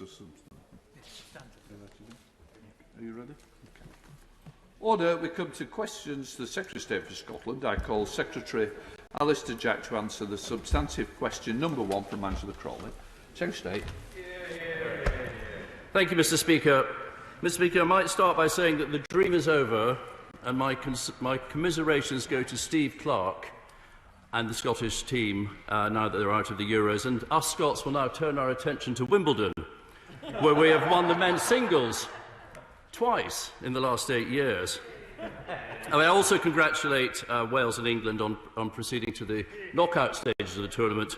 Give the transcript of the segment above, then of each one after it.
Are you ready? Okay. Order. We come to questions to the Secretary of State for Scotland. I call Secretary Alistair Jack to answer the substantive question number 1 from Angela Crawley. Secretary of State. Thank you, Mr. Speaker. Mr. Speaker, I might start by saying that the dream is over, and my commiserations go to Steve Clarke and the Scottish team now that they're out of the Euros. And us Scots will now turn our attention to Wimbledon, where we have won the men's singles twice in the last 8 years. And I also congratulate Wales and England on proceeding to the knockout stages of the tournament,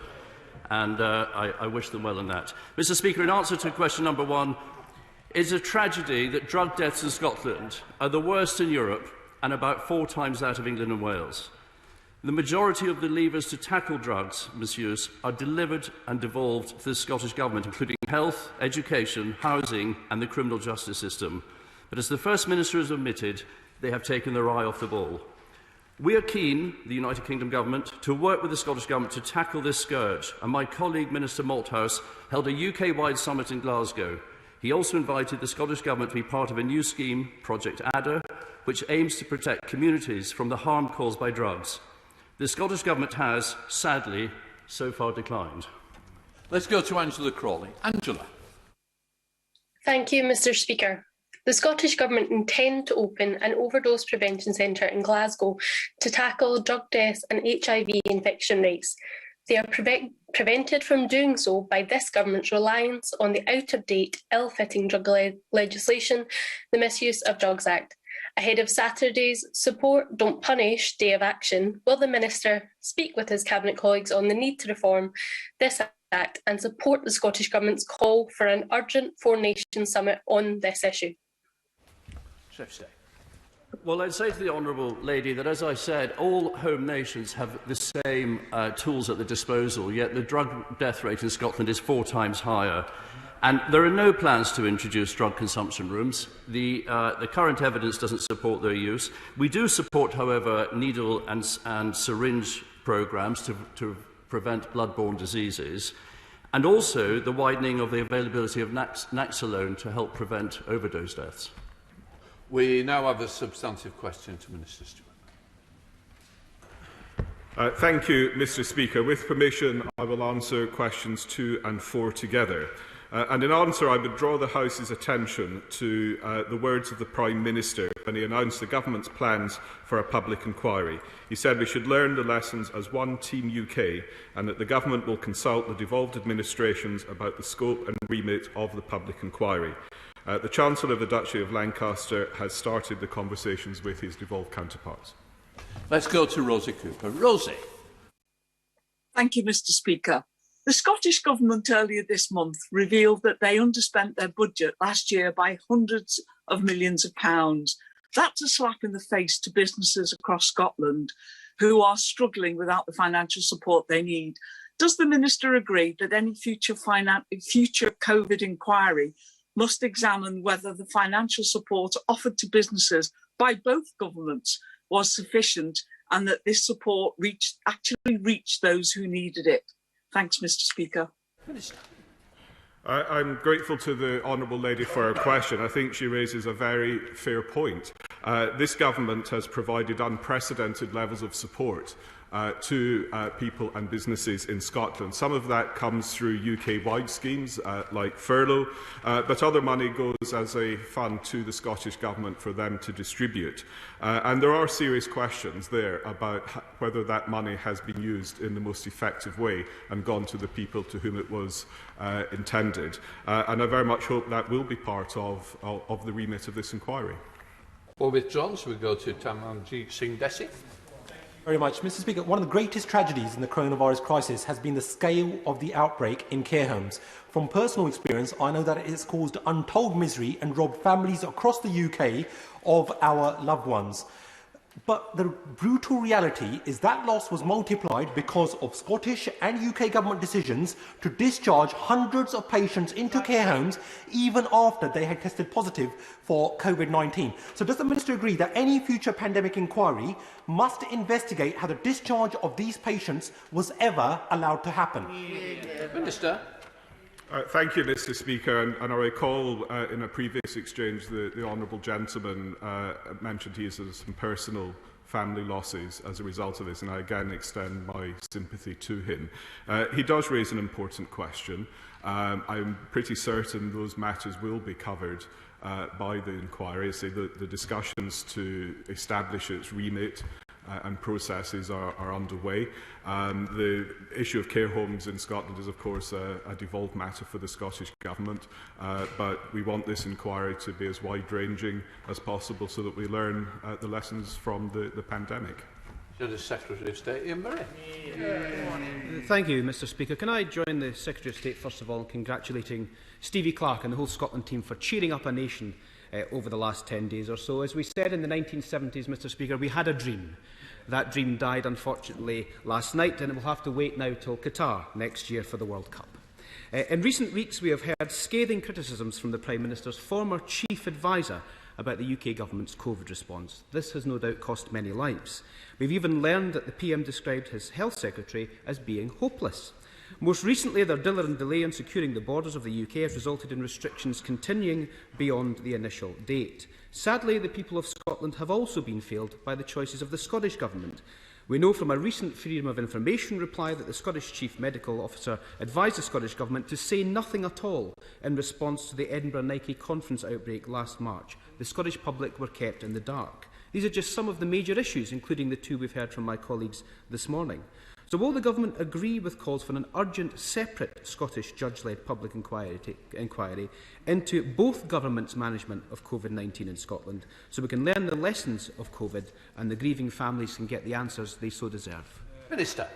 and I wish them well in that. Mr. Speaker, in answer to question number 1, it's a tragedy that drug deaths in Scotland are the worst in Europe and about 4 times that of England and Wales. The majority of the levers to tackle drugs misuse are delivered and devolved to the Scottish Government, including health, education, housing and the criminal justice system. But as the First Minister has admitted, they have taken their eye off the ball. We are keen, the United Kingdom Government, to work with the Scottish Government to tackle this scourge, and my colleague Minister Malthouse held a UK-wide summit in Glasgow. He also invited the Scottish Government to be part of a new scheme, Project Adder, which aims to protect communities from the harm caused by drugs. The Scottish Government has, sadly, so far declined. Let's go to Angela Crawley. Angela. Thank you, Mr. Speaker. The Scottish Government intend to open an overdose prevention centre in Glasgow to tackle drug deaths and HIV infection rates. They are prevented from doing so by this government's reliance on the out-of-date, ill-fitting drug legislation, the Misuse of Drugs Act. Ahead of Saturday's Support, Don't Punish Day of Action, will the Minister speak with his Cabinet colleagues on the need to reform this Act and support the Scottish Government's call for an urgent four-nation summit on this issue? Well, I'd say to the Honourable Lady that, as I said, all home nations have the same tools at their disposal, yet the drug death rate in Scotland is 4 times higher. And there are no plans to introduce drug consumption rooms. The current evidence doesn't support their use. We do support, however, needle and syringe programmes to prevent blood-borne diseases, and also the widening of the availability of Naxalone to help prevent overdose deaths. We now have a substantive question to Minister Stewart. Thank you, Mr. Speaker. With permission, I will answer questions 2 and 4 together. And in answer, I would draw the House's attention to the words of the Prime Minister when he announced the Government's plans for a public inquiry. He said we should learn the lessons as one Team UK and that the Government will consult the devolved administrations about the scope and remit of the public inquiry. The Chancellor of the Duchy of Lancaster has started the conversations with his devolved counterparts. Let's go to Rosie Cooper. Rosie. Thank you, Mr. Speaker. The Scottish Government earlier this month revealed that they underspent their budget last year by hundreds of millions of pounds. That's a slap in the face to businesses across Scotland who are struggling without the financial support they need. Does the Minister agree that any future COVID inquiry must examine whether the financial support offered to businesses by both governments was sufficient and that this support actually reached those who needed it? Thanks, Mr. Speaker. I'm grateful to the Honourable Lady for her question. I think she raises a very fair point. This government has provided unprecedented levels of support to people and businesses in Scotland. Some of that comes through UK-wide schemes like furlough, but other money goes as a fund to the Scottish Government for them to distribute. And there are serious questions there about whether that money has been used in the most effective way and gone to the people to whom it was intended. And I very much hope that will be part of the remit of this inquiry. Well, withdrawn, so we go to Tamanjeet Singh Desi. Very much. Mr. Speaker, one of the greatest tragedies in the coronavirus crisis has been the scale of the outbreak in care homes. From personal experience, I know that it has caused untold misery and robbed families across the UK of our loved ones. But the brutal reality is that loss was multiplied because of Scottish and UK government decisions to discharge hundreds of patients into care homes even after they had tested positive for COVID-19. So does the Minister agree that any future pandemic inquiry must investigate how the discharge of these patients was ever allowed to happen? Minister. Thank you, Mr Speaker. And I recall in a previous exchange the honourable gentleman mentioned he has some personal family losses as a result of this, and I again extend my sympathy to him. He does raise an important question. I'm pretty certain those matters will be covered by the inquiry. So the discussions to establish its remit and processes are underway. The issue of care homes in Scotland is, of course, a devolved matter for the Scottish Government, but we want this inquiry to be as wide-ranging as possible so that we learn the lessons from the pandemic. To the Secretary of State, Ian Murray. Thank you, Mr Speaker. Can I join the Secretary of State, first of all, in congratulating Stevie Clark and the whole Scotland team for cheering up a nation over the last 10 days or so. As we said in the 1970s, Mr Speaker, we had a dream. That dream died, unfortunately, last night, and it will have to wait now till Qatar next year for the World Cup. In recent weeks, we have heard scathing criticisms from the Prime Minister's former chief adviser about the UK Government's COVID response. This has no doubt cost many lives. We've even learned that the PM described his Health Secretary as being hopeless. Most recently, their deliberate delay in securing the borders of the UK has resulted in restrictions continuing beyond the initial date. Sadly, the people of Scotland have also been failed by the choices of the Scottish Government. We know from a recent Freedom of Information reply that the Scottish Chief Medical Officer advised the Scottish Government to say nothing at all in response to the Edinburgh Nike conference outbreak last March. The Scottish public were kept in the dark. These are just some of the major issues, including the two we've heard from my colleagues this morning. So will the Government agree with calls for an urgent, separate Scottish judge-led public inquiry into both governments' management of COVID-19 in Scotland, so we can learn the lessons of COVID and the grieving families can get the answers they so deserve? Minister.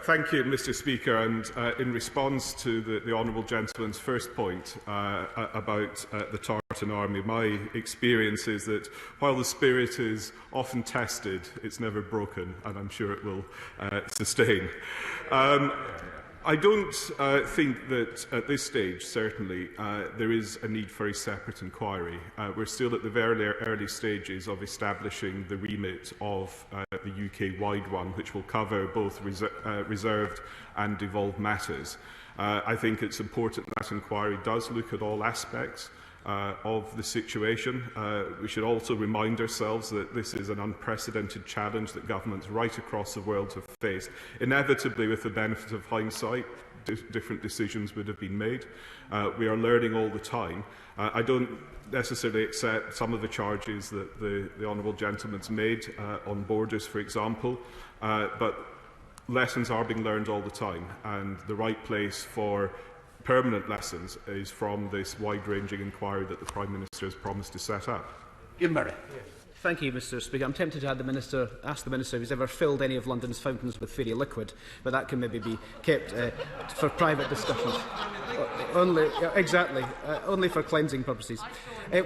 Thank you, Mr Speaker. And in response to the honourable gentleman's first point about the Tartan Army, my experience is that while the spirit is often tested, it's never broken, and I'm sure it will sustain. I don't think that at this stage, certainly, there is a need for a separate inquiry. We're still at the very early stages of establishing the remit of the UK-wide one, which will cover both reserved and devolved matters. I think it's important that inquiry does look at all aspects of the situation. We should also remind ourselves that this is an unprecedented challenge that governments right across the world have faced. Inevitably, with the benefit of hindsight, different decisions would have been made. We are learning all the time. I don't necessarily accept some of the charges that the honourable gentleman's made on borders, for example, but lessons are being learned all the time, and the right place for permanent lessons is from this wide-ranging inquiry that the Prime Minister has promised to set up. Ian Murray. Thank you, Mr Speaker. I'm tempted to ask the Minister if he's ever filled any of London's fountains with fairy liquid, but that can maybe be kept for private discussions. Only for cleansing purposes.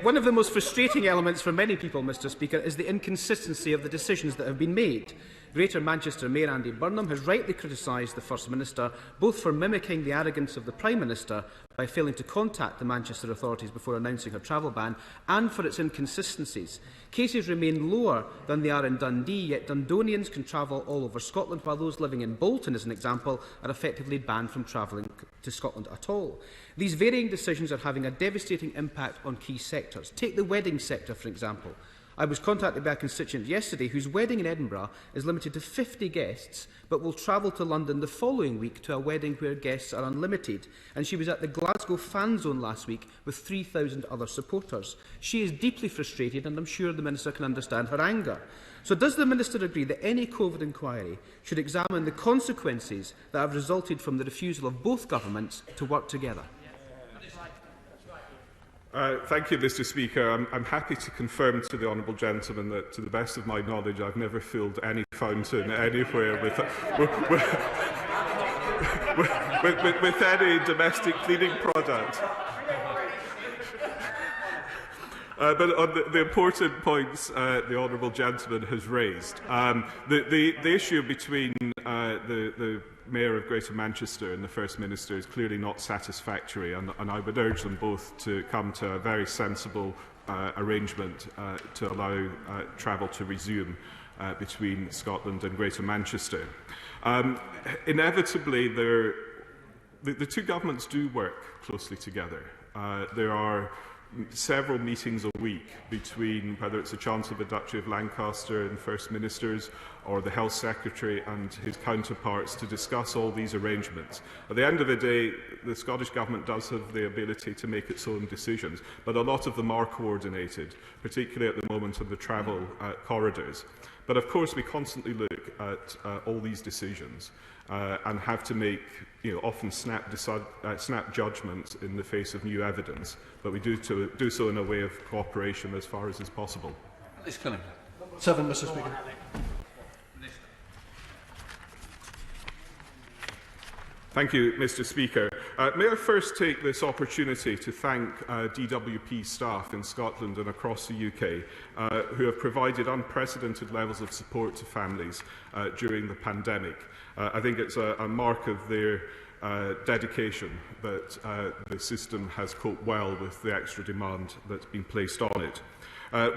One of the most frustrating elements for many people, Mr Speaker, is the inconsistency of the decisions that have been made. Greater Manchester Mayor Andy Burnham has rightly criticised the First Minister both for mimicking the arrogance of the Prime Minister by failing to contact the Manchester authorities before announcing her travel ban, and for its inconsistencies. Cases remain lower than they are in Dundee, yet Dundonians can travel all over Scotland, while those living in Bolton, as an example, are effectively banned from travelling to Scotland at all. These varying decisions are having a devastating impact on key sectors. Take the wedding sector, for example. I was contacted by a constituent yesterday whose wedding in Edinburgh is limited to 50 guests, but will travel to London the following week to a wedding where guests are unlimited. And she was at the Glasgow fan zone last week with 3,000 other supporters. She is deeply frustrated, and I'm sure the Minister can understand her anger. So does the Minister agree that any COVID inquiry should examine the consequences that have resulted from the refusal of both governments to work together? Thank you, Mr Speaker. I'm happy to confirm to the honourable gentleman that, to the best of my knowledge, I've never filled any fountain anywhere with any domestic cleaning product. But on the important points the honourable gentleman has raised, the issue between the Mayor of Greater Manchester and the First Minister is clearly not satisfactory, and I would urge them both to come to a very sensible arrangement to allow travel to resume between Scotland and Greater Manchester. Inevitably, there The two governments do work closely together. There are several meetings a week between whether it's the Chancellor of the Duchy of Lancaster and First Ministers or the Health Secretary and his counterparts to discuss all these arrangements. At the end of the day, the Scottish Government does have the ability to make its own decisions, but a lot of them are coordinated, particularly at the moment on the travel corridors. But of course, we constantly look at all these decisions and have to make, often snap judgments in the face of new evidence. But we do so in a way of cooperation as far as is possible. Seven, Mr. Speaker. Thank you, Mr. Speaker. May I first take this opportunity to thank DWP staff in Scotland and across the UK who have provided unprecedented levels of support to families during the pandemic. I think it's a mark of their dedication that the system has coped well with the extra demand that's been placed on it.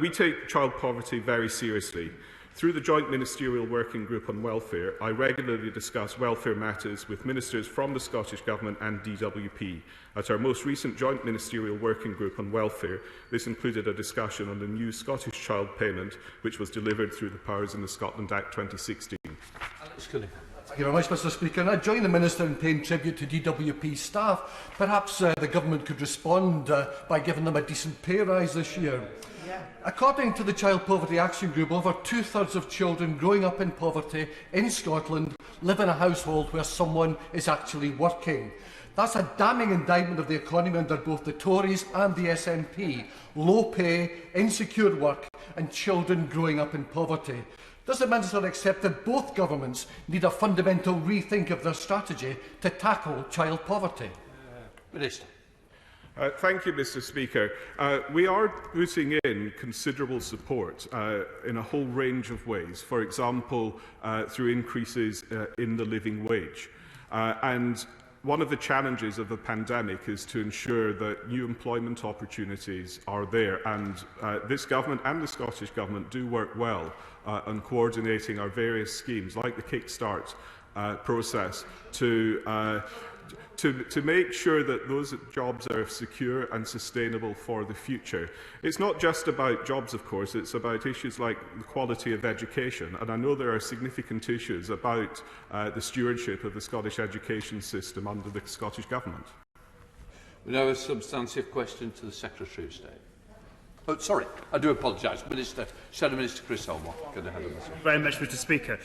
We take child poverty very seriously. Through the Joint Ministerial Working Group on Welfare, I regularly discuss welfare matters with ministers from the Scottish Government and DWP. At our most recent Joint Ministerial Working Group on Welfare, this included a discussion on the new Scottish Child Payment, which was delivered through the powers in the Scotland Act 2016. Thank you very much, Mr. Speaker. And I join the Minister in paying tribute to DWP staff. Perhaps the Government could respond by giving them a decent pay rise this year. According to the Child Poverty Action Group, over two-thirds of children growing up in poverty in Scotland live in a household where someone is actually working. That's a damning indictment of the economy under both the Tories and the SNP. Low pay, insecure work and children growing up in poverty. Does the Minister accept that both governments need a fundamental rethink of their strategy to tackle child poverty? Minister. Thank you, Mr. Speaker. We are putting in considerable support in a whole range of ways, for example, through increases in the living wage. And one of the challenges of the pandemic is to ensure that new employment opportunities are there. And this government and the Scottish Government do work well on coordinating our various schemes, like the Kickstart process, to make sure that those jobs are secure and sustainable for the future. It's not just about jobs, of course, it's about issues like the quality of education. And I know there are significant issues about the stewardship of the Scottish education system under the Scottish Government. We now have a substantive question to the Secretary of State. Oh, sorry, I do apologise. Shadow Minister Chris Elmore. Go ahead on this one. Very much, Mr. Speaker.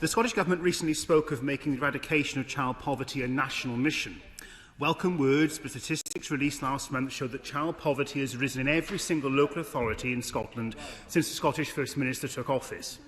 The Scottish Government recently spoke of making the eradication of child poverty a national mission. Welcome words, but statistics released last month showed that child poverty has risen in every single local authority in Scotland since the Scottish First Minister took office.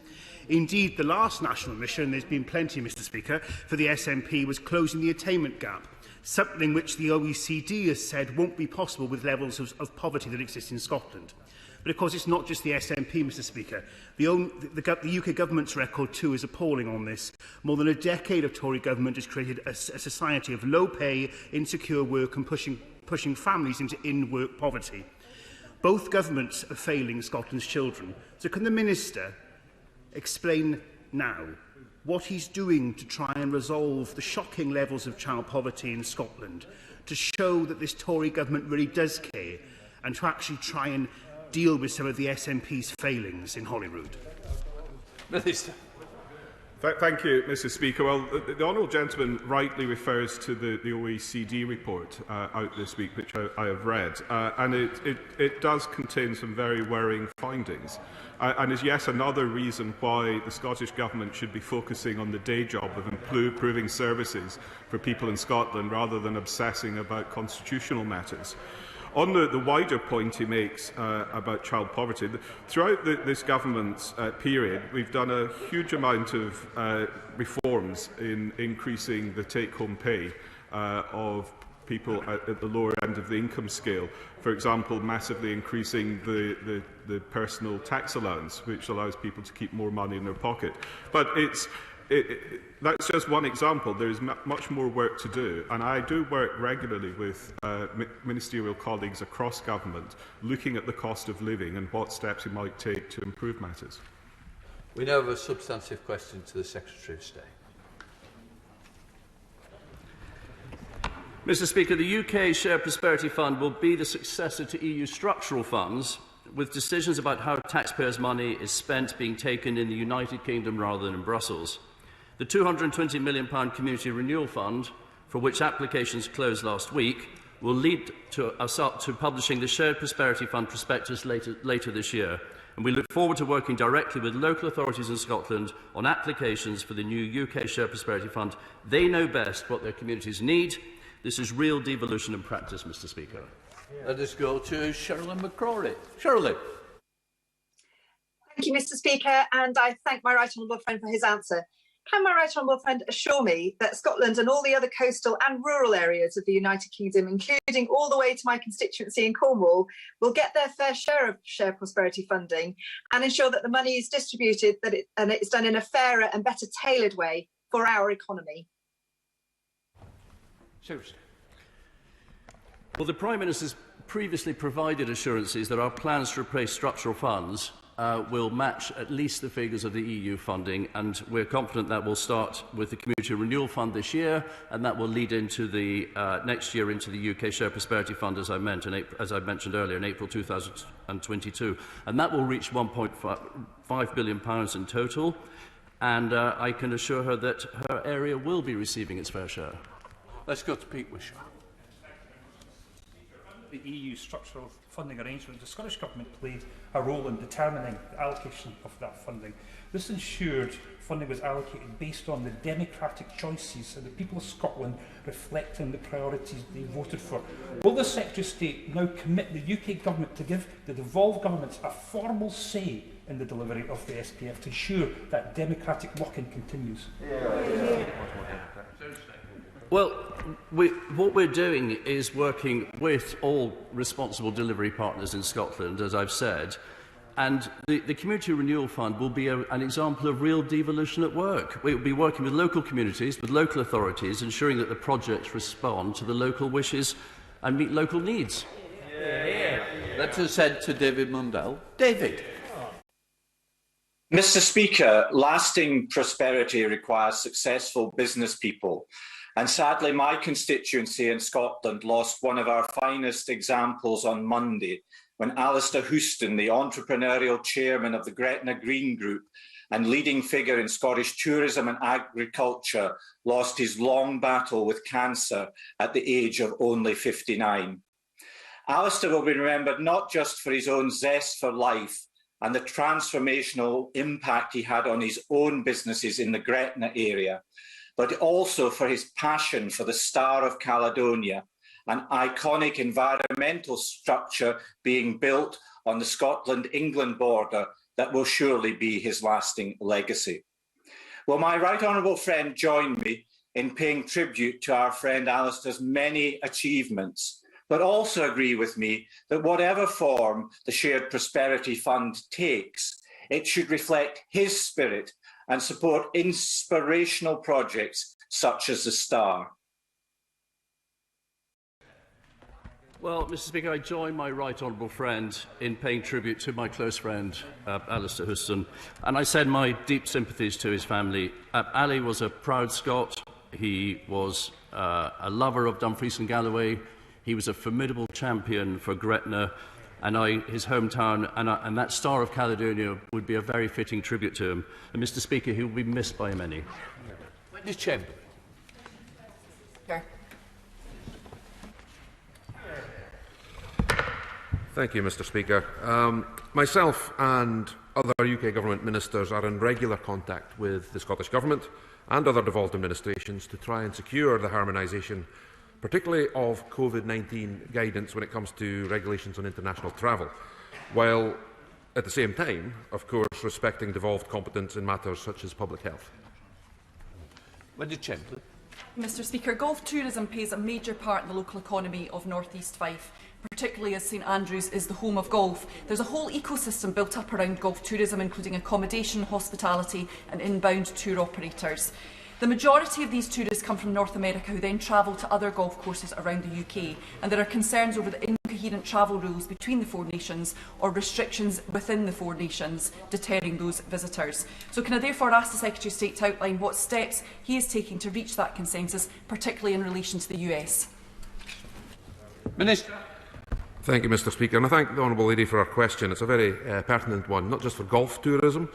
Indeed, the last national mission, there's been plenty, Mr. Speaker, for the SNP was closing the attainment gap, something which the OECD has said won't be possible with levels of poverty that exist in Scotland. But of course, it's not just the SNP, Mr. Speaker. The UK Government's record too is appalling on this. More than a decade of Tory government has created a society of low pay, insecure work and pushing families into in-work poverty. Both governments are failing Scotland's children. So can the Minister explain now what he's doing to try and resolve the shocking levels of child poverty in Scotland, to show that this Tory government really does care, and to actually try and deal with some of the SNP's failings in Holyrood? Minister. Thank you, Mr. Speaker. Well, the honourable gentleman rightly refers to the OECD report out this week, which I have read, and it does contain some very worrying findings, and is yet another reason why the Scottish Government should be focusing on the day job of improving services for people in Scotland rather than obsessing about constitutional matters. On the wider point he makes about child poverty, throughout this government's period, we've done a huge amount of reforms in increasing the take-home pay of people at the lower end of the income scale. For example, massively increasing the personal tax allowance, which allows people to keep more money in their pocket. But that's just one example. There is much more work to do, and I do work regularly with ministerial colleagues across government, looking at the cost of living and what steps we might take to improve matters. We now have a substantive question to the Secretary of State. Mr Speaker, the UK Shared Prosperity Fund will be the successor to EU structural funds, with decisions about how taxpayers' money is spent being taken in the United Kingdom rather than in Brussels. The £220 million Community Renewal Fund, for which applications closed last week, will lead us up to publishing the Shared Prosperity Fund prospectus later this year. And we look forward to working directly with local authorities in Scotland on applications for the new UK Shared Prosperity Fund. They know best what their communities need. This is real devolution in practice, Mr Speaker. Let us go to Sherilyn McCrory. Sherilyn. Thank you, Mr Speaker, and I thank my right honourable friend for his answer. Can my right honourable friend assure me that Scotland and all the other coastal and rural areas of the United Kingdom, including all the way to my constituency in Cornwall, will get their fair share of shared prosperity funding and ensure that the money is distributed and it's done in a fairer and better tailored way for our economy? Seriously. Well, the Prime Minister's previously provided assurances that our plans to replace structural funds will match at least the figures of the EU funding, and we're confident that will start with the Community Renewal Fund this year, and that will lead into the next year into the UK Shared Prosperity Fund, as I mentioned earlier, in April 2022, and that will reach £1.5 billion in total, and I can assure her that her area will be receiving its fair share. Let's go to Pete Wishaw. The EU structural funding arrangement, the Scottish Government played a role in determining the allocation of that funding. This ensured funding was allocated based on the democratic choices of the people of Scotland, reflecting the priorities they voted for. Will the Secretary of State now commit the UK Government to give the devolved governments a formal say in the delivery of the SPF to ensure that democratic lock-in continues? Well, what we're doing is working with all responsible delivery partners in Scotland, as I've said, and the Community Renewal Fund will be an example of real devolution at work. We will be working with local communities, with local authorities, ensuring that the projects respond to the local wishes and meet local needs. Let us head to David Mundell. David. Mr Speaker, lasting prosperity requires successful business people. And sadly, my constituency in Scotland lost one of our finest examples on Monday when Alistair Houston, the entrepreneurial chairman of the Gretna Green Group and leading figure in Scottish tourism and agriculture, lost his long battle with cancer at the age of only 59. Alistair will be remembered not just for his own zest for life and the transformational impact he had on his own businesses in the Gretna area, but also for his passion for the Star of Caledonia, an iconic environmental structure being built on the Scotland-England border that will surely be his lasting legacy. Will my right honourable friend join me in paying tribute to our friend Alistair's many achievements, but also agree with me that whatever form the Shared Prosperity Fund takes, it should reflect his spirit and support inspirational projects such as the Star? Well, Mr Speaker, I join my right honourable friend in paying tribute to my close friend, Alistair Houston, and I send my deep sympathies to his family. Ali was a proud Scot. He was a lover of Dumfries and Galloway. He was a formidable champion for Gretna and his hometown, and that Star of Caledonia would be a very fitting tribute to him. And, Mr Speaker, he will be missed by many. Witness Chamberlain. Thank you, Mr Speaker. Myself and other UK Government ministers are in regular contact with the Scottish Government and other devolved administrations to try and secure the harmonisation, particularly of COVID-19 guidance when it comes to regulations on international travel, while at the same time, of course, respecting devolved competence in matters such as public health. Mr Speaker, golf tourism plays a major part in the local economy of North East Fife, particularly as St Andrews is the home of golf. There's a whole ecosystem built up around golf tourism, including accommodation, hospitality and inbound tour operators. The majority of these tourists come from North America, who then travel to other golf courses around the UK, and there are concerns over the incoherent travel rules between the four nations or restrictions within the four nations deterring those visitors. So can I therefore ask the Secretary of State to outline what steps he is taking to reach that consensus, particularly in relation to the US? Minister. Thank you, Mr Speaker, and I thank the Honourable Lady for her question. It's a very pertinent one, not just for golf tourism,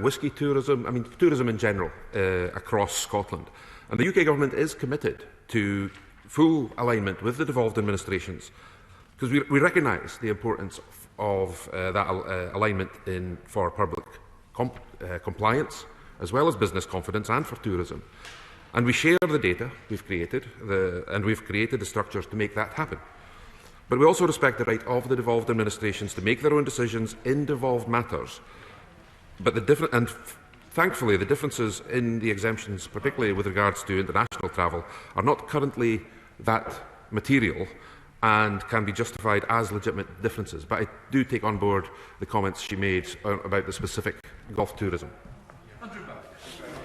whisky tourism, tourism in general across Scotland. And the UK Government is committed to full alignment with the devolved administrations, because we recognise the importance of that alignment for public compliance, as well as business confidence and for tourism. And we share the data we've created, and we've created the structures to make that happen. But we also respect the right of the devolved administrations to make their own decisions in devolved matters. But thankfully, the differences in the exemptions, particularly with regards to international travel, are not currently that material and can be justified as legitimate differences. But I do take on board the comments she made about the specific golf tourism.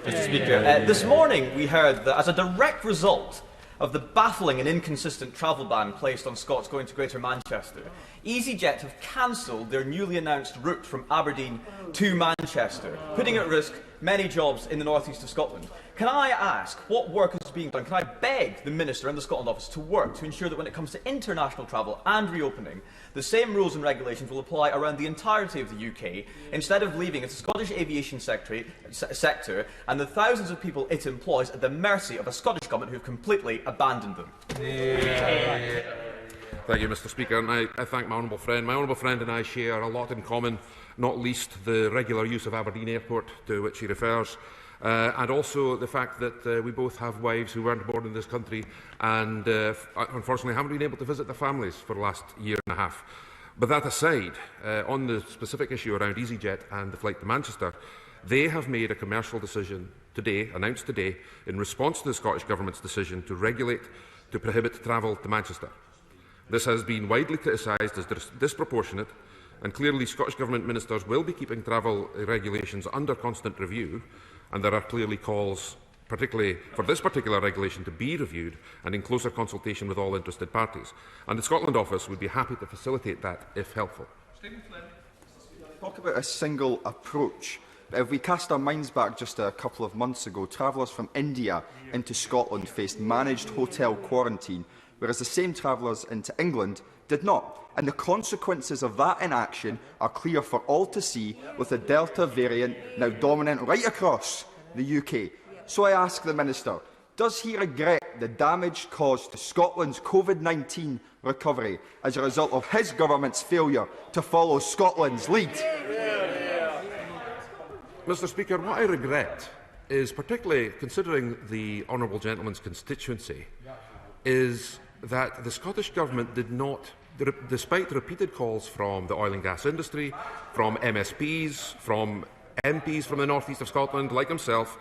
Mr Speaker, this morning we heard that as a direct result of the baffling and inconsistent travel ban placed on Scots going to Greater Manchester, EasyJet have cancelled their newly announced route from Aberdeen to Manchester, putting at risk many jobs in the northeast of Scotland. Can I ask what work is being done? Can I beg the Minister and the Scotland Office to work to ensure that when it comes to international travel and reopening, the same rules and regulations will apply around the entirety of the UK, instead of leaving the Scottish aviation sector and the thousands of people it employs at the mercy of a Scottish Government who have completely abandoned them? Thank you, Mr Speaker, and I thank my honourable friend. My honourable friend and I share a lot in common, not least the regular use of Aberdeen Airport, to which he refers, and also the fact that we both have wives who weren't born in this country and unfortunately haven't been able to visit their families for the last year and a half. But that aside, on the specific issue around EasyJet and the flight to Manchester, they have made a commercial decision today, announced today, in response to the Scottish Government's decision to prohibit travel to Manchester. This has been widely criticised as disproportionate, and clearly Scottish Government ministers will be keeping travel regulations under constant review, and there are clearly calls, particularly for this particular regulation, to be reviewed and in closer consultation with all interested parties. And the Scotland Office would be happy to facilitate that if helpful. Talk about a single approach. But if we cast our minds back just a couple of months ago, travellers from India into Scotland faced managed hotel quarantine, whereas the same travellers into England did not. And the consequences of that inaction are clear for all to see, with the Delta variant now dominant right across the UK. So I ask the Minister, does he regret the damage caused to Scotland's COVID-19 recovery as a result of his government's failure to follow Scotland's lead? Mr Speaker, what I regret is, particularly considering the honourable gentleman's constituency, is that the Scottish Government did not, despite repeated calls from the oil and gas industry, from MSPs, from MPs from the north east of Scotland, like himself,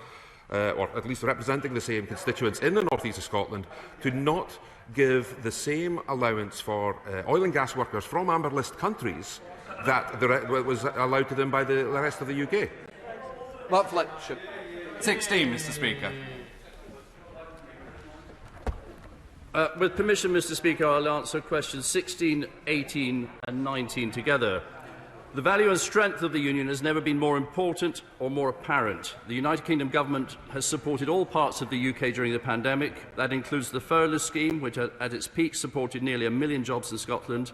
or at least representing the same constituents in the north east of Scotland, to not give the same allowance for oil and gas workers from Amber List countries that was allowed to them by the rest of the UK. Mark Fletcher. 16, Mr Speaker. With permission, Mr Speaker, I'll answer questions 16, 18 and 19 together. The value and strength of the Union has never been more important or more apparent. The United Kingdom Government has supported all parts of the UK during the pandemic. That includes the furlough scheme, which at its peak supported nearly 1 million jobs in Scotland,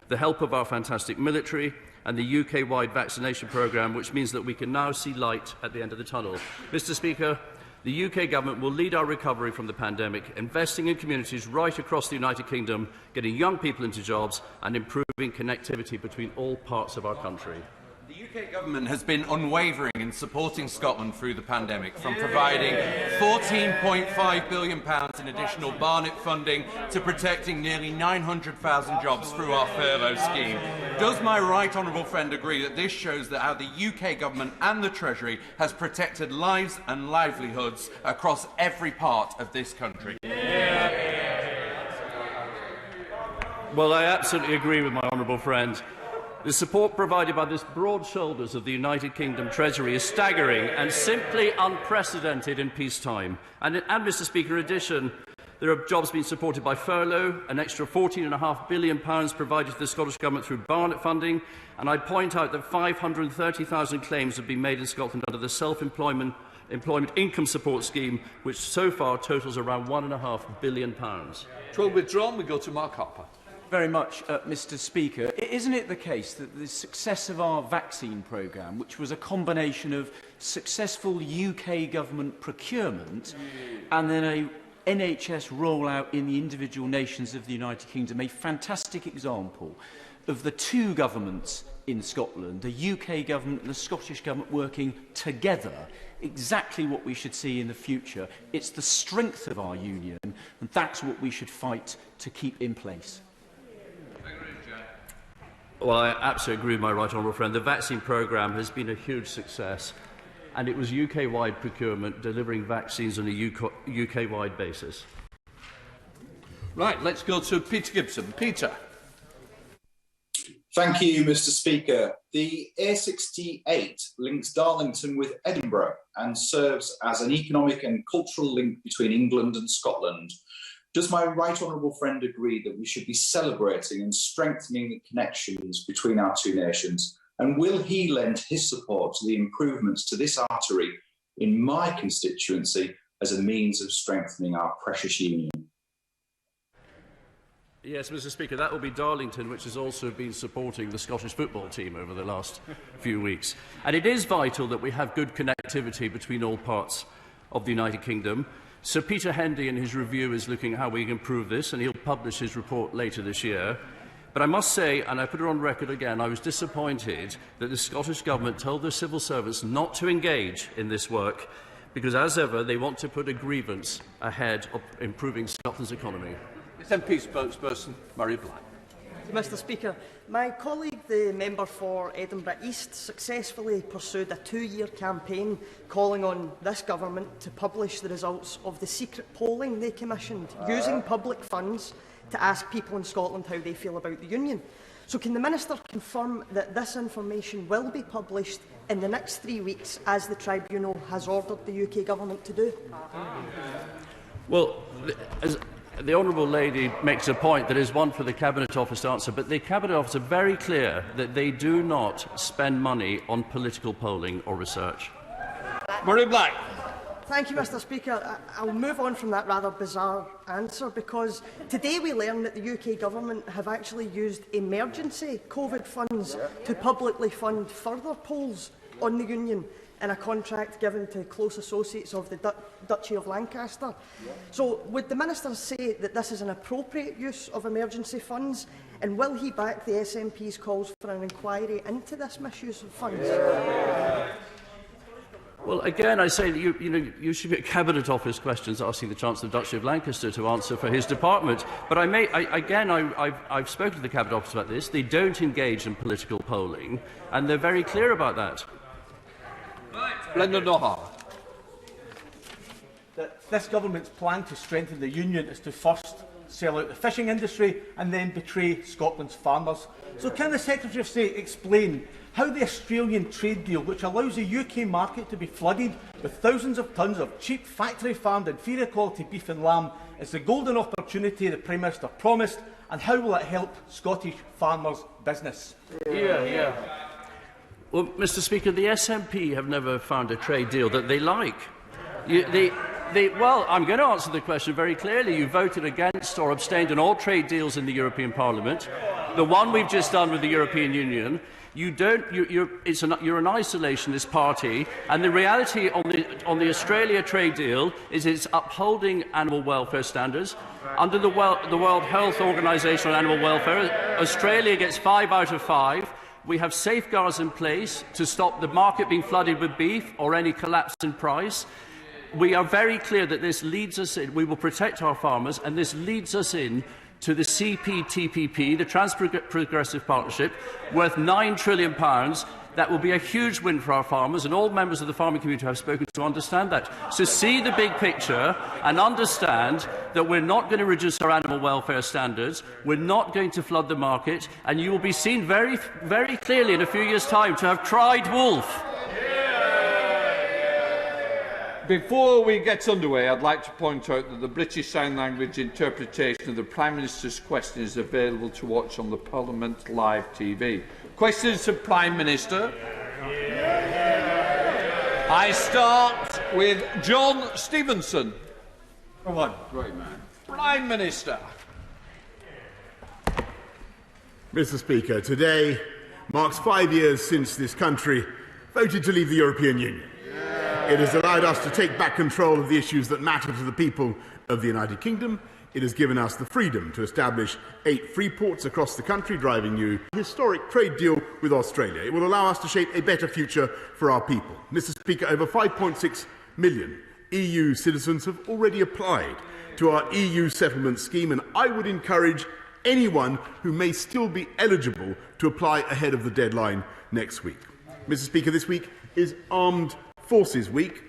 the help of our fantastic military, and the UK-wide vaccination programme, which means that we can now see light at the end of the tunnel. Mr Speaker, the UK Government will lead our recovery from the pandemic, investing in communities right across the United Kingdom, getting young people into jobs and improving connectivity between all parts of our country. The UK Government has been unwavering in supporting Scotland through the pandemic, from providing £14.5 billion in additional Barnett funding to protecting nearly 900,000 jobs through our furlough scheme. Does my right honourable friend agree that this shows that how the UK Government and the Treasury has protected lives and livelihoods across every part of this country? Well, I absolutely agree with my honourable friend. The support provided by the broad shoulders of the United Kingdom Treasury is staggering and simply unprecedented in peacetime. And Mr Speaker, in addition, there are jobs being supported by furlough, an extra £14.5 billion provided to the Scottish Government through Barnett funding, and I point out that 530,000 claims have been made in Scotland under the self-employment employment income support scheme, which so far totals around £1.5 billion. 12 withdrawn. We go to Mark Harper. Very much, Mr. Speaker. Isn't it the case that the success of our vaccine programme, which was a combination of successful UK government procurement and then a NHS rollout in the individual nations of the United Kingdom, a fantastic example of the two governments in Scotland, the UK government and the Scottish government working together, exactly what we should see in the future? It's the strength of our union, and that's what we should fight to keep in place. Well, I absolutely agree with my right honourable friend. The vaccine programme has been a huge success, and it was UK-wide procurement delivering vaccines on a UK-wide basis. Right, let's go to Peter Gibson. Peter. Thank you, Mr. Speaker. The A68 links Darlington with Edinburgh and serves as an economic and cultural link between England and Scotland. Does my right honourable friend agree that we should be celebrating and strengthening the connections between our two nations? And will he lend his support to the improvements to this artery in my constituency as a means of strengthening our precious union? Yes, Mr. Speaker, that will be Darlington, which has also been supporting the Scottish football team over the last few weeks. And it is vital that we have good connectivity between all parts of the United Kingdom. Sir Peter Hendy in his review is looking at how we can improve this, and he'll publish his report later this year. But I must say, and I put it on record again, I was disappointed that the Scottish Government told their civil servants not to engage in this work because, as ever, they want to put a grievance ahead of improving Scotland's economy. SNP spokesperson Murray Black. Mr. Speaker, my colleague, the member for Edinburgh East, successfully pursued a 2-year campaign calling on this government to publish the results of the secret polling they commissioned, using public funds to ask people in Scotland how they feel about the Union. So can the Minister confirm that this information will be published in the next 3 weeks, as the Tribunal has ordered the UK Government to do? Well, as the Honourable Lady makes a point that is one for the Cabinet Office to answer, but the Cabinet Office are very clear that they do not spend money on political polling or research. Murray Black. Thank you, Mr. Speaker. I'll move on from that rather bizarre answer, because today we learn that the UK Government have actually used emergency COVID funds to publicly fund further polls on the Union in a contract given to close associates of the Duchy of Lancaster. So would the Minister say that this is an appropriate use of emergency funds, and will he back the SNP's calls for an inquiry into this misuse of funds? Well, again, I say that you should get Cabinet Office questions asking the Chancellor of the Duchy of Lancaster to answer for his department. But I've spoken to the Cabinet Office about this. They don't engage in political polling, and they're very clear about that. Brendan O'Hara. This government's plan to strengthen the union is to first sell out the fishing industry and then betray Scotland's farmers. So can the Secretary of State explain how the Australian trade deal, which allows the UK market to be flooded with thousands of tonnes of cheap factory-farmed inferior quality beef and lamb, is the golden opportunity the Prime Minister promised, and how will it help Scottish farmers' business? Well, Mr. Speaker, the SNP have never found a trade deal that they like. Well, I'm going to answer the question very clearly. You voted against or abstained on all trade deals in the European Parliament. The one we've just done with the European Union, you're an isolationist party, and the reality on the Australia trade deal is it's upholding animal welfare standards. Under the World Health Organization on animal welfare, Australia gets 5 out of 5. We have safeguards in place to stop the market being flooded with beef or any collapse in price. We are very clear that this leads us in. We will protect our farmers, and this leads us in to the CPTPP, the Trans-Progressive Partnership, worth £9 trillion. That will be a huge win for our farmers, and all members of the farming community have spoken to understand that. So see the big picture and understand that we're not going to reduce our animal welfare standards, we're not going to flood the market, and you will be seen very, very clearly in a few years' time to have tried wolf. Before we get underway, I'd like to point out that the British Sign Language interpretation of the Prime Minister's question is available to watch on the Parliament Live TV. Questions to Prime Minister? I start with John Stevenson. Come on, great man. Prime Minister. Mr. Speaker, today marks 5 years since this country voted to leave the European Union. It has allowed us to take back control of the issues that matter to the people of the United Kingdom. It has given us the freedom to establish 8 free ports across the country, driving new historic trade deal with Australia. It will allow us to shape a better future for our people. Mr. Speaker, over 5.6 million EU citizens have already applied to our EU settlement scheme, and I would encourage anyone who may still be eligible to apply ahead of the deadline next week. Mr. Speaker, this week is Armed Forces Week,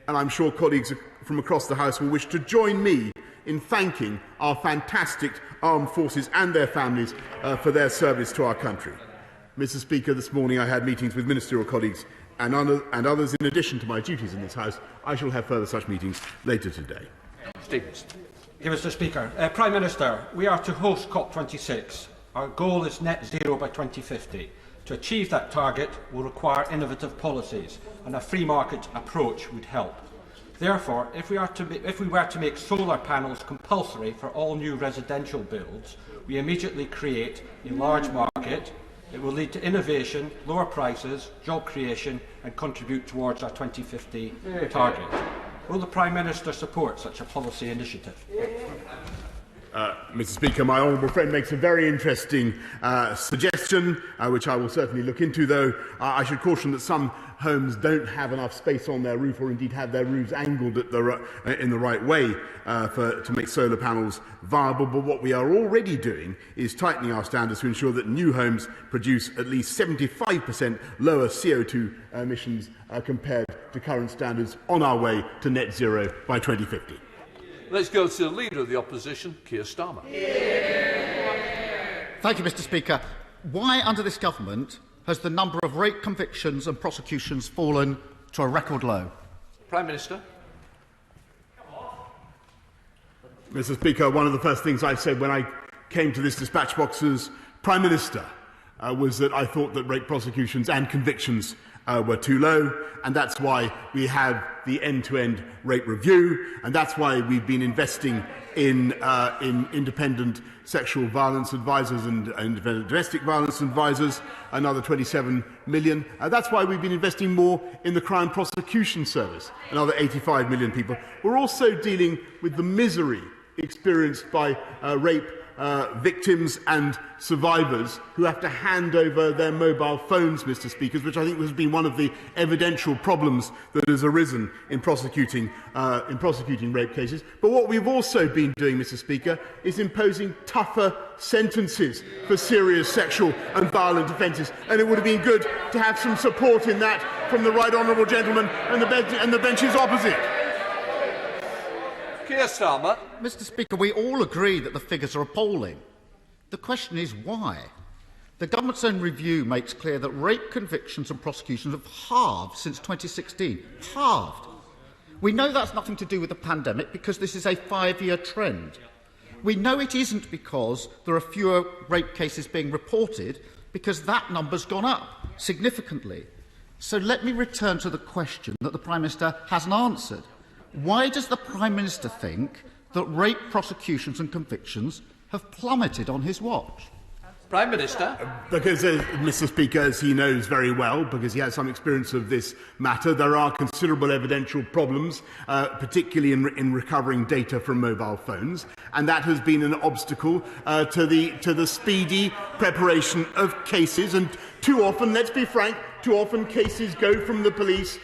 and I'm sure colleagues from across the House will wish to join me in thanking our fantastic armed forces and their families for their service to our country. Mr. Speaker, this morning I had meetings with ministerial colleagues and others in addition to my duties in this House. I shall have further such meetings later today. Stevenson. Mr. Speaker, Prime Minister, we are to host COP26. Our goal is net zero by 2050. To achieve that target will require innovative policies, and a free market approach would help. Therefore, if we were to make solar panels compulsory for all new residential builds, we immediately create a large market. It will lead to innovation, lower prices, job creation, and contribute towards our 2050 target. Will the Prime Minister support such a policy initiative? Mr. Speaker, my honourable friend makes a very interesting suggestion, which I will certainly look into, though I should caution that some homes don't have enough space on their roof, or indeed have their roofs angled in the right way to make solar panels viable. But what we are already doing is tightening our standards to ensure that new homes produce at least 75% lower CO2 emissions compared to current standards, on our way to net zero by 2050. Let's go to the Leader of the Opposition, Keir Starmer. Thank you, Mr. Speaker. Why, under this government, has the number of rape convictions and prosecutions fallen to a record low? Prime Minister. Mr. Speaker, one of the first things I said when I came to this dispatch box as Prime Minister was that I thought that rape prosecutions and convictions were too low, and that's why we have the end-to-end rape review, and that's why we've been investing in independent sexual violence advisors and independent domestic violence advisors, another 27 million. That's why we've been investing more in the Crown Prosecution Service, another 85 million people. We're also dealing with the misery experienced by rape victims and survivors who have to hand over their mobile phones, Mr. Speaker, which I think has been one of the evidential problems that has arisen in prosecuting rape cases. But what we've also been doing, Mr. Speaker, is imposing tougher sentences for serious sexual and violent offences, and it would have been good to have some support in that from the right honourable gentleman and the benches opposite. Keir Starmer. Mr. Speaker, we all agree that the figures are appalling. The question is why? The government's own review makes clear that rape convictions and prosecutions have halved since 2016. Halved. We know that's nothing to do with the pandemic because this is a 5-year trend. We know it isn't because there are fewer rape cases being reported, because that number's gone up significantly. So let me return to the question that the Prime Minister hasn't answered. Why does the Prime Minister think that rape prosecutions and convictions have plummeted on his watch? Prime Minister. Because, Mr. Speaker, as he knows very well, because he has some experience of this matter, there are considerable evidential problems, particularly in recovering data from mobile phones, and that has been an obstacle to the speedy preparation of cases. And too often, let's be frank, too often cases go from the police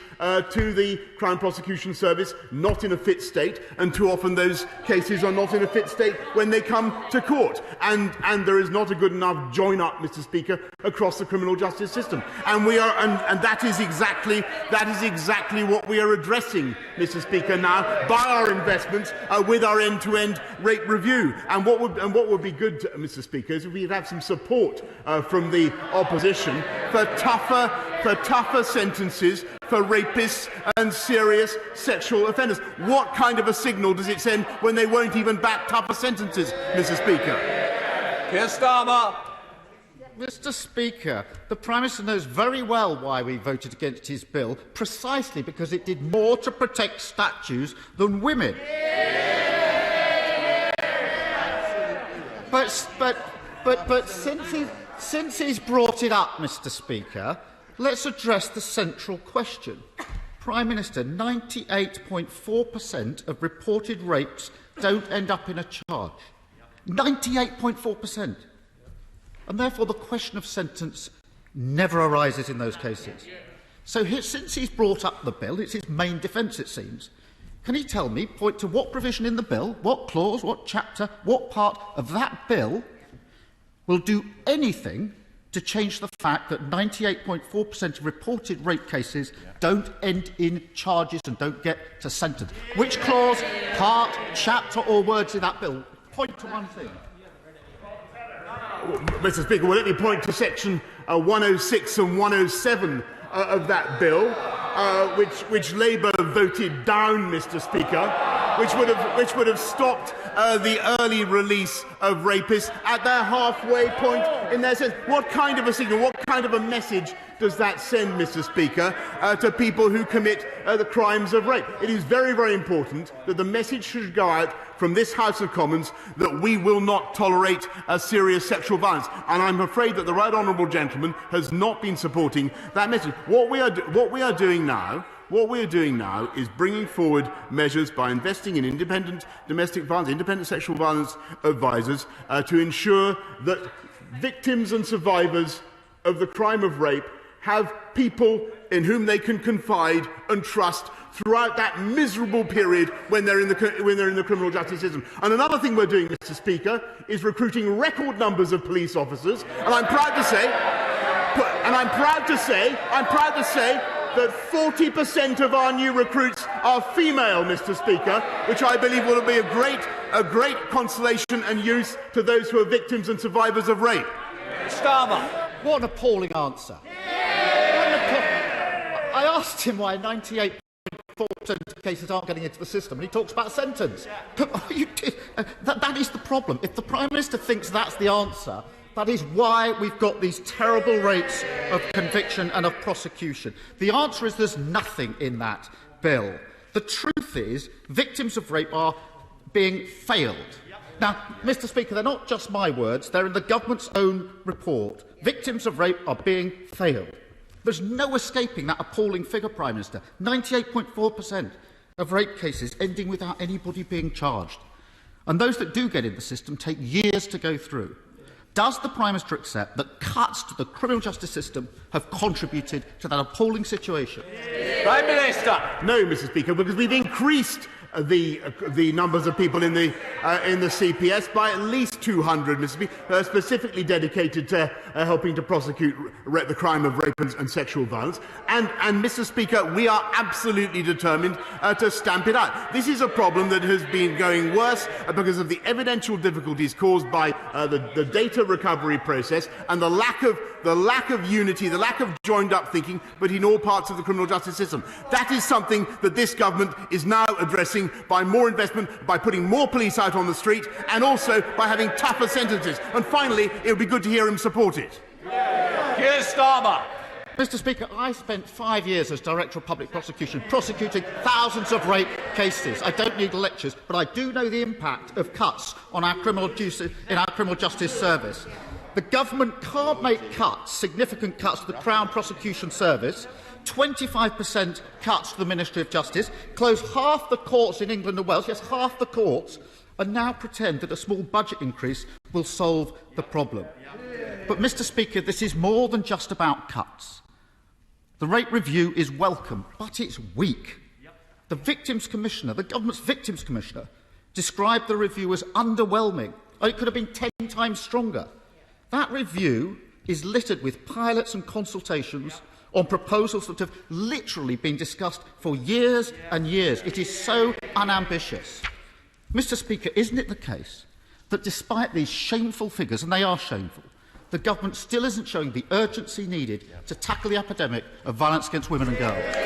to the Crown Prosecution Service not in a fit state, and too often those cases are not in a fit state when they come to court. And there is not a good enough join-up, Mr. Speaker, across the criminal justice system. And that is exactly what we are addressing, Mr. Speaker, now by our investments with our end-to-end rape review. And what would be good, Mr. Speaker, is if we have some support from the opposition for tougher sentences for rapists and serious sexual offenders. What kind of a signal does it send when they won't even back tougher sentences, Mr. Speaker? Keir Starmer. Mr. Speaker, the Prime Minister knows very well why we voted against his bill, precisely because it did more to protect statues than women. But since he's brought it up, Mr. Speaker, let's address the central question. Prime Minister, 98.4% of reported rapes don't end up in a charge. 98.4%. And therefore the question of sentence never arises in those cases. So since he's brought up the bill, it's his main defence, it seems, can he tell me, point to what provision in the bill, what clause, what chapter, what part of that bill will do anything to change the fact that 98.4% of reported rape cases don't end in charges and don't get to sentence? Which clause, part, chapter or words in that bill? Point to one thing. Mr. Speaker, well, let me point to section 106 and 107 of that bill, which Labour voted down, Mr. Speaker, which would have stopped the early release of rapists at their halfway point in their sentence. What kind of a signal, what kind of a message does that send, Mr. Speaker, to people who commit the crimes of rape? It is very, very important that the message should go out from this House of Commons that we will not tolerate serious sexual violence. And I'm afraid that the right honourable gentleman has not been supporting that message. What we are doing now is bringing forward measures by investing in independent domestic violence, independent sexual violence advisors to ensure that victims and survivors of the crime of rape have people in whom they can confide and trust throughout that miserable period when they're in the criminal justice system. And another thing we're doing, Mr. Speaker, is recruiting record numbers of police officers. And I'm proud to say that 40% of our new recruits are female, Mr. Speaker, which I believe will be a great consolation and use to those who are victims and survivors of rape. Starmer. What an appalling answer. I asked him why 98.4% of cases aren't getting into the system, and he talks about sentence. That is the problem. If the Prime Minister thinks that's the answer, that is why we've got these terrible rates of conviction and of prosecution. The answer is there's nothing in that bill. The truth is victims of rape are being failed. Now, Mr. Speaker, they're not just my words, they're in the government's own report. Victims of rape are being failed. There's no escaping that appalling figure, Prime Minister. 98.4% of rape cases ending without anybody being charged. And those that do get in the system take years to go through. Does the Prime Minister accept that cuts to the criminal justice system have contributed to that appalling situation? Prime Minister. No, Mr. Speaker, because we've increased the numbers of people in the CPS by at least 200, Mr. Speaker, specifically dedicated to helping to prosecute the crime of rape and sexual violence. And, Mr. Speaker, we are absolutely determined to stamp it out. This is a problem that has been going worse because of the evidential difficulties caused by the data recovery process and the lack of unity, the lack of joined-up thinking, but in all parts of the criminal justice system. That is something that this government is now addressing by more investment, by putting more police out on the street, and also by having tougher sentences. And finally, it would be good to hear him support it. Keir Starmer. Mr. Speaker, I spent 5 years as Director of Public Prosecution prosecuting thousands of rape cases. I don't need lectures, but I do know the impact of cuts on our criminal justice service. The government can't make cuts, significant cuts to the Crown Prosecution Service, 25% cuts to the Ministry of Justice, close half the courts in England and Wales, yes, half the courts, and now pretend that a small budget increase will solve the problem. But, Mr. Speaker, this is more than just about cuts. The rate review is welcome, but it's weak. The Victims Commissioner, the government's Victims Commissioner, described the review as underwhelming. Oh, it could have been 10 times stronger. That review is littered with pilots and consultations on proposals that have literally been discussed for years and years. It is so unambitious. Mr. Speaker, isn't it the case that despite these shameful figures, and they are shameful, the government still isn't showing the urgency needed to tackle the epidemic of violence against women and girls?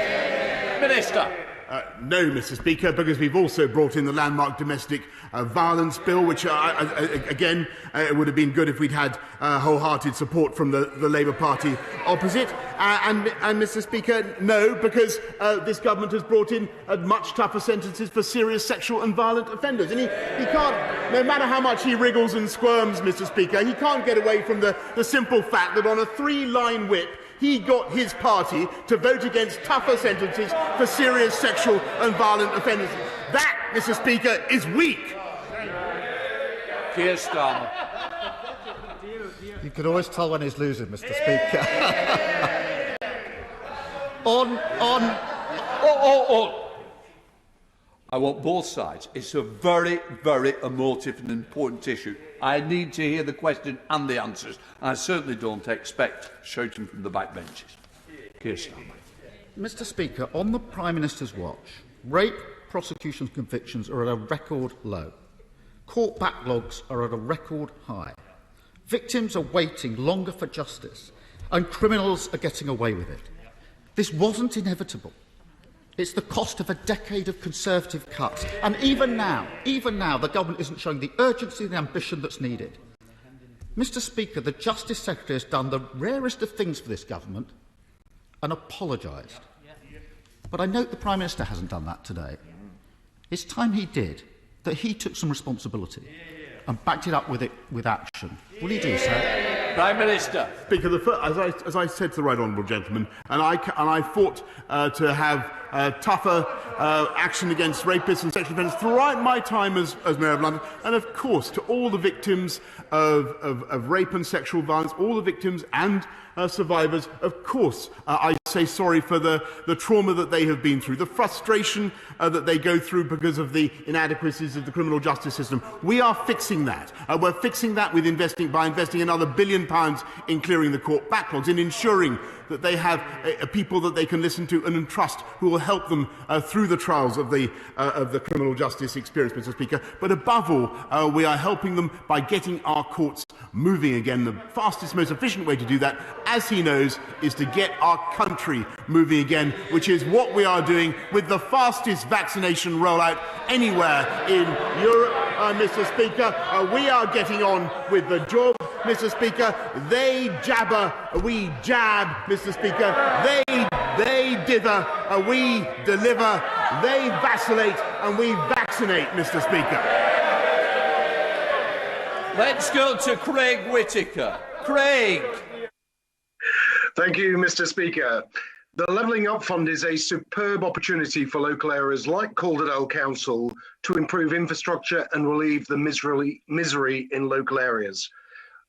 Minister. No, Mr. Speaker, because we've also brought in the landmark domestic violence bill, which, again, it would have been good if we'd had wholehearted support from the Labour Party opposite. And Mr. Speaker, no, because this government has brought in much tougher sentences for serious sexual and violent offenders. And he can't, no matter how much he wriggles and squirms, Mr. Speaker, he can't get away from the simple fact that on a 3-line whip, he got his party to vote against tougher sentences for serious sexual and violent offenders. That, Mr. Speaker, is weak. Keir Starmer. You can always tell when he's losing, Mr. Speaker. I want both sides. It's a very, very emotive and important issue. I need to hear the question and the answers. I certainly don't expect shouting from the backbenches. Keir Starmer. Mr. Speaker, on the Prime Minister's watch, rape prosecutions convictions are at a record low. Court backlogs are at a record high. Victims are waiting longer for justice, and criminals are getting away with it. This wasn't inevitable. It's the cost of a decade of Conservative cuts. And even now, the government isn't showing the urgency and the ambition that's needed. Mr. Speaker, the Justice Secretary has done the rarest of things for this government and apologised. But I note the Prime Minister hasn't done that today. It's time he did, that he took some responsibility and backed it up with action. Will he do so? Prime Minister. Speaker, as I said to the right honourable gentleman, and I fought to have tougher action against rapists and sexual offenders throughout my time as Mayor of London, and of course to all the victims of rape and sexual violence, all the victims and survivors, of course I say sorry for the trauma that they have been through, the frustration that they go through because of the inadequacies of the criminal justice system. We are fixing that. We're fixing that by investing another £1 billion in clearing the court backlogs, in ensuring that they have people that they can listen to and entrust who will help them through the trials of the criminal justice experience, Mr. Speaker. But above all, we are helping them by getting our courts moving again. The fastest, most efficient way to do that, as he knows, is to get our country moving again, which is what we are doing with the fastest vaccination rollout anywhere in Europe, Mr. Speaker. We are getting on with the job, Mr. Speaker. They jabber, we jab, Mr. Speaker. They dither, we deliver. They vacillate, and we vaccinate, Mr. Speaker. Let's go to Craig Whittaker. Craig. Thank you, Mr. Speaker. The Levelling Up Fund is a superb opportunity for local areas like Calderdale Council to improve infrastructure and relieve the misery in local areas.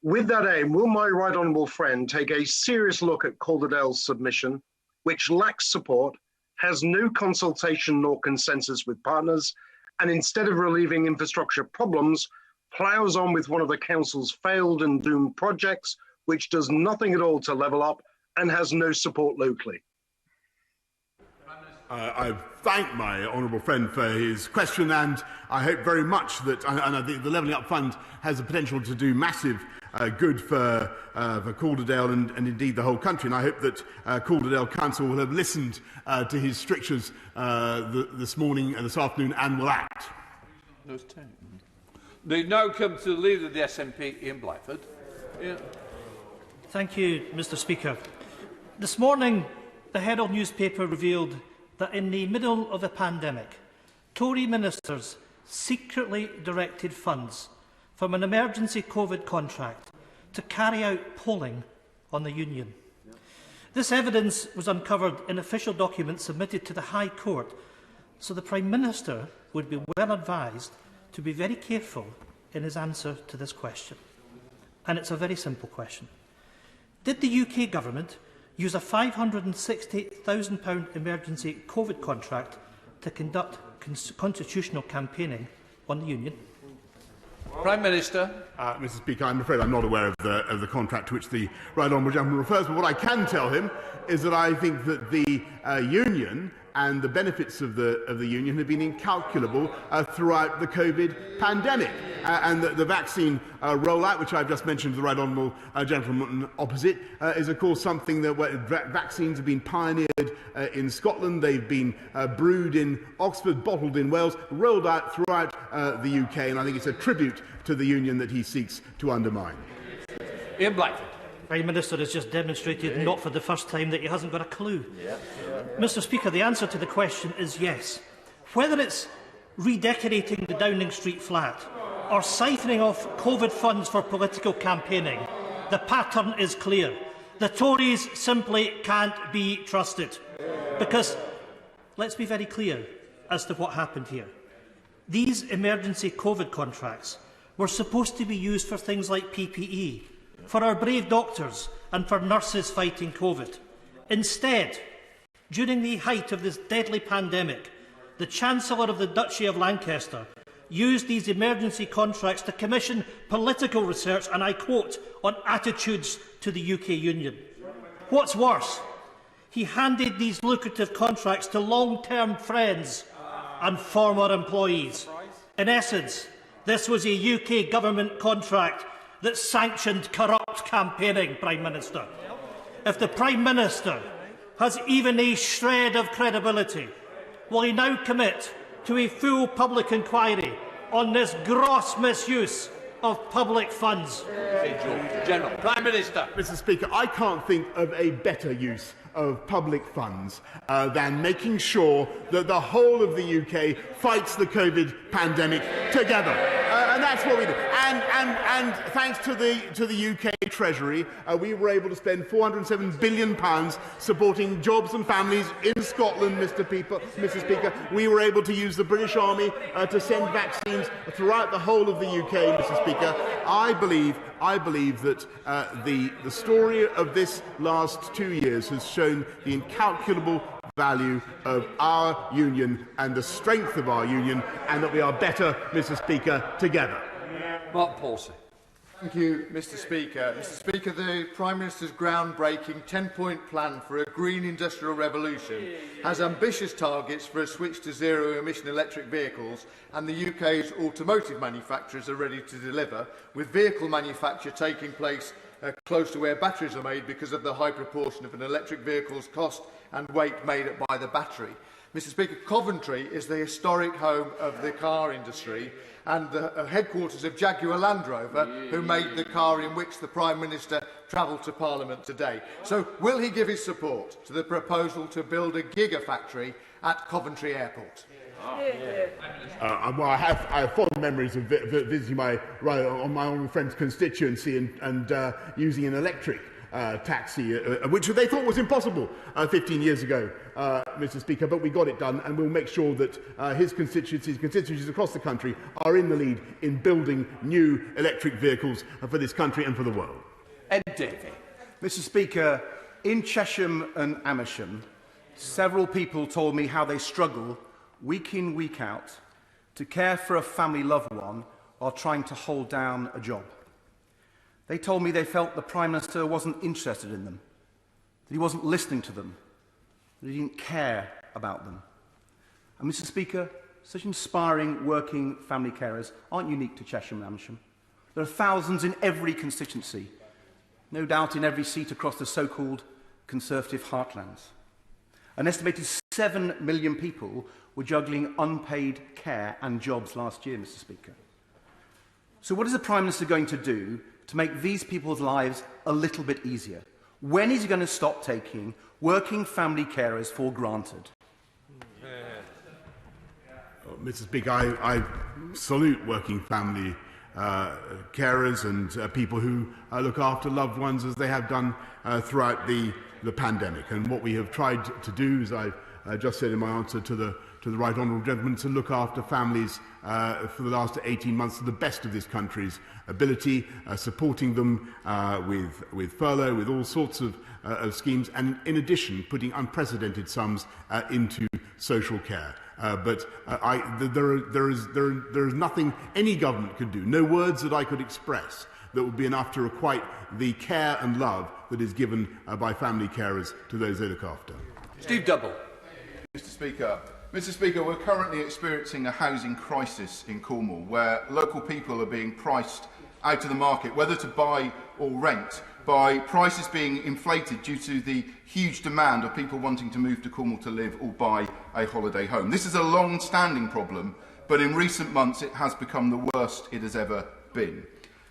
With that aim, will my right honourable friend take a serious look at Calderdale's submission, which lacks support, has no consultation nor consensus with partners, and instead of relieving infrastructure problems, ploughs on with one of the council's failed and doomed projects, which does nothing at all to level up and has no support locally? I thank my honourable friend for his question, and I hope very much that, and I think the Levelling Up Fund has the potential to do massive good for Calderdale and indeed the whole country. And I hope that Calderdale Council will have listened to his strictures this morning and this afternoon and will act. They now come to the leader of the SNP, Ian Blackford. Ian. Thank you, Mr. Speaker. This morning, the Herald newspaper revealed that in the middle of a pandemic, Tory ministers secretly directed funds from an emergency COVID contract to carry out polling on the Union. This evidence was uncovered in official documents submitted to the High Court, so the Prime Minister would be well advised to be very careful in his answer to this question. And it's a very simple question. Did the UK Government use a £560,000 emergency COVID contract to conduct constitutional campaigning on the Union? Prime Minister. Mr. Speaker, I'm afraid I'm not aware of the contract to which the right honourable gentleman refers, but what I can tell him is that I think that the union and the benefits of the union have been incalculable throughout the COVID pandemic. And the vaccine rollout, which I've just mentioned to the right honourable gentleman opposite, is of course something that vaccines have been pioneered in Scotland. They've been brewed in Oxford, bottled in Wales, rolled out throughout the UK, and I think it's a tribute to the union that he seeks to undermine. Ian Blackford. Prime Minister has just demonstrated, not for the first time, that he hasn't got a clue. Mr Speaker, the answer to the question is yes. Whether it's redecorating the Downing Street flat or siphoning off COVID funds for political campaigning, the pattern is clear. The Tories simply can't be trusted. Because, let's be very clear as to what happened here. These emergency COVID contracts were supposed to be used for things like PPE, for our brave doctors and for nurses fighting COVID. Instead, during the height of this deadly pandemic, the Chancellor of the Duchy of Lancaster used these emergency contracts to commission political research, and I quote, on attitudes to the UK Union. What's worse, he handed these lucrative contracts to long-term friends and former employees. In essence, this was a UK government contract that sanctioned corrupt campaigning, Prime Minister. If the Prime Minister has even a shred of credibility, will he now commit to a full public inquiry on this gross misuse of public funds? General. Prime Minister. Mr Speaker, I can't think of a better use of public funds than making sure that the whole of the UK fights the COVID pandemic together. And that's what we do. And thanks to the UK Treasury, we were able to spend £407 billion supporting jobs and families in Scotland, Mr Speaker. We were able to use the British Army to send vaccines throughout the whole of the UK, Mr Speaker. I believe that the story of this last 2 years has shown the incalculable value of our union and the strength of our union, and that we are better, Mr Speaker, together. Mark Palsey. Thank you, Mr Speaker. Mr Speaker, the Prime Minister's groundbreaking 10-point plan for a green industrial revolution has ambitious targets for a switch to zero-emission electric vehicles, and the UK's automotive manufacturers are ready to deliver, with vehicle manufacture taking place close to where batteries are made because of the high proportion of an electric vehicle's cost and weight made up by the battery. Mr Speaker, Coventry is the historic home of the car industry and the headquarters of Jaguar Land Rover, who made the car in which the Prime Minister travelled to Parliament today. So will he give his support to the proposal to build a gigafactory at Coventry Airport? Well, I have fond memories of visiting my own friend's constituency and using an electric taxi, which they thought was impossible 15 years ago, Mr Speaker, but we got it done, and we'll make sure that his constituencies across the country are in the lead in building new electric vehicles for this country and for the world. Ed Davey. Mr Speaker, in Chesham and Amersham, several people told me how they struggle week in, week out to care for a family loved one while trying to hold down a job. They told me they felt the Prime Minister wasn't interested in them, that he wasn't listening to them, that he didn't care about them. And Mr Speaker, such inspiring working family carers aren't unique to Chesham and Amersham. There are thousands in every constituency, no doubt in every seat across the so-called Conservative heartlands. An estimated 7 million people were juggling unpaid care and jobs last year, Mr Speaker. So what is the Prime Minister going to do to make these people's lives a little bit easier? When is he going to stop taking working family carers for granted? Mr Speaker, I salute working family carers and people who look after loved ones as they have done throughout the pandemic. And what we have tried to do, as I just said in my answer to the right honourable gentleman, to look after families for the last 18 months to the best of this country's ability, supporting them with furlough, with all sorts of schemes, and in addition putting unprecedented sums into social care. But there is nothing any government could do, no words that I could express that would be enough to requite the care and love that is given by family carers to those they look after. Steve Double. Mr Speaker, we're currently experiencing a housing crisis in Cornwall where local people are being priced out of the market, whether to buy or rent, by prices being inflated due to the huge demand of people wanting to move to Cornwall to live or buy a holiday home. This is a long-standing problem, but in recent months it has become the worst it has ever been.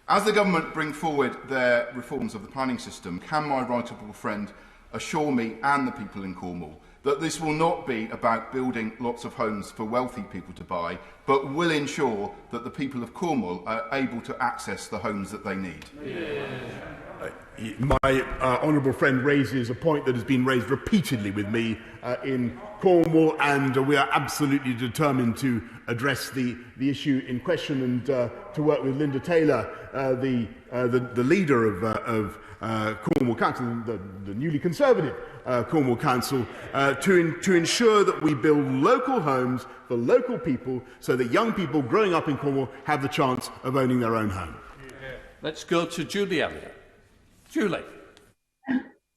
As the government bring forward their reforms of the planning system, can my right honourable friend assure me and the people in Cornwall that this will not be about building lots of homes for wealthy people to buy, but will ensure that the people of Cornwall are able to access the homes that they need? My honourable friend raises a point that has been raised repeatedly with me in Cornwall, and we are absolutely determined to address the issue in question and to work with Linda Taylor, the leader of Cornwall Council, the newly Conservative Cornwall Council, to ensure that we build local homes for local people so that young people growing up in Cornwall have the chance of owning their own home. Let's go to Julie Elliott. Julie.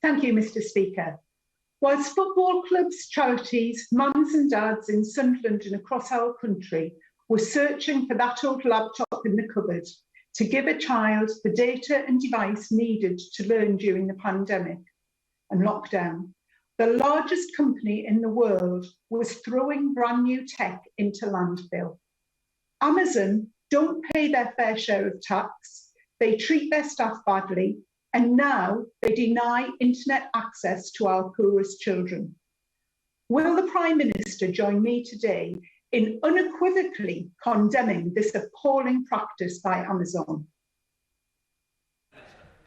Thank you, Mr Speaker. Whilst football clubs, charities, mums and dads in Sunderland and across our country were searching for that old laptop in the cupboard to give a child the data and device needed to learn during the pandemic and lockdown, the largest company in the world was throwing brand new tech into landfill. Amazon don't pay their fair share of tax, they treat their staff badly, and now they deny internet access to our poorest children. Will the Prime Minister join me today in unequivocally condemning this appalling practice by Amazon?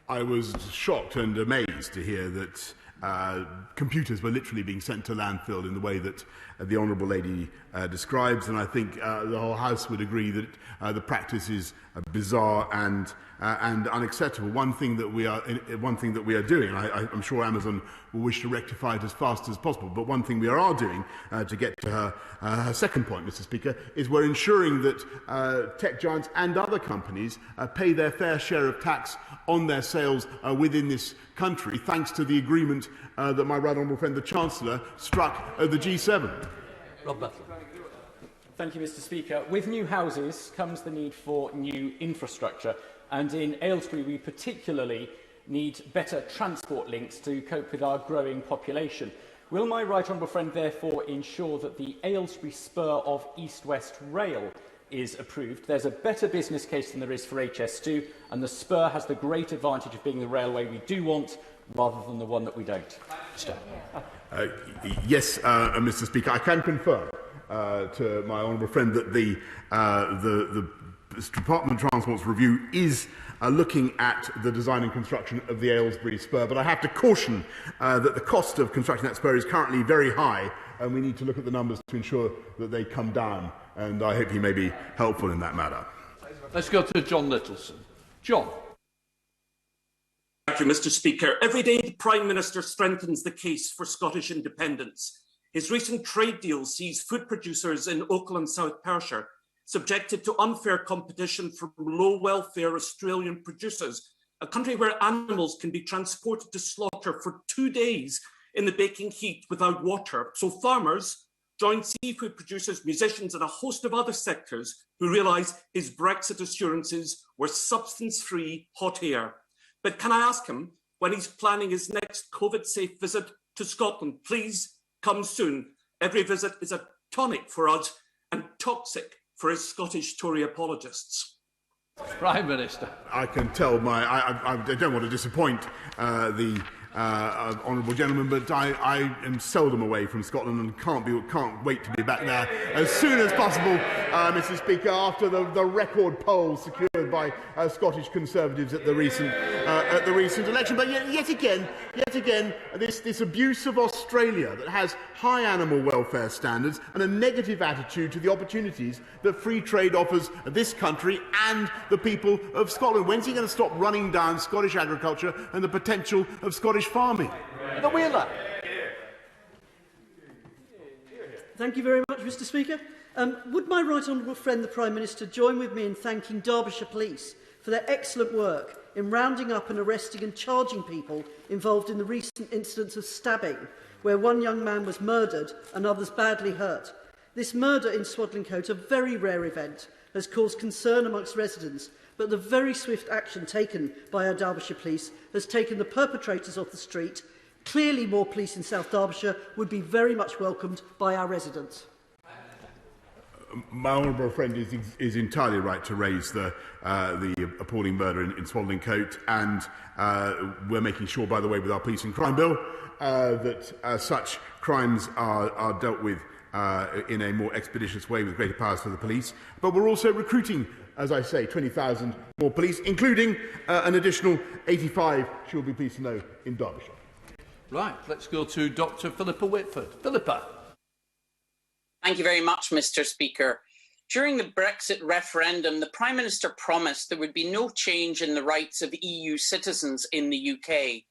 I was shocked and amazed to hear that computers were literally being sent to landfill in the way that the Honourable Lady describes, and I think the whole House would agree that the practice is bizarre and unacceptable. One thing that we are doing, I'm sure Amazon will wish to rectify it as fast as possible, but one thing we are doing to get to her second point, Mr Speaker, is we're ensuring that tech giants and other companies pay their fair share of tax on their sales within this country, thanks to the agreement that my right honourable friend the Chancellor struck at the G7. Rob Butler. Thank you, Mr Speaker. With new houses comes the need for new infrastructure, and in Aylesbury we particularly need better transport links to cope with our growing population. Will my right honourable friend therefore ensure that the Aylesbury spur of East-West Rail is approved? There's a better business case than there is for HS2, and the spur has the great advantage of being the railway we do want rather than the one that we don't. Yes, Mr Speaker, I can confirm to my honourable friend that the Department of Transport's review is looking at the design and construction of the Aylesbury spur, but I have to caution that the cost of constructing that spur is currently very high, and we need to look at the numbers to ensure that they come down, and I hope he may be helpful in that matter. Let's go to John Littleson. John. Thank you, Mr Speaker. Every day the Prime Minister strengthens the case for Scottish independence. His recent trade deal sees food producers in Oakland and South Perthshire subjected to unfair competition from low-welfare Australian producers, a country where animals can be transported to slaughter for 2 days in the baking heat without water. So farmers join seafood producers, musicians and a host of other sectors who realise his Brexit assurances were substance-free hot air. But can I ask him, when he's planning his next COVID-safe visit to Scotland, please come soon. Every visit is a tonic for us and toxic for his Scottish Tory apologists. Prime Minister. I can tell I don't want to disappoint the honourable gentleman, but I am seldom away from Scotland and can't wait to be back there as soon as possible, Mr Speaker, after the record polls secured by Scottish Conservatives at the recent election. But yet again, this abuse of Australia that has high animal welfare standards and a negative attitude to the opportunities that free trade offers this country and the people of Scotland. When's he going to stop running down Scottish agriculture and the potential of Scottish farming? The Wheeler. Thank you very much, Mr Speaker. Would my right honourable friend, the Prime Minister, join with me in thanking Derbyshire Police for their excellent work in rounding up and arresting and charging people involved in the recent incidents of stabbing, where one young man was murdered and others badly hurt. This murder in Swadlincote, a very rare event, has caused concern amongst residents, but the very swift action taken by our Derbyshire Police has taken the perpetrators off the street. Clearly, more police in South Derbyshire would be very much welcomed by our residents. My honourable friend is entirely right to raise the appalling murder in Swadlincote, and we're making sure, by the way, with our police and crime bill, that such crimes are dealt with in a more expeditious way with greater powers for the police. But we're also recruiting, as I say, 20,000 more police, including an additional 85, she will be pleased to know, in Derbyshire. Right, let's go to Dr. Philippa Whitford. Philippa. Thank you very much, Mr. Speaker. During the Brexit referendum, the Prime Minister promised there would be no change in the rights of EU citizens in the UK.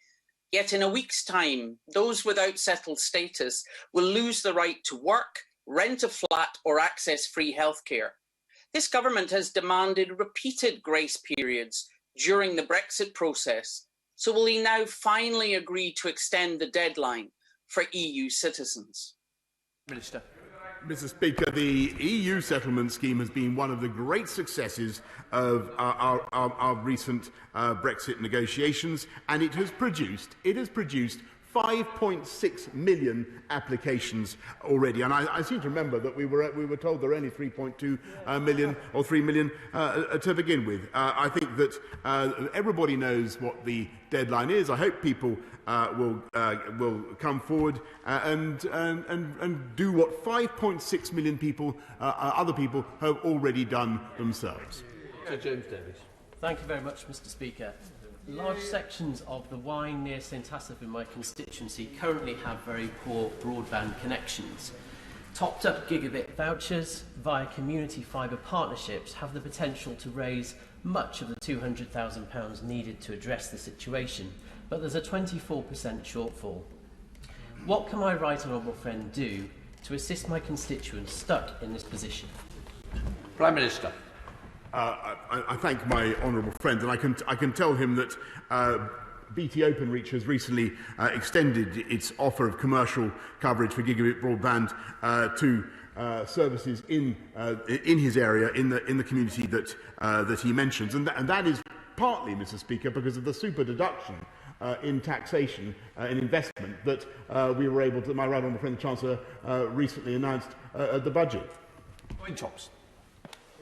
Yet in a week's time, those without settled status will lose the right to work, rent a flat or access free healthcare. This government has demanded repeated grace periods during the Brexit process. So will he now finally agree to extend the deadline for EU citizens? Minister. Mr. Speaker, the EU settlement scheme has been one of the great successes of our recent Brexit negotiations, and it has produced 5.6 million applications already. And I seem to remember that we were told there are only 3.2 million or 3 million to begin with. I think that everybody knows what the deadline is. I hope people will come forward and do what 5.6 million people, other people, have already done themselves. Sir James Davies. Thank you very much, Mr. Speaker. Large sections of the Wine near St Asaph in my constituency currently have very poor broadband connections. Topped up gigabit vouchers via community fibre partnerships have the potential to raise much of the £200,000 needed to address the situation, but there's a 24% shortfall. What can my right honourable friend do to assist my constituents stuck in this position? Prime Minister. I thank my honourable friend, and I can tell him that BT Openreach has recently extended its offer of commercial coverage for gigabit broadband to services in his area, in the community that he mentions, and that is partly, Mr. Speaker, because of the super deduction in taxation and investment that we were able to. My right honourable friend, the Chancellor, recently announced at the budget. Tops.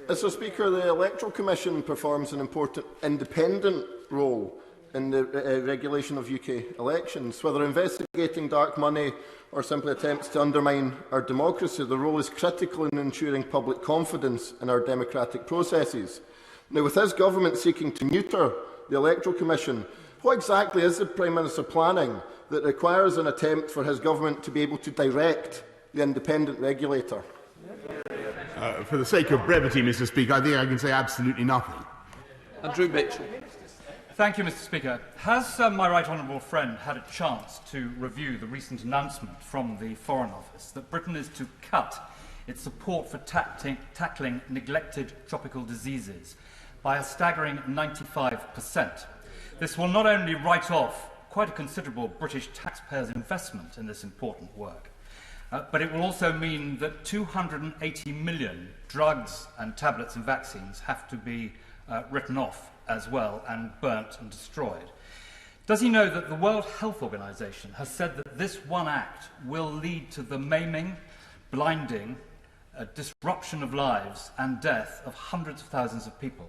Mr. Speaker, the Electoral Commission performs an important independent role in the regulation of UK elections. Whether investigating dark money or simply attempts to undermine our democracy, the role is critical in ensuring public confidence in our democratic processes. Now, with his government seeking to neuter the Electoral Commission, what exactly is the Prime Minister planning that requires an attempt for his government to be able to direct the independent regulator? For the sake of brevity, Mr. Speaker, I think I can say absolutely nothing. Andrew Mitchell. Thank you, Mr. Speaker. Has my right honourable friend had a chance to review the recent announcement from the Foreign Office that Britain is to cut its support for tackling neglected tropical diseases by a staggering 95%? This will not only write off quite a considerable British taxpayers' investment in this important work, but it will also mean that 280 million drugs and tablets and vaccines have to be written off as well and burnt and destroyed. Does he know that the World Health Organization has said that this one act will lead to the maiming, blinding, disruption of lives and death of hundreds of thousands of people?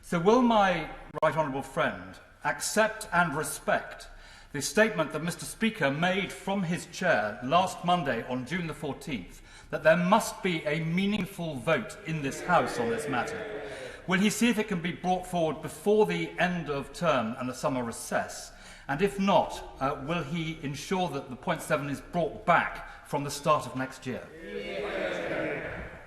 So will my right honourable friend accept and respect the statement that Mr. Speaker made from his chair last Monday on June the 14th, that there must be a meaningful vote in this House on this matter? Will he see if it can be brought forward before the end of term and the summer recess? And if not, will he ensure that the point 7 is brought back from the start of next year?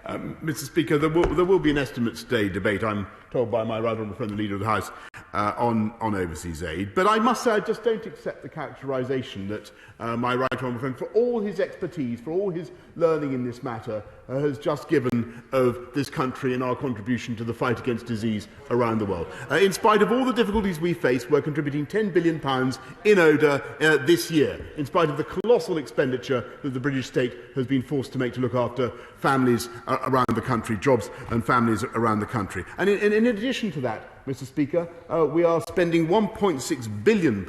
Mr. Speaker, there will be an Estimates Day debate, I'm told by my right honourable friend, the Leader of the House, on overseas aid. But I must say I just don't accept the characterisation that my right honourable friend, for all his expertise, for all his learning in this matter, has just given of this country and our contribution to the fight against disease around the world. In spite of all the difficulties we face, we're contributing £10 billion in ODA this year, in spite of the colossal expenditure that the British state has been forced to make to look after families around the country, jobs and families around the country. And in addition to that, Mr. Speaker, we are spending £1.6 billion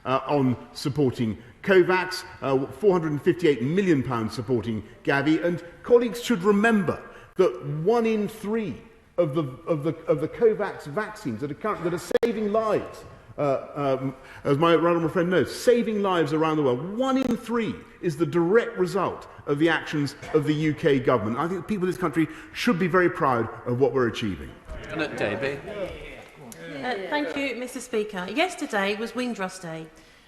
on supporting COVAX, £458 million supporting Gavi, and colleagues should remember that 1 in 3 of the COVAX vaccines that are saving lives, as my honourable friend knows, saving lives around the world, 1 in 3 is the direct result of the actions of the UK government. I think the people of this country should be very proud of what we're achieving. Davey. Thank you, Mr. Speaker. Yesterday was Windrush Day,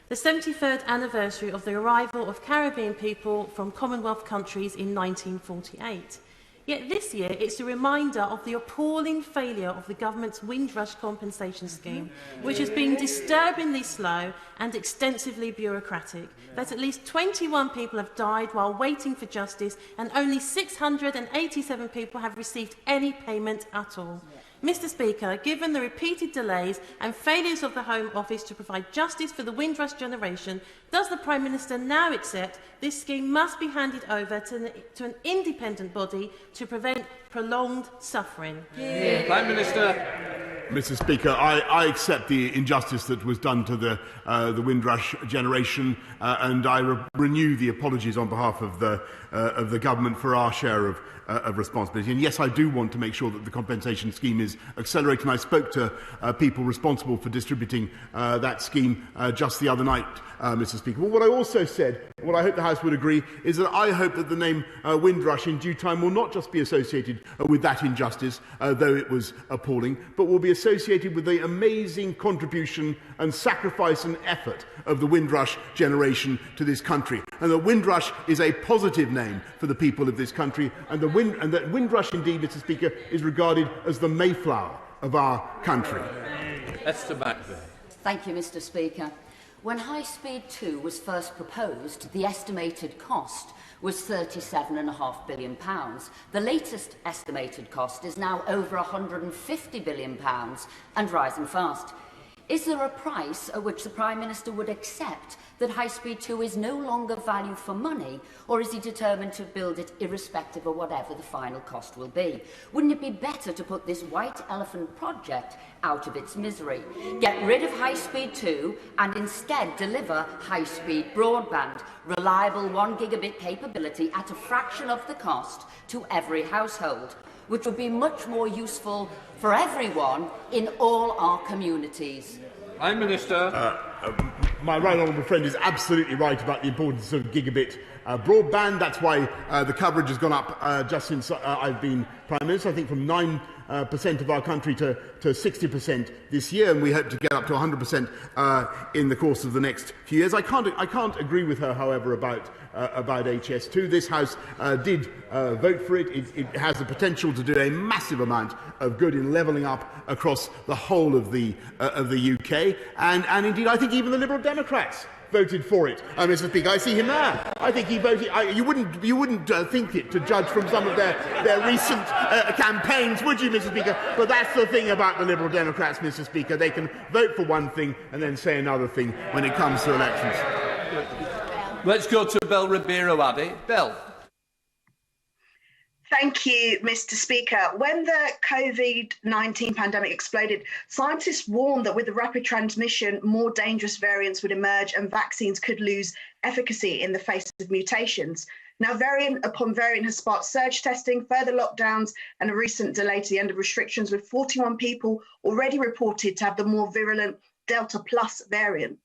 the 73rd anniversary of the arrival of Caribbean people from Commonwealth countries in 1948. Yet this year it's a reminder of the appalling failure of the government's Windrush compensation scheme, which has been disturbingly slow and extensively bureaucratic. That at least 21 people have died while waiting for justice, and only 687 people have received any payment at all. Mr. Speaker, given the repeated delays and failures of the Home Office to provide justice for the Windrush generation, does the Prime Minister now accept this scheme must be handed over to an independent body to prevent prolonged suffering? Yeah. Prime Minister. Mr. Speaker, I accept the injustice that was done to the Windrush generation, and I renew the apologies on behalf of the government for our share of responsibility. And yes, I do want to make sure that the compensation scheme is accelerated. And I spoke to people responsible for distributing that scheme just the other night, Mr. Speaker. But what I also said, what I hope the House would agree, is that I hope that the name Windrush in due time will not just be associated with that injustice, though it was appalling, but will be associated with the amazing contribution and sacrifice and effort of the Windrush generation to this country. And that Windrush is a positive name for the people of this country, and that Windrush indeed, Mr. Speaker, is regarded as the Mayflower of our country. Esther Macbeth. Thank you, Mr. Speaker. When High Speed 2 was first proposed, the estimated cost was £37.5 billion. The latest estimated cost is now over £150 billion and rising fast. Is there a price at which the Prime Minister would accept that High Speed 2 is no longer value for money, or is he determined to build it irrespective of whatever the final cost will be? Wouldn't it be better to put this white elephant project out of its misery? Get rid of High Speed 2 and instead deliver high-speed broadband, reliable 1 gigabit capability at a fraction of the cost to every household, which would be much more useful for everyone in all our communities. Prime Minister. My right honourable friend is absolutely right about the importance of gigabit broadband. That's why the coverage has gone up just since I've been Prime Minister, I think from 9% of our country to 60% this year, and we hope to get up to 100% in the course of the next few years. I can't agree with her, however, about HS2. This House did vote for it. It has the potential to do a massive amount of good in levelling up across the whole of the UK, and indeed I think even the Liberal Democrats voted for it. Mr. Speaker, I see him there. I think he voted. You wouldn't think it to judge from some of their recent campaigns, would you, Mr. Speaker? But that's the thing about the Liberal Democrats, Mr. Speaker. They can vote for one thing and then say another thing when it comes to elections. Let's go to Bel Ribeiro Addy. Bel. Thank you, Mr. Speaker. When the COVID-19 pandemic exploded, scientists warned that with the rapid transmission, more dangerous variants would emerge and vaccines could lose efficacy in the face of mutations. Now, variant upon variant has sparked surge testing, further lockdowns, and a recent delay to the end of restrictions, with 41 people already reported to have the more virulent Delta Plus variant.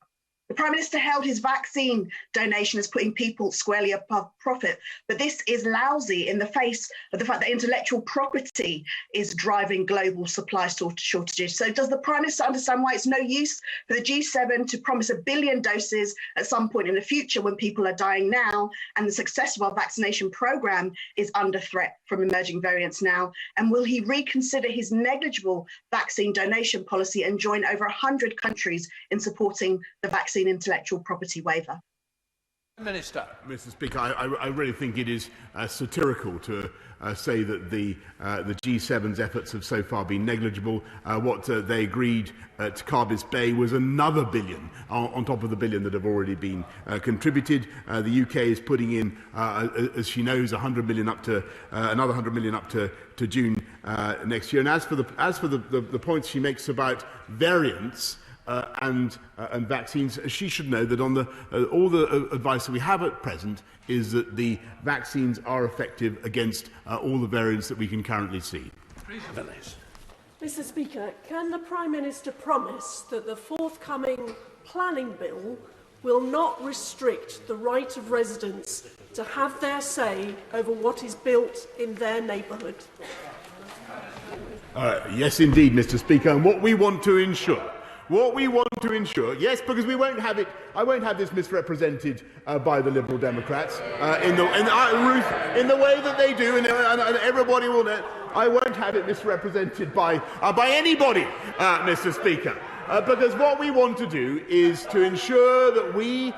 The Prime Minister held his vaccine donation as putting people squarely above profit, but this is lousy in the face of the fact that intellectual property is driving global supply shortages. So does the Prime Minister understand why it's no use for the G7 to promise 1 billion doses at some point in the future when people are dying now and the success of our vaccination programme is under threat from emerging variants now? And will he reconsider his negligible vaccine donation policy and join over 100 countries in supporting the vaccine intellectual property waiver? Minister. Mr. Speaker, I really think it is satirical to say that the G7's efforts have so far been negligible. What they agreed to Carbis Bay was another billion on top of the billion that have already been contributed. The UK is putting in, as she knows, 100 million up to another 100 million up to June next year. And as for the points she makes about variants, and vaccines, she should know that on all the advice that we have at present is that the vaccines are effective against all the variants that we can currently see. Mr. Speaker, can the Prime Minister promise that the forthcoming planning bill will not restrict the right of residents to have their say over what is built in their neighbourhood? Yes, indeed, Mr. Speaker. And what we want to ensure, yes, because we won't have it. I won't have this misrepresented by the Liberal Democrats in the way that they do, and everybody will know. I won't have it misrepresented by anybody, Mr. Speaker. Because what we want to do is to ensure that we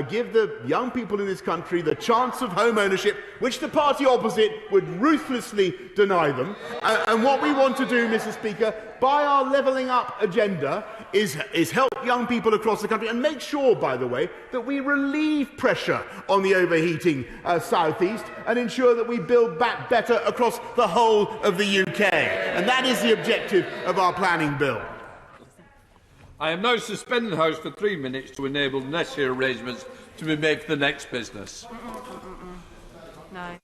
give the young people in this country the chance of home ownership, which the party opposite would ruthlessly deny them. And what we want to do, Mr. Speaker, by our levelling up agenda, is help young people across the country and make sure, by the way, that we relieve pressure on the overheating South East and ensure that we build back better across the whole of the UK. And that is the objective of our planning bill. I am now suspending the House for 3 minutes to enable necessary arrangements to be made for the next business. No.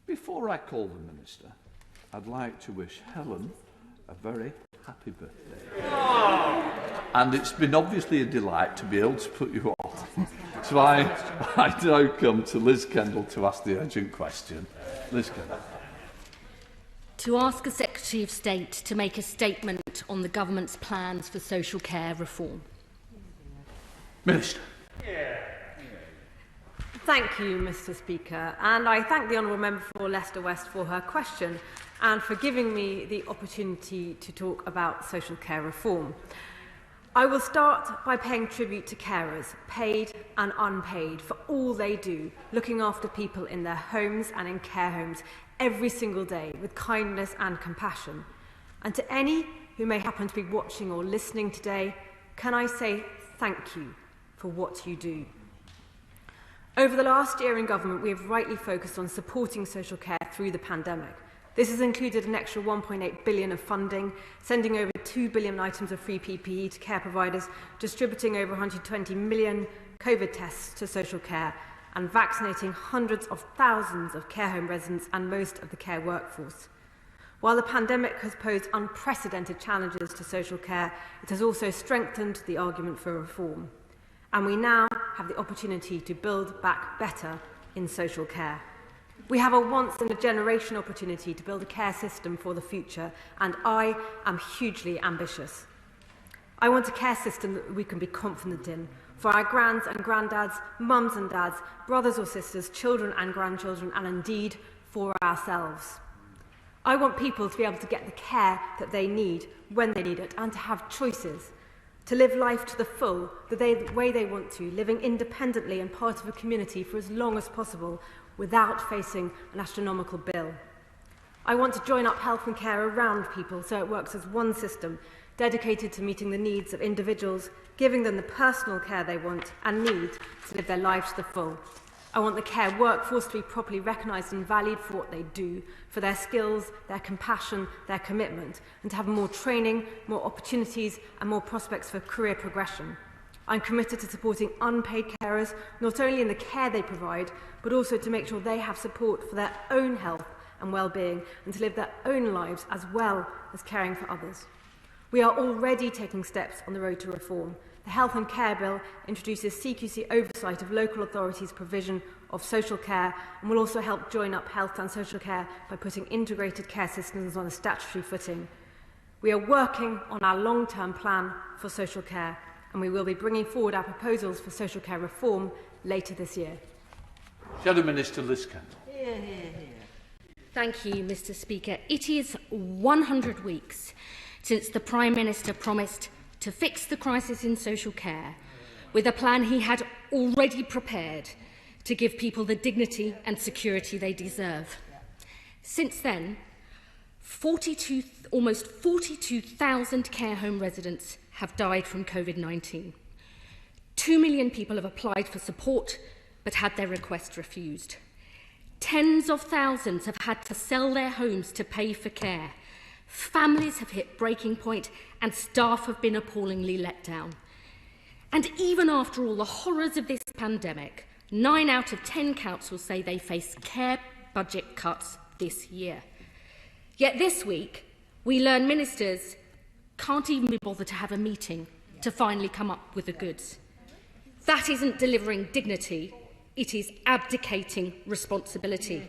Before I call the Minister, I'd like to wish Helen a very happy birthday. And it's been obviously a delight to be able to put you on. So I now come to Liz Kendall to ask the urgent question. Liz Kendall. To ask a Secretary of State to make a statement on the government's plans for social care reform. Minister. Thank you, Mr. Speaker, and I thank the honourable member for Leicester West for her question and for giving me the opportunity to talk about social care reform. I will start by paying tribute to carers, paid and unpaid, for all they do, looking after people in their homes and in care homes every single day with kindness and compassion. And to any who may happen to be watching or listening today, can I say thank you for what you do. Over the last year in government, we have rightly focused on supporting social care through the pandemic. This has included an extra £1.8 billion of funding, sending over 2 billion items of free PPE to care providers, distributing over 120 million COVID tests to social care, and vaccinating hundreds of thousands of care home residents and most of the care workforce. While the pandemic has posed unprecedented challenges to social care, it has also strengthened the argument for reform. And we now have the opportunity to build back better in social care. We have a once-in-a-generation opportunity to build a care system for the future, and I am hugely ambitious. I want a care system that we can be confident in, for our grands and granddads, mums and dads, brothers or sisters, children and grandchildren, and indeed for ourselves. I want people to be able to get the care that they need when they need it, and to have choices. To live life to the full, the way they want to, living independently and part of a community for as long as possible without facing an astronomical bill. I want to join up health and care around people so it works as one system, dedicated to meeting the needs of individuals, giving them the personal care they want and need to live their lives to the full. I want the care workforce to be properly recognised and valued for what they do, for their skills, their compassion, their commitment, and to have more training, more opportunities and more prospects for career progression. I'm committed to supporting unpaid carers, not only in the care they provide, but also to make sure they have support for their own health and well-being, and to live their own lives as well as caring for others. We are already taking steps on the road to reform. The Health and Care Bill introduces CQC oversight of local authorities' provision of social care and will also help join up health and social care by putting integrated care systems on a statutory footing. We are working on our long-term plan for social care, and we will be bringing forward our proposals for social care reform later this year. Shadow Minister Liz Kendall. Thank you, Mr. Speaker. It is 100 weeks since the Prime Minister promised to fix the crisis in social care with a plan he had already prepared to give people the dignity and security they deserve. Since then, almost 42,000 care home residents have died from COVID-19. 2 million people have applied for support but had their request refused. Tens of thousands have had to sell their homes to pay for care. Families have hit breaking point and staff have been appallingly let down. And even after all the horrors of this pandemic, 9 out of 10 councils say they face care budget cuts this year. Yet this week, we learn ministers can't even be bothered to have a meeting to finally come up with the goods. That isn't delivering dignity, it is abdicating responsibility.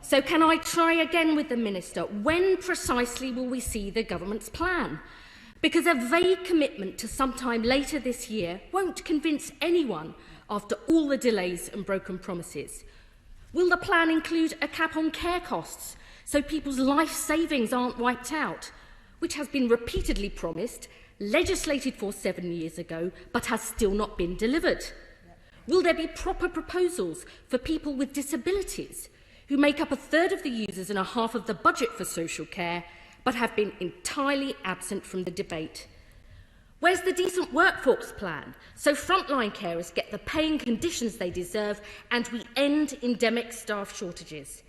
So can I try again with the Minister? When precisely will we see the government's plan? Because a vague commitment to sometime later this year won't convince anyone after all the delays and broken promises. Will the plan include a cap on care costs so people's life savings aren't wiped out, which has been repeatedly promised, legislated for 7 years ago, but has still not been delivered? Will there be proper proposals for people with disabilities, who make up a third of the users and a half of the budget for social care, but have been entirely absent from the debate? Where's the decent workforce plan, so frontline carers get the pay and conditions they deserve and we end endemic staff shortages?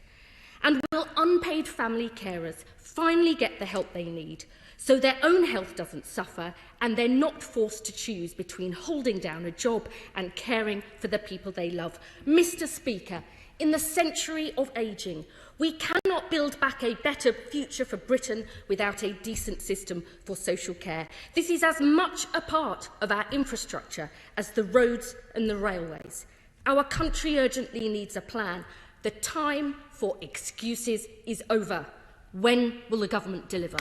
And will unpaid family carers finally get the help they need, so their own health doesn't suffer and they're not forced to choose between holding down a job and caring for the people they love? Mr. Speaker, in the century of ageing, We cannot build back a better future for Britain without a decent system for social care. This is as much a part of our infrastructure as the roads and the railways. Our country urgently needs a plan. The time for excuses is over. When will the government deliver?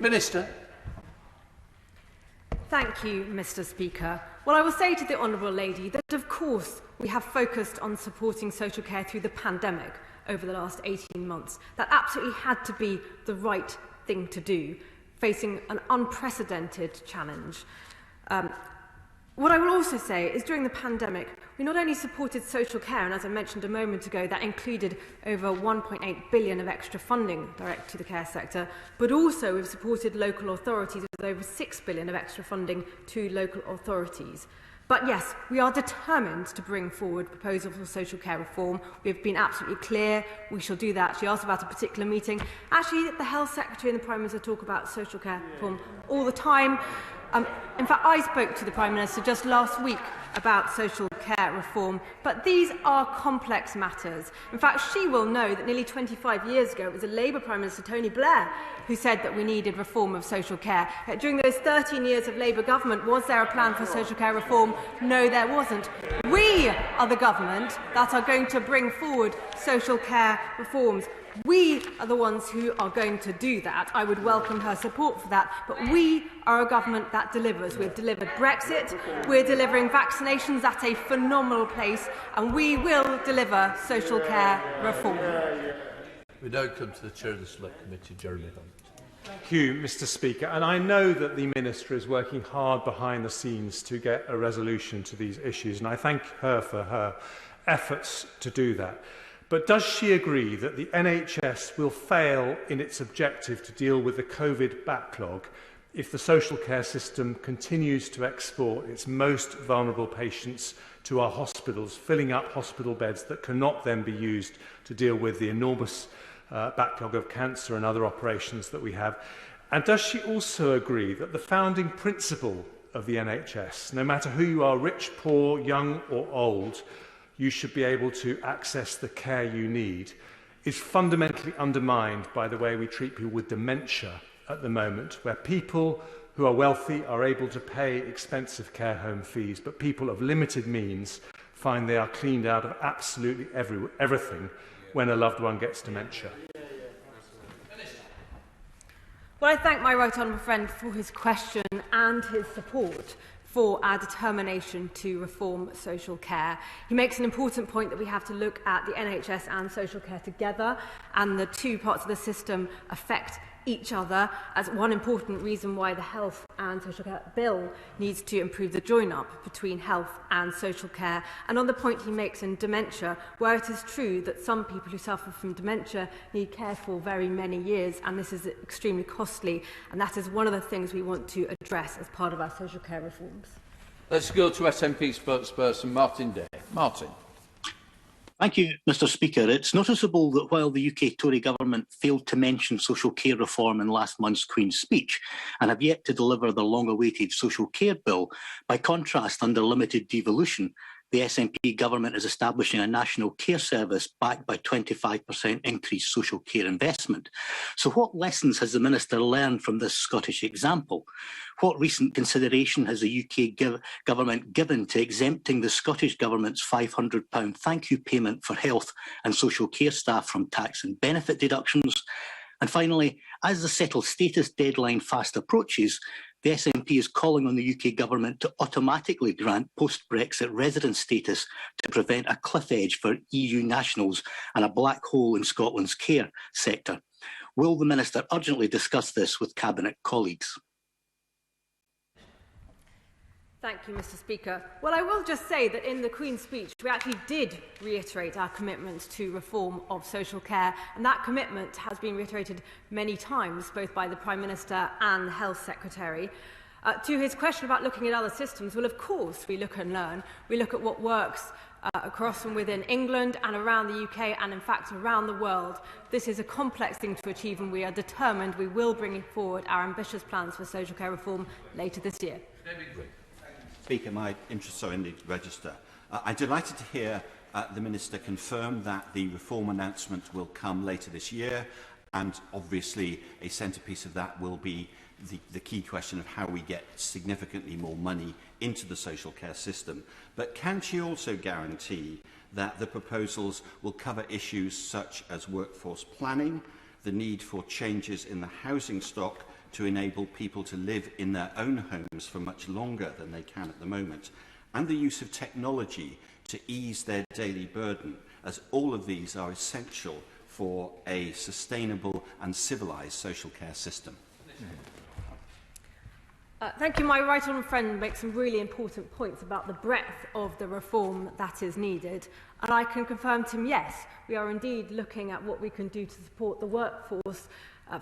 Minister. Thank you, Mr. Speaker. Well, I will say to the Honourable Lady that, of course, we have focused on supporting social care through the pandemic over the last 18 months. That absolutely had to be the right thing to do, facing an unprecedented challenge. What I will also say is during the pandemic, we not only supported social care, and as I mentioned a moment ago, that included over 1.8 billion of extra funding direct to the care sector, but also we've supported local authorities with over 6 billion of extra funding to local authorities. But yes, we are determined to bring forward proposals for social care reform. We've been absolutely clear we shall do that. She asked about a particular meeting. Actually, the Health Secretary and the Prime Minister talk about social care reform all the time. In fact, I spoke to the Prime Minister just last week about social care reform, but these are complex matters. In fact, she will know that nearly 25 years ago, it was a Labour Prime Minister, Tony Blair, who said that we needed reform of social care. During those 13 years of Labour government, was there a plan for social care reform? No, there wasn't. We are the government that are going to bring forward social care reforms. We are the ones who are going to do that. I would welcome her support for that. But we are a government that delivers. We've delivered Brexit, we're delivering vaccinations at a phenomenal pace, and we will deliver social care reform. We now come to the Chair of the Select Committee, Jeremy Hunt. Thank you, Mr. Speaker. And I know that the Minister is working hard behind the scenes to get a resolution to these issues, and I thank her for her efforts to do that. But does she agree that the NHS will fail in its objective to deal with the COVID backlog if the social care system continues to export its most vulnerable patients to our hospitals, filling up hospital beds that cannot then be used to deal with the enormous backlog of cancer and other operations that we have? And does she also agree that the founding principle of the NHS, no matter who you are, rich, poor, young or old, you should be able to access the care you need, is fundamentally undermined by the way we treat people with dementia at the moment, where people who are wealthy are able to pay expensive care home fees, but people of limited means find they are cleaned out of absolutely everything when a loved one gets dementia. Well, I thank my right honourable friend for his question and his support for our determination to reform social care. He makes an important point that we have to look at the NHS and social care together, and the two parts of the system affect each other, as one important reason why the Health and Social Care Bill needs to improve the join-up between health and social care. And on the point he makes in dementia, where it is true that some people who suffer from dementia need care for very many years, and this is extremely costly, and that is one of the things we want to address as part of our social care reforms. Let's go to SNP spokesperson Martin Day. Martin. Thank you, Mr. Speaker. It's noticeable that while the UK Tory government failed to mention social care reform in last month's Queen's speech and have yet to deliver the long-awaited social care bill, by contrast, under limited devolution, the SNP government is establishing a national care service backed by 25% increased social care investment. So what lessons has the Minister learned from this Scottish example? What recent consideration has the UK government given to exempting the Scottish Government's £500 thank you payment for health and social care staff from tax and benefit deductions? And finally, as the settled status deadline fast approaches, the SNP is calling on the UK government to automatically grant post-Brexit residence status to prevent a cliff edge for EU nationals and a black hole in Scotland's care sector. Will the Minister urgently discuss this with Cabinet colleagues? Thank you, Mr. Speaker. Well, I will just say that in the Queen's speech, we actually did reiterate our commitment to reform of social care, and that commitment has been reiterated many times, both by the Prime Minister and the Health Secretary. To his question about looking at other systems, well, of course, we look and learn. We look at what works across and within England and around the UK and, in fact, around the world. This is a complex thing to achieve, and we are determined we will bring forward our ambitious plans for social care reform later this year. Speaker, my interests are indeed register. I'm delighted to hear the Minister confirmed that the reform announcement will come later this year, and obviously a centrepiece of that will be the key question of how we get significantly more money into the social care system. But can she also guarantee that the proposals will cover issues such as workforce planning, the need for changes in the housing stock to enable people to live in their own homes for much longer than they can at the moment, and the use of technology to ease their daily burden, as all of these are essential for a sustainable and civilised social care system? Thank you. My right honourable friend makes some really important points about the breadth of the reform that is needed. And I can confirm to him, yes, we are indeed looking at what we can do to support the workforce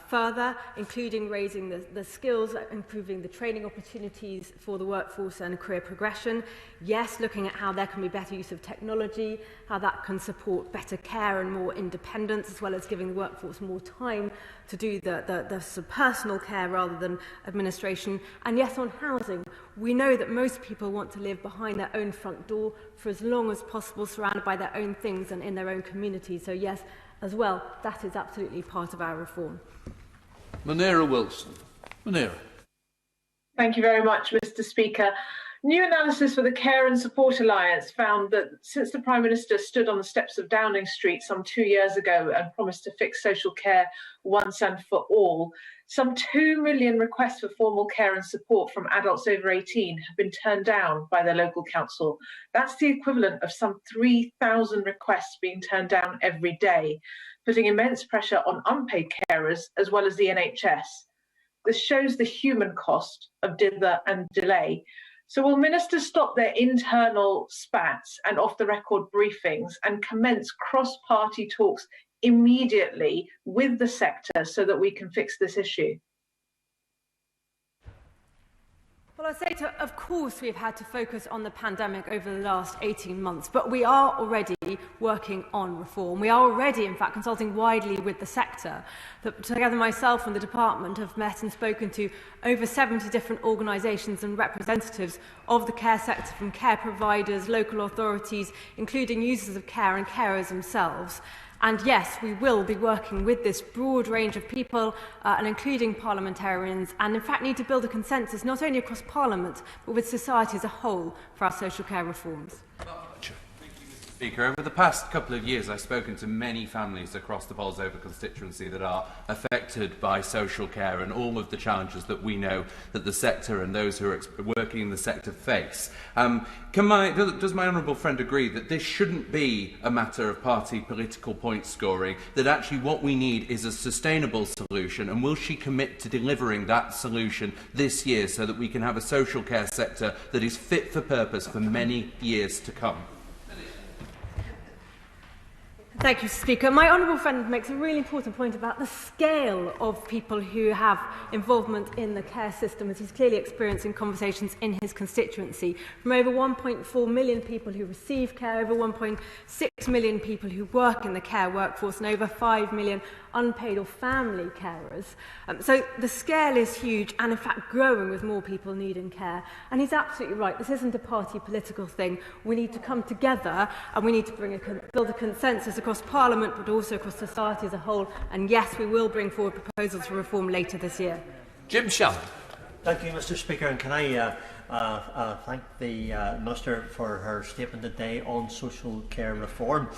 further, including raising the skills, improving the training opportunities for the workforce and career progression. Yes, looking at how there can be better use of technology, how that can support better care and more independence, as well as giving the workforce more time to do the personal care rather than administration. And yes, on housing, we know that most people want to live behind their own front door for as long as possible, surrounded by their own things and in their own community. So yes, as well, that is absolutely part of our reform. Munira Wilson. Munira. Thank you very much, Mr. Speaker. New analysis for the Care and Support Alliance found that since the Prime Minister stood on the steps of Downing Street some 2 years ago and promised to fix social care once and for all, some 2 million requests for formal care and support from adults over 18 have been turned down by their local council. That's the equivalent of some 3,000 requests being turned down every day, putting immense pressure on unpaid carers as well as the NHS. This shows the human cost of dither and delay. So will ministers stop their internal spats and off-the-record briefings and commence cross-party talks immediately with the sector so that we can fix this issue? Well, I'd say, of course, we've had to focus on the pandemic over the last 18 months, but we are already working on reform. We are already, in fact, consulting widely with the sector. Together, myself and the department have met and spoken to over 70 different organisations and representatives of the care sector, from care providers, local authorities, including users of care and carers themselves. And yes, we will be working with this broad range of people, and including parliamentarians, and in fact need to build a consensus not only across Parliament, but with society as a whole for our social care reforms. Speaker, over the past couple of years, I've spoken to many families across the Bolsover constituency that are affected by social care and all of the challenges that we know that the sector and those who are working in the sector face. Does my honourable friend agree that this shouldn't be a matter of party political point scoring, that actually what we need is a sustainable solution, and will she commit to delivering that solution this year so that we can have a social care sector that is fit for purpose for many years to come? Thank you, Speaker. My honourable friend makes a really important point about the scale of people who have involvement in the care system, as he's clearly experienced in conversations in his constituency. From over 1.4 million people who receive care, over 1.6 million people who work in the care workforce, and over 5 million unpaid or family carers. So the scale is huge and, in fact, growing with more people needing care. And he's absolutely right. This isn't a party political thing. We need to come together and we need to build a consensus across Parliament, but also across society as a whole. And yes, we will bring forward proposals for reform later this year. Jim Shallon. Thank you, Mr. Speaker. And can I thank the Minister for her statement today on social care reform.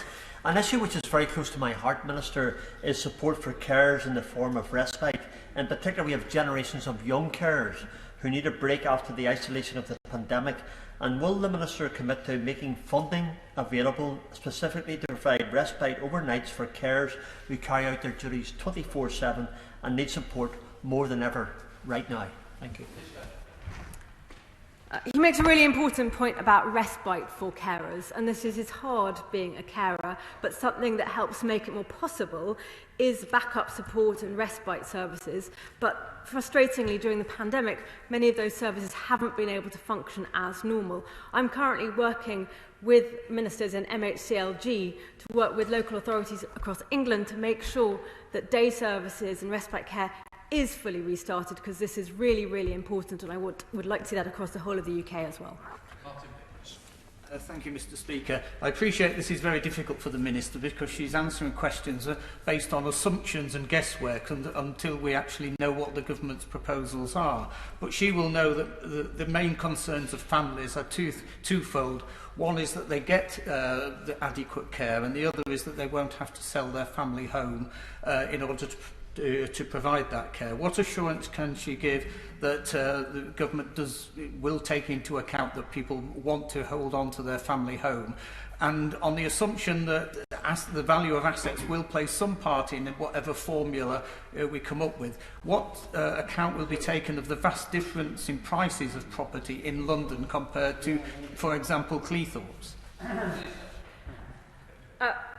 An issue which is very close to my heart, Minister, is support for carers in the form of respite. In particular, we have generations of young carers who need a break after the isolation of the pandemic. And will the Minister commit to making funding available specifically to provide respite overnights for carers who carry out their duties 24/7 and need support more than ever right now? Thank you. He makes a really important point about respite for carers, and this is hard being a carer, but something that helps make it more possible is backup support and respite services. But frustratingly, during the pandemic, many of those services haven't been able to function as normal. I'm currently working with ministers in MHCLG to work with local authorities across England to make sure that day services and respite care is fully restarted, because this is really, really important, and I would like to see that across the whole of the UK as well. Thank you, Mr. Speaker. I appreciate this is very difficult for the Minister because she's answering questions based on assumptions and guesswork until we actually know what the government's proposals are. But she will know that the main concerns of families are twofold. One is that they get the adequate care, and the other is that they won't have to sell their family home in order to provide that care. What assurance can she give that the government will take into account that people want to hold on to their family home, and on the assumption that the value of assets will play some part in whatever formula we come up with? What account will be taken of the vast difference in prices of property in London compared to, for example, Cleethorpes?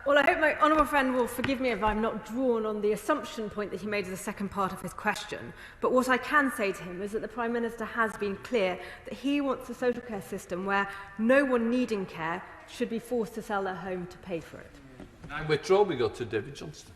Well, I hope my honourable friend will forgive me if I'm not drawn on the assumption point that he made as the second part of his question. But what I can say to him is that the Prime Minister has been clear that he wants a social care system where no one needing care should be forced to sell their home to pay for it. I withdraw. We go to David Johnston.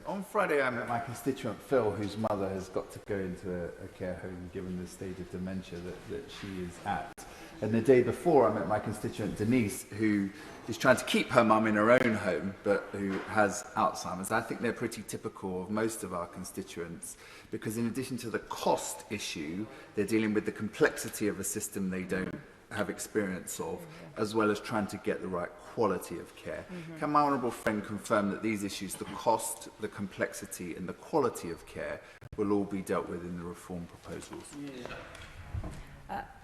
On Friday, I met my constituent Phil, whose mother has got to go into a care home given the stage of dementia that she is at. And the day before, I met my constituent Denise, who is trying to keep her mum in her own home, but who has Alzheimer's. I think they're pretty typical of most of our constituents, because in addition to the cost issue, they're dealing with the complexity of a system they don't have experience of, as well as trying to get the right quality of care. Can my honourable friend confirm that these issues, the cost, the complexity and the quality of care, will all be dealt with in the reform proposals?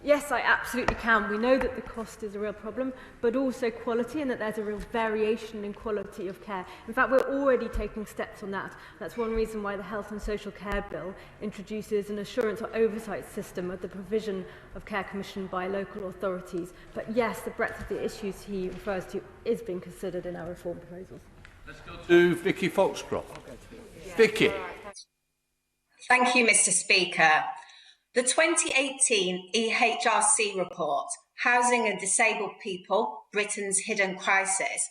Yes, I absolutely can. We know that the cost is a real problem, but also quality, and that there's a real variation in quality of care. In fact, we're already taking steps on that. That's one reason why the Health and Social Care Bill introduces an assurance or oversight system of the provision of care commissioned by local authorities. But yes, the breadth of the issues he refers to is being considered in our reform proposals. Let's go to Vicky Foxcroft. Vicky. Thank you, Mr. Speaker. The 2018 EHRC report, Housing and Disabled People, Britain's Hidden Crisis,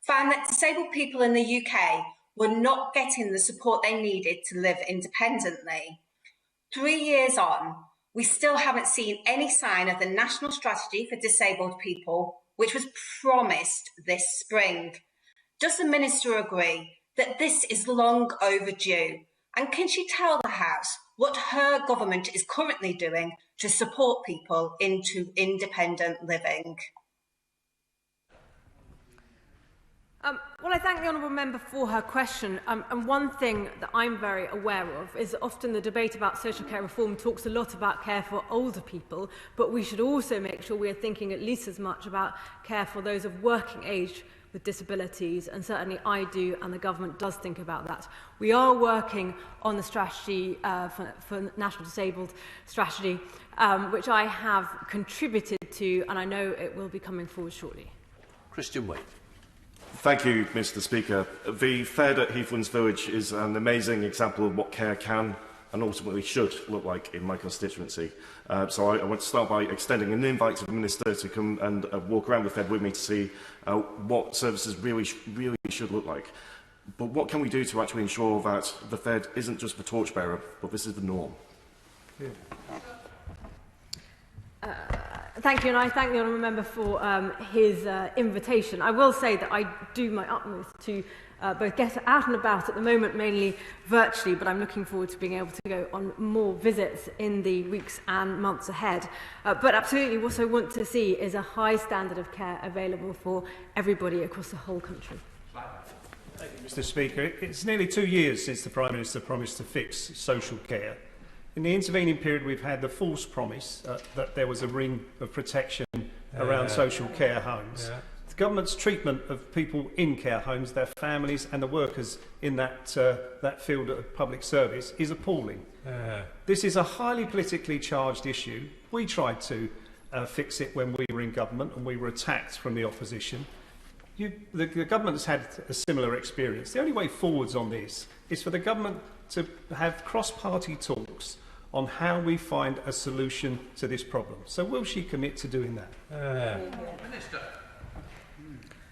found that disabled people in the UK were not getting the support they needed to live independently. 3 years on, we still haven't seen any sign of the National Strategy for Disabled People, which was promised this spring. Does the Minister agree that this is long overdue? And can she tell the House what her government is currently doing to support people into independent living? Well, I thank the honourable member for her question. And one thing that I'm very aware of is that often the debate about social care reform talks a lot about care for older people, but we should also make sure we are thinking at least as much about care for those of working age with disabilities, and certainly I do, and the government does think about that. We are working on the strategy for National Disabled Strategy, which I have contributed to, and I know it will be coming forward shortly. Christian Wade. Thank you, Mr. Speaker. The Fed at Heathlands Village is an amazing example of what care can and ultimately should look like in my constituency. So I want to start by extending an invite to the Minister to come and walk around the Fed with me to see what services really should look like. But what can we do to actually ensure that the Fed isn't just the torchbearer, but this is the norm? Yeah. Thank you, and I thank the honourable member for his invitation. I will say that I do my utmost to both get out and about at the moment, mainly virtually, but I'm looking forward to being able to go on more visits in the weeks and months ahead. But absolutely, what I want to see is a high standard of care available for everybody across the whole country. Thank you, Mr. Speaker. It's nearly 2 years since the Prime Minister promised to fix social care. In the intervening period, we've had the false promise that there was a ring of protection around social care homes. Yeah. The government's treatment of people in care homes, their families and the workers in that field of public service is appalling. This is a highly politically charged issue. We tried to fix it when we were in government and we were attacked from the opposition. The government has had a similar experience. The only way forwards on this is for the government to have cross-party talks on how we find a solution to this problem. So will she commit to doing that?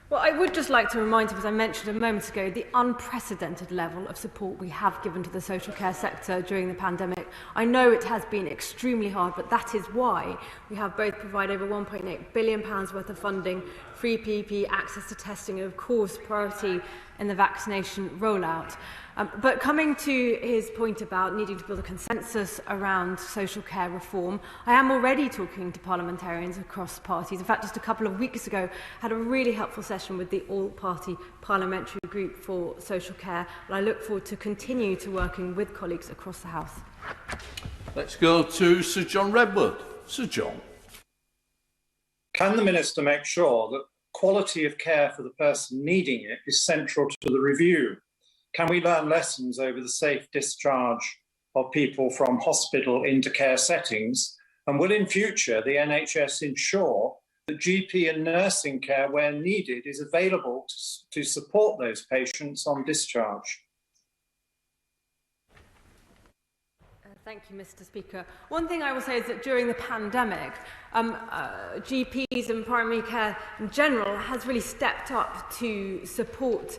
Well, Well, I would just like to remind you, as I mentioned a moment ago, the unprecedented level of support we have given to the social care sector during the pandemic. I know it has been extremely hard, but that is why we have both provided over £1.8 billion worth of funding, free PPE, access to testing, and of course priority in the vaccination rollout. But coming to his point about needing to build a consensus around social care reform, I am already talking to parliamentarians across parties. In fact, just a couple of weeks ago, I had a really helpful session with the all-party parliamentary group for social care, and I look forward to continue to working with colleagues across the House. Let's go to Sir John Redwood. Sir John. Can the Minister make sure that quality of care for the person needing it is central to the review? Can we learn lessons over the safe discharge of people from hospital into care settings? And will in future the NHS ensure that GP and nursing care where needed is available to support those patients on discharge? Thank you, Mr. Speaker. One thing I will say is that during the pandemic, GPs and primary care in general has really stepped up to support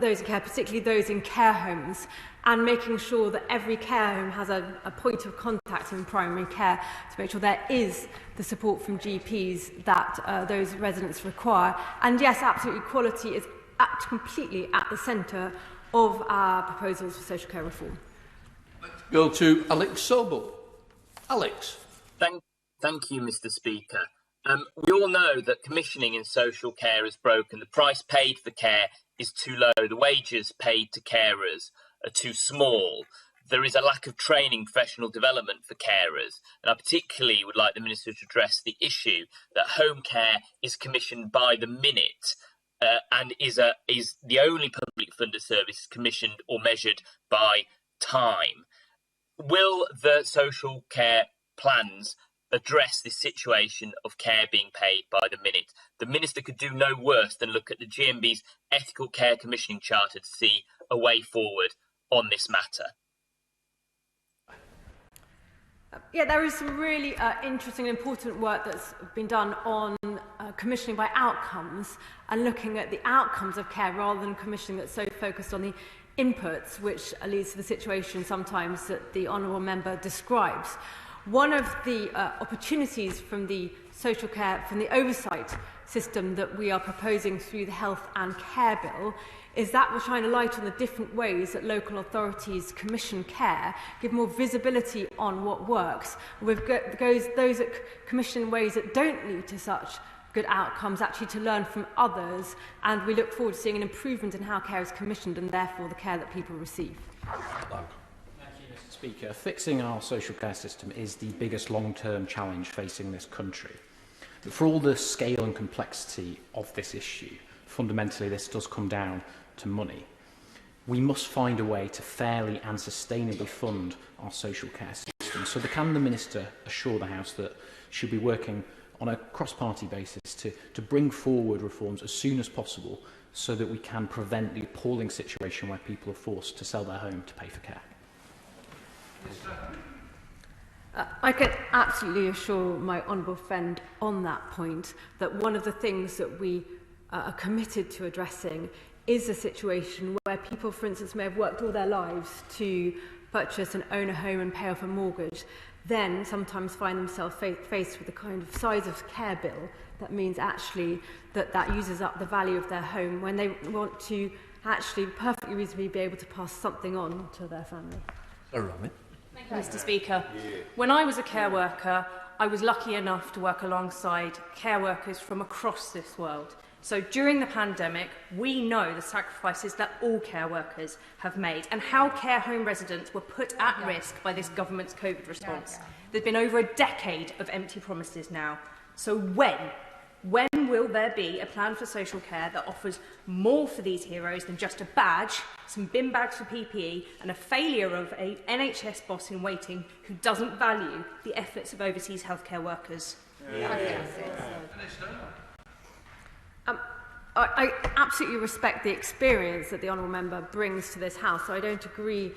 those in care, particularly those in care homes, and making sure that every care home has a point of contact in primary care to make sure there is the support from GPs that those residents require. And yes, absolutely, quality is completely at the centre of our proposals for social care reform. Go to Alex Sobel. Alex. Thank you, Mr. Speaker. We all know that commissioning in social care is broken. The price paid for care is too low. The wages paid to carers are too small. There is a lack of training, professional development for carers. And I particularly would like the Minister to address the issue that home care is commissioned by the minute and is the only public funded service commissioned or measured by time. Will the social care plans address this situation of care being paid by the minute? The Minister could do no worse than look at the GMB's Ethical Care Commissioning Charter to see a way forward on this matter. Yeah, there is some really interesting and important work that's been done on commissioning by outcomes and looking at the outcomes of care rather than commissioning that's so focused on the inputs, which leads to the situation sometimes that the Honourable Member describes. One of the opportunities from the social care, from the oversight system that we are proposing through the Health and Care Bill is that we're shining a light on the different ways that local authorities commission care, give more visibility on what works. We've got those that commission in ways that don't lead to such good outcomes, actually to learn from others, and we look forward to seeing an improvement in how care is commissioned and therefore the care that people receive. Thank you, Mr. Speaker. Fixing our social care system is the biggest long-term challenge facing this country. But for all the scale and complexity of this issue, fundamentally this does come down to money. We must find a way to fairly and sustainably fund our social care system. So can the Minister assure the House that she'll be working on a cross-party basis to bring forward reforms as soon as possible so that we can prevent the appalling situation where people are forced to sell their home to pay for care? I can absolutely assure my honourable friend on that point that one of the things that we are committed to addressing is a situation where people, for instance, may have worked all their lives to purchase and own a home and pay off a mortgage, then sometimes find themselves faced with the kind of size of care bill that means actually that uses up the value of their home when they want to actually perfectly reasonably be able to pass something on to their family. Thank you, Mr. Speaker. When I was a care worker, I was lucky enough to work alongside care workers from across this world. So during the pandemic, we know the sacrifices that all care workers have made and how care home residents were put at risk by this government's COVID response. There's been over a decade of empty promises now. So when will there be a plan for social care that offers more for these heroes than just a badge, some bin bags for PPE and a failure of an NHS boss in waiting who doesn't value the efforts of overseas healthcare workers? I absolutely respect the experience that the Honourable Member brings to this House, so I don't agree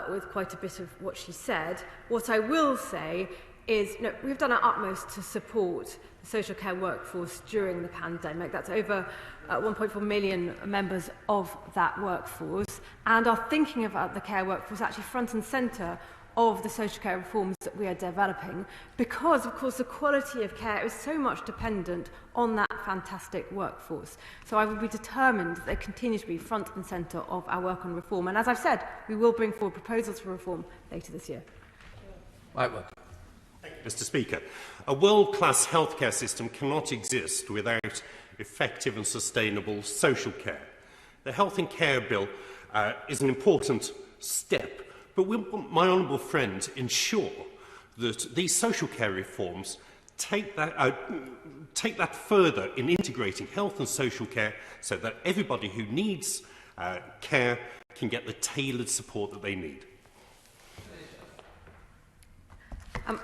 with quite a bit of what she said. What I will say is, we've done our utmost to support the social care workforce during the pandemic. That's over 1.4 million members of that workforce, and are thinking about the care workforce actually front and centre of the social care reforms that we are developing, because of course the quality of care is so much dependent on that fantastic workforce. So I will be determined that they continue to be front and centre of our work on reform, and as I've said, we will bring forward proposals for reform later this year. Right, well. Mr. Speaker, a world-class healthcare system cannot exist without effective and sustainable social care. The Health and Care Bill is an important step, but will my honourable friend ensure that these social care reforms take that further in integrating health and social care so that everybody who needs care can get the tailored support that they need?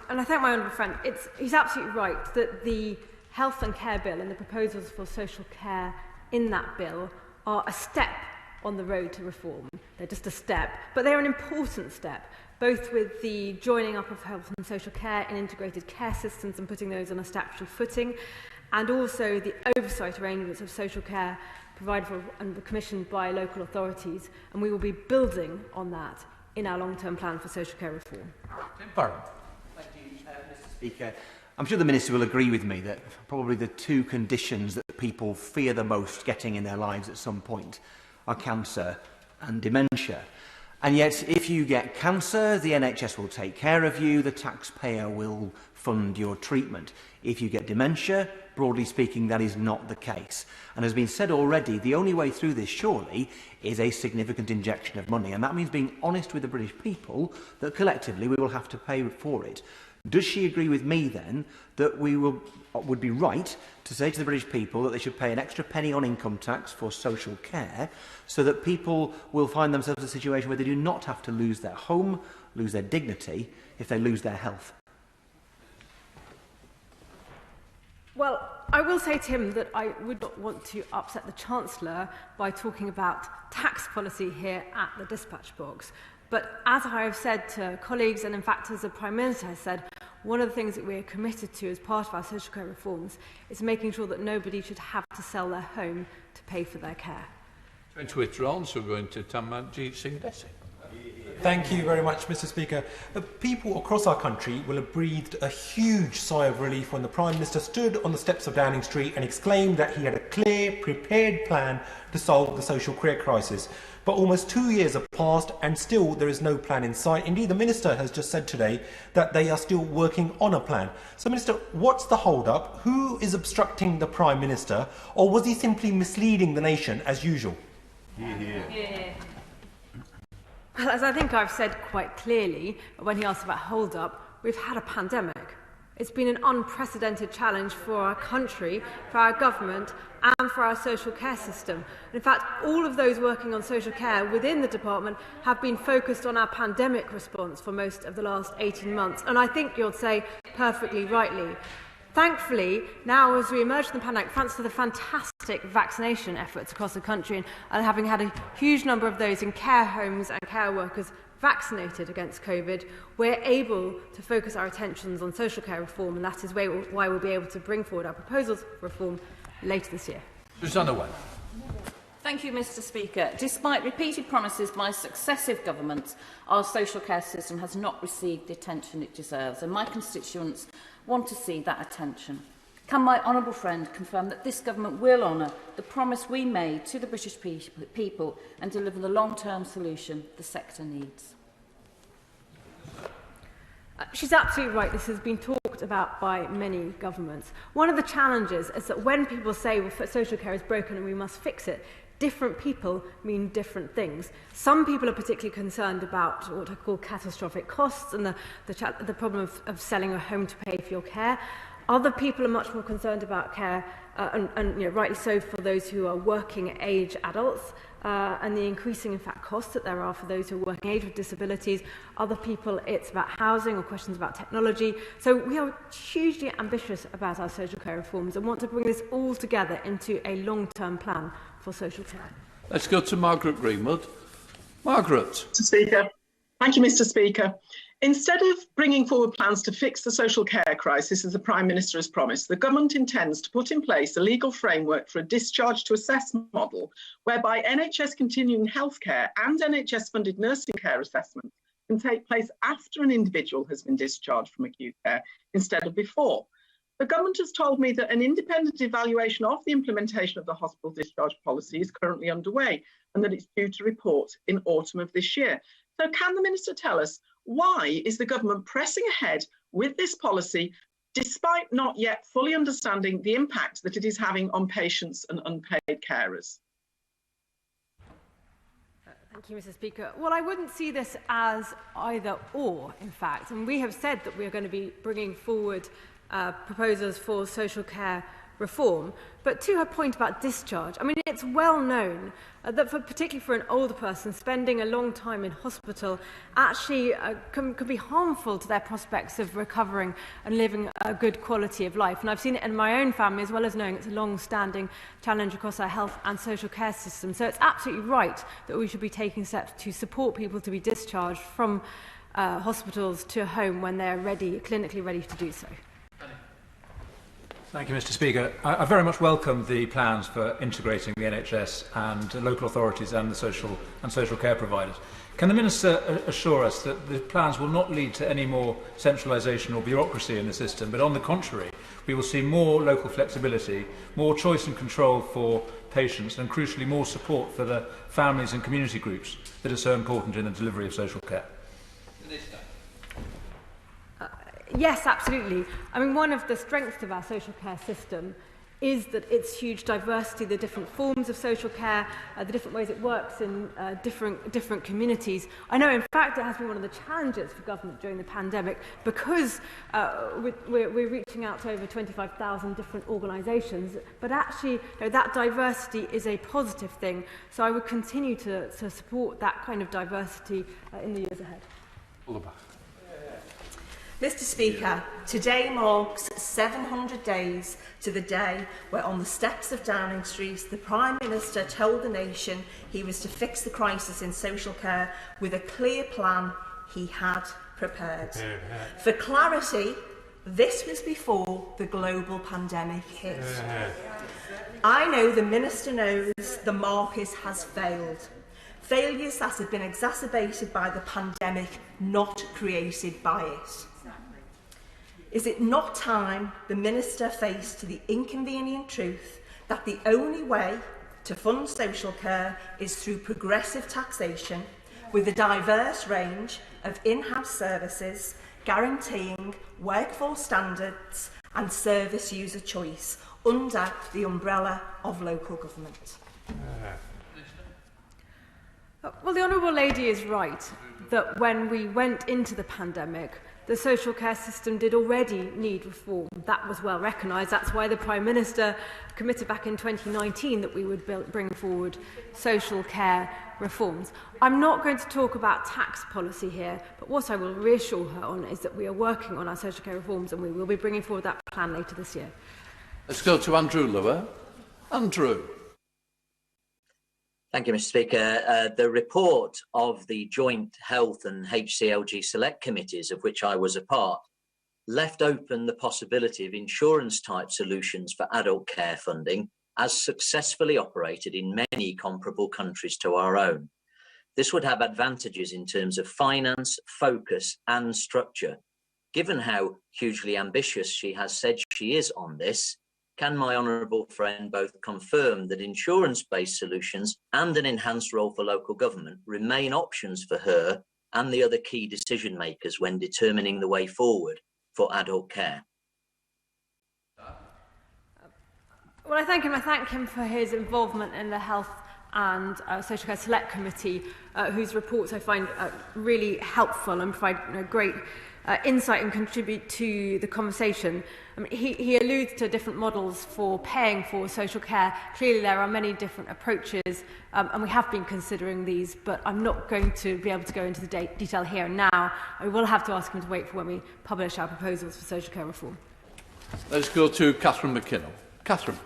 And I thank my honourable friend. He's absolutely right that the Health and Care Bill and the proposals for social care in that bill are a step on the road to reform. They're just a step, but they're an important step, both with the joining up of health and social care and integrated care systems and putting those on a statutory footing, and also the oversight arrangements of social care provided for and commissioned by local authorities, and we will be building on that in our long-term plan for social care reform. Thank you, Mr. Speaker. I'm sure the Minister will agree with me that probably the two conditions that people fear the most getting in their lives at some point are cancer and dementia. And yet, if you get cancer, the NHS will take care of you, the taxpayer will fund your treatment. If you get dementia, broadly speaking, that is not the case. And as has been said already, the only way through this, surely, is a significant injection of money. And that means being honest with the British people that collectively we will have to pay for it. Does she agree with me, then, that we would be right to say to the British people that they should pay an extra penny on income tax for social care so that people will find themselves in a situation where they do not have to lose their home, lose their dignity, if they lose their health? Well, I will say to him that I would not want to upset the Chancellor by talking about tax policy here at the dispatch box. But as I have said to colleagues, and in fact as the Prime Minister has said, one of the things that we are committed to as part of our social care reforms is making sure that nobody should have to sell their home to pay for their care. Going to withdraw, so we're going to Tamanjeet Singh Desi. Thank you very much, Mr. Speaker. People across our country will have breathed a huge sigh of relief when the Prime Minister stood on the steps of Downing Street and exclaimed that he had a clear, prepared plan to solve the social care crisis. But almost 2 years have passed and still there is no plan in sight. Indeed, the Minister has just said today that they are still working on a plan. So, Minister, what's the hold-up? Who is obstructing the Prime Minister? Or was he simply misleading the nation as usual? Yeah. Well, as I think I've said quite clearly when he asked about hold-up, we've had a pandemic. It's been an unprecedented challenge for our country, for our government and for our social care system. In fact, all of those working on social care within the department have been focused on our pandemic response for most of the last 18 months. And I think you'll say perfectly rightly. Thankfully, now as we emerge from the pandemic, thanks to the fantastic vaccination efforts across the country and having had a huge number of those in care homes and care workers vaccinated against COVID, we're able to focus our attentions on social care reform, and that is why we'll be able to bring forward our proposals for reform later this year. Susanna Webb. Thank you, Mr. Speaker. Despite repeated promises by successive governments, our social care system has not received the attention it deserves, and my constituents want to see that attention. Can my honourable friend confirm that this government will honour the promise we made to the British people and deliver the long-term solution the sector needs? She's absolutely right. This has been talked about by many governments. One of the challenges is that when people say, well, social care is broken and we must fix it, different people mean different things. Some people are particularly concerned about what I call catastrophic costs and the problem of selling a home to pay for your care. Other people are much more concerned about care, and rightly so, for those who are working age adults, and the increasing, in fact, costs that there are for those who are working age with disabilities. Other people, it's about housing or questions about technology. So we are hugely ambitious about our social care reforms and want to bring this all together into a long-term plan for social care. Let's go to Margaret Greenwood. Margaret. Mr. Speaker. Thank you, Mr. Speaker. Instead of bringing forward plans to fix the social care crisis, as the Prime Minister has promised, the government intends to put in place a legal framework for a discharge to assess model whereby NHS continuing healthcare and NHS-funded nursing care assessments can take place after an individual has been discharged from acute care instead of before. The government has told me that an independent evaluation of the implementation of the hospital discharge policy is currently underway and that it's due to report in autumn of this year. So can the Minister tell us, why is the government pressing ahead with this policy despite not yet fully understanding the impact that it is having on patients and unpaid carers? Thank you, Mr. Speaker. Well, I wouldn't see this as either or, in fact. And we have said that we are going to be bringing forward proposals for social care reform. But to her point about discharge, I mean, it's well known that particularly for an older person, spending a long time in hospital actually can be harmful to their prospects of recovering and living a good quality of life. And I've seen it in my own family, as well as knowing it's a long-standing challenge across our health and social care system. So it's absolutely right that we should be taking steps to support people to be discharged from hospitals to home when they're ready, clinically ready to do so. Thank you, Mr. Speaker. I very much welcome the plans for integrating the NHS and local authorities and the social care providers. Can the Minister assure us that the plans will not lead to any more centralisation or bureaucracy in the system, but on the contrary, we will see more local flexibility, more choice and control for patients, and crucially more support for the families and community groups that are so important in the delivery of social care? Minister. Yes, absolutely. I mean, one of the strengths of our social care system is that its huge diversity, the different forms of social care, the different ways it works in different communities. I know, in fact, it has been one of the challenges for government during the pandemic because we're reaching out to over 25,000 different organisations, but actually that diversity is a positive thing. So I would continue to support that kind of diversity in the years ahead. Mr. Speaker, today marks 700 days to the day where on the steps of Downing Street the Prime Minister told the nation he was to fix the crisis in social care with a clear plan he had prepared. For clarity, this was before the global pandemic hit. I know the Minister knows the market has failed. Failures that have been exacerbated by the pandemic, not created by it. Is it not time the Minister faced the inconvenient truth that the only way to fund social care is through progressive taxation with a diverse range of in-house services guaranteeing workforce standards and service user choice under the umbrella of local government? Well, the Honourable Lady is right that when we went into the pandemic, the social care system did already need reform. That was well recognised. That's why the Prime Minister committed back in 2019 that we would bring forward social care reforms. I'm not going to talk about tax policy here, but what I will reassure her on is that we are working on our social care reforms and we will be bringing forward that plan later this year. Let's go to Andrew Lower. Andrew. Thank you, Mr. Speaker. The report of the Joint Health and HCLG Select Committees, of which I was a part, left open the possibility of insurance-type solutions for adult care funding as successfully operated in many comparable countries to our own. This would have advantages in terms of finance, focus and structure. Given how hugely ambitious she has said she is on this, can my honourable friend both confirm that insurance-based solutions and an enhanced role for local government remain options for her and the other key decision makers when determining the way forward for adult care? Well, I thank him for his involvement in the Health and Social Care Select Committee, whose reports I find really helpful and provide great insight and contribute to the conversation. I mean, he alludes to different models for paying for social care. Clearly there are many different approaches and we have been considering these, but I'm not going to be able to go into the detail here and now. I will have to ask him to wait for when we publish our proposals for social care reform. Let's go to Catherine McKinnell. Catherine.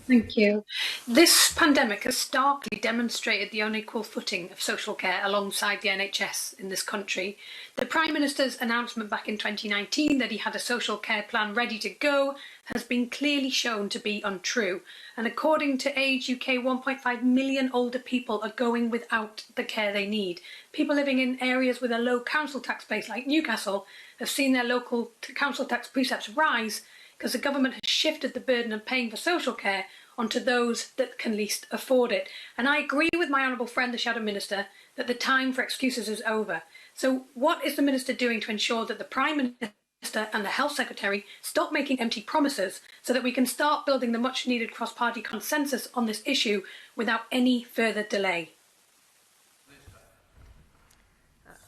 Thank you. This pandemic has starkly demonstrated the unequal footing of social care alongside the NHS in this country. The Prime Minister's announcement back in 2019 that he had a social care plan ready to go has been clearly shown to be untrue. And according to Age UK, 1.5 million older people are going without the care they need. People living in areas with a low council tax base like Newcastle have seen their local council tax precepts rise because the government has shifted the burden of paying for social care onto those that can least afford it. And I agree with my honourable friend, the Shadow Minister, that the time for excuses is over. So what is the Minister doing to ensure that the Prime Minister and the Health Secretary stop making empty promises so that we can start building the much needed cross-party consensus on this issue without any further delay?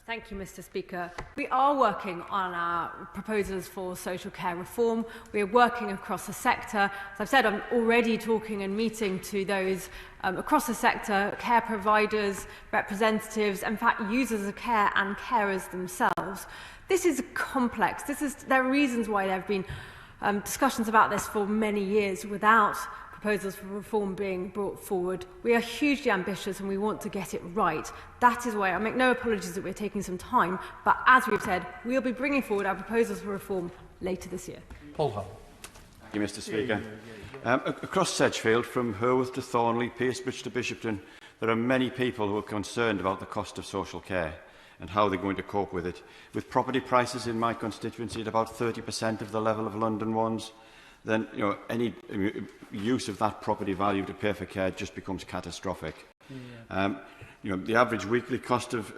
Thank you, Mr. Speaker. We are working on our proposals for social care reform. We are working across the sector. As I've said, I'm already talking and meeting to those across the sector, care providers, representatives, in fact, users of care and carers themselves. This is complex. There are reasons why there have been discussions about this for many years without proposals for reform being brought forward. We are hugely ambitious and we want to get it right. That is why I make no apologies that we're taking some time, but as we've said, we'll be bringing forward our proposals for reform later this year. Paul Hull. Thank you, Mr. Speaker. Across Sedgefield, from Herworth to Thornley, Peacebridge to Bishopton, there are many people who are concerned about the cost of social care and how they're going to cope with it. With property prices in my constituency at about 30% of the level of London ones, then any use of that property value to pay for care just becomes catastrophic. Yeah. The average weekly cost of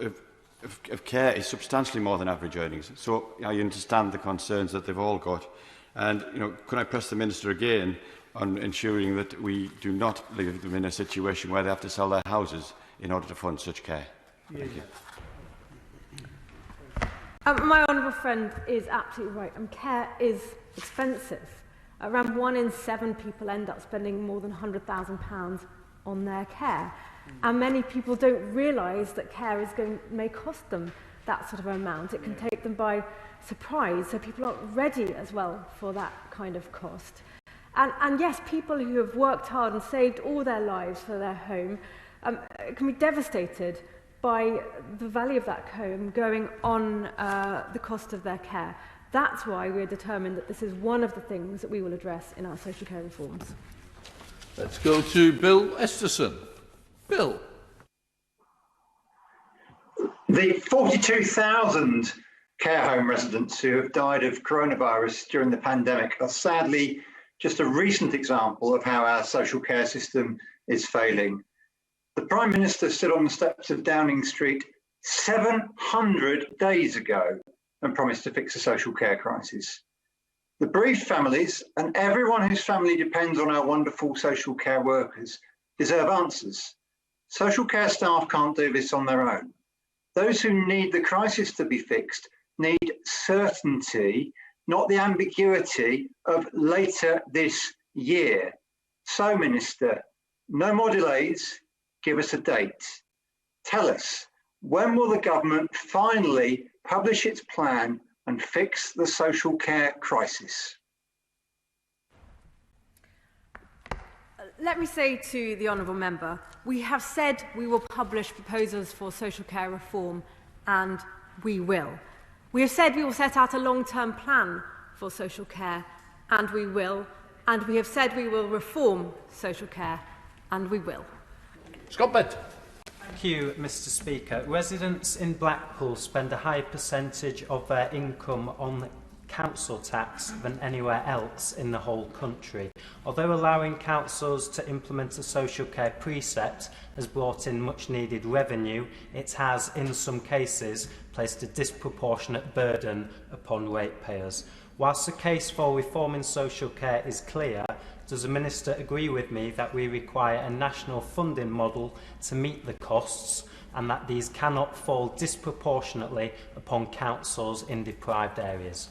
care is substantially more than average earnings. So I understand the concerns that they've all got. And could I press the Minister again on ensuring that we do not leave them in a situation where they have to sell their houses in order to fund such care? Yeah. Thank you. My honourable friend is absolutely right. Care is expensive. Around 1 in 7 people end up spending more than £100,000 on their care. And many people don't realise that care may cost them that sort of amount. It can take them by surprise, so people aren't ready as well for that kind of cost. And yes, people who have worked hard and saved all their lives for their home can be devastated by the value of that home going on the cost of their care. That's why we're determined that this is one of the things that we will address in our social care reforms. Let's go to Bill Esterson. Bill. The 42,000 care home residents who have died of coronavirus during the pandemic are sadly just a recent example of how our social care system is failing. The Prime Minister stood on the steps of Downing Street 700 days ago and promised to fix the social care crisis. The bereaved families and everyone whose family depends on our wonderful social care workers deserve answers. Social care staff can't do this on their own. Those who need the crisis to be fixed need certainty, not the ambiguity of later this year. So, Minister, no more delays, give us a date. Tell us, when will the government finally publish its plan and fix the social care crisis? Let me say to the honourable member, we have said we will publish proposals for social care reform, and we will. We have said we will set out a long-term plan for social care, and we will. And we have said we will reform social care, and we will. Scott Bent. Thank you, Mr. Speaker. Residents in Blackpool spend a higher percentage of their income on council tax than anywhere else in the whole country. Although allowing councils to implement a social care precept has brought in much needed revenue, it has, in some cases, placed a disproportionate burden upon ratepayers. Whilst the case for reforming social care is clear, does the Minister agree with me that we require a national funding model to meet the costs and that these cannot fall disproportionately upon councils in deprived areas?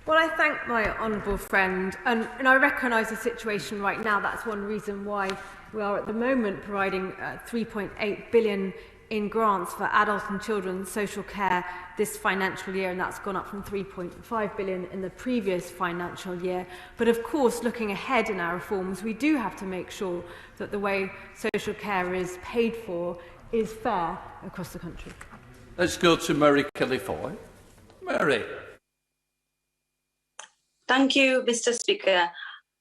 Well, I thank my honourable friend, and I recognise the situation right now. That's one reason why we are at the moment providing 3.8 billion in grants for adult and children's social care this financial year, and that's gone up from 3.5 billion in the previous financial year. But of course, looking ahead in our reforms, we do have to make sure that the way social care is paid for is fair across the country. Let's go to Mary Kelly-Foy. Mary. Thank you, Mr. Speaker.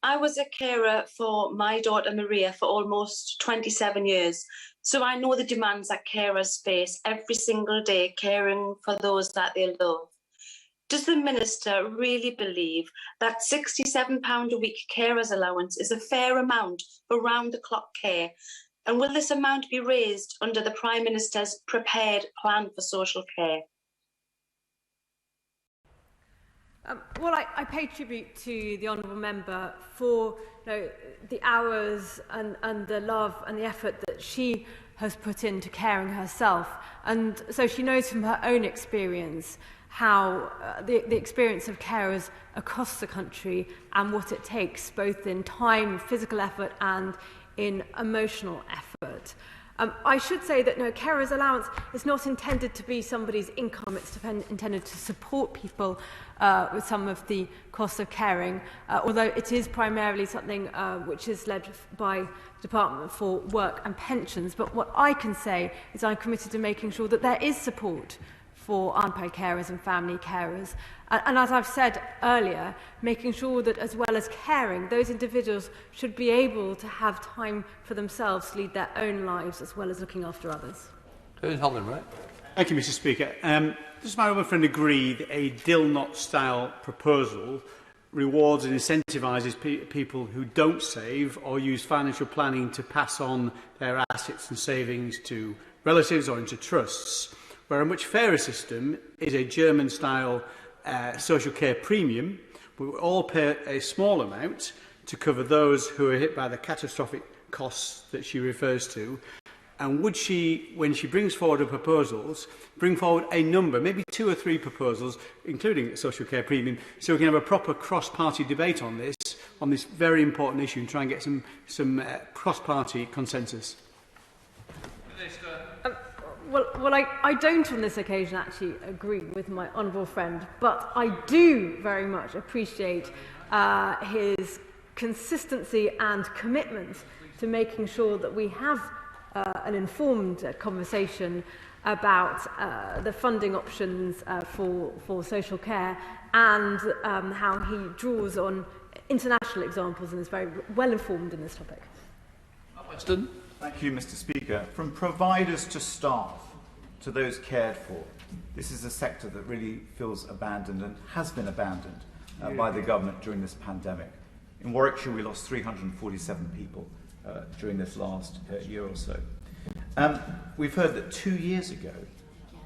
I was a carer for my daughter Maria for almost 27 years, so I know the demands that carers face every single day caring for those that they love. Does the Minister really believe that £67 a week carers allowance is a fair amount for round-the-clock care? And will this amount be raised under the Prime Minister's prepared plan for social care? Well, I pay tribute to the honourable member for the hours and the love and the effort that she has put into caring herself. And so she knows from her own experience how the experience of carers across the country and what it takes, both in time, physical effort and in emotional effort. I should say that no, carer's allowance is not intended to be somebody's income. It's intended to support people with some of the costs of caring, although it is primarily something which is led by the Department for Work and Pensions. But what I can say is I'm committed to making sure that there is support for unpaid carers and family carers. And as I've said earlier, making sure that as well as caring, those individuals should be able to have time for themselves to lead their own lives as well as looking after others. Holland, right? Thank you, Mr. Speaker. Does my other friend agree that a Dilnot-style proposal rewards and incentivises people who don't save or use financial planning to pass on their assets and savings to relatives or into trusts, where a much fairer system is a German-style social care premium, we will all pay a small amount to cover those who are hit by the catastrophic costs that she refers to? And would she, when she brings forward her proposals, bring forward a number, maybe 2 or 3 proposals, including a social care premium, so we can have a proper cross-party debate on this very important issue, and try and get some cross-party consensus? Well, I don't on this occasion actually agree with my honourable friend, but I do very much appreciate his consistency and commitment to making sure that we have an informed conversation about the funding options for social care and how he draws on international examples and is very well informed in this topic. Weston. Thank you, Mr. Speaker. From providers to staff to those cared for, this is a sector that really feels abandoned and has been abandoned by the government during this pandemic. In Warwickshire, we lost 347 people during this last year or so. We've heard that 2 years ago,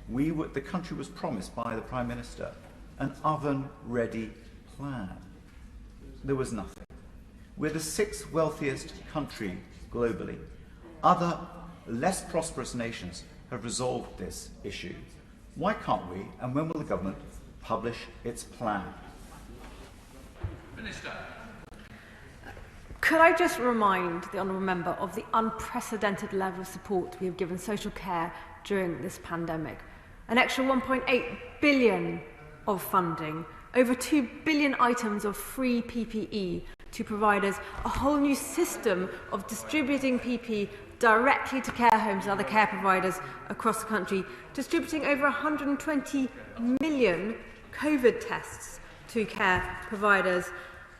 the country was promised by the Prime Minister an oven-ready plan. There was nothing. We're the 6th wealthiest country globally. Other, less prosperous nations have resolved this issue. Why can't we, and when will the government publish its plan? Minister. Could I just remind the honourable member of the unprecedented level of support we have given social care during this pandemic? An extra 1.8 billion of funding, over 2 billion items of free PPE to providers, a whole new system of distributing PPE directly to care homes and other care providers across the country, distributing over 120 million COVID tests to care providers,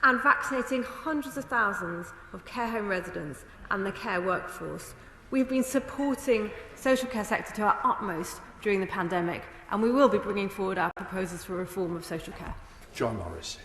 and vaccinating hundreds of thousands of care home residents and the care workforce. We've been supporting the social care sector to our utmost during the pandemic, and we will be bringing forward our proposals for reform of social care. John Morris.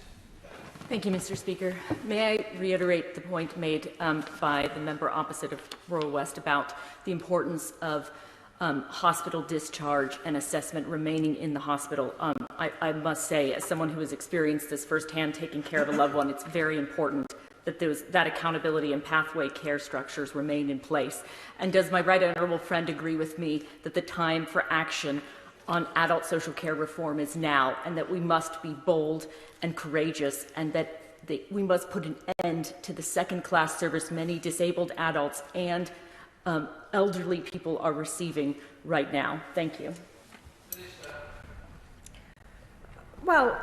Thank you, Mr. Speaker. May I reiterate the point made by the member opposite of Royal West about the importance of hospital discharge and assessment remaining in the hospital. I must say, as someone who has experienced this firsthand, taking care of a loved one, it's very important that that accountability and pathway care structures remain in place. And does my right honourable friend agree with me that the time for action on adult social care reform is now, and that we must be bold and courageous, and that we must put an end to the second-class service many disabled adults and elderly people are receiving right now. Thank you. Well,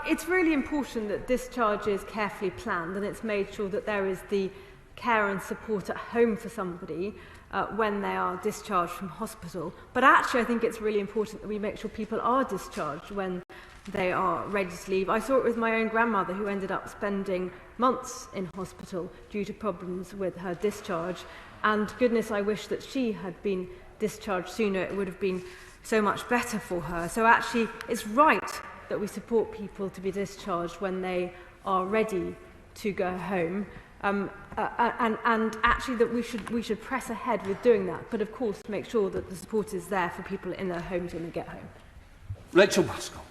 it's really important that discharge is carefully planned and it's made sure that there is the care and support at home for somebody when they are discharged from hospital. But actually, I think it's really important that we make sure people are discharged when they are ready to leave. I saw it with my own grandmother, who ended up spending months in hospital due to problems with her discharge. And goodness, I wish that she had been discharged sooner. It would have been so much better for her. So actually, it's right that we support people to be discharged when they are ready to go home. And actually that we should press ahead with doing that, but of course make sure that the support is there for people in their homes when they get home. Rachel Pascal.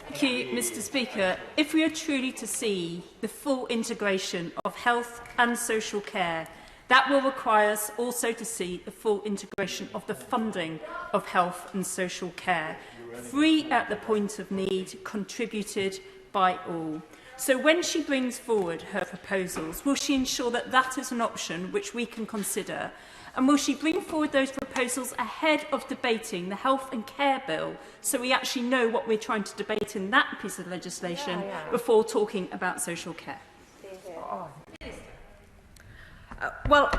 Thank you, Mr. Speaker. If we are truly to see the full integration of health and social care, that will require us also to see the full integration of the funding of health and social care, free at the point of need, contributed by all. So when she brings forward her proposals, will she ensure that that is an option which we can consider? And will she bring forward those proposals ahead of debating the health and care bill, so we actually know what we're trying to debate in that piece of legislation before talking about social care? Well,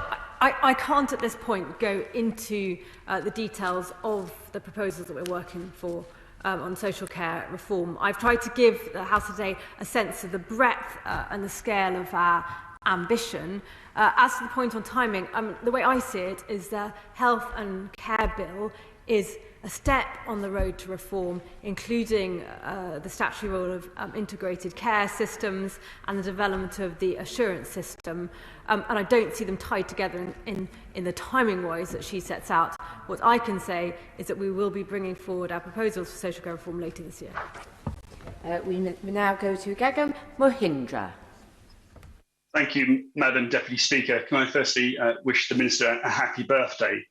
I can't at this point go into the details of the proposals that we're working for on social care reform. I've tried to give the House today a sense of the breadth and the scale of our ambition. As to the point on timing, the way I see it is the Health and Care Bill is a step on the road to reform, including the statutory role of integrated care systems and the development of the assurance system. And I don't see them tied together in the timing-wise that she sets out. What I can say is that we will be bringing forward our proposals for social care reform later this year. We now go to Gagam Mohindra. Thank you, Madam Deputy Speaker. Can I firstly wish the Minister a happy birthday?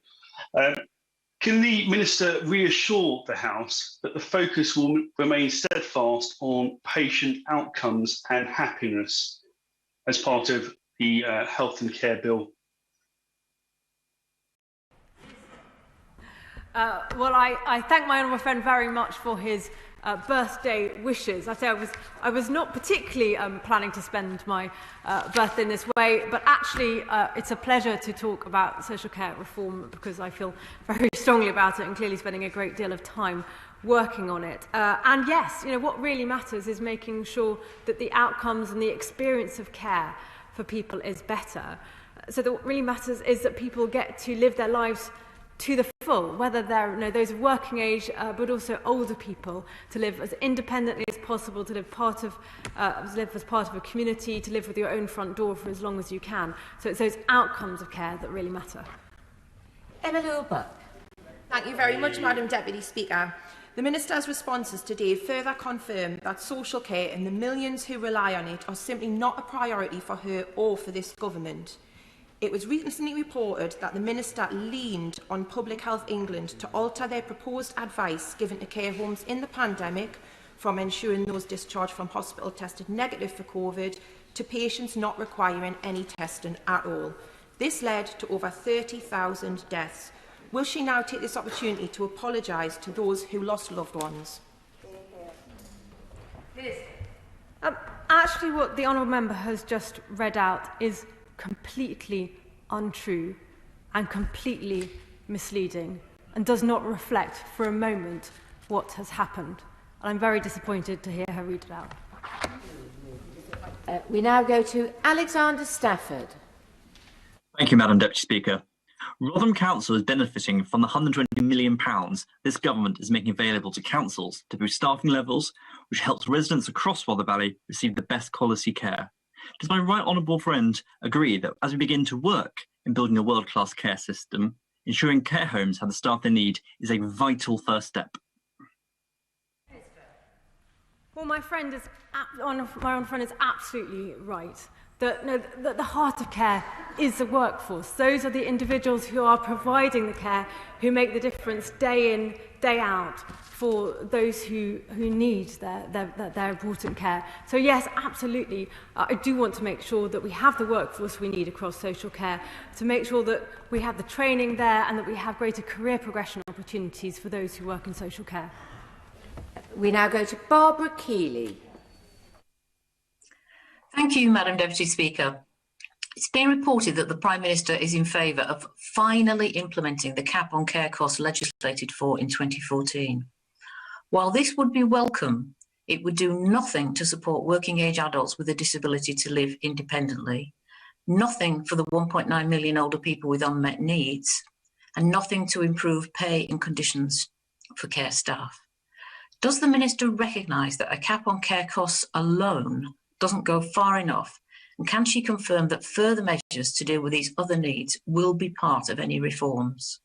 Can the Minister reassure the House that the focus will remain steadfast on patient outcomes and happiness as part of the Health and Care Bill? Well, I thank my honourable friend very much for his birthday wishes. I was not particularly planning to spend my birthday in this way, but actually it's a pleasure to talk about social care reform because I feel very strongly about it and clearly spending a great deal of time working on it. And yes, what really matters is making sure that the outcomes and the experience of care for people is better. So that what really matters is that people get to live their lives to the full, whether they're those of working age, but also older people, to live as independently as possible, to live as part of a community, to live with your own front door for as long as you can. So it's those outcomes of care that really matter. Emma Lilbert. Thank you very much, Madam Deputy Speaker. The Minister's responses today further confirm that social care and the millions who rely on it are simply not a priority for her or for this government. It was recently reported that the Minister leaned on Public Health England to alter their proposed advice given to care homes in the pandemic, from ensuring those discharged from hospital tested negative for COVID to patients not requiring any testing at all. This led to over 30,000 deaths. Will she now take this opportunity to apologise to those who lost loved ones? Actually, what the honourable member has just read out is completely untrue and completely misleading and does not reflect for a moment what has happened. And I'm very disappointed to hear her read it out. We now go to Alexander Stafford. Thank you, Madam Deputy Speaker. Rotherham Council is benefiting from the £120 million this government is making available to councils to boost staffing levels, which helps residents across Rother Valley receive the best quality care. Does my right honourable friend agree that as we begin to work in building a world-class care system, ensuring care homes have the staff they need is a vital first step? Well, my honourable friend is absolutely right. that the heart of care is the workforce. Those are the individuals who are providing the care, who make the difference day in, day out for those who need their important care. So yes, absolutely, I do want to make sure that we have the workforce we need across social care, to make sure that we have the training there and that we have greater career progression opportunities for those who work in social care. We now go to Barbara Keeley. Thank you, Madam Deputy Speaker. It's been reported that the Prime Minister is in favour of finally implementing the cap on care costs legislated for in 2014. While this would be welcome, it would do nothing to support working age adults with a disability to live independently, nothing for the 1.9 million older people with unmet needs, and nothing to improve pay and conditions for care staff. Does the Minister recognise that a cap on care costs alone doesn't go far enough? And can she confirm that further measures to deal with these other needs will be part of any reforms?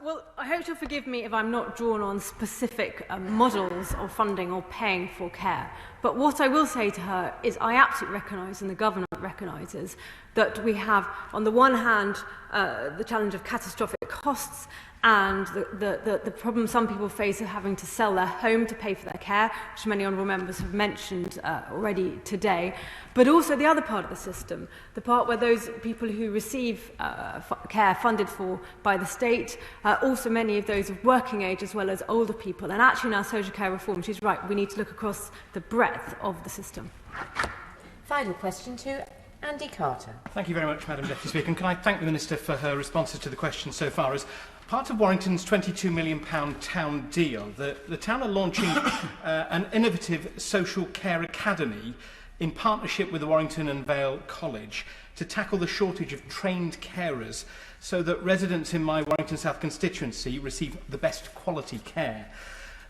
Well, I hope you'll forgive me if I'm not drawn on specific models of funding or paying for care. But what I will say to her is I absolutely recognise, and the government recognises, that we have, on the one hand, the challenge of catastrophic costs and the problem some people face of having to sell their home to pay for their care, which many honourable members have mentioned already today, but also the other part of the system, the part where those people who receive care funded for by the state, also many of those of working age as well as older people. And actually in our social care reform, she's right, we need to look across the breadth of the system. Final question to Andy Carter. Thank you very much, Madam Deputy Speaker. And can I thank the Minister for her responses to the questions so far. As part of Warrington's £22 million town deal, the town are launching an innovative social care academy in partnership with the Warrington and Vale College to tackle the shortage of trained carers so that residents in my Warrington South constituency receive the best quality care.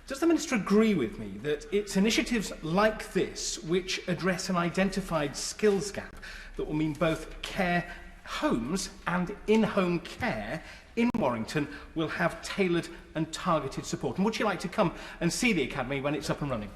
Does the Minister agree with me that it's initiatives like this which address an identified skills gap that will mean both care homes and in-home care in Warrington will have tailored and targeted support? And would you like to come and see the academy when it's up and running?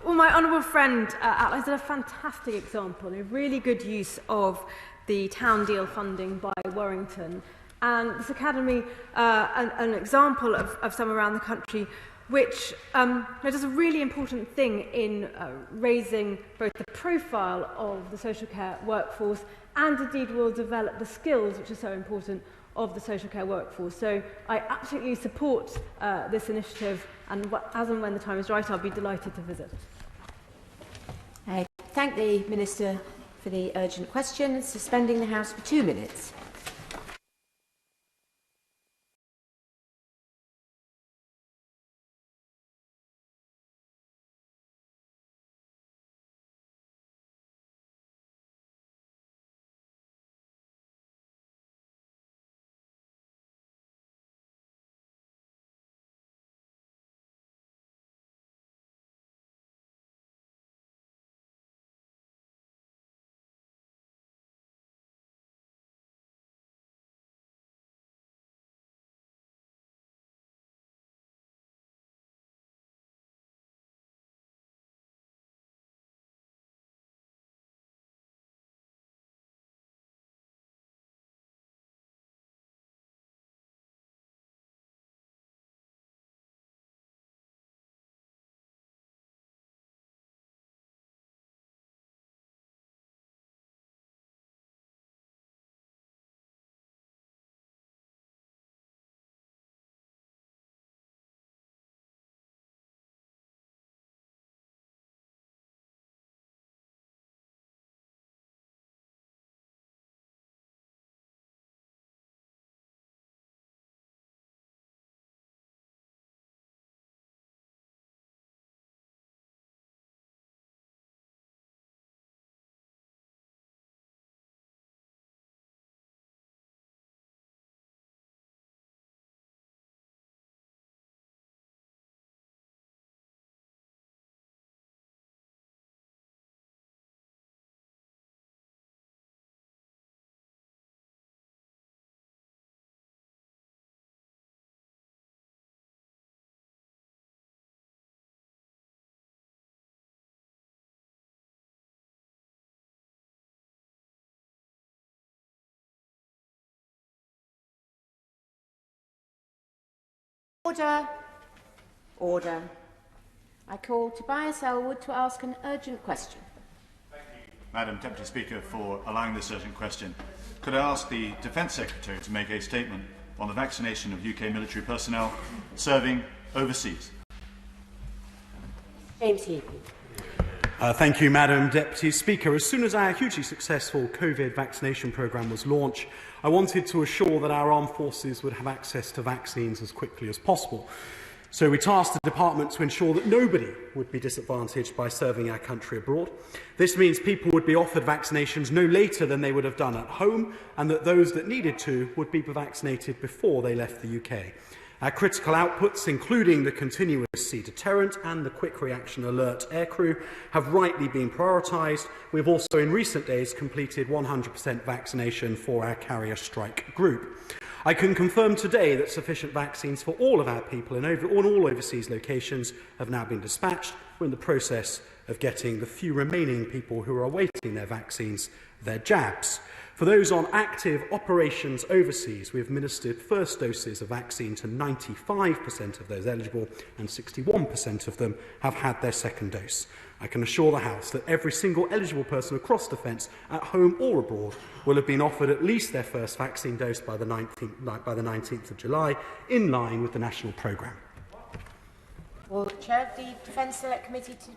Well, my honourable friend outlines a fantastic example, a really good use of the town deal funding by Warrington. And this academy, an example of some around the country, which does a really important thing in raising both the profile of the social care workforce and indeed will develop the skills which are so important of the social care workforce. So I absolutely support this initiative, and as and when the time is right, I'll be delighted to visit. I thank the Minister for the urgent question, suspending the House for 2 minutes. Order. Order. I call Tobias Elwood to ask an urgent question. Madam Deputy Speaker, for allowing this urgent question. Could I ask the Defence Secretary to make a statement on the vaccination of UK military personnel serving overseas? James Heaton. Thank you, Madam Deputy Speaker. As soon as our hugely successful COVID vaccination programme was launched, I wanted to assure that our armed forces would have access to vaccines as quickly as possible. So we tasked the department to ensure that nobody would be disadvantaged by serving our country abroad. This means people would be offered vaccinations no later than they would have done at home, and that those that needed to would be vaccinated before they left the UK. Our critical outputs, including the continuous sea deterrent and the quick reaction alert aircrew, have rightly been prioritised. We have also in recent days completed 100% vaccination for our carrier strike group. I can confirm today that sufficient vaccines for all of our people in all overseas locations have now been dispatched. We're in the process of getting the few remaining people who are awaiting their vaccines their jabs. For those on active operations overseas, we have administered first doses of vaccine to 95% of those eligible, and 61% of them have had their second dose. I can assure the House that every single eligible person across defence, at home or abroad, will have been offered at least their first vaccine dose by the 19th of July, in line with the national programme. Will the Chair of the Defence Select Committee to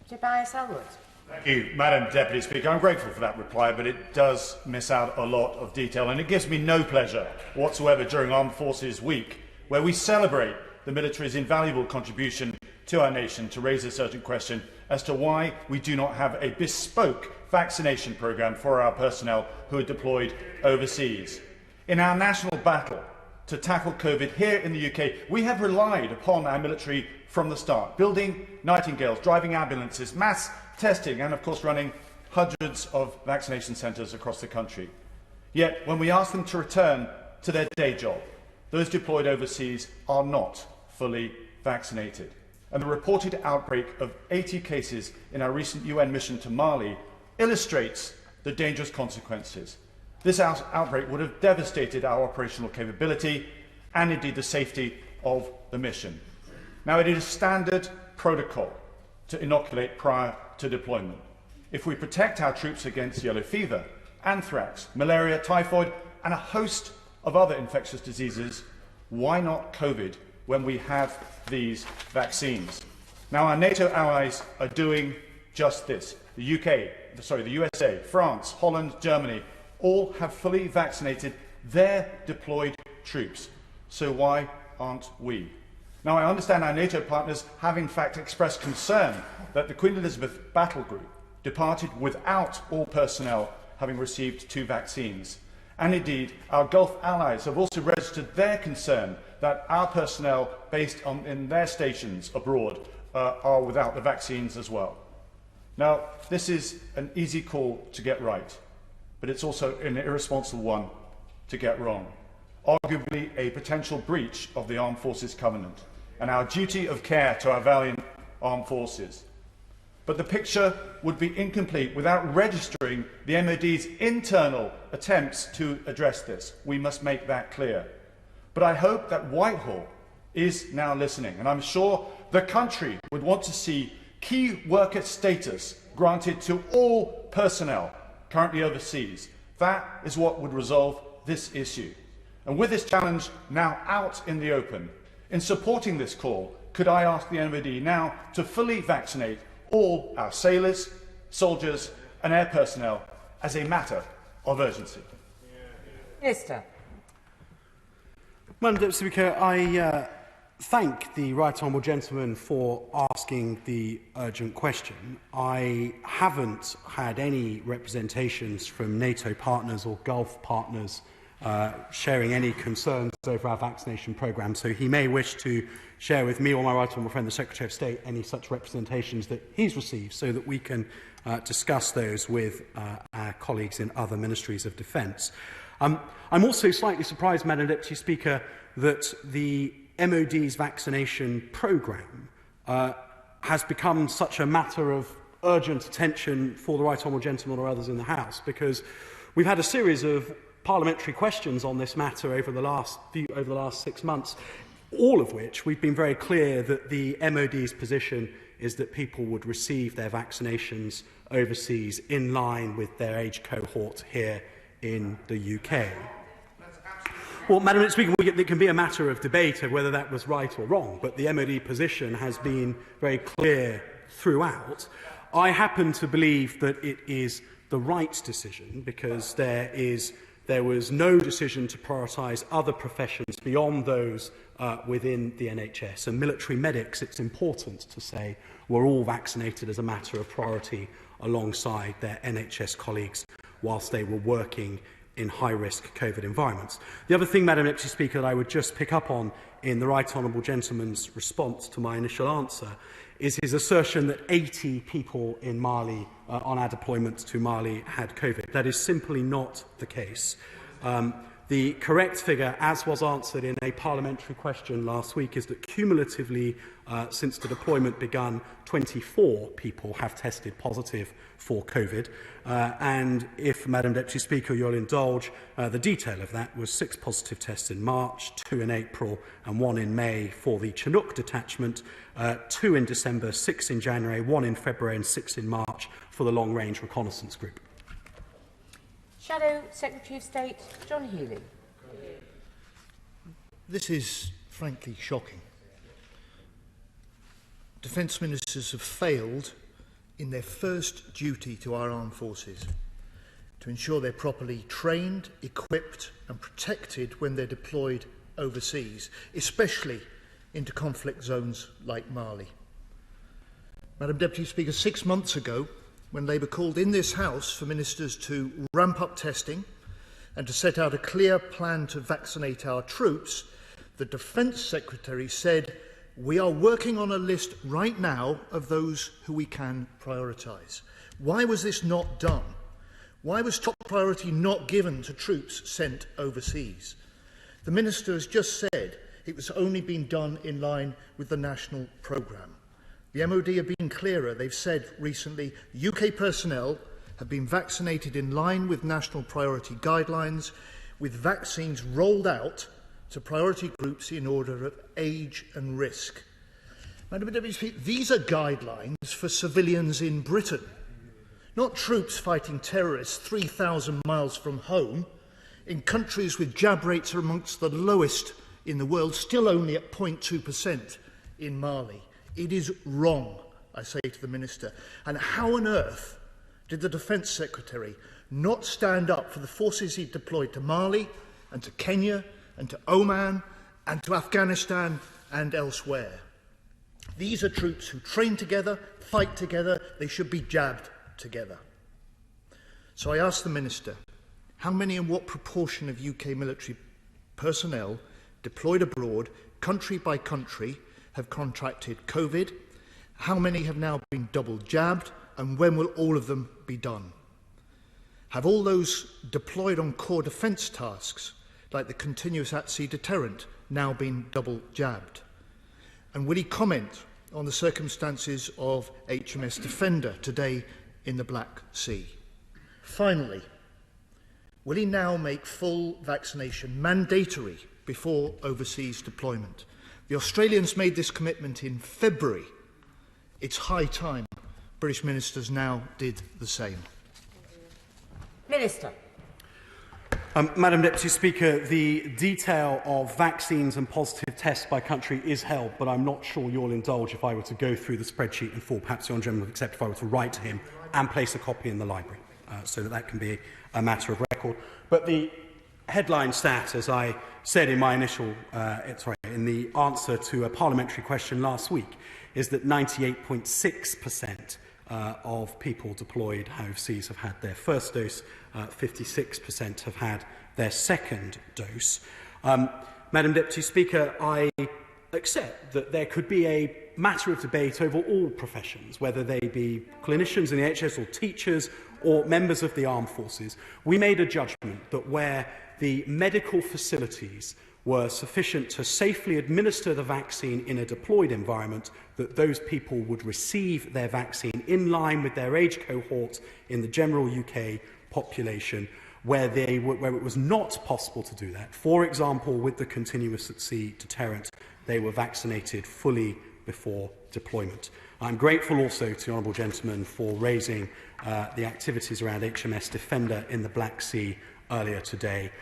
Tobias Elwood. Thank you, Madam Deputy Speaker. I'm grateful for that reply, but it does miss out a lot of detail, and it gives me no pleasure whatsoever during Armed Forces Week, where we celebrate the military's invaluable contribution to our nation, to raise this urgent question as to why we do not have a bespoke vaccination programme for our personnel who are deployed overseas. In our national battle to tackle COVID here in the UK, we have relied upon our military from the start, building Nightingales, driving ambulances, mass testing, and of course running hundreds of vaccination centres across the country. Yet when we ask them to return to their day job, those deployed overseas are not fully vaccinated. And the reported outbreak of 80 cases in our recent UN mission to Mali illustrates the dangerous consequences. This outbreak would have devastated our operational capability and indeed the safety of the mission. Now, it is standard protocol to inoculate prior to deployment. If we protect our troops against yellow fever, anthrax, malaria, typhoid, and a host of other infectious diseases, why not COVID when we have these vaccines? Now, our NATO allies are doing just this. The USA, France, Holland, Germany, all have fully vaccinated their deployed troops. So why aren't we? Now, I understand our NATO partners have in fact expressed concern that the Queen Elizabeth battle group departed without all personnel having received 2 vaccines. And indeed, our Gulf allies have also registered their concern that our personnel based in their stations abroad are without the vaccines as well. Now, this is an easy call to get right, but it's also an irresponsible one to get wrong. Arguably a potential breach of the Armed Forces Covenant and our duty of care to our valiant armed forces. But the picture would be incomplete without registering the MOD's internal attempts to address this. We must make that clear. But I hope that Whitehall is now listening, and I'm sure the country would want to see key worker status granted to all personnel currently overseas. That is what would resolve this issue. And with this challenge now out in the open, in supporting this call, could I ask the MOD now to fully vaccinate all our sailors, soldiers and air personnel as a matter of urgency? Minister. Madam Deputy Speaker, I thank the right honourable gentleman for asking the urgent question. I haven't had any representations from NATO partners or Gulf partners sharing any concerns over our vaccination programme, so he may wish to share with me or my right honourable friend, the Secretary of State, any such representations that he's received so that we can discuss those with our colleagues in other ministries of defence. I'm also slightly surprised, Madam Deputy Speaker, that the MOD's vaccination programme has become such a matter of urgent attention for the right honourable gentleman or others in the House, because we've had a series of parliamentary questions on this matter over the last 6 months. all of which we've been very clear that the MOD's position is that people would receive their vaccinations overseas in line with their age cohort here in the UK. Well, Madam Speaker, it can be a matter of debate of whether that was right or wrong, but the MOD position has been very clear throughout. I happen to believe that it is the right decision because there was no decision to prioritise other professions beyond those within the NHS. And military medics, it's important to say, were all vaccinated as a matter of priority alongside their NHS colleagues whilst they were working in high-risk COVID environments. The other thing, Madam Deputy Speaker, that I would just pick up on in the Right Honourable Gentleman's response to my initial answer is his assertion that 80 people in Mali, on our deployment to Mali, had COVID. That is simply not the case. The correct figure, as was answered in a parliamentary question last week, is that cumulatively, since the deployment began, 24 people have tested positive for COVID. And if, Madam Deputy Speaker, you'll indulge, the detail of that was 6 positive tests in March, 2 in April and 1 in May for the Chinook detachment, 2 in December, 6 in January, 1 in February and 6 in March for the Long Range Reconnaissance Group. Shadow Secretary of State John Healey. This is frankly shocking. Defence ministers have failed in their first duty to our armed forces to ensure they're properly trained, equipped and protected when they're deployed overseas, especially into conflict zones like Mali. Madam Deputy Speaker, 6 months ago, when Labour called in this House for ministers to ramp up testing and to set out a clear plan to vaccinate our troops, the Defence Secretary said, "We are working on a list right now of those who we can prioritise." Why was this not done? Why was top priority not given to troops sent overseas? The Minister has just said it was only being done in line with the national programme. The MOD have been clearer. They've said recently UK personnel have been vaccinated in line with national priority guidelines, with vaccines rolled out to priority groups in order of age and risk. Madam Deputy Speaker, these are guidelines for civilians in Britain, not troops fighting terrorists 3,000 miles from home, in countries with jab rates are amongst the lowest in the world, still only at 0.2% in Mali. It is wrong, I say to the Minister. And how on earth did the Defence Secretary not stand up for the forces he deployed to Mali and to Kenya and to Oman and to Afghanistan and elsewhere? These are troops who train together, fight together, they should be jabbed together. So I ask the Minister, how many and what proportion of UK military personnel deployed abroad, country by country, have contracted COVID? How many have now been double jabbed? And when will all of them be done? Have all those deployed on core defence tasks, like the continuous at-sea deterrent, now been double jabbed? And will he comment on the circumstances of HMS Defender today in the Black Sea? Finally, will he now make full vaccination mandatory before overseas deployment? The Australians made this commitment in February. It's high time British ministers now did the same. Minister. Madam Deputy Speaker, the detail of vaccines and positive tests by country is held, but I'm not sure you'll indulge if I were to go through the spreadsheet in full. Perhaps the Honourable Gentleman would accept if I were to write to him and place a copy in the library, so that can be a matter of record. But the headline stat, as I said in my initial, in the answer to a parliamentary question last week, is that 98.6% of people deployed overseas have had their first dose, 56% have had their second dose. Madam Deputy Speaker, I accept that there could be a matter of debate over all professions, whether they be clinicians in the NHS or teachers or members of the armed forces. We made a judgment that where the medical facilities were sufficient to safely administer the vaccine in a deployed environment, that those people would receive their vaccine in line with their age cohort in the general UK population, Where it was not possible to do that, for example, with the continuous at sea deterrent, they were vaccinated fully before deployment. I'm grateful also to the honourable gentleman for raising the activities around HMS Defender in the Black Sea earlier today.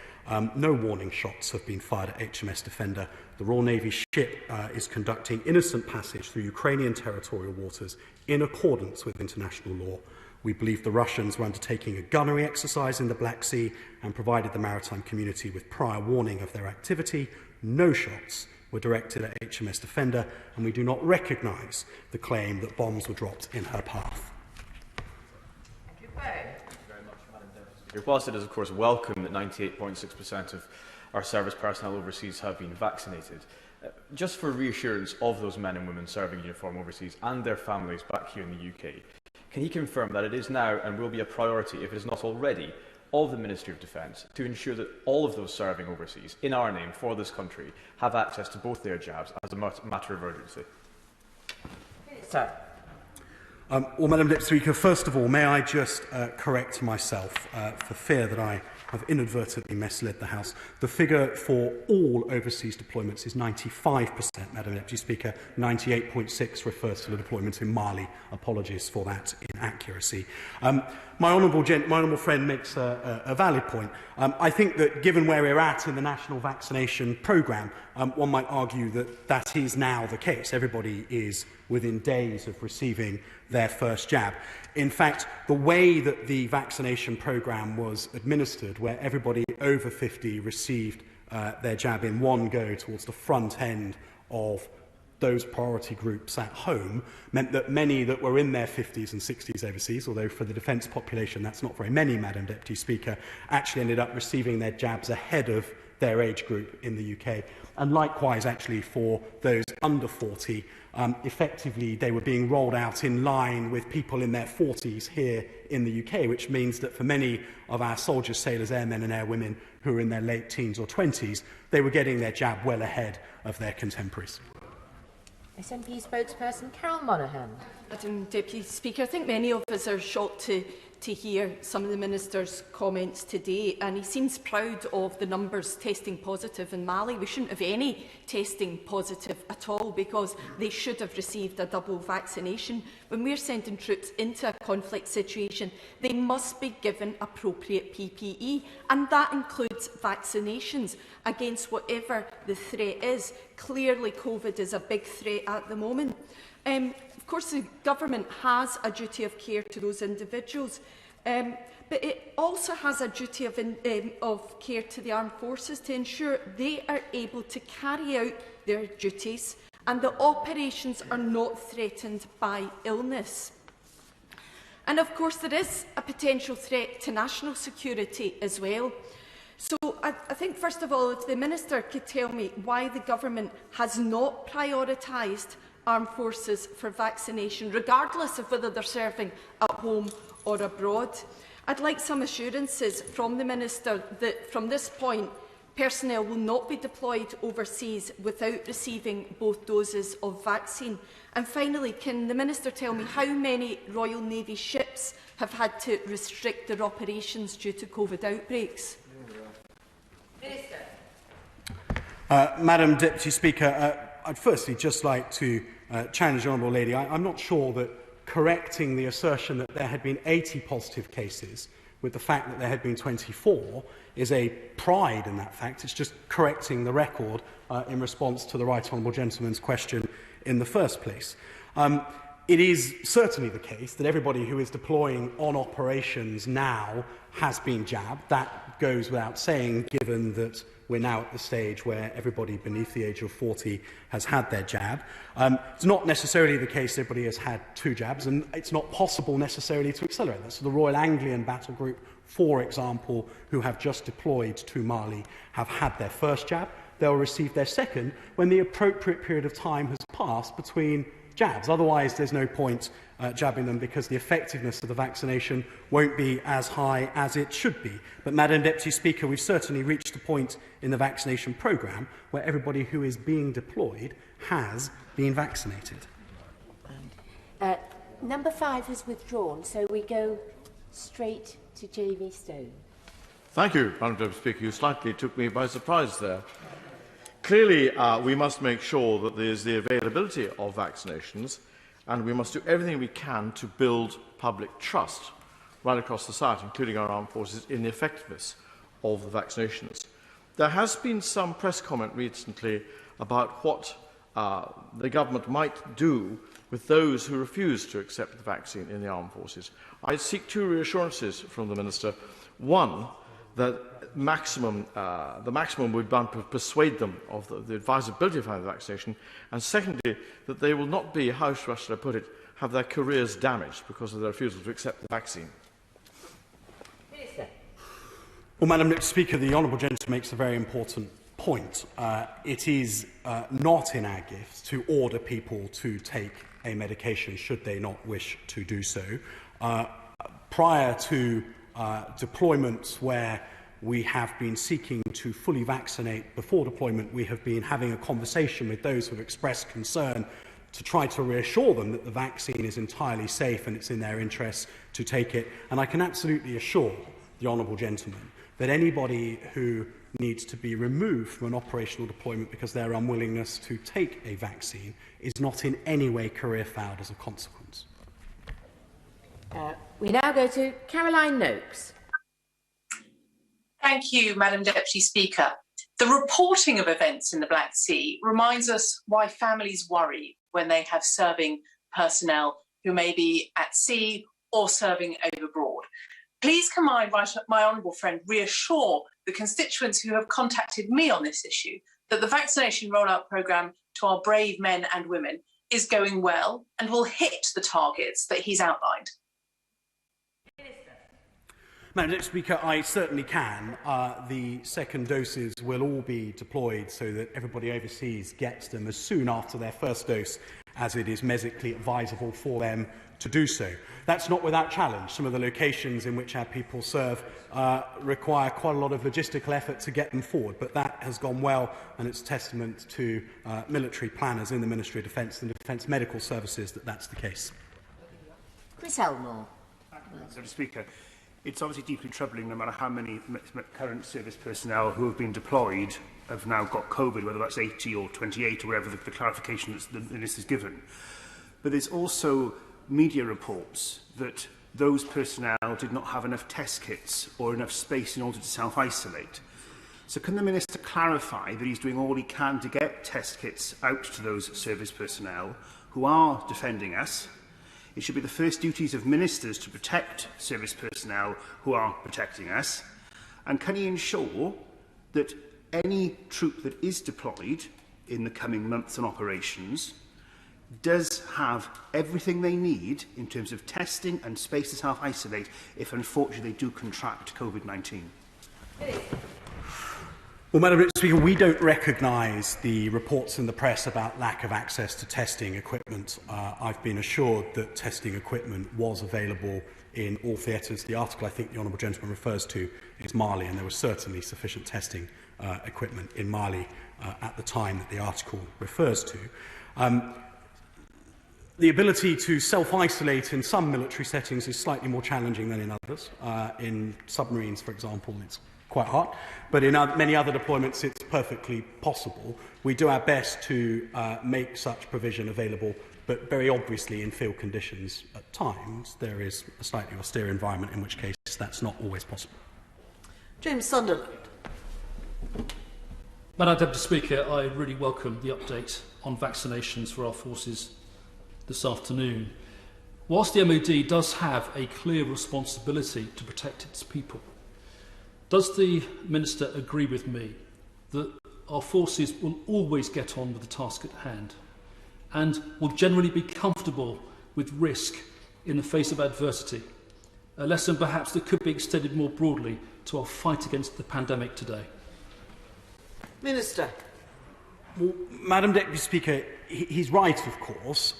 No warning shots have been fired at HMS Defender. The Royal Navy ship is conducting innocent passage through Ukrainian territorial waters in accordance with international law. We believe the Russians were undertaking a gunnery exercise in the Black Sea and provided the maritime community with prior warning of their activity. No shots were directed at HMS Defender, and we do not recognise the claim that bombs were dropped in her path. Whilst it is, of course, welcome that 98.6% of our service personnel overseas have been vaccinated, just for reassurance of those men and women serving in uniform overseas and their families back here in the UK, can he confirm that it is now and will be a priority, if it is not already, of the Ministry of Defence to ensure that all of those serving overseas, in our name, for this country, have access to both their jabs as a matter of urgency? Sir. Well, Madam Deputy Speaker, first of all, may I just correct myself for fear that I have inadvertently misled the House. The figure for all overseas deployments is 95%, Madam Deputy Speaker. 98.6 refers to the deployment in Mali. Apologies for that inaccuracy. My honourable friend makes a valid point. I think that given where we're at in the national vaccination programme, one might argue that that is now the case. Everybody is within days of receiving their first jab. In fact, the way that the vaccination programme was administered, where everybody over 50 received their jab in one go towards the front end of those priority groups at home, meant that many that were in their 50s and 60s overseas, although for the defence population that's not very many, Madam Deputy Speaker, actually ended up receiving their jabs ahead of their age group in the UK. And likewise, actually, for those under 40, effectively they were being rolled out in line with people in their 40s here in the UK, which means that for many of our soldiers, sailors, airmen and airwomen who are in their late teens or 20s, they were getting their jab well ahead of their contemporaries. SNP spokesperson Carol Monaghan. Madam Deputy Speaker, I think many of us are shocked to hear some of the Minister's comments today, and he seems proud of the numbers testing positive in Mali. We shouldn't have any testing positive at all, because they should have received a double vaccination. When we're sending troops into a conflict situation, they must be given appropriate PPE, and that includes vaccinations against whatever the threat is. Clearly, COVID is a big threat at the moment. Of course, the government has a duty of care to those individuals, but it also has a duty of care to the armed forces to ensure they are able to carry out their duties and the operations are not threatened by illness. And of course, there is a potential threat to national security as well. So I think, first of all, if the Minister could tell me why the government has not prioritised armed forces for vaccination, regardless of whether they're serving at home or abroad. I'd like some assurances from the Minister that from this point, personnel will not be deployed overseas without receiving both doses of vaccine. And finally, can the Minister tell me how many Royal Navy ships have had to restrict their operations due to COVID outbreaks? Minister. Madam Deputy Speaker, I'd firstly just like to challenge the Honourable Lady. I'm not sure that correcting the assertion that there had been 80 positive cases with the fact that there had been 24 is a pride in that fact. It's just correcting the record in response to the Right Honourable Gentleman's question in the first place. It is certainly the case that everybody who is deploying on operations now has been jabbed. That goes without saying, given that we're now at the stage where everybody beneath the age of 40 has had their jab. It's not necessarily the case everybody has had 2 jabs, and it's not possible necessarily to accelerate that. So the Royal Anglian Battle Group, for example, who have just deployed to Mali, have had their first jab. They'll receive their second when the appropriate period of time has passed between jabs. Otherwise, there's no point jabbing them, because the effectiveness of the vaccination won't be as high as it should be. But, Madam Deputy Speaker, we've certainly reached a point in the vaccination programme where everybody who is being deployed has been vaccinated. Number 5 has withdrawn, so we go straight to Jamie Stone. Thank you, Madam Deputy Speaker. You slightly took me by surprise there. Clearly, we must make sure that there is the availability of vaccinations, and we must do everything we can to build public trust right across society, including our armed forces, in the effectiveness of the vaccinations. There has been some press comment recently about what the government might do with those who refuse to accept the vaccine in the armed forces. I seek two reassurances from the Minister. One, that the maximum would be to persuade them of the advisability of having the vaccination, and secondly, that they will not be, how should I put it, have their careers damaged because of their refusal to accept the vaccine. Well, Madam Deputy Speaker, the Honourable Gentleman makes a very important point. It is not in our gift to order people to take a medication should they not wish to do so. Prior to deployments where we have been seeking to fully vaccinate before deployment, we have been having a conversation with those who have expressed concern to try to reassure them that the vaccine is entirely safe and it's in their interests to take it. And I can absolutely assure the Honourable Gentleman that anybody who needs to be removed from an operational deployment because of their unwillingness to take a vaccine is not in any way career fouled as a consequence. We now go to Caroline Noakes. Thank you, Madam Deputy Speaker. The reporting of events in the Black Sea reminds us why families worry when they have serving personnel who may be at sea or serving abroad. Please can my honourable friend reassure the constituents who have contacted me on this issue that the vaccination rollout programme to our brave men and women is going well and will hit the targets that he's outlined? Madam Deputy Speaker, I certainly can. The second doses will all be deployed so that everybody overseas gets them as soon after their first dose as it is medically advisable for them to do so. That's not without challenge. Some of the locations in which our people serve require quite a lot of logistical effort to get them forward, but that has gone well, and it's testament to military planners in the Ministry of Defence and Defence Medical Services that that's the case. Chris Elmore. Mr. Speaker, it's obviously deeply troubling no matter how many current service personnel who have been deployed have now got COVID, whether that's 80 or 28 or whatever the clarification that the Minister has given. But there's also media reports that those personnel did not have enough test kits or enough space in order to self-isolate. So can the Minister clarify that he's doing all he can to get test kits out to those service personnel who are defending us? It should be the first duties of ministers to protect service personnel who are protecting us. And can he ensure that any troop that is deployed in the coming months and operations does have everything they need in terms of testing and space to self-isolate if unfortunately they do contract COVID-19? Well, Madam Speaker, we don't recognise the reports in the press about lack of access to testing equipment. I've been assured that testing equipment was available in all theatres. The article I think the Honourable Gentleman refers to is Mali, and there was certainly sufficient testing equipment in Mali at the time that the article refers to. The ability to self-isolate in some military settings is slightly more challenging than in others. In submarines, for example, it's quite hard, but in many other deployments it's perfectly possible. We do our best to make such provision available, but very obviously in field conditions at times there is a slightly austere environment, in which case that's not always possible. James Sunderland. Madam Deputy Speaker, I really welcome the update on vaccinations for our forces this afternoon. Whilst the MOD does have a clear responsibility to protect its people, does the Minister agree with me that our forces will always get on with the task at hand and will generally be comfortable with risk in the face of adversity, a lesson perhaps that could be extended more broadly to our fight against the pandemic today? Minister. Well, Madam Deputy Speaker, he's right, of course.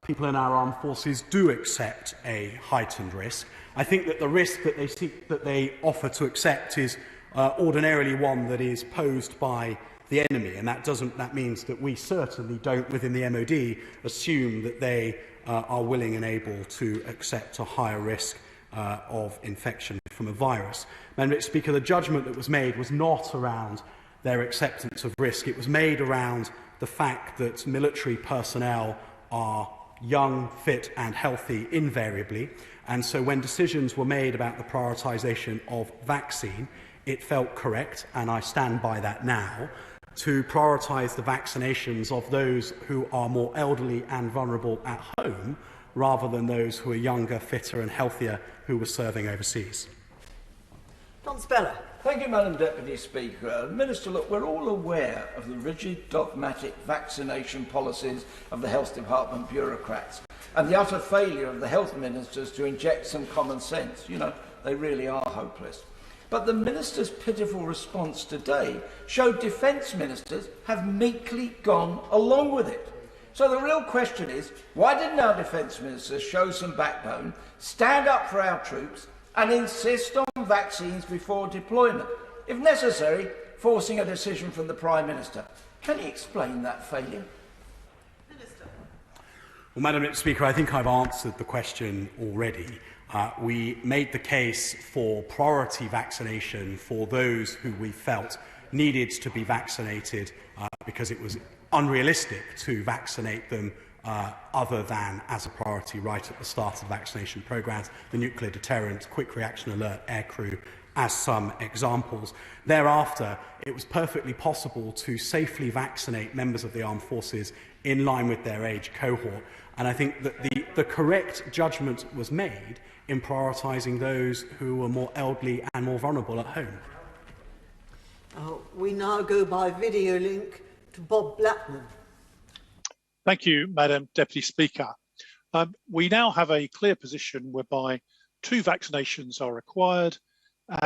People in our armed forces do accept a heightened risk. I think that the risk that they offer to accept is ordinarily one that is posed by the enemy, and that means that we certainly don't, within the MOD, assume that they are willing and able to accept a higher risk of infection from a virus. Madam Speaker, the judgment that was made was not around their acceptance of risk. It was made around the fact that military personnel are young, fit and healthy invariably, and so when decisions were made about the prioritisation of vaccine, it felt correct, and I stand by that now, to prioritise the vaccinations of those who are more elderly and vulnerable at home, rather than those who are younger, fitter and healthier who were serving overseas. Don Speller. Thank you, Madam Deputy Speaker. Minister, look, we're all aware of the rigid, dogmatic vaccination policies of the Health Department bureaucrats and the utter failure of the health ministers to inject some common sense. You know, they really are hopeless. But the minister's pitiful response today showed defence ministers have meekly gone along with it. So the real question is, why didn't our defence ministers show some backbone, stand up for our troops and insist on vaccines before deployment, if necessary, forcing a decision from the Prime Minister? Can he explain that failure? Well, Madam Speaker, I think I've answered the question already. We made the case for priority vaccination for those who we felt needed to be vaccinated because it was unrealistic to vaccinate them other than as a priority right at the start of vaccination programmes, the nuclear deterrent, quick reaction alert, aircrew, as some examples. Thereafter, it was perfectly possible to safely vaccinate members of the armed forces in line with their age cohort. And I think that the correct judgment was made in prioritising those who were more elderly and more vulnerable at home. We now go by video link to Bob Blackman. Thank you, Madam Deputy Speaker. We now have a clear position whereby 2 vaccinations are required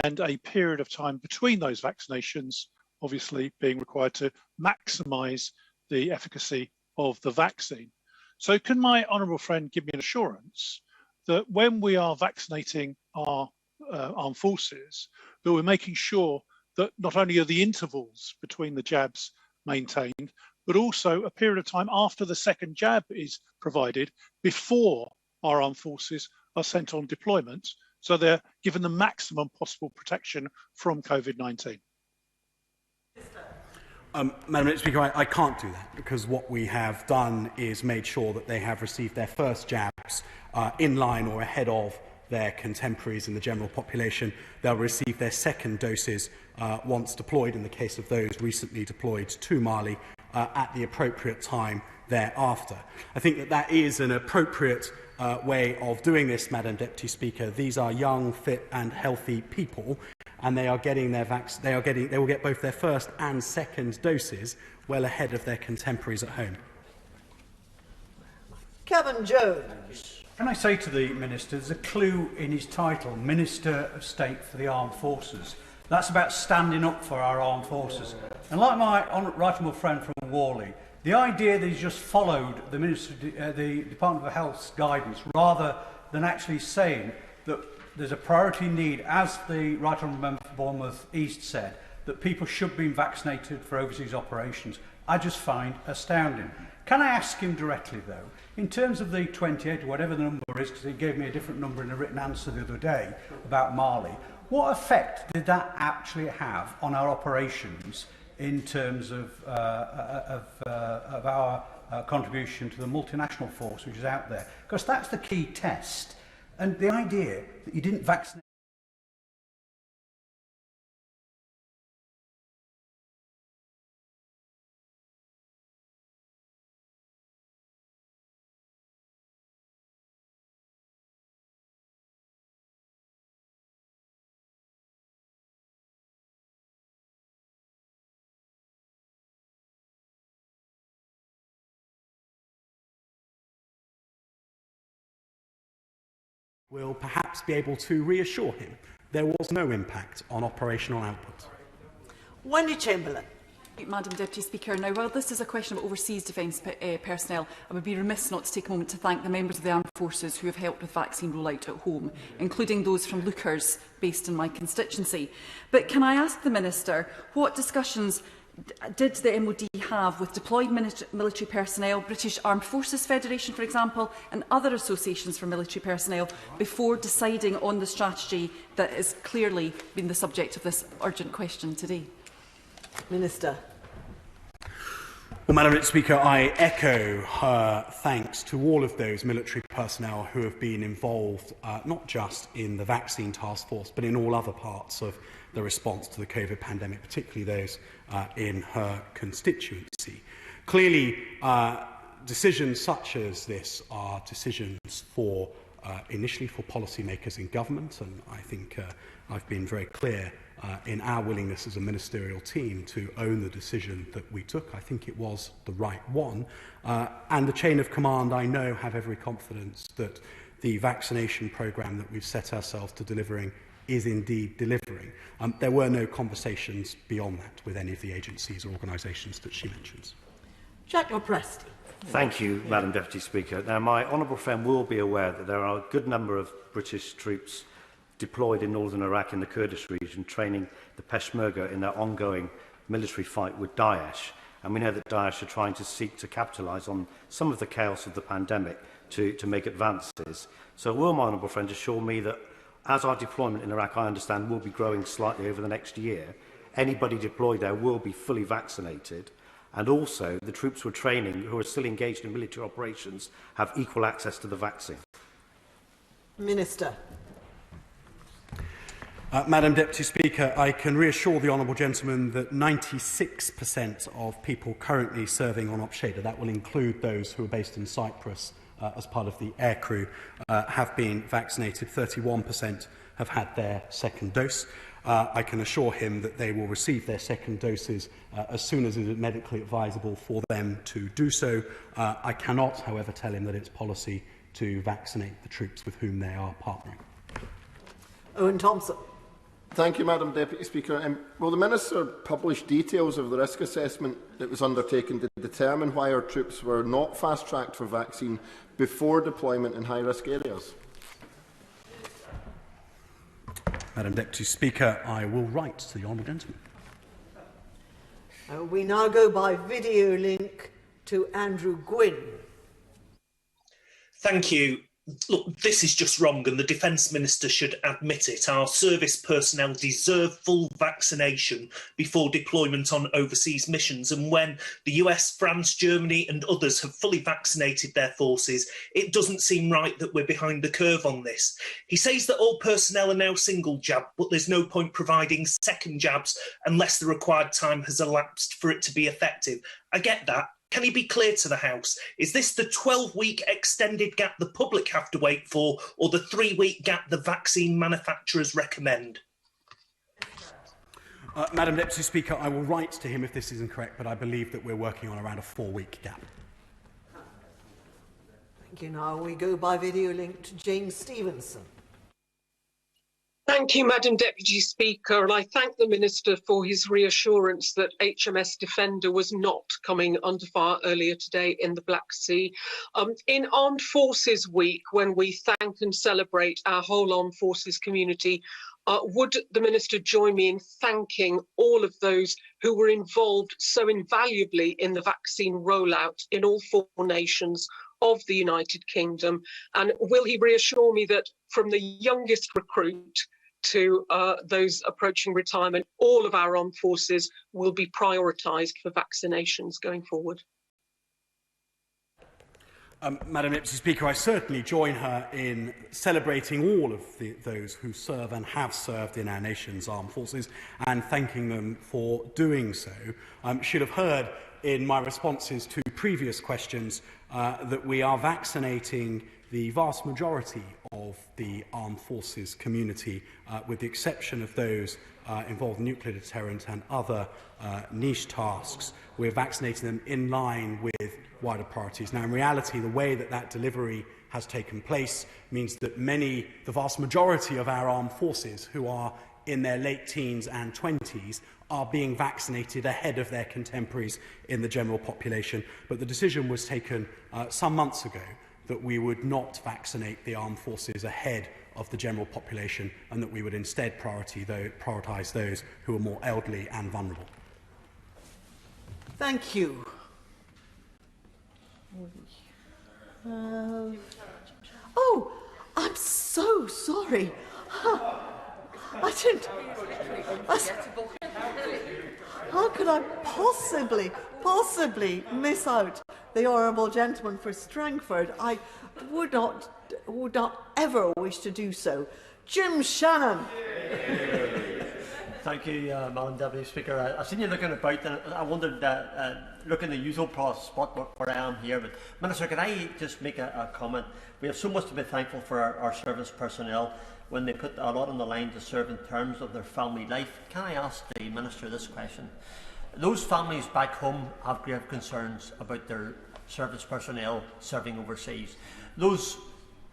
and a period of time between those vaccinations obviously being required to maximise the efficacy of the vaccine. So can my honourable friend give me an assurance that when we are vaccinating our armed forces, that we're making sure that not only are the intervals between the jabs maintained, but also a period of time after the second jab is provided before our armed forces are sent on deployment, so they're given the maximum possible protection from COVID-19. Madam Speaker, I can't do that because what we have done is made sure that they have received their first jabs in line or ahead of their contemporaries in the general population. They'll receive their second doses once deployed, in the case of those recently deployed to Mali, at the appropriate time thereafter. I think that that is an appropriate way of doing this, Madam Deputy Speaker. These are young, fit and healthy people, and they are getting their they will get both their first and second doses well ahead of their contemporaries at home. Kevin Jones. Can I say to the Minister, there's a clue in his title, Minister of State for the Armed Forces. That's about standing up for our armed forces. And like my right honourable friend from Worley, the idea that he's just followed the the Department of Health's guidance rather than actually saying that there's a priority need, as the right honourable member for Bournemouth East said, that people should be vaccinated for overseas operations, I just find astounding. Can I ask him directly, though, in terms of the 28 or whatever the number is, because he gave me a different number in a written answer the other day about Mali, what effect did that actually have on our operations in terms of our contribution to the multinational force which is out there? Because that's the key test. And the idea that you didn't vaccinate will perhaps be able to reassure him there was no impact on operational output. Wendy Chamberlain. Madam Deputy Speaker, now while this is a question of overseas defence personnel, I would be remiss not to take a moment to thank the members of the armed forces who have helped with vaccine rollout at home, including those from Lookers based in my constituency. But can I ask the Minister what discussions did the MOD have with deployed military personnel, British Armed Forces Federation, for example, and other associations for military personnel before deciding on the strategy that has clearly been the subject of this urgent question today? Minister. Well, Madam Speaker, I echo her thanks to all of those military personnel who have been involved, not just in the vaccine task force, but in all other parts of the response to the COVID pandemic, particularly those in her constituency. Clearly, decisions such as this are decisions for initially for policymakers in government, and I think I've been very clear in our willingness as a ministerial team to own the decision that we took. I think it was the right one. And the chain of command, I know, have every confidence that the vaccination programme that we've set ourselves to delivering is indeed delivering. There were no conversations beyond that with any of the agencies or organisations that she mentions. Jack O'Presty. Thank you, Madam Deputy Speaker. Now, my honourable friend will be aware that there are a good number of British troops deployed in northern Iraq in the Kurdish region, training the Peshmerga in their ongoing military fight with Daesh. And we know that Daesh are trying to seek to capitalise on some of the chaos of the pandemic to make advances. So will my honourable friend assure me that as our deployment in Iraq, I understand, will be growing slightly over the next year, anybody deployed there will be fully vaccinated, and also the troops we're training who are still engaged in military operations have equal access to the vaccine? Minister. Madam Deputy Speaker, I can reassure the honourable gentleman that 96% of people currently serving on Opsheda, that will include those who are based in Cyprus as part of the aircrew, have been vaccinated. 31% have had their second dose. I can assure him that they will receive their second doses as soon as it is medically advisable for them to do so. I cannot, however, tell him that it's policy to vaccinate the troops with whom they are partnering. Owen Thompson. Thank you, Madam Deputy Speaker. Will the Minister publish details of the risk assessment that was undertaken to determine why our troops were not fast-tracked for vaccine before deployment in high-risk areas? Madam Deputy Speaker, I will write to the honourable gentleman. We now go by video link to Andrew Gwynn. Thank you. Look, this is just wrong, and the Defence Minister should admit it. Our service personnel deserve full vaccination before deployment on overseas missions, and when the US, France, Germany and others have fully vaccinated their forces, it doesn't seem right that we're behind the curve on this. He says that all personnel are now single jab, but there's no point providing second jabs unless the required time has elapsed for it to be effective. I get that. Can he be clear to the House? Is this the 12-week extended gap the public have to wait for, or the 3-week gap the vaccine manufacturers recommend? Madam Deputy Speaker, I will write to him if this is incorrect, but I believe that we're working on around a 4-week gap. Thank you. Now we go by video link to James Stevenson. Thank you, Madam Deputy Speaker, and I thank the Minister for his reassurance that HMS Defender was not coming under fire earlier today in the Black Sea. In Armed Forces Week, when we thank and celebrate our whole Armed Forces community, would the Minister join me in thanking all of those who were involved so invaluably in the vaccine rollout in all 4 nations of the United Kingdom? And will he reassure me that from the youngest recruit to those approaching retirement, all of our armed forces will be prioritised for vaccinations going forward? Madam Deputy Speaker, I certainly join her in celebrating all of those who serve and have served in our nation's armed forces and thanking them for doing so. Should have heard in my responses to previous questions that we are vaccinating the vast majority of the armed forces community, with the exception of those involved in nuclear deterrent and other niche tasks. We're vaccinating them in line with wider priorities. Now, in reality, the way that delivery has taken place means that the vast majority of our armed forces who are in their late teens and 20s are being vaccinated ahead of their contemporaries in the general population. But the decision was taken some months ago that we would not vaccinate the armed forces ahead of the general population and that we would instead prioritise those who are more elderly and vulnerable. Thank you. Oh, I'm so sorry. I didn't. How could I possibly miss out the honourable gentleman for Strangford? I would not ever wish to do so. Jim Shannon. Thank you, Madam Deputy Speaker. I've seen you looking about, and I wondered, looking the usual spot where I am here. But Minister, can I just make a comment? We have so much to be thankful for our service personnel when they put a lot on the line to serve in terms of their family life. Can I ask the Minister this question? Those families back home have grave concerns about their service personnel serving overseas. Those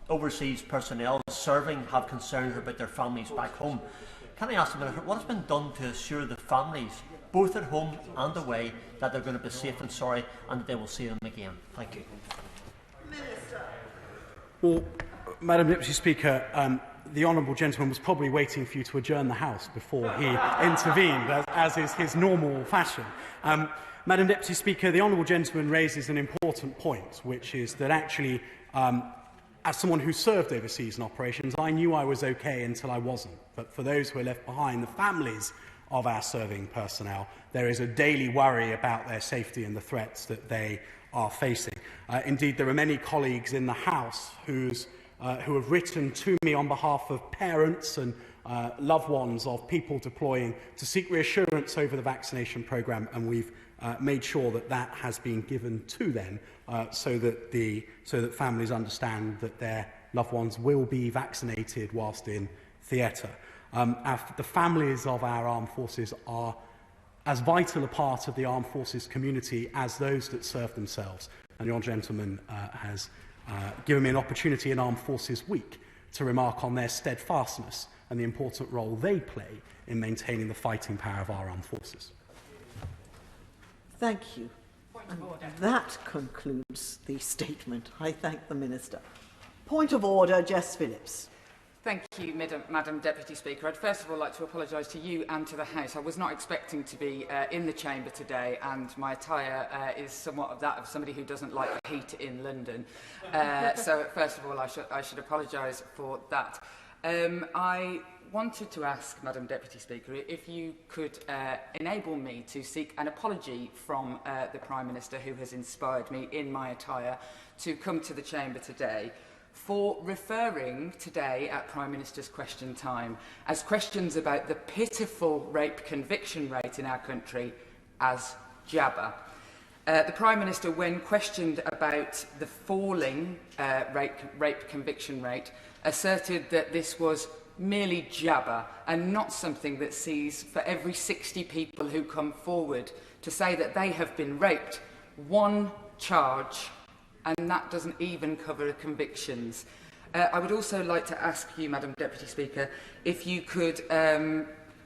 overseas personnel serving have concerns about their families back home. Can I ask the Minister, what has been done to assure the families, both at home and away, that they're going to be safe and sorry and that they will see them again? Thank you. Minister. Well, Madam Deputy Speaker, the honourable gentleman was probably waiting for you to adjourn the House before he intervened, as is his normal fashion. Madam Deputy Speaker, the honourable gentleman raises an important point, which is that actually, as someone who served overseas in operations, I knew I was okay until I wasn't. But for those who are left behind, the families of our serving personnel, there is a daily worry about their safety and the threats that they are facing. Indeed, there are many colleagues in the House who have written to me on behalf of parents and loved ones of people deploying to seek reassurance over the vaccination programme, and we've made sure that that has been given to them so that families understand that their loved ones will be vaccinated whilst in theatre. The families of our armed forces are as vital a part of the armed forces community as those that serve themselves. And your gentleman has given me an opportunity in Armed Forces Week to remark on their steadfastness and the important role they play in maintaining the fighting power of our armed forces. Thank you. And that concludes the statement. I thank the Minister. Point of order, Jess Phillips. Thank you, Madam Deputy Speaker. I'd first of all like to apologise to you and to the House. I was not expecting to be in the chamber today, and my attire is somewhat of that of somebody who doesn't like the heat in London. So first of all, I should apologise for that. I wanted to ask, Madam Deputy Speaker, if you could enable me to seek an apology from the Prime Minister, who has inspired me in my attire to come to the chamber today, for referring today at Prime Minister's question time as questions about the pitiful rape conviction rate in our country as jabber. The Prime Minister, when questioned about the falling rape conviction rate, asserted that this was merely jabber and not something that sees, for every 60 people who come forward to say that they have been raped, one charge, and that doesn't even cover convictions. I would also like to ask you, Madam Deputy Speaker, if you could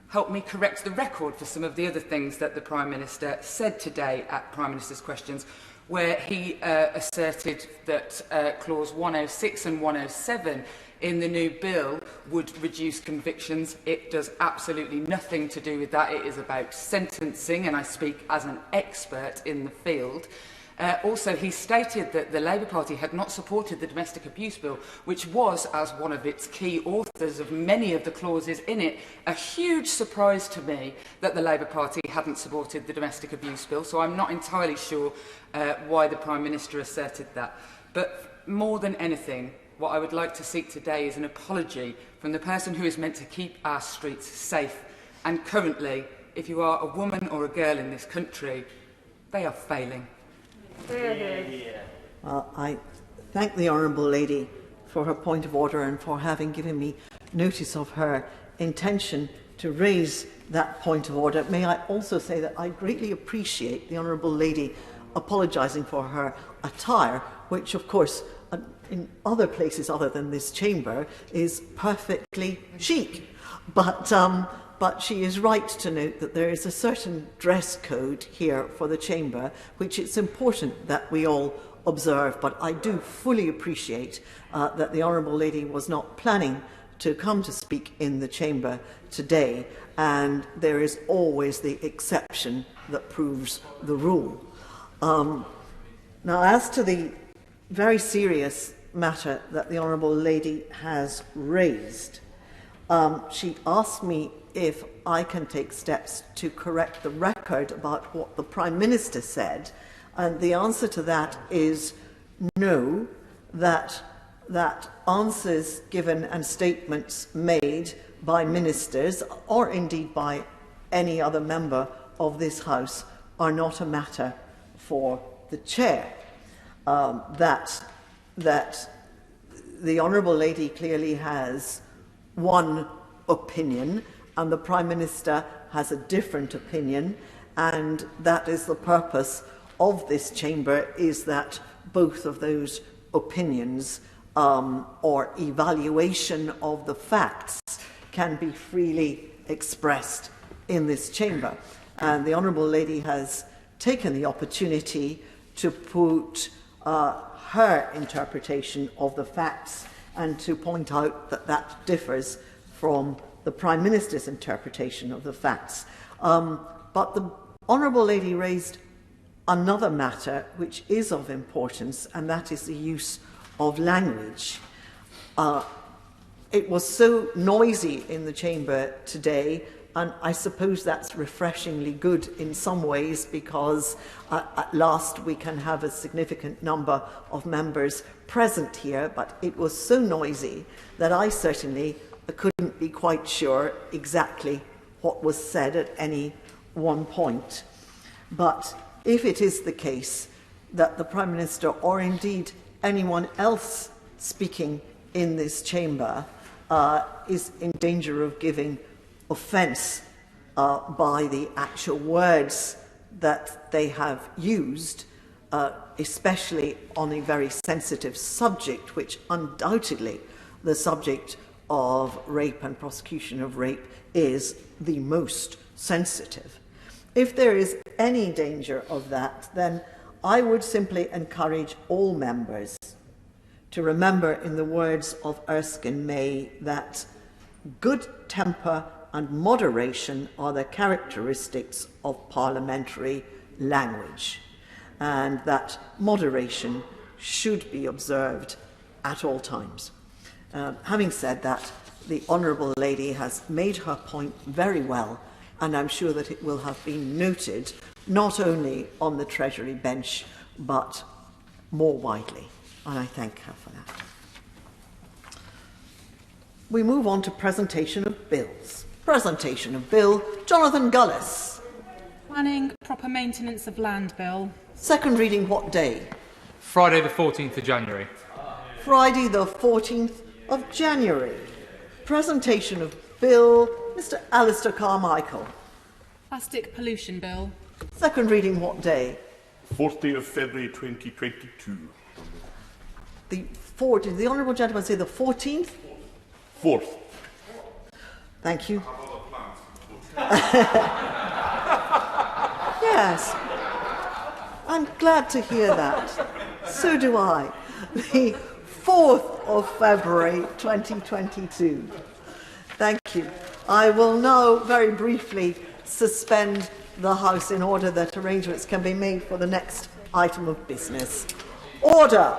help me correct the record for some of the other things that the Prime Minister said today at Prime Minister's questions, where he asserted that Clause 106 and 107 in the new bill would reduce convictions. It does absolutely nothing to do with that. It is about sentencing, and I speak as an expert in the field. Also, he stated that the Labour Party had not supported the domestic abuse bill, which was, as one of its key authors of many of the clauses in it, a huge surprise to me that the Labour Party hadn't supported the domestic abuse bill. So I'm not entirely sure why the Prime Minister asserted that. But more than anything, what I would like to seek today is an apology from the person who is meant to keep our streets safe. And currently, if you are a woman or a girl in this country, they are failing. Well, I thank the Honourable Lady for her point of order and for having given me notice of her intention to raise that point of order. May I also say that I greatly appreciate the Honourable Lady apologising for her attire, which, of course, in other places other than this chamber, is perfectly chic. But she is right to note that there is a certain dress code here for the chamber, which it's important that we all observe. But I do fully appreciate that the Honourable Lady was not planning to come to speak in the chamber today, and there is always the exception that proves the rule. Now, as to the very serious matter that the Honourable Lady has raised, she asked me if I can take steps to correct the record about what the Prime Minister said, and the answer to that is no, that answers given and statements made by ministers, or indeed by any other member of this House, are not a matter for the Chair. That the Honourable Lady clearly has one opinion and the Prime Minister has a different opinion, and that is the purpose of this chamber, is that both of those opinions or evaluation of the facts can be freely expressed in this chamber. And the Honourable Lady has taken the opportunity to put her interpretation of the facts and to point out that that differs from the Prime Minister's interpretation of the facts. But the Honourable Lady raised another matter which is of importance, and that is the use of language. It was so noisy in the chamber today, and I suppose that's refreshingly good in some ways, because at last we can have a significant number of members present here, but it was so noisy that I certainly couldn't be quite sure exactly what was said at any one point. But if it is the case that the Prime Minister, or indeed anyone else speaking in this chamber, is in danger of giving offence by the actual words that they have used, especially on a very sensitive subject, which undoubtedly the subject of rape and prosecution of rape is the most sensitive. If there is any danger of that, then I would simply encourage all members to remember, in the words of Erskine May, that good temper and moderation are the characteristics of parliamentary language, and that moderation should be observed at all times. Having said that, the Honourable Lady has made her point very well, and I'm sure that it will have been noted not only on the Treasury bench, but more widely, and I thank her for that. We move on to presentation of bills. Presentation of Bill Jonathan Gullis. Planning Proper Maintenance of Land Bill. Second reading what day? Friday the 14th of January. Friday the 14th of January. Presentation of Bill Mr. Alistair Carmichael. Plastic Pollution Bill. Second reading what day? 4th day of February 2022. Did the Honourable Gentleman say the 14th? 4th. Thank you. Yes. I'm glad to hear that. So do I. The 4th of February 2022. Thank you. I will now very briefly suspend the House in order that arrangements can be made for the next item of business. Order!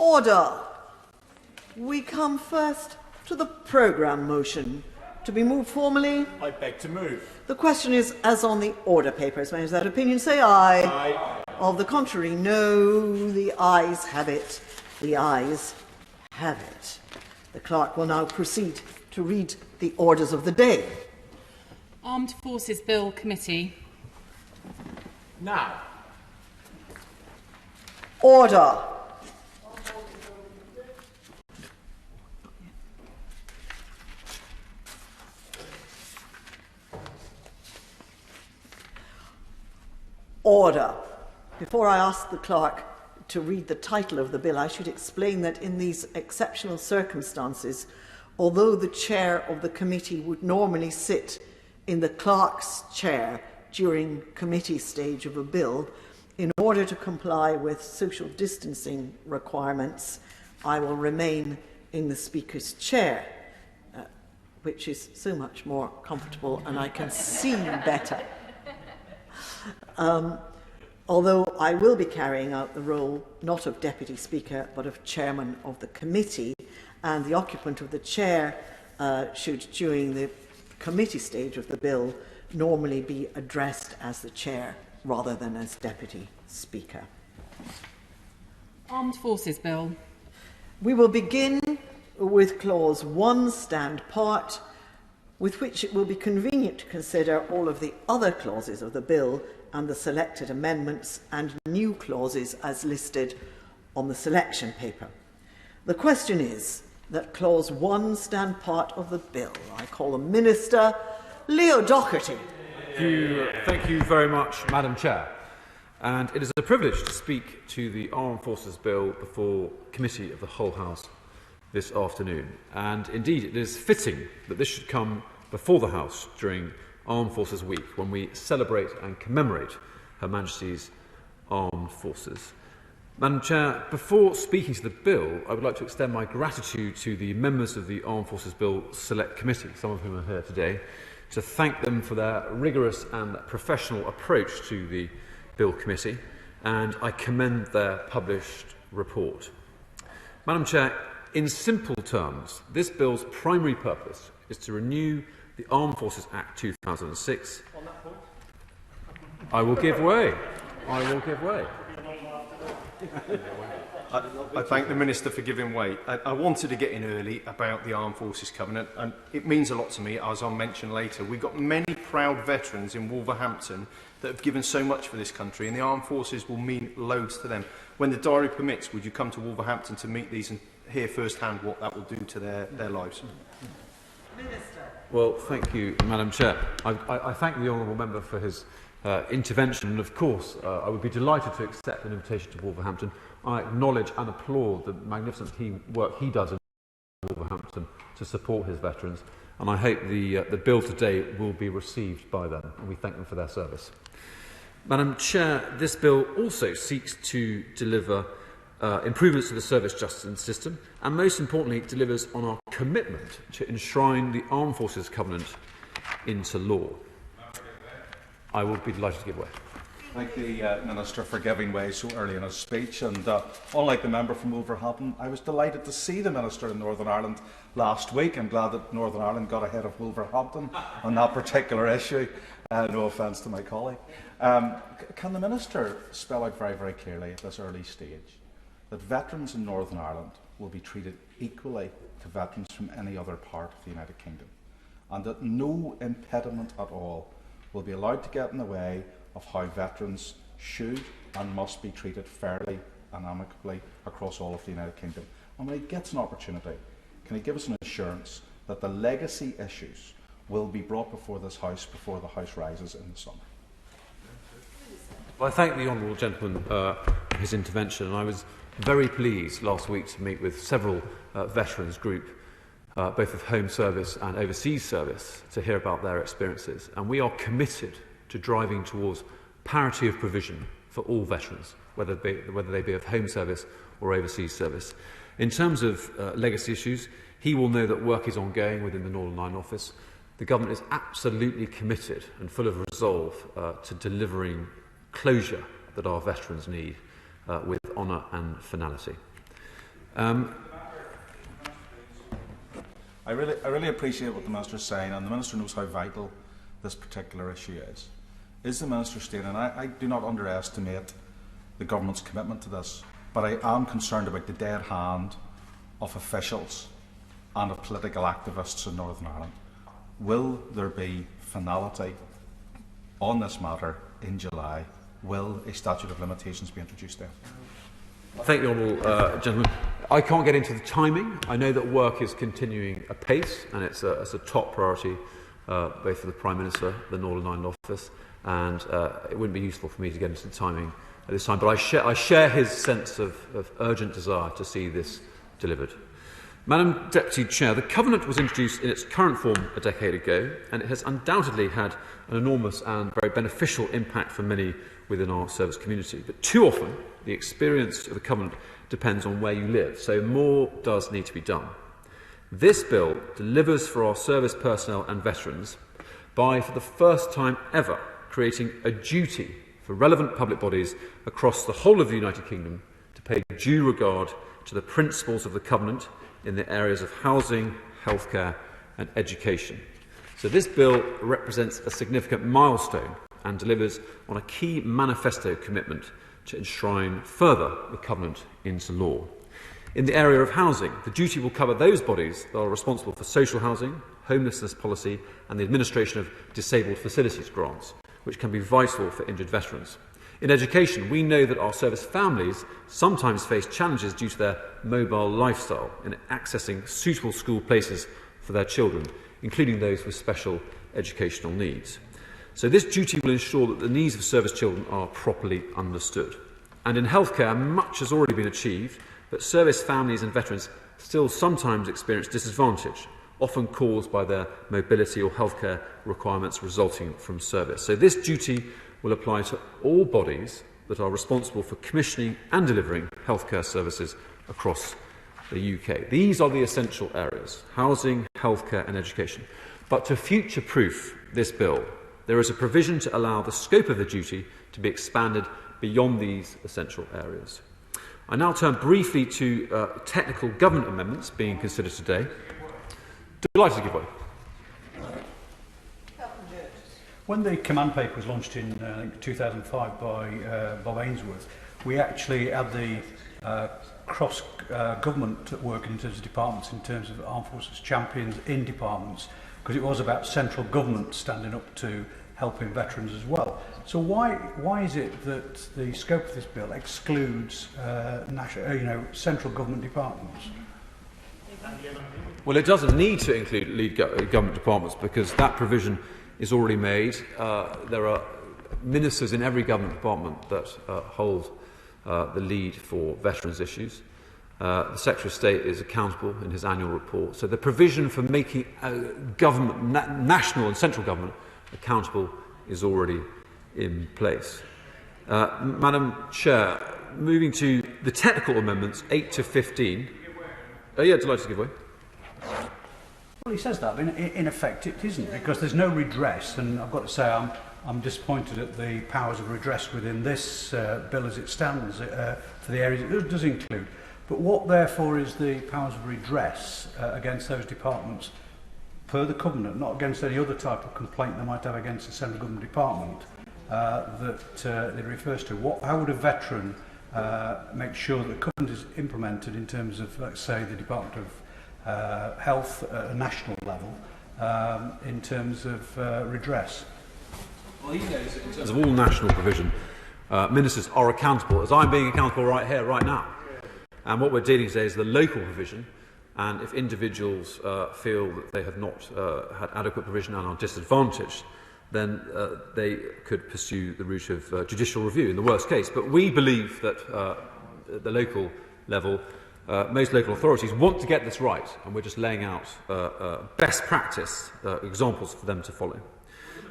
Order. We come first to the programme motion. To be moved formally? I beg to move. The question is as on the order papers. Members of that opinion say aye. Aye. Of the contrary, no. The ayes have it. The ayes have it. The clerk will now proceed to read the orders of the day. Armed Forces Bill Committee. Now. Order. Order. Before I ask the clerk to read the title of the bill, I should explain that in these exceptional circumstances, although the chair of the committee would normally sit in the clerk's chair during committee stage of a bill, in order to comply with social distancing requirements, I will remain in the Speaker's chair, which is so much more comfortable and I can see better. Although I will be carrying out the role not of Deputy Speaker but of Chairman of the committee, and the occupant of the chair should, during the committee stage of the bill, normally be addressed as the chair rather than as Deputy Speaker. Armed Forces Bill. We will begin with Clause 1, Stand Part, with which it will be convenient to consider all of the other clauses of the bill and the selected amendments and new clauses as listed on the selection paper. The question is that Clause 1 stand part of the bill. I call the Minister, Leo Doherty. Thank you very much, Madam Chair. And it is a privilege to speak to the Armed Forces Bill before Committee of the Whole House this afternoon. And indeed, it is fitting that this should come before the House during Armed Forces Week, when we celebrate and commemorate Her Majesty's Armed Forces. Madam Chair, before speaking to the bill, I would like to extend my gratitude to the members of the Armed Forces Bill Select Committee, some of whom are here today, to thank them for their rigorous and professional approach to the Bill Committee, and I commend their published report. Madam Chair, in simple terms, this bill's primary purpose is to renew the Armed Forces Act 2006. On that point? I will give way. I will give way. I thank the Minister for giving way. I wanted to get in early about the Armed Forces Covenant, and it means a lot to me, as I'll mention later. We've got many proud veterans in Wolverhampton that have given so much for this country, and the Armed Forces will mean loads to them. When the diary permits, would you come to Wolverhampton to meet these and hear firsthand what that will do to their lives? Minister. Well, thank you, Madam Chair. I thank the honourable member for his intervention, and of course I would be delighted to accept an invitation to Wolverhampton. I acknowledge and applaud the magnificent work he does in Wolverhampton to support his veterans, and I hope the bill today will be received by them, and we thank them for their service. Madam Chair, this bill also seeks to deliver improvements to the service justice system, and most importantly, it delivers on our commitment to enshrine the Armed Forces Covenant into law. I will be delighted to give way. Thank the Minister for giving way so early in his speech, and unlike the member from Wolverhampton, I was delighted to see the Minister in Northern Ireland last week. I'm glad that Northern Ireland got ahead of Wolverhampton on that particular issue. No offence to my colleague. Can the Minister spell out very, very clearly at this early stage that veterans in Northern Ireland will be treated equally to veterans from any other part of the United Kingdom, and that no impediment at all will be allowed to get in the way of how veterans should and must be treated fairly and amicably across all of the United Kingdom? And when he gets an opportunity, can he give us an assurance that the legacy issues will be brought before this House before the House rises in the summer? Well, I thank the honourable gentleman for his intervention, and I was very pleased last week to meet with several veterans group, both of home service and overseas service, to hear about their experiences. And we are committed to driving towards parity of provision for all veterans, whether they be of home service or overseas service. In terms of legacy issues, he will know that work is ongoing within the Northern Ireland Office. The Government is absolutely committed and full of resolve to delivering closure that our veterans need with honour and finality. I really appreciate what the Minister is saying, and the Minister knows how vital this particular issue is. Is the Minister stating, and I do not underestimate the Government's commitment to this, but I am concerned about the dead hand of officials and of political activists in Northern Ireland. Will there be finality on this matter in July? Will a statute of limitations be introduced then? Thank you, Honourable Gentleman. I can't get into the timing. I know that work is continuing apace, and it's a top priority both for the Prime Minister, the Northern Ireland Office, and it wouldn't be useful for me to get into the timing at this time. But I share his sense of urgent desire to see this delivered. Madam Deputy Chair, the Covenant was introduced in its current form a decade ago, and it has undoubtedly had an enormous and very beneficial impact for many within our service community. But too often, the experience of the Covenant depends on where you live, so more does need to be done. This bill delivers for our service personnel and veterans by, for the first time ever, creating a duty for relevant public bodies across the whole of the United Kingdom to pay due regard to the principles of the Covenant in the areas of housing, healthcare and education. So this bill represents a significant milestone and delivers on a key manifesto commitment to enshrine further the Covenant into law. In the area of housing, the duty will cover those bodies that are responsible for social housing, homelessness policy and the administration of disabled facilities grants, which can be vital for injured veterans. In education, we know that our service families sometimes face challenges due to their mobile lifestyle in accessing suitable school places for their children, including those with special educational needs. So this duty will ensure that the needs of service children are properly understood. And in healthcare, much has already been achieved, but service families and veterans still sometimes experience disadvantage, often caused by their mobility or healthcare requirements resulting from service. So this duty will apply to all bodies that are responsible for commissioning and delivering healthcare services across the UK. These are the essential areas: housing, healthcare and education. But to future-proof this bill, there is a provision to allow the scope of the duty to be expanded beyond these essential areas. I now turn briefly to technical government amendments being considered today. Delighted to give way. When the command paper was launched in 2005 by Bob Ainsworth, we actually had the cross-government work in terms of departments, in terms of armed forces champions in departments, because it was about central government standing up to helping veterans as well. So why is it that the scope of this bill excludes central government departments? Well, it doesn't need to include lead government departments because that provision is already made. There are ministers in every government department that hold the lead for veterans issues. The Secretary of State is accountable in his annual report. So the provision for making government, national and central government, accountable is already in place. Madam Chair, moving to the technical amendments 8 to 15. Delighted to give way. Well, he says that, but in effect it isn't, because there's no redress, and I've got to say I'm disappointed at the powers of redress within this bill as it stands for the areas it does include. But what, therefore, is the powers of redress against those departments per the Covenant, not against any other type of complaint they might have against the central government department that it refers to? How would a veteran make sure that the Covenant is implemented in terms of, let's say, the Department of Health at a national level in terms of redress? Well, he knows that in terms of all national provision, ministers are accountable, as I'm being accountable right here, right now. And what we're dealing today is the local provision, and if individuals feel that they have not had adequate provision and are disadvantaged, then they could pursue the route of judicial review in the worst case. But we believe that at the local level, most local authorities want to get this right, and we're just laying out best practice examples for them to follow.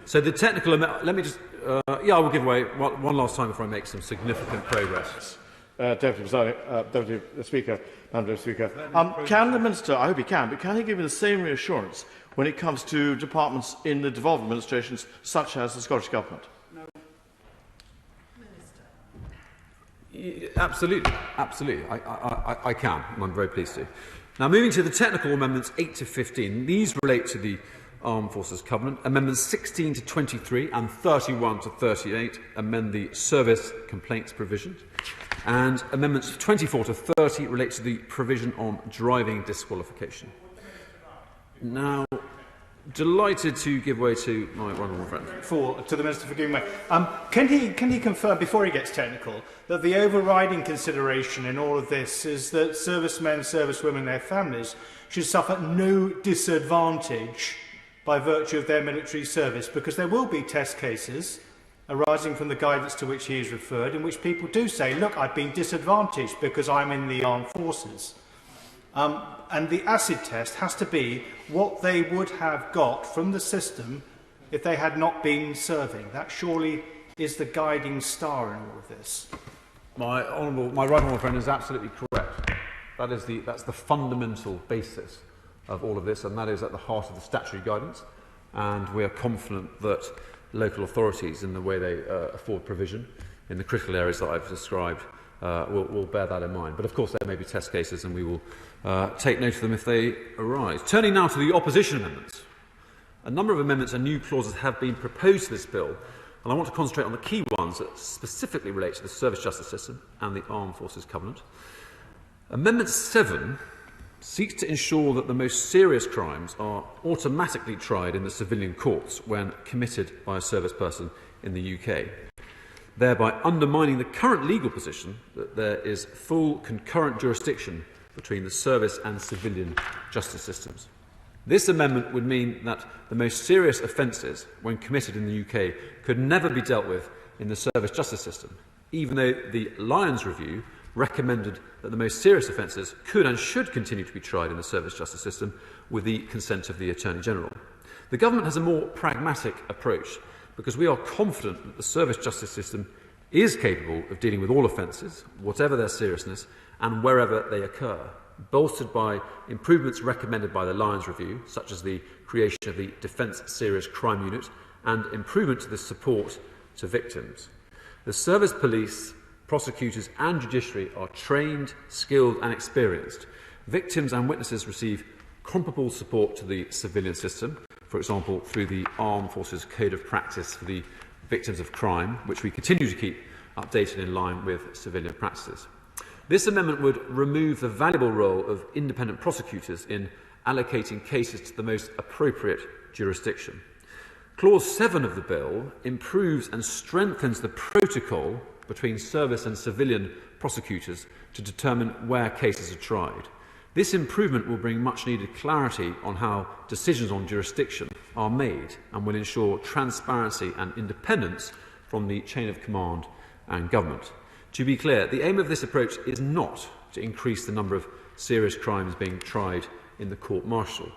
So the technical, let me just, I will give away one last time before I make some significant progress. Deputy Speaker, Madam Deputy Speaker, can the Minister, I hope he can, but can he give me the same reassurance when it comes to departments in the devolved administrations, such as the Scottish Government? Absolutely, absolutely. I can, and I'm very pleased to. Now, moving to the technical amendments 8 to 15, these relate to the Armed Forces Covenant. Amendments 16 to 23 and 31 to 38 amend the service complaints provision. And amendments 24 to 30 relate to the provision on driving disqualification. Now, delighted to give way to my honourable friend. To the Minister for giving way. Can he confirm, before he gets technical, that the overriding consideration in all of this is that servicemen, servicewomen and their families should suffer no disadvantage by virtue of their military service? Because there will be test cases arising from the guidance to which he is referred, in which people do say, look, I've been disadvantaged because I'm in the armed forces. And the acid test has to be what they would have got from the system if they had not been serving. That surely is the guiding star in all of this. My right honourable friend is absolutely correct. That's the fundamental basis of all of this, and that is at the heart of the statutory guidance. And we are confident that local authorities, in the way they afford provision in the critical areas that I've described, will bear that in mind. But of course there may be test cases, and we will take note of them if they arise. Turning now to the opposition amendments. A number of amendments and new clauses have been proposed to this bill, and I want to concentrate on the key ones that specifically relate to the service justice system and the Armed Forces Covenant. Amendment 7 seeks to ensure that the most serious crimes are automatically tried in the civilian courts when committed by a service person in the UK, thereby undermining the current legal position that there is full concurrent jurisdiction between the service and civilian justice systems. This amendment would mean that the most serious offences, when committed in the UK, could never be dealt with in the service justice system, even though the Lyons Review recommended that the most serious offences could and should continue to be tried in the service justice system with the consent of the Attorney General. The Government has a more pragmatic approach because we are confident that the service justice system is capable of dealing with all offences, whatever their seriousness and wherever they occur, bolstered by improvements recommended by the Lyons Review, such as the creation of the Defence Serious Crime Unit and improvement to the support to victims. The service police, prosecutors and judiciary are trained, skilled and experienced. Victims and witnesses receive comparable support to the civilian system, for example through the Armed Forces Code of Practice for the Victims of Crime, which we continue to keep updated in line with civilian practices. This amendment would remove the valuable role of independent prosecutors in allocating cases to the most appropriate jurisdiction. Clause 7 of the bill improves and strengthens the protocol between service and civilian prosecutors to determine where cases are tried. This improvement will bring much needed clarity on how decisions on jurisdiction are made and will ensure transparency and independence from the chain of command and government. To be clear, the aim of this approach is not to increase the number of serious crimes being tried in the court-martial.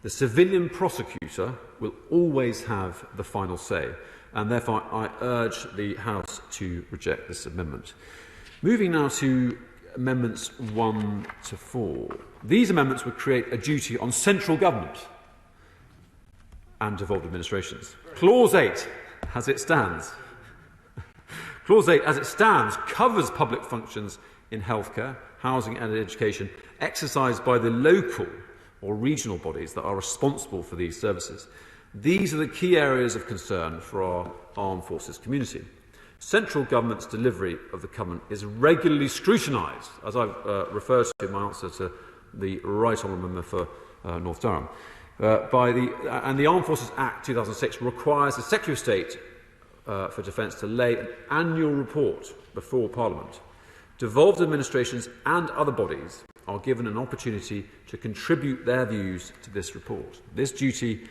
The civilian prosecutor will always have the final say, and therefore I urge the House to reject this amendment. Moving now to Amendments 1 to 4. These amendments would create a duty on central government and devolved administrations. Clause 8, as it stands, covers public functions in healthcare, housing and education exercised by the local or regional bodies that are responsible for these services. These are the key areas of concern for our armed forces community. Central government's delivery of the Covenant is regularly scrutinised, as I've referred to in my answer to the Right Honourable Member for North Durham, and the Armed Forces Act 2006 requires the Secretary of State for Defence to lay an annual report before Parliament. Devolved administrations and other bodies are given an opportunity to contribute their views to this report. This duty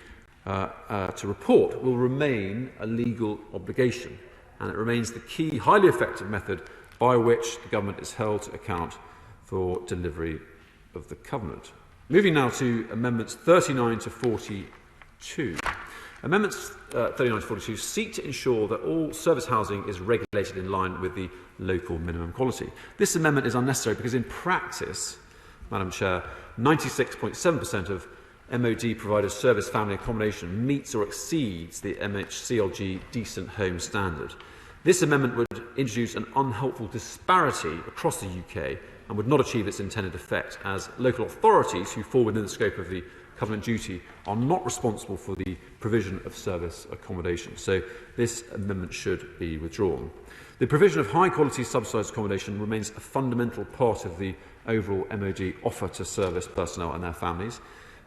to report will remain a legal obligation, and it remains the key, highly effective method by which the government is held to account for delivery of the Covenant. Moving now to Amendments 39 to 42. Amendments 39 to 42 seek to ensure that all service housing is regulated in line with the local minimum quality. This amendment is unnecessary because in practice, Madam Chair, 96.7% of MOD providers' service family accommodation meets or exceeds the MHCLG decent home standard. This amendment would introduce an unhelpful disparity across the UK and would not achieve its intended effect, as local authorities who fall within the scope of the Covenant duty are not responsible for the provision of service accommodation. So this amendment should be withdrawn. The provision of high-quality subsidised accommodation remains a fundamental part of the overall MOD offer to service personnel and their families.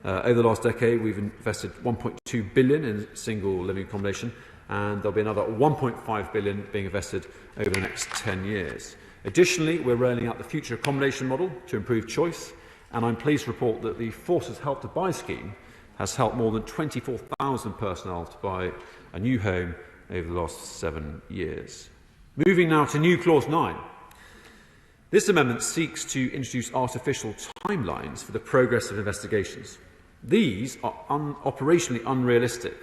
Over the last decade, we've invested £1.2 billion in single living accommodation, and there'll be another £1.5 billion being invested over the next 10 years. Additionally, we're rolling out the future accommodation model to improve choice, and I'm pleased to report that the Forces Help to Buy scheme has helped more than 24,000 personnel to buy a new home over the last 7 years. Moving now to new Clause 9. This amendment seeks to introduce artificial timelines for the progress of investigations. These are operationally unrealistic.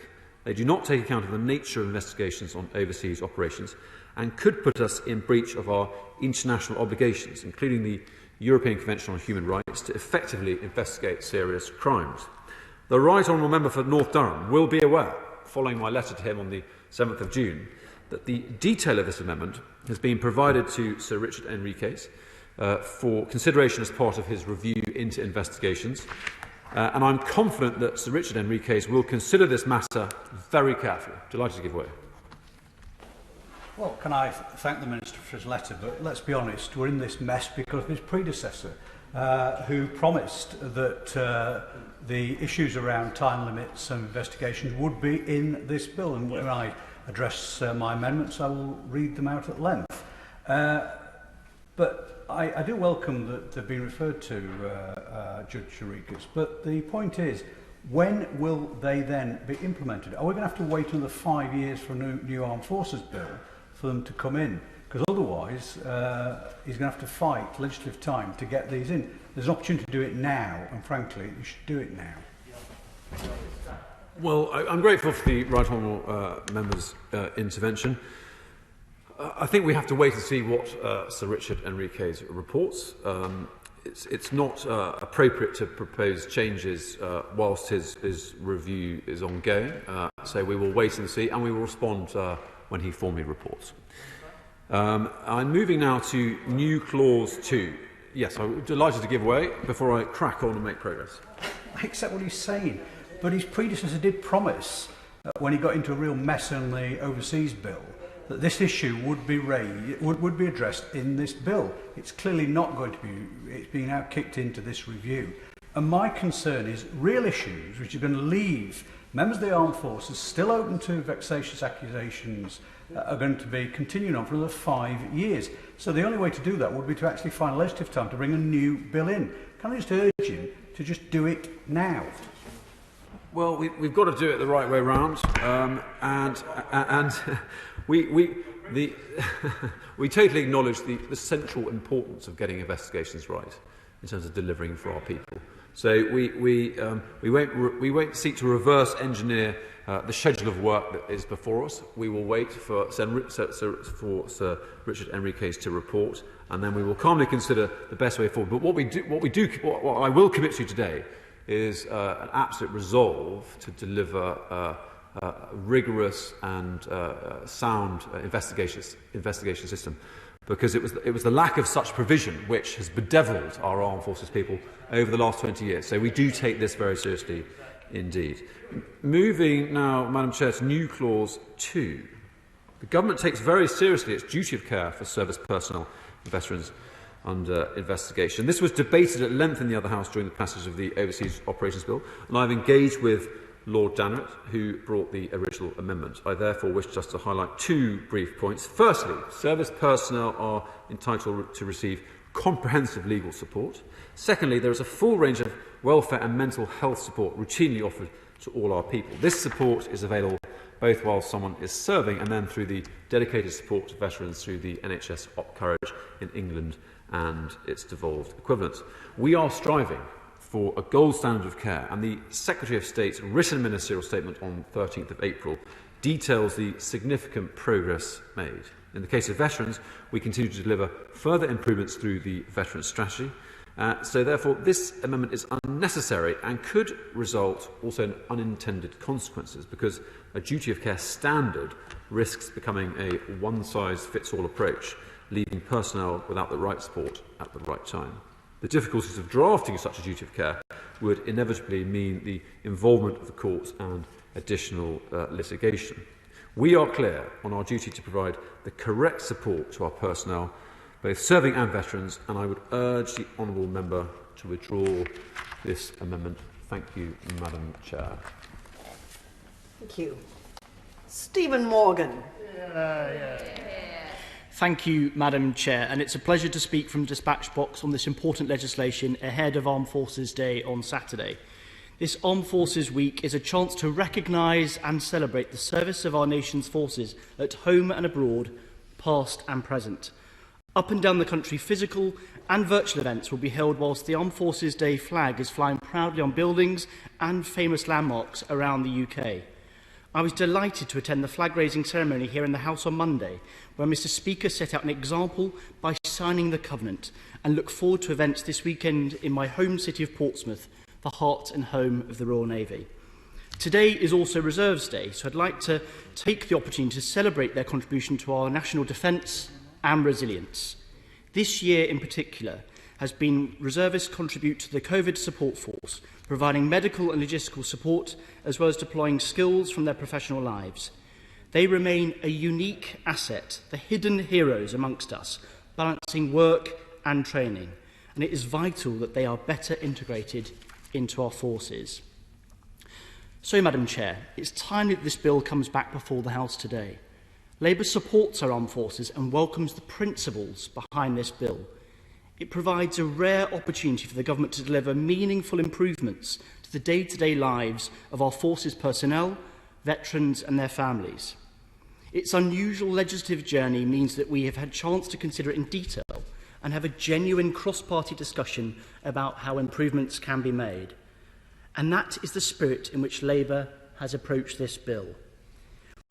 They do not take account of the nature of investigations on overseas operations and could put us in breach of our international obligations, including the European Convention on Human Rights, to effectively investigate serious crimes. The Right Honourable Member for North Durham will be aware, following my letter to him on the 7th of June, that the detail of this amendment has been provided to Sir Richard Enriquez for consideration as part of his review into investigations. And I'm confident that Sir Richard Enriquez will consider this matter very carefully. Delighted to give way. Well, can I thank the Minister for his letter, but let's be honest, we're in this mess because of his predecessor, who promised that the issues around time limits and investigations would be in this bill. And when I address my amendments, I will read them out at length. But I do welcome that they've been referred to, Judge Enriquez. But the point is, when will they then be implemented? Are we going to have to wait another 5 years for a new Armed Forces bill for them to come in? Because otherwise, he's going to have to fight legislative time to get these in. There's an opportunity to do it now, and frankly, you should do it now. Well, I'm grateful for the Right Honourable Member's intervention. I think we have to wait and see what Sir Richard Enriquez reports. It's not appropriate to propose changes whilst his review is ongoing, so we will wait and see, and we will respond when he formally reports. I'm moving now to new Clause 2. Yes, I'm delighted to give way before I crack on and make progress. I accept what he's saying, but his predecessor did promise, when he got into a real mess on the overseas bill, that this issue would be raised, would be addressed in this bill. It's clearly not going to be. It's being now kicked into this review. And my concern is real issues which are going to leave members of the armed forces still open to vexatious accusations are going to be continuing on for another 5 years. So the only way to do that would be to actually find legislative time to bring a new bill in. Can I just urge him to just do it now? Well, we've got to do it the right way round, we totally acknowledge the central importance of getting investigations right in terms of delivering for our people. So we won't seek to reverse engineer the schedule of work that is before us. We will wait for Sir Richard Enriquez to report, and then we will calmly consider the best way forward. But what I will commit to today is an absolute resolve to deliver rigorous and sound investigation system, because it was the lack of such provision which has bedevilled our armed forces people over the last 20 years. So we do take this very seriously indeed. Moving now, Madam Chair, to new Clause 2. The Government takes very seriously its duty of care for service personnel and veterans under investigation. This was debated at length in the other House during the passage of the Overseas Operations Bill, and I've engaged with Lord Danrett, who brought the original amendment. I therefore wish just to highlight 2 brief points. Firstly, service personnel are entitled to receive comprehensive legal support. Secondly, there is a full range of welfare and mental health support routinely offered to all our people. This support is available both while someone is serving and then through the dedicated support to veterans through the NHS Op Courage in England and its devolved equivalents. We are striving for a gold standard of care, and the Secretary of State's written ministerial statement on 13th of April details the significant progress made. In the case of veterans, we continue to deliver further improvements through the Veterans Strategy, So therefore, this amendment is unnecessary and could result also in unintended consequences, because a duty of care standard risks becoming a one-size-fits-all approach, leaving personnel without the right support at the right time. The difficulties of drafting such a duty of care would inevitably mean the involvement of the courts and additional litigation. We are clear on our duty to provide the correct support to our personnel, both serving and veterans, and I would urge the honourable member to withdraw this amendment. Thank you, Madam Chair. Thank you. Stephen Morgan. Thank you, Madam Chair, and it's a pleasure to speak from the dispatch box on this important legislation ahead of Armed Forces Day on Saturday. This Armed Forces Week is a chance to recognise and celebrate the service of our nation's forces at home and abroad, past and present. Up and down the country, physical and virtual events will be held whilst the Armed Forces Day flag is flying proudly on buildings and famous landmarks around the UK. I was delighted to attend the flag-raising ceremony here in the House on Monday, where Mr Speaker set out an example by signing the Covenant, and look forward to events this weekend in my home city of Portsmouth, the heart and home of the Royal Navy. Today is also Reserves Day, so I'd like to take the opportunity to celebrate their contribution to our national defence and resilience. This year in particular has been reservists contribute to the COVID support force, providing medical and logistical support, as well as deploying skills from their professional lives. They remain a unique asset, the hidden heroes amongst us, balancing work and training, and it is vital that they are better integrated into our forces. So, Madam Chair, it's timely that this bill comes back before the House today. Labour supports our armed forces and welcomes the principles behind this bill. It provides a rare opportunity for the government to deliver meaningful improvements to the day-to-day lives of our forces personnel, veterans and their families. Its unusual legislative journey means that we have had a chance to consider it in detail and have a genuine cross-party discussion about how improvements can be made. And that is the spirit in which Labour has approached this bill.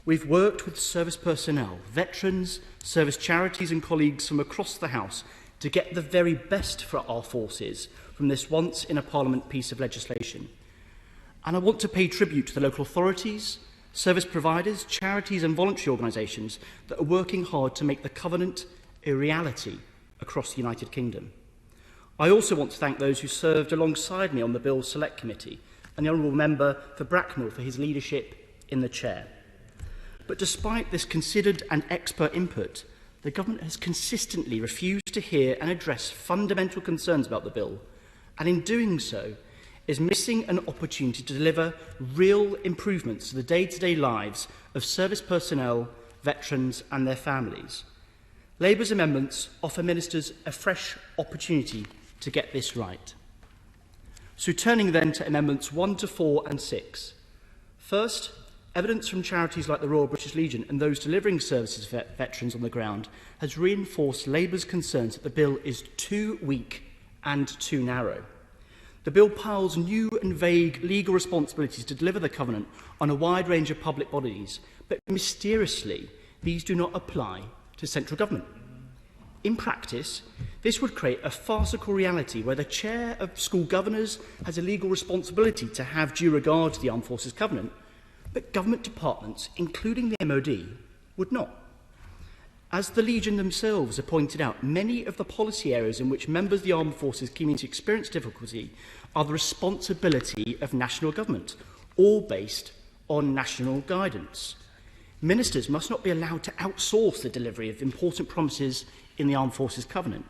We've worked with service personnel, veterans, service charities and colleagues from across the House to get the very best for our forces from this once-in-a-Parliament piece of legislation. And I want to pay tribute to the local authorities, service providers, charities and voluntary organisations that are working hard to make the Covenant a reality across the United Kingdom. I also want to thank those who served alongside me on the Bill's Select Committee and the Honourable Member for Bracknell for his leadership in the chair. But despite this considered and expert input, the government has consistently refused to hear and address fundamental concerns about the bill, and in doing so is missing an opportunity to deliver real improvements to the day-to-day lives of service personnel, veterans and their families. Labour's amendments offer ministers a fresh opportunity to get this right. So turning then to amendments 1 to 4 and 6. First, evidence from charities like the Royal British Legion and those delivering services for veterans on the ground has reinforced Labour's concerns that the bill is too weak and too narrow. The bill piles new and vague legal responsibilities to deliver the Covenant on a wide range of public bodies, but mysteriously these do not apply to central government. In practice, this would create a farcical reality where the chair of school governors has a legal responsibility to have due regard to the Armed Forces Covenant, but government departments, including the MOD, would not. As the Legion themselves have pointed out, many of the policy areas in which members of the armed forces community experience difficulty are the responsibility of national government, all based on national guidance. Ministers must not be allowed to outsource the delivery of important promises in the Armed Forces Covenant.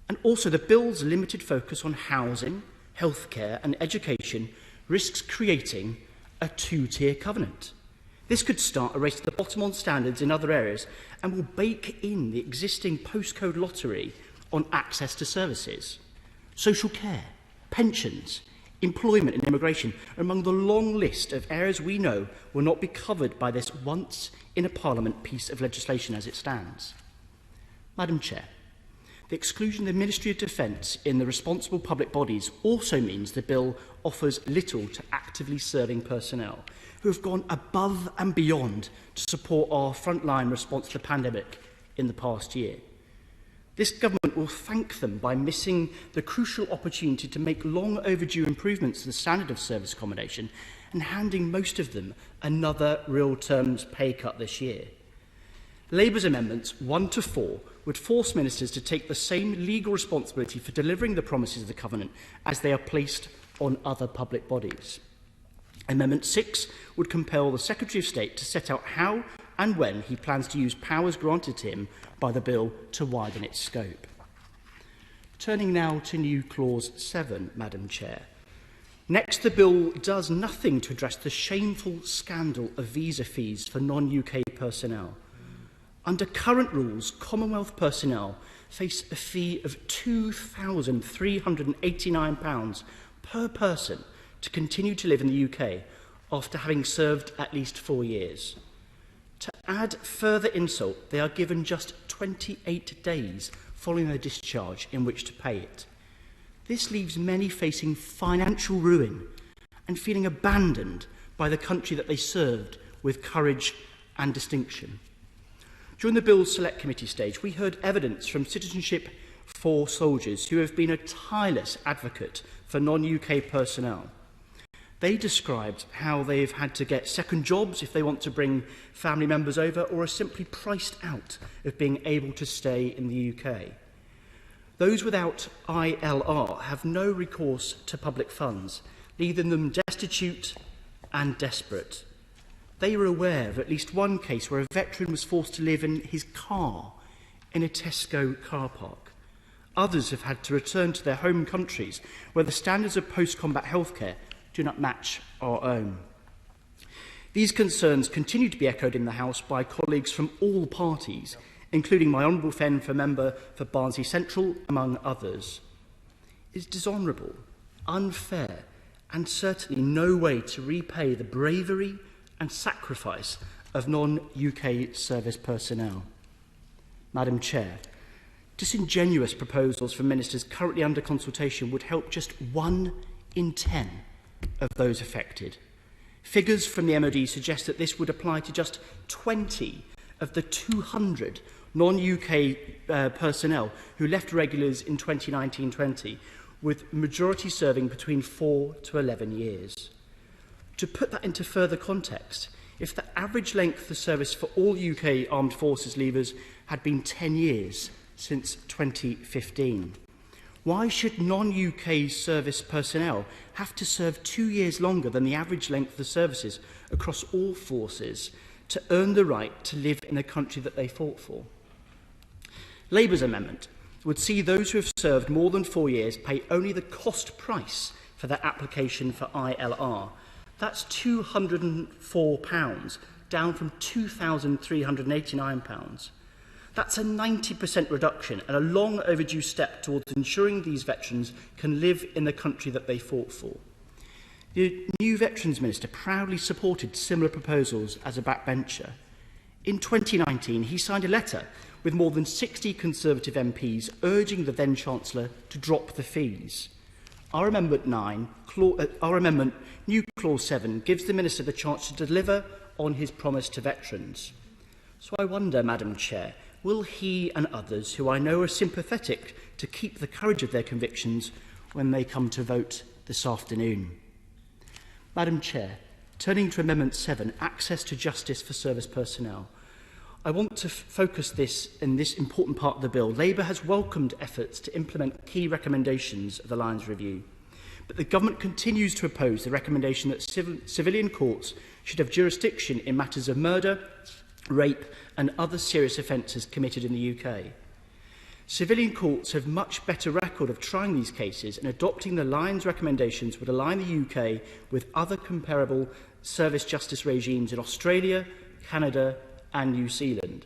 And also the bill's limited focus on housing, healthcare and education risks creating a two-tier covenant. This could start a race to the bottom on standards in other areas and will bake in the existing postcode lottery on access to services. Social care, pensions, employment and immigration are among the long list of areas we know will not be covered by this once-in-a-Parliament piece of legislation as it stands. Madam Chair, the exclusion of the Ministry of Defence in the responsible public bodies also means the bill offers little to actively serving personnel who have gone above and beyond to support our frontline response to the pandemic in the past year. This government will thank them by missing the crucial opportunity to make long overdue improvements to the standard of service accommodation and handing most of them another real terms pay cut this year. Labour's amendments 1 to 4 would force ministers to take the same legal responsibility for delivering the promises of the Covenant as they are placed on other public bodies. Amendment 6 would compel the Secretary of State to set out how and when he plans to use powers granted to him by the bill to widen its scope. Turning now to new Clause 7, Madam Chair. Next, the bill does nothing to address the shameful scandal of visa fees for non-UK personnel. Under current rules, Commonwealth personnel face a fee of £2,389 per person to continue to live in the UK after having served at least 4 years. To add further insult, they are given just 28 days following their discharge in which to pay it. This leaves many facing financial ruin and feeling abandoned by the country that they served with courage and distinction. During the Bill's Select Committee stage, we heard evidence from Citizenship for Soldiers, who have been a tireless advocate for non-UK personnel. They described how they've had to get second jobs if they want to bring family members over, or are simply priced out of being able to stay in the UK. Those without ILR have no recourse to public funds, leaving them destitute and desperate. They were aware of at least one case where a veteran was forced to live in his car in a Tesco car park. Others have had to return to their home countries where the standards of post-combat healthcare do not match our own. These concerns continue to be echoed in the House by colleagues from all parties, including my honourable friend for member for Barnsley Central, among others. It's dishonourable, unfair, and certainly no way to repay the bravery and sacrifice of non-UK service personnel. Madam Chair, disingenuous proposals from ministers currently under consultation would help just 1 in 10 of those affected. Figures from the MOD suggest that this would apply to just 20 of the 200 non-UK personnel who left regulars in 2019-20, with majority serving between 4 to 11 years. To put that into further context, if the average length of service for all UK Armed Forces leavers had been 10 years since 2015, why should non-UK service personnel have to serve 2 years longer than the average length of services across all forces to earn the right to live in a country that they fought for? Labour's amendment would see those who have served more than 4 years pay only the cost price for their application for ILR. That's £204, down from £2,389. That's a 90% reduction and a long overdue step towards ensuring these veterans can live in the country that they fought for. The new Veterans Minister proudly supported similar proposals as a backbencher. In 2019, he signed a letter with more than 60 Conservative MPs urging the then-Chancellor to drop the fees. Our Amendment New Clause 7 gives the Minister the chance to deliver on his promise to veterans. So I wonder, Madam Chair, will he and others who I know are sympathetic to keep the courage of their convictions when they come to vote this afternoon? Madam Chair, turning to Amendment 7, access to justice for service personnel. I want to focus this in this important part of the bill. Labour has welcomed efforts to implement key recommendations of the Lyons Review, but the Government continues to oppose the recommendation that civilian courts should have jurisdiction in matters of murder, rape and other serious offences committed in the UK. Civilian courts have much better record of trying these cases, and adopting the Lyons recommendations would align the UK with other comparable service justice regimes in Australia, Canada and New Zealand.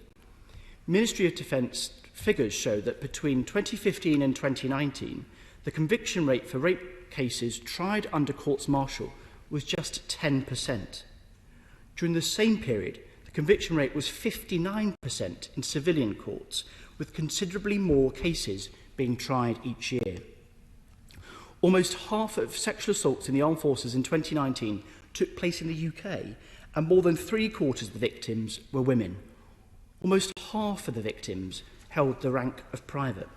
Ministry of Defence figures show that between 2015 and 2019, the conviction rate for rape cases tried under courts-martial was just 10%. During the same period, the conviction rate was 59% in civilian courts, with considerably more cases being tried each year. Almost half of sexual assaults in the armed forces in 2019 took place in the UK, and more than 3/4 of the victims were women. Almost half of the victims held the rank of private.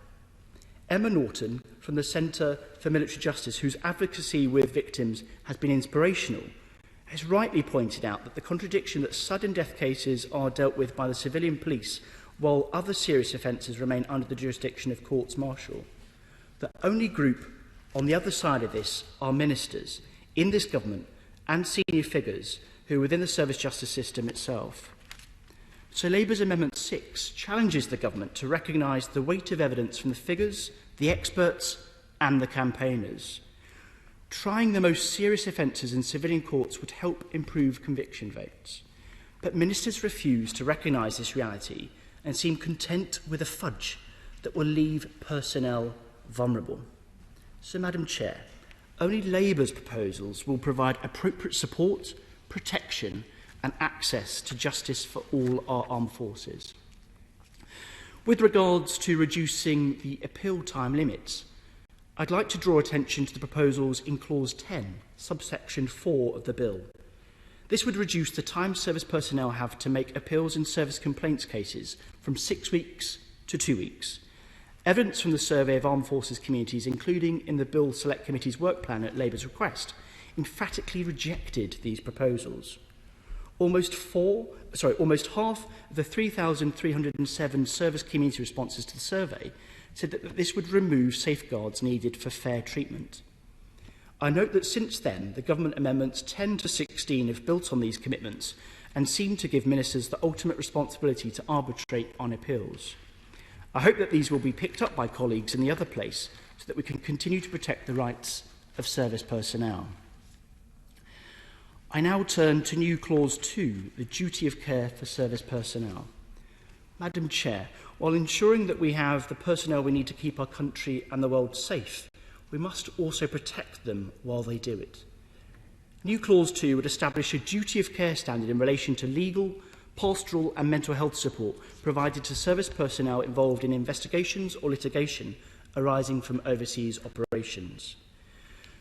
Emma Norton from the Centre for Military Justice, whose advocacy with victims has been inspirational, has rightly pointed out that the contradiction that sudden death cases are dealt with by the civilian police while other serious offences remain under the jurisdiction of courts martial. The only group on the other side of this are ministers in this government and senior figures who are within the service justice system itself. So Labour's Amendment 6 challenges the government to recognise the weight of evidence from the figures, the experts and the campaigners. Trying the most serious offences in civilian courts would help improve conviction rates. But ministers refuse to recognise this reality and seem content with a fudge that will leave personnel vulnerable. So, Madam Chair, only Labour's proposals will provide appropriate support, protection and access to justice for all our armed forces. With regards to reducing the appeal time limits, I'd like to draw attention to the proposals in Clause 10, subsection 4 of the bill. This would reduce the time service personnel have to make appeals in service complaints cases from 6 weeks to 2 weeks. Evidence from the survey of armed forces communities, including in the Bill Select Committee's work plan at Labour's request, emphatically rejected these proposals. Almost half of the 3,307 service community responses to the survey said that this would remove safeguards needed for fair treatment. I note that since then, the government amendments 10 to 16 have built on these commitments and seem to give ministers the ultimate responsibility to arbitrate on appeals. I hope that these will be picked up by colleagues in the other place so that we can continue to protect the rights of service personnel. I now turn to new Clause 2, the duty of care for service personnel. Madam Chair, while ensuring that we have the personnel we need to keep our country and the world safe, we must also protect them while they do it. New Clause 2 would establish a duty of care standard in relation to legal, pastoral and mental health support provided to service personnel involved in investigations or litigation arising from overseas operations.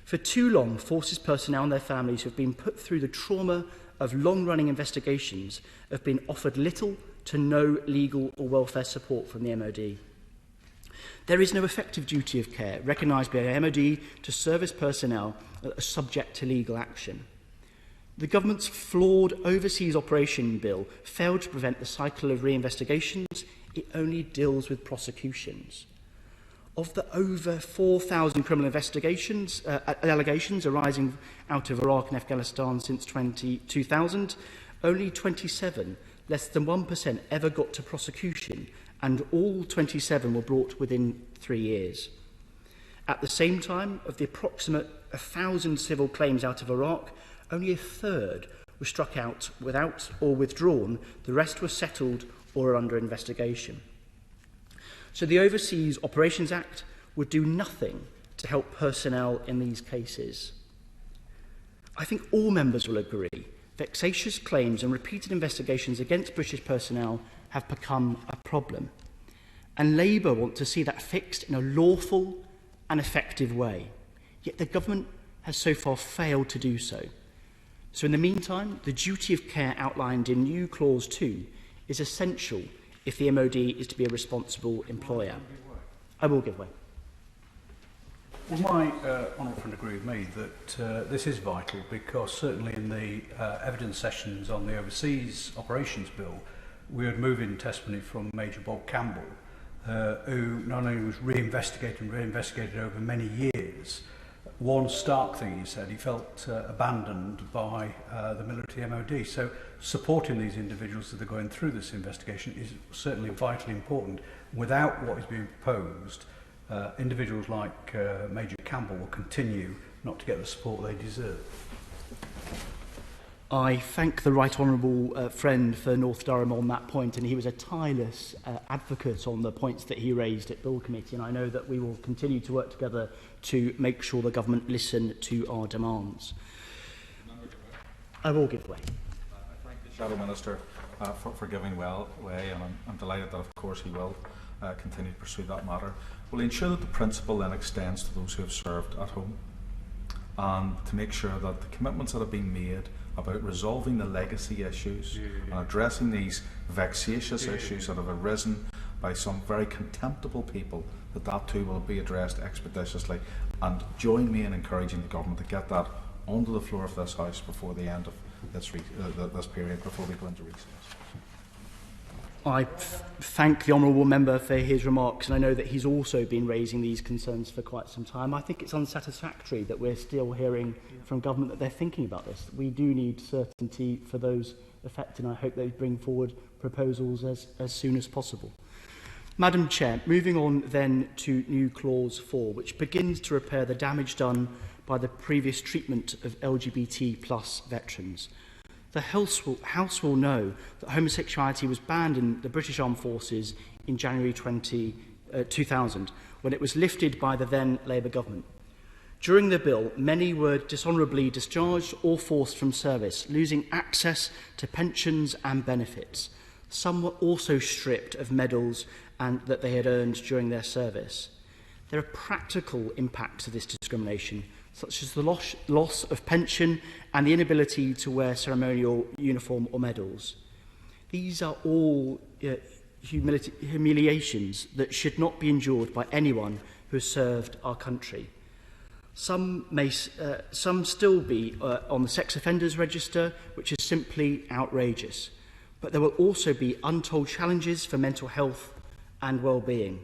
For too long, forces personnel and their families who have been put through the trauma of long-running investigations have been offered little to no legal or welfare support from the MOD. There is no effective duty of care recognised by the MOD to service personnel that are subject to legal action. The government's flawed overseas operation bill failed to prevent the cycle of reinvestigations. It only deals with prosecutions. Of the over 4,000 criminal investigations, allegations arising out of Iraq and Afghanistan since 2000, only 27, less than 1%, ever got to prosecution, and all 27 were brought within 3 years. At the same time, of the approximate 1,000 civil claims out of Iraq, only a third were struck out without or withdrawn. The rest were settled or are under investigation. So the Overseas Operations Act would do nothing to help personnel in these cases. I think all members will agree vexatious claims and repeated investigations against British personnel have become a problem. And Labour want to see that fixed in a lawful and effective way. Yet the government has so far failed to do so. So in the meantime, the duty of care outlined in new Clause 2 is essential if the MOD is to be a responsible employer. I will give way. Well, my honourable friend agree with me that this is vital, because certainly in the evidence sessions on the Overseas Operations Bill, we had moving testimony from Major Bob Campbell, who not only was reinvestigated over many years. One stark thing he said, he felt abandoned by the military MOD. So supporting these individuals as they're going through this investigation is certainly vitally important. Without what is being proposed, individuals like Major Campbell will continue not to get the support they deserve. I thank the Right Honourable friend for North Durham on that point, and he was a tireless advocate on the points that he raised at Bill Committee, and I know that we will continue to work together to make sure the government listen to our demands. I will give way. I thank the Shadow Minister for giving way, and I'm delighted that, of course, he will continue to pursue that matter. Will he ensure that the principle then extends to those who have served at home, and to make sure that the commitments that have been made about resolving the legacy issues and addressing these vexatious issues that have arisen by some very contemptible people, that too will be addressed expeditiously. And join me in encouraging the government to get that onto the floor of this House before the end of this period, before we go into recess. I thank the honourable member for his remarks, and I know that he's also been raising these concerns for quite some time. I think it's unsatisfactory that we're still hearing from government that they're thinking about this. We do need certainty for those affected, and I hope they bring forward proposals as soon as possible. Madam Chair, moving on then to new clause 4, which begins to repair the damage done by the previous treatment of LGBT plus veterans. The House will know that homosexuality was banned in the British Armed Forces in January 2000, when it was lifted by the then Labour government. During the bill, many were dishonourably discharged or forced from service, losing access to pensions and benefits. Some were also stripped of medals that they had earned during their service. There are practical impacts of this discrimination, such as the loss of pension and the inability to wear ceremonial uniform or medals. These are all humiliations that should not be endured by anyone who has served our country. Some still be on the sex offenders register, which is simply outrageous. But there will also be untold challenges for mental health and well-being.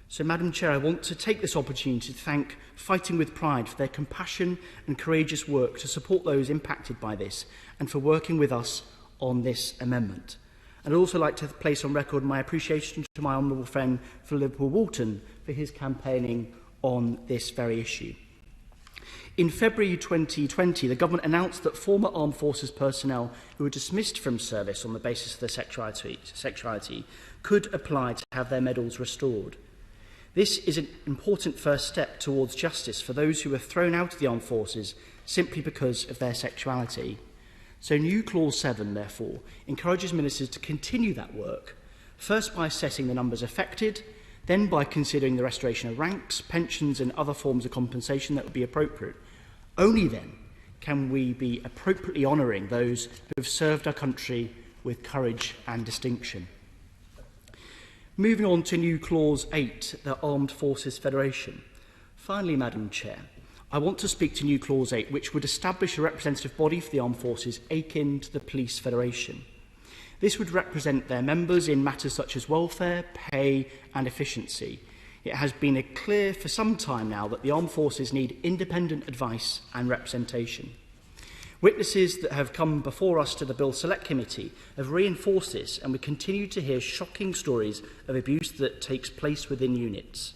So, Madam Chair, I want to take this opportunity to thank Fighting with Pride for their compassion and courageous work to support those impacted by this and for working with us on this amendment. And I'd also like to place on record my appreciation to my honourable friend for Liverpool Walton for his campaigning on this very issue. In February 2020, the government announced that former armed forces personnel who were dismissed from service on the basis of their sexuality could apply to have their medals restored. This is an important first step towards justice for those who were thrown out of the armed forces simply because of their sexuality. So new clause 7, therefore, encourages ministers to continue that work, first by assessing the numbers affected, then by considering the restoration of ranks, pensions and other forms of compensation that would be appropriate. Only then can we be appropriately honouring those who have served our country with courage and distinction. Moving on to new clause 8, the Armed Forces Federation. Finally, Madam Chair, I want to speak to new clause 8, which would establish a representative body for the armed forces akin to the Police Federation. This would represent their members in matters such as welfare, pay and efficiency. It has been clear for some time now that the armed forces need independent advice and representation. Witnesses that have come before us to the Bill Select Committee have reinforced this, and we continue to hear shocking stories of abuse that takes place within units.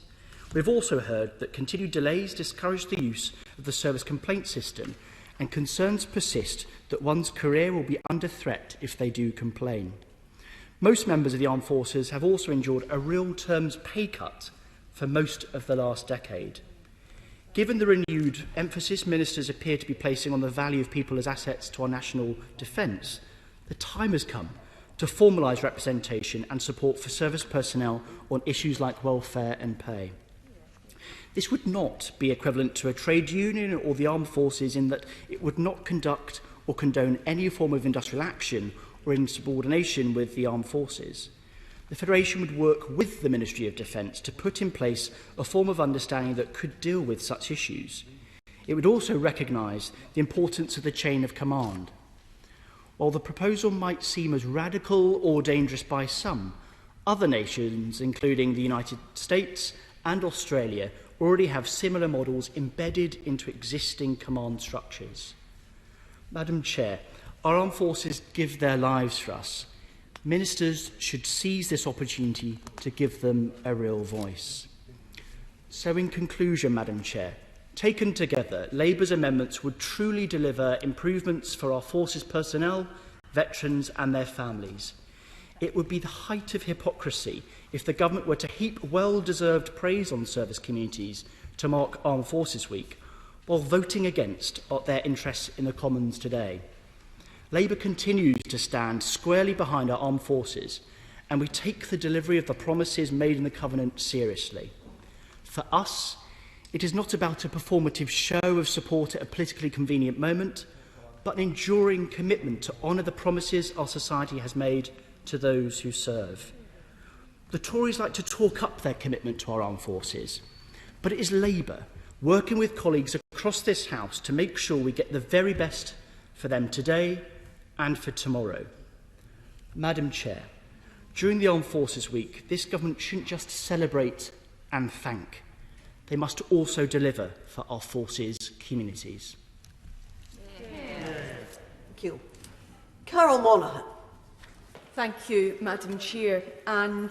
We've also heard that continued delays discourage the use of the service complaint system, and concerns persist that one's career will be under threat if they do complain. Most members of the armed forces have also endured a real terms pay cut for most of the last decade. Given the renewed emphasis ministers appear to be placing on the value of people as assets to our national defence, the time has come to formalise representation and support for service personnel on issues like welfare and pay. This would not be equivalent to a trade union or the armed forces in that it would not conduct or condone any form of industrial action or insubordination with the armed forces. The Federation would work with the Ministry of Defence to put in place a form of understanding that could deal with such issues. It would also recognise the importance of the chain of command. While the proposal might seem as radical or dangerous by some, other nations, including the United States and Australia, already have similar models embedded into existing command structures. Madam Chair, our armed forces give their lives for us. Ministers should seize this opportunity to give them a real voice. So in conclusion, Madam Chair, taken together, Labour's amendments would truly deliver improvements for our forces personnel, veterans and their families. It would be the height of hypocrisy if the government were to heap well-deserved praise on service communities to mark Armed Forces Week, while voting against their interests in the Commons today. Labour continues to stand squarely behind our armed forces, and we take the delivery of the promises made in the Covenant seriously. For us, it is not about a performative show of support at a politically convenient moment, but an enduring commitment to honour the promises our society has made to those who serve. The Tories like to talk up their commitment to our armed forces, but it is Labour working with colleagues across this House to make sure we get the very best for them today and for tomorrow. Madam Chair, during the Armed Forces Week, this government shouldn't just celebrate and thank. They must also deliver for our forces communities. Thank you. Carol Monaghan. Thank you, Madam Chair. And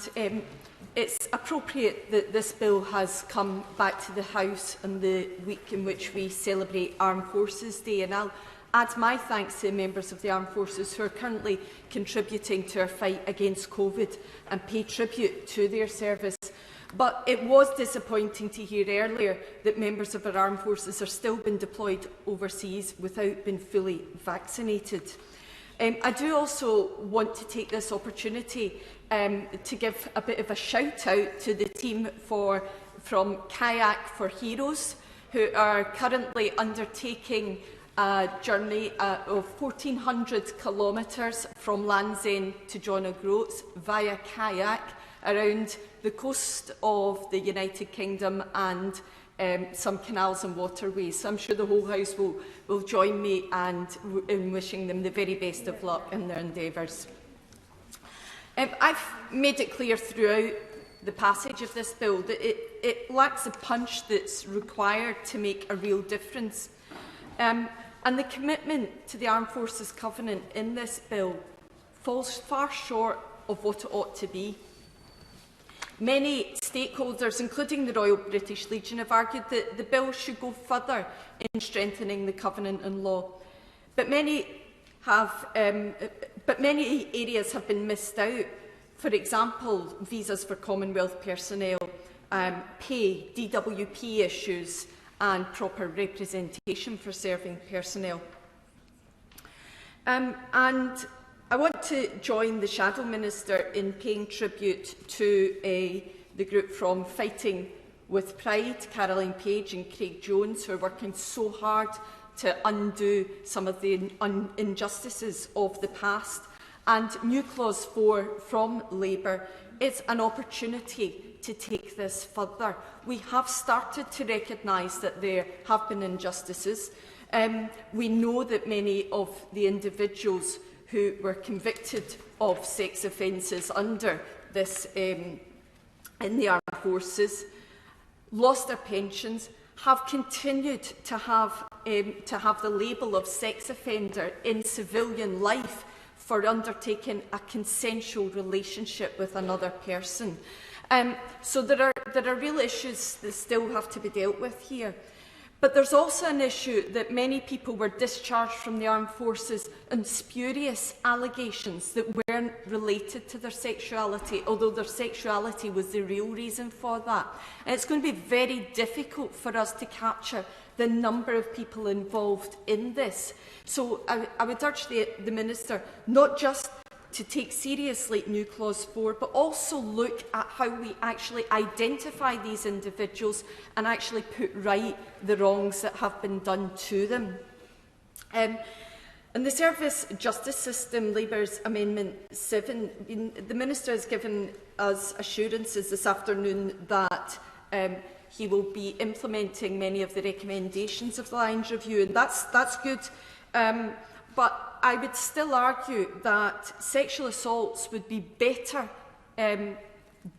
it's appropriate that this bill has come back to the House in the week in which we celebrate Armed Forces Day. And I'll add my thanks to members of the Armed Forces who are currently contributing to our fight against COVID and pay tribute to their service. But it was disappointing to hear earlier that members of our armed forces are still being deployed overseas without being fully vaccinated. I do also want to take this opportunity to give a bit of a shout out to the team from Kayak for Heroes, who are currently undertaking a journey of 1,400 kilometres from Land's End to John O'Groats via kayak around the coast of the United Kingdom and some canals and waterways. So I'm sure the whole House will join me in wishing them the very best of luck in their endeavours. I've made it clear throughout the passage of this bill that it lacks a punch that's required to make a real difference. And the commitment to the Armed Forces Covenant in this bill falls far short of what it ought to be. Many stakeholders, including the Royal British Legion, have argued that the bill should go further in strengthening the Covenant and law. But many areas have been missed out. For example, visas for Commonwealth personnel, pay, DWP issues and proper representation for serving personnel. And I want to join the Shadow Minister in paying tribute to the group from Fighting with Pride, Caroline Page and Craig Jones, who are working so hard to undo some of the injustices of the past. And new Clause 4 from Labour is an opportunity to take this further. We have started to recognise that there have been injustices. We know that many of the individuals who were convicted of sex offences under this in the armed forces lost their pensions, have continued to have the label of sex offender in civilian life for undertaking a consensual relationship with another person. So there are real issues that still have to be dealt with here. But there's also an issue that many people were discharged from the armed forces on spurious allegations that weren't related to their sexuality, although their sexuality was the real reason for that. And it's going to be very difficult for us to capture the number of people involved in this. So I would urge the Minister not just to take seriously new Clause 4, but also look at how we actually identify these individuals and actually put right the wrongs that have been done to them. In the service justice system, Labour's Amendment 7, the Minister has given us assurances this afternoon that he will be implementing many of the recommendations of the Lyons Review, and that's good. But I would still argue that sexual assaults would be better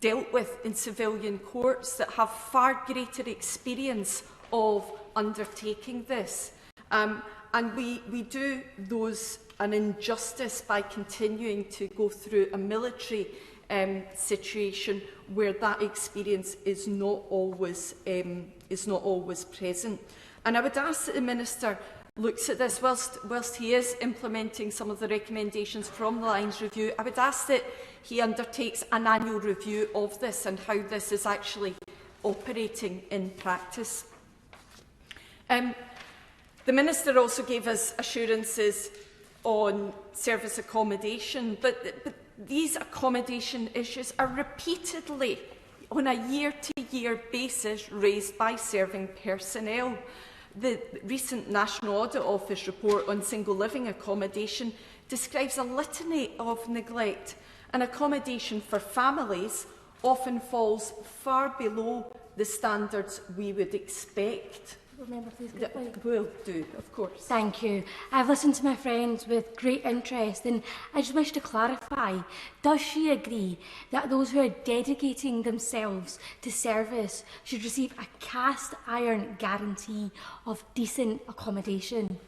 dealt with in civilian courts that have far greater experience of undertaking this. And we do those an injustice by continuing to go through a military situation where that experience is not always present. And I would ask that the Minister looks at this whilst he is implementing some of the recommendations from the Lyons Review. I would ask that he undertakes an annual review of this and how this is actually operating in practice. The Minister also gave us assurances on service accommodation, but these accommodation issues are repeatedly, on a year-to-year basis, raised by serving personnel. The recent National Audit Office report on single living accommodation describes a litany of neglect, and accommodation for families often falls far below the standards we would expect. Remember, please, will do, of course. Thank you. I've listened to my friends with great interest, and I just wish to clarify, does she agree that those who are dedicating themselves to service should receive a cast iron guarantee of decent accommodation?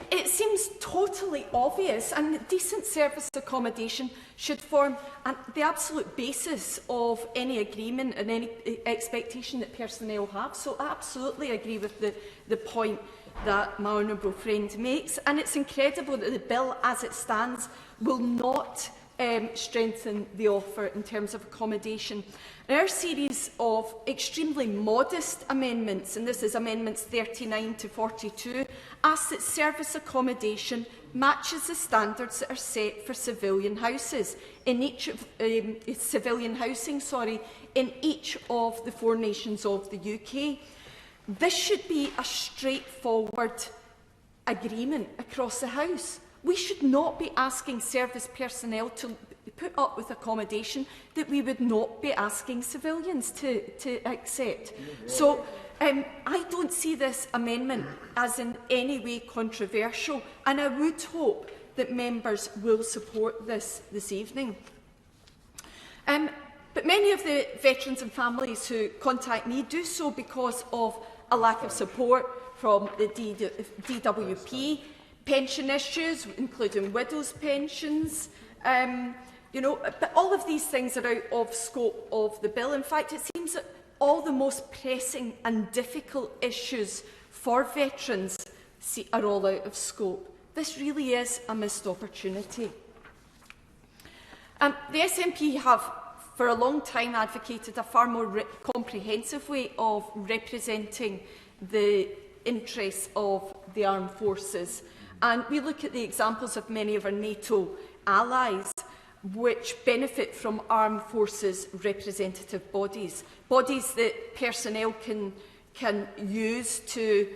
It seems totally obvious, and decent service accommodation should form the absolute basis of any agreement and any expectation that personnel have. So I absolutely agree with the point that my honourable friend makes, and it's incredible that the bill as it stands will not strengthen the offer in terms of accommodation. Our series of extremely modest amendments, and this is amendments 39 to 42, asks that service accommodation matches the standards that are set for civilian houses in each of civilian housing, in each of the 4 nations of the UK. This should be a straightforward agreement across the House. We should not be asking service personnel to put up with accommodation that we would not be asking civilians to accept. So I don't see this amendment as in any way controversial, and I would hope that members will support this evening. But many of the veterans and families who contact me do so because of a lack of support from the DWP, pension issues, including widows' pensions, but all of these things are out of scope of the bill. In fact, it seems that all the most pressing and difficult issues for veterans are all out of scope. This really is a missed opportunity. The SNP have for a long time advocated a far more comprehensive way of representing the interests of the armed forces. And we look at the examples of many of our NATO allies which benefit from armed forces representative bodies, bodies that personnel can use to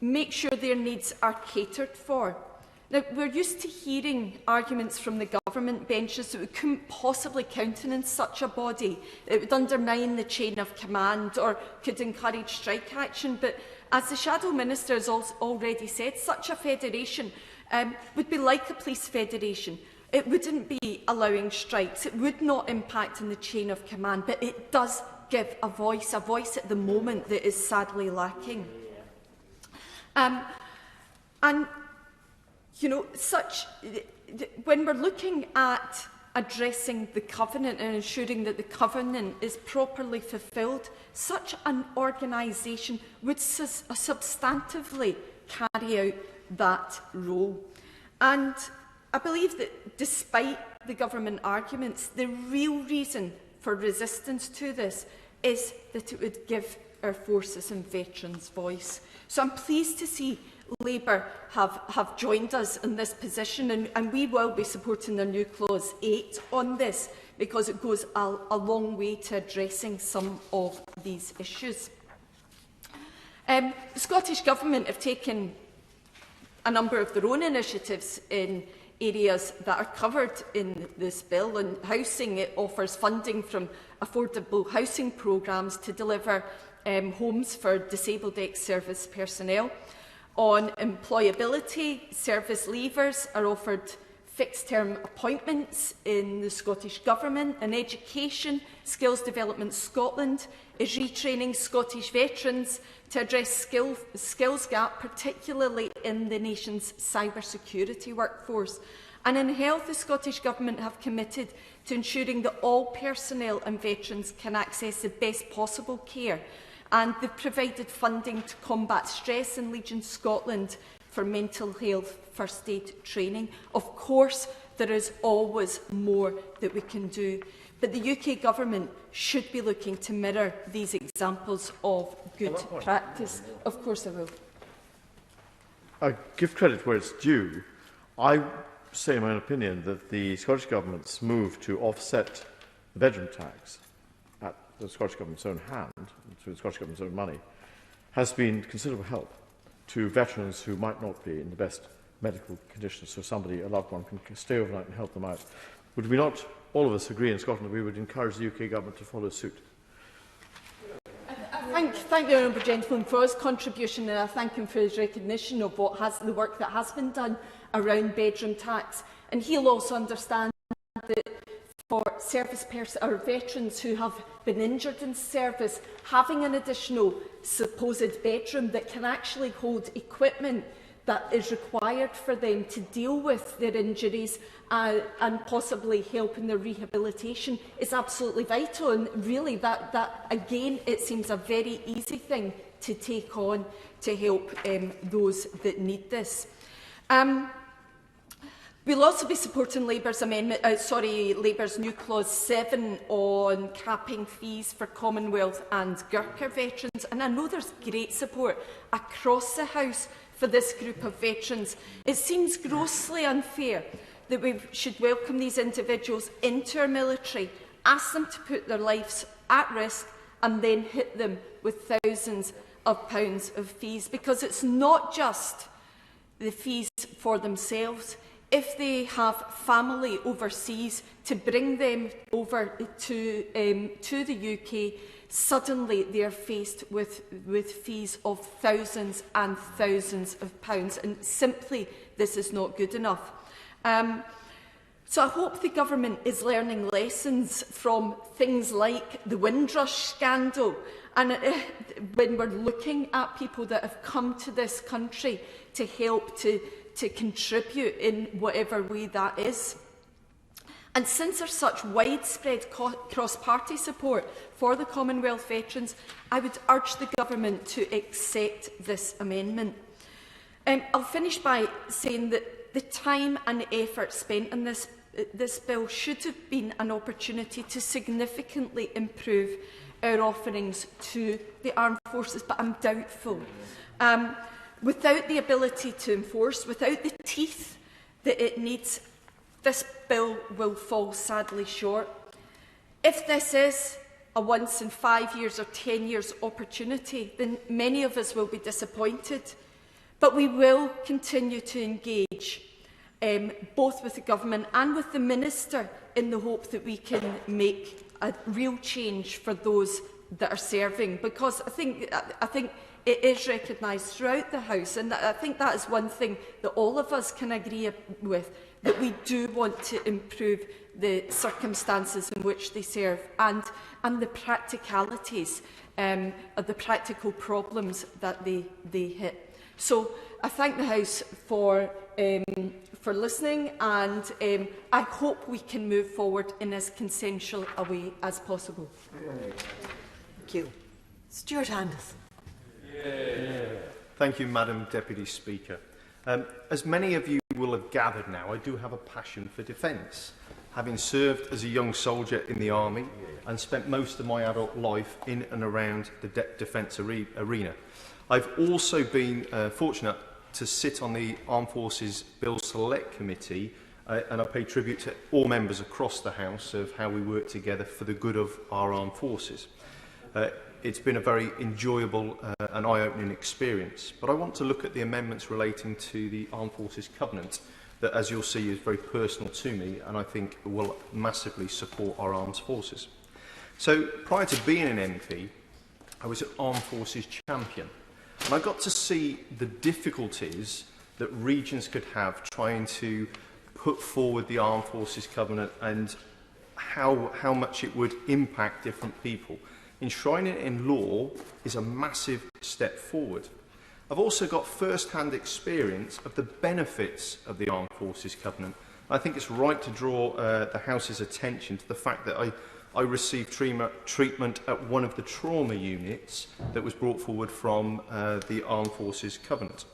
make sure their needs are catered for. Now, we're used to hearing arguments from the government benches that we couldn't possibly countenance such a body. It would undermine the chain of command or could encourage strike action. But as the Shadow Minister has already said, such a federation would be like a police federation. It wouldn't be allowing strikes. It would not impact on the chain of command, but it does give a voice at the moment that is sadly lacking. When we're looking at addressing the Covenant and ensuring that the Covenant is properly fulfilled, such an organisation would substantively carry out that role. And I believe that despite the government arguments, the real reason for resistance to this is that it would give our forces and veterans voice. So I'm pleased to see Labour have joined us in this position, and we will be supporting their new Clause 8 on this because it goes a long way to addressing some of these issues. The Scottish Government have taken a number of their own initiatives in areas that are covered in this bill. And housing, it offers funding from affordable housing programmes to deliver homes for disabled ex-service personnel. On employability, service leavers are offered fixed-term appointments in the Scottish Government. And education, Skills Development Scotland is retraining Scottish veterans to address skills gap, particularly in the nation's cybersecurity workforce. And in health, the Scottish Government have committed to ensuring that all personnel and veterans can access the best possible care. And they've provided funding to combat stress in Legion Scotland for mental health first aid training. Of course, there is always more that we can do, but the UK Government should be looking to mirror these examples of good practice. Of course I will. I give credit where it's due. I say in my own opinion that the Scottish Government's move to offset the bedroom tax at the Scottish Government's own hand, through the Scottish Government's own money, has been considerable help to veterans who might not be in the best medical conditions, so somebody, a loved one, can stay overnight and help them out. Would we not all of us agree in Scotland that we would encourage the UK Government to follow suit. I thank the honourable gentleman for his contribution, and I thank him for his recognition of the work that has been done around bedroom tax. And he'll also understand that for veterans who have been injured in service, having an additional supposed bedroom that can actually hold equipment that is required for them to deal with their injuries and possibly help in their rehabilitation is absolutely vital. And really, that again, it seems a very easy thing to take on to help those that need this. We'll also be supporting Labour's Labour's new clause 7 on capping fees for Commonwealth and Gurkha veterans, and I know there's great support across the House for this group of veterans. It seems grossly unfair that we should welcome these individuals into our military, ask them to put their lives at risk, and then hit them with thousands of pounds of fees, because it's not just the fees for themselves. If they have family overseas, to bring them over to the UK, suddenly they are faced with fees of thousands and thousands of pounds, and simply this is not good enough. So I hope the government is learning lessons from things like the Windrush scandal, and when we're looking at people that have come to this country to help to contribute in whatever way that is. And since there's such widespread cross-party support for the Commonwealth veterans, I would urge the government to accept this amendment. I'll finish by saying that the time and effort spent on this bill should have been an opportunity to significantly improve our offerings to the armed forces, but I'm doubtful. Without the ability to enforce, without the teeth that it needs, this bill will fall sadly short. If this is a once in 5 years or 10 years opportunity, then many of us will be disappointed. But we will continue to engage both with the government and with the minister in the hope that we can make a real change for those that are serving, because I think it is recognised throughout the House, and I think that is one thing that all of us can agree with, that we do want to improve the circumstances in which they serve and the practicalities of the practical problems that they hit. So I thank the House for listening, and I hope we can move forward in as consensual a way as possible. Thank you. Stuart Anderson. Thank you, Madam Deputy Speaker. As many of you will have gathered now, I do have a passion for defence, having served as a young soldier in the Army and spent most of my adult life in and around the defence arena. I've also been fortunate to sit on the Armed Forces Bill Select Committee, and I pay tribute to all members across the House of how we work together for the good of our armed forces. It's been a very enjoyable and eye-opening experience, but I want to look at the amendments relating to the Armed Forces Covenant that, as you'll see, is very personal to me and I think will massively support our armed forces. So, prior to being an MP, I was an Armed Forces champion, and I got to see the difficulties that regions could have trying to put forward the Armed Forces Covenant and how much it would impact different people. Enshrining it in law is a massive step forward. I've also got first-hand experience of the benefits of the Armed Forces Covenant. I think it's right to draw the House's attention to the fact that I received treatment at one of the trauma units that was brought forward from the Armed Forces Covenant.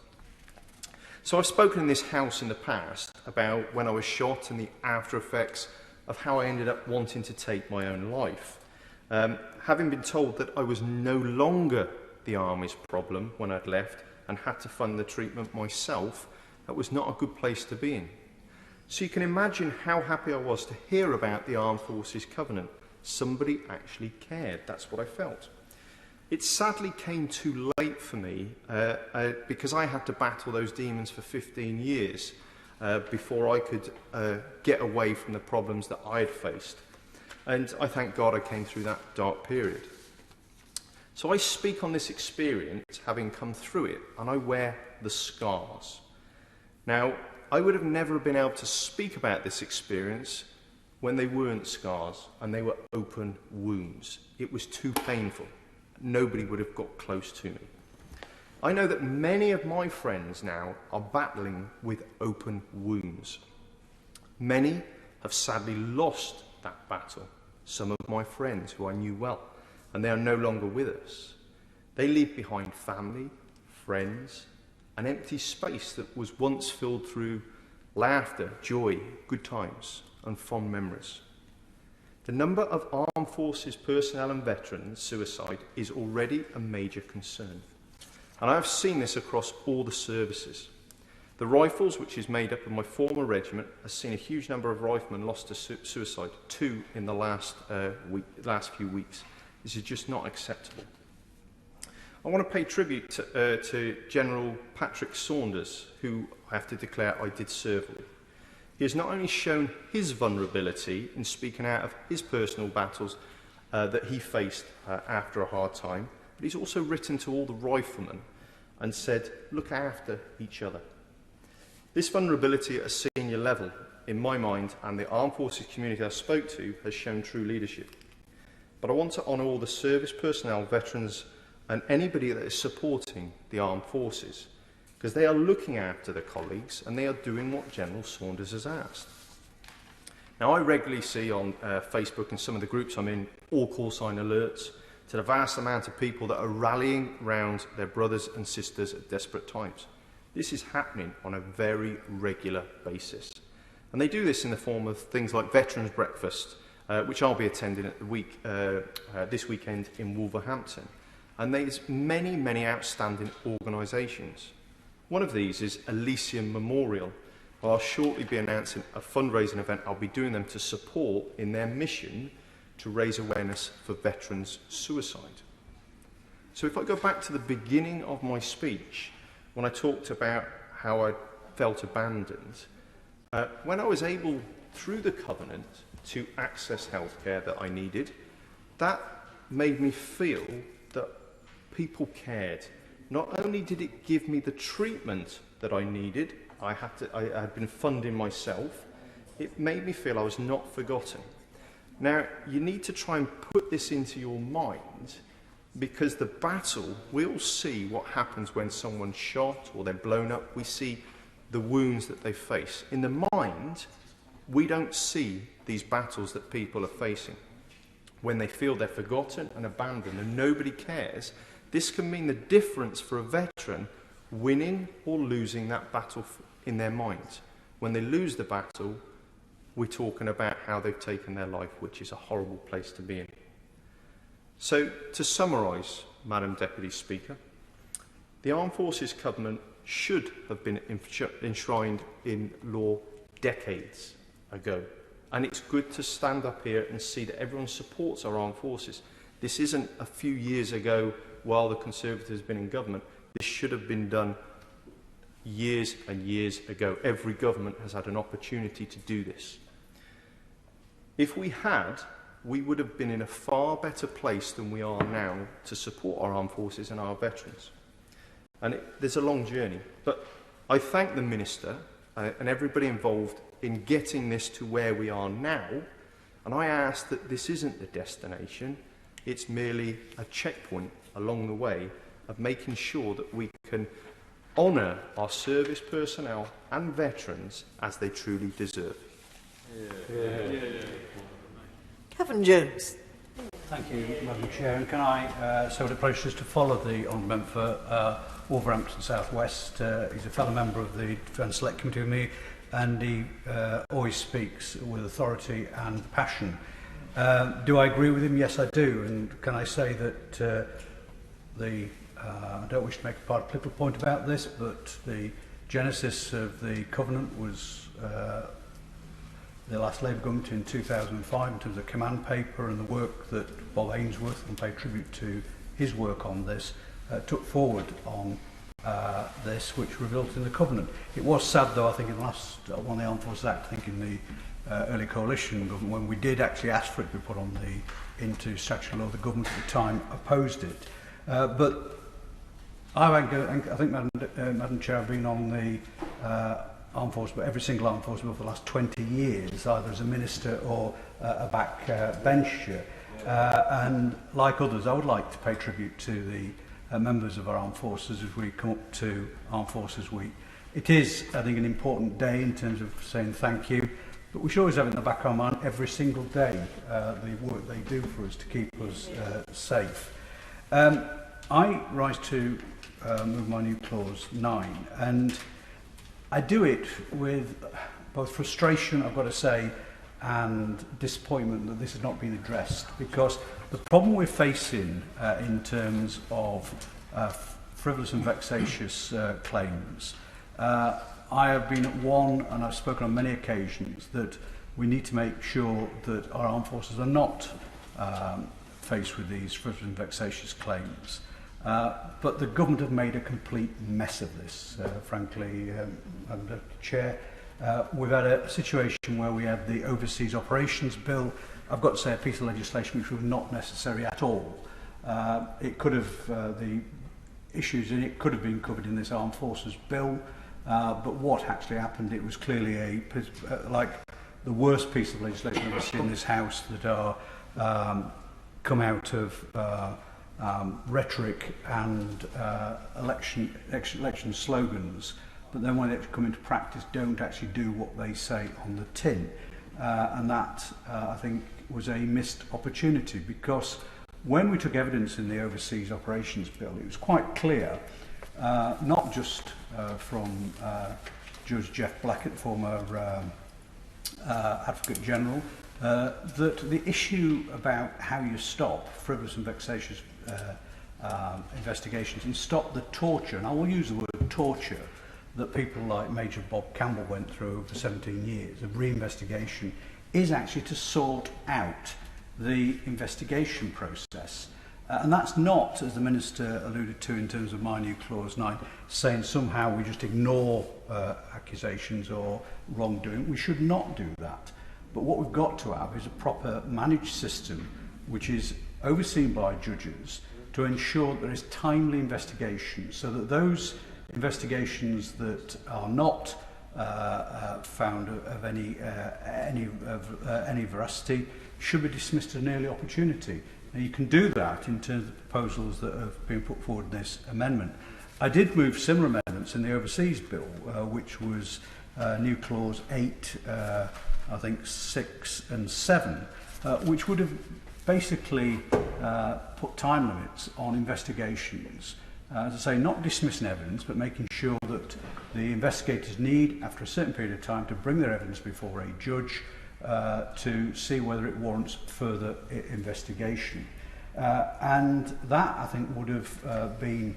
So I've spoken in this House in the past about when I was shot and the after effects of how I ended up wanting to take my own life. Having been told that I was no longer the Army's problem when I'd left and had to fund the treatment myself, that was not a good place to be in. So you can imagine how happy I was to hear about the Armed Forces Covenant. Somebody actually cared. That's what I felt. It sadly came too late for me because I had to battle those demons for 15 years. before I could get away from the problems that I had faced. And I thank God I came through that dark period. So I speak on this experience, having come through it, and I wear the scars. Now, I would have never been able to speak about this experience when they weren't scars and they were open wounds. It was too painful. Nobody would have got close to me. I know that many of my friends now are battling with open wounds. Many have sadly lost that battle. Some of my friends who I knew well, and they are no longer with us. They leave behind family, friends, an empty space that was once filled through laughter, joy, good times, and fond memories. The number of armed forces personnel and veterans suicide is already a major concern. And I've seen this across all the services. The Rifles, which is made up of my former regiment, has seen a huge number of riflemen lost to suicide, 2 in the last few weeks. This is just not acceptable. I want to pay tribute to General Patrick Saunders, who I have to declare I did serve with. He has not only shown his vulnerability in speaking out of his personal battles that he faced after a hard time, but he's also written to all the riflemen and said, look after each other. This vulnerability at a senior level, in my mind, and the armed forces community I spoke to, has shown true leadership. But I want to honour all the service personnel, veterans, and anybody that is supporting the armed forces, because they are looking after their colleagues and they are doing what General Saunders has asked. Now, I regularly see on Facebook and some of the groups I'm in all call sign alerts to the vast amount of people that are rallying around their brothers and sisters at desperate times. This is happening on a very regular basis. And they do this in the form of things like Veterans Breakfast, which I'll be attending at the this weekend in Wolverhampton. And there's many, many outstanding organisations. One of these is Elysium Memorial. I'll shortly be announcing a fundraising event I'll be doing them to support in their mission to raise awareness for veterans' suicide. So if I go back to the beginning of my speech, when I talked about how I felt abandoned, when I was able, through the Covenant, to access healthcare that I needed, that made me feel that people cared. Not only did it give me the treatment that I needed, I had been funding myself, it made me feel I was not forgotten. Now, you need to try and put this into your mind, because the battle, we all see what happens when someone's shot or they're blown up. We see the wounds that they face. In the mind, we don't see these battles that people are facing. When they feel they're forgotten and abandoned and nobody cares, this can mean the difference for a veteran winning or losing that battle in their minds. When they lose the battle, we're talking about how they've taken their life, which is a horrible place to be in. So, to summarise, Madam Deputy Speaker, the Armed Forces Covenant should have been enshrined in law decades ago. And it's good to stand up here and see that everyone supports our armed forces. This isn't a few years ago while the Conservatives have been in government. This should have been done years and years ago. Every government has had an opportunity to do this. If we had, we would have been in a far better place than we are now to support our armed forces and our veterans. And there's a long journey. But I thank the Minister and everybody involved in getting this to where we are now. And I ask that this isn't the destination, it's merely a checkpoint along the way of making sure that we can honour our service personnel and veterans as they truly deserve. Kevin Jones. Thank you, Madam Chair. And can I so approach just to follow the honourable member for Wolverhampton South West. He's a fellow member of the Defence Select Committee with me, and he always speaks with authority and passion. Do I agree with him? Yes, I do. And can I say that I don't wish to make a political point about this, but the genesis of the Covenant was the last Labour government in 2005 in terms of command paper and the work that Bob Ainsworth, and pay tribute to his work on this, took forward on this, which resulted in the Covenant. It was sad, though, I think in the last one of the Armed Forces Act, I think in the early coalition government, when we did actually ask for it to be put on into statutory law, the government at the time opposed it. But I think, Madam Chair, I've been on the armed force, but every single armed force bill for the last 20 years, either as a minister or a backbencher. And like others, I would like to pay tribute to the members of our armed forces as we come up to Armed Forces Week. It is, I think, an important day in terms of saying thank you, but we should always have in the back of our mind every single day the work they do for us to keep us safe. I rise to move my new clause 9, and I do it with both frustration, I've got to say, and disappointment that this has not been addressed, because the problem we're facing in terms of frivolous and vexatious claims, I have been at one, and I've spoken on many occasions, that we need to make sure that our armed forces are not faced with these frivolous and vexatious claims. But the government have made a complete mess of this, frankly, Madam Chair. We've had a situation where we had the Overseas Operations Bill. I've got to say, a piece of legislation which was not necessary at all. It could have, the issues in it could have been covered in this Armed Forces Bill, but what actually happened, it was clearly like the worst piece of legislation I've ever seen in this House that are come out of rhetoric and election slogans, but then when they come into practice don't actually do what they say on the tin. And that, I think, was a missed opportunity, because when we took evidence in the Overseas Operations Bill, it was quite clear, not just from Judge Jeff Blackett, former Advocate General, that the issue about how you stop frivolous and vexatious investigations and stop the torture, and I will use the word torture, that people like Major Bob Campbell went through for 17 years of reinvestigation, is actually to sort out the investigation process. And that's not, as the Minister alluded to in terms of my new Clause 9, saying somehow we just ignore accusations or wrongdoing. We should not do that. But what we've got to have is a proper managed system which is overseen by judges to ensure that there is timely investigation, so that those investigations that are not found of any veracity should be dismissed at an early opportunity. Now, you can do that in terms of the proposals that have been put forward in this amendment. I did move similar amendments in the Overseas Bill, which was new Clause 8, I think 6 and 7, which would have basically put time limits on investigations. As I say, not dismissing evidence, but making sure that the investigators need, after a certain period of time, to bring their evidence before a judge to see whether it warrants further investigation. And that, I think, would have been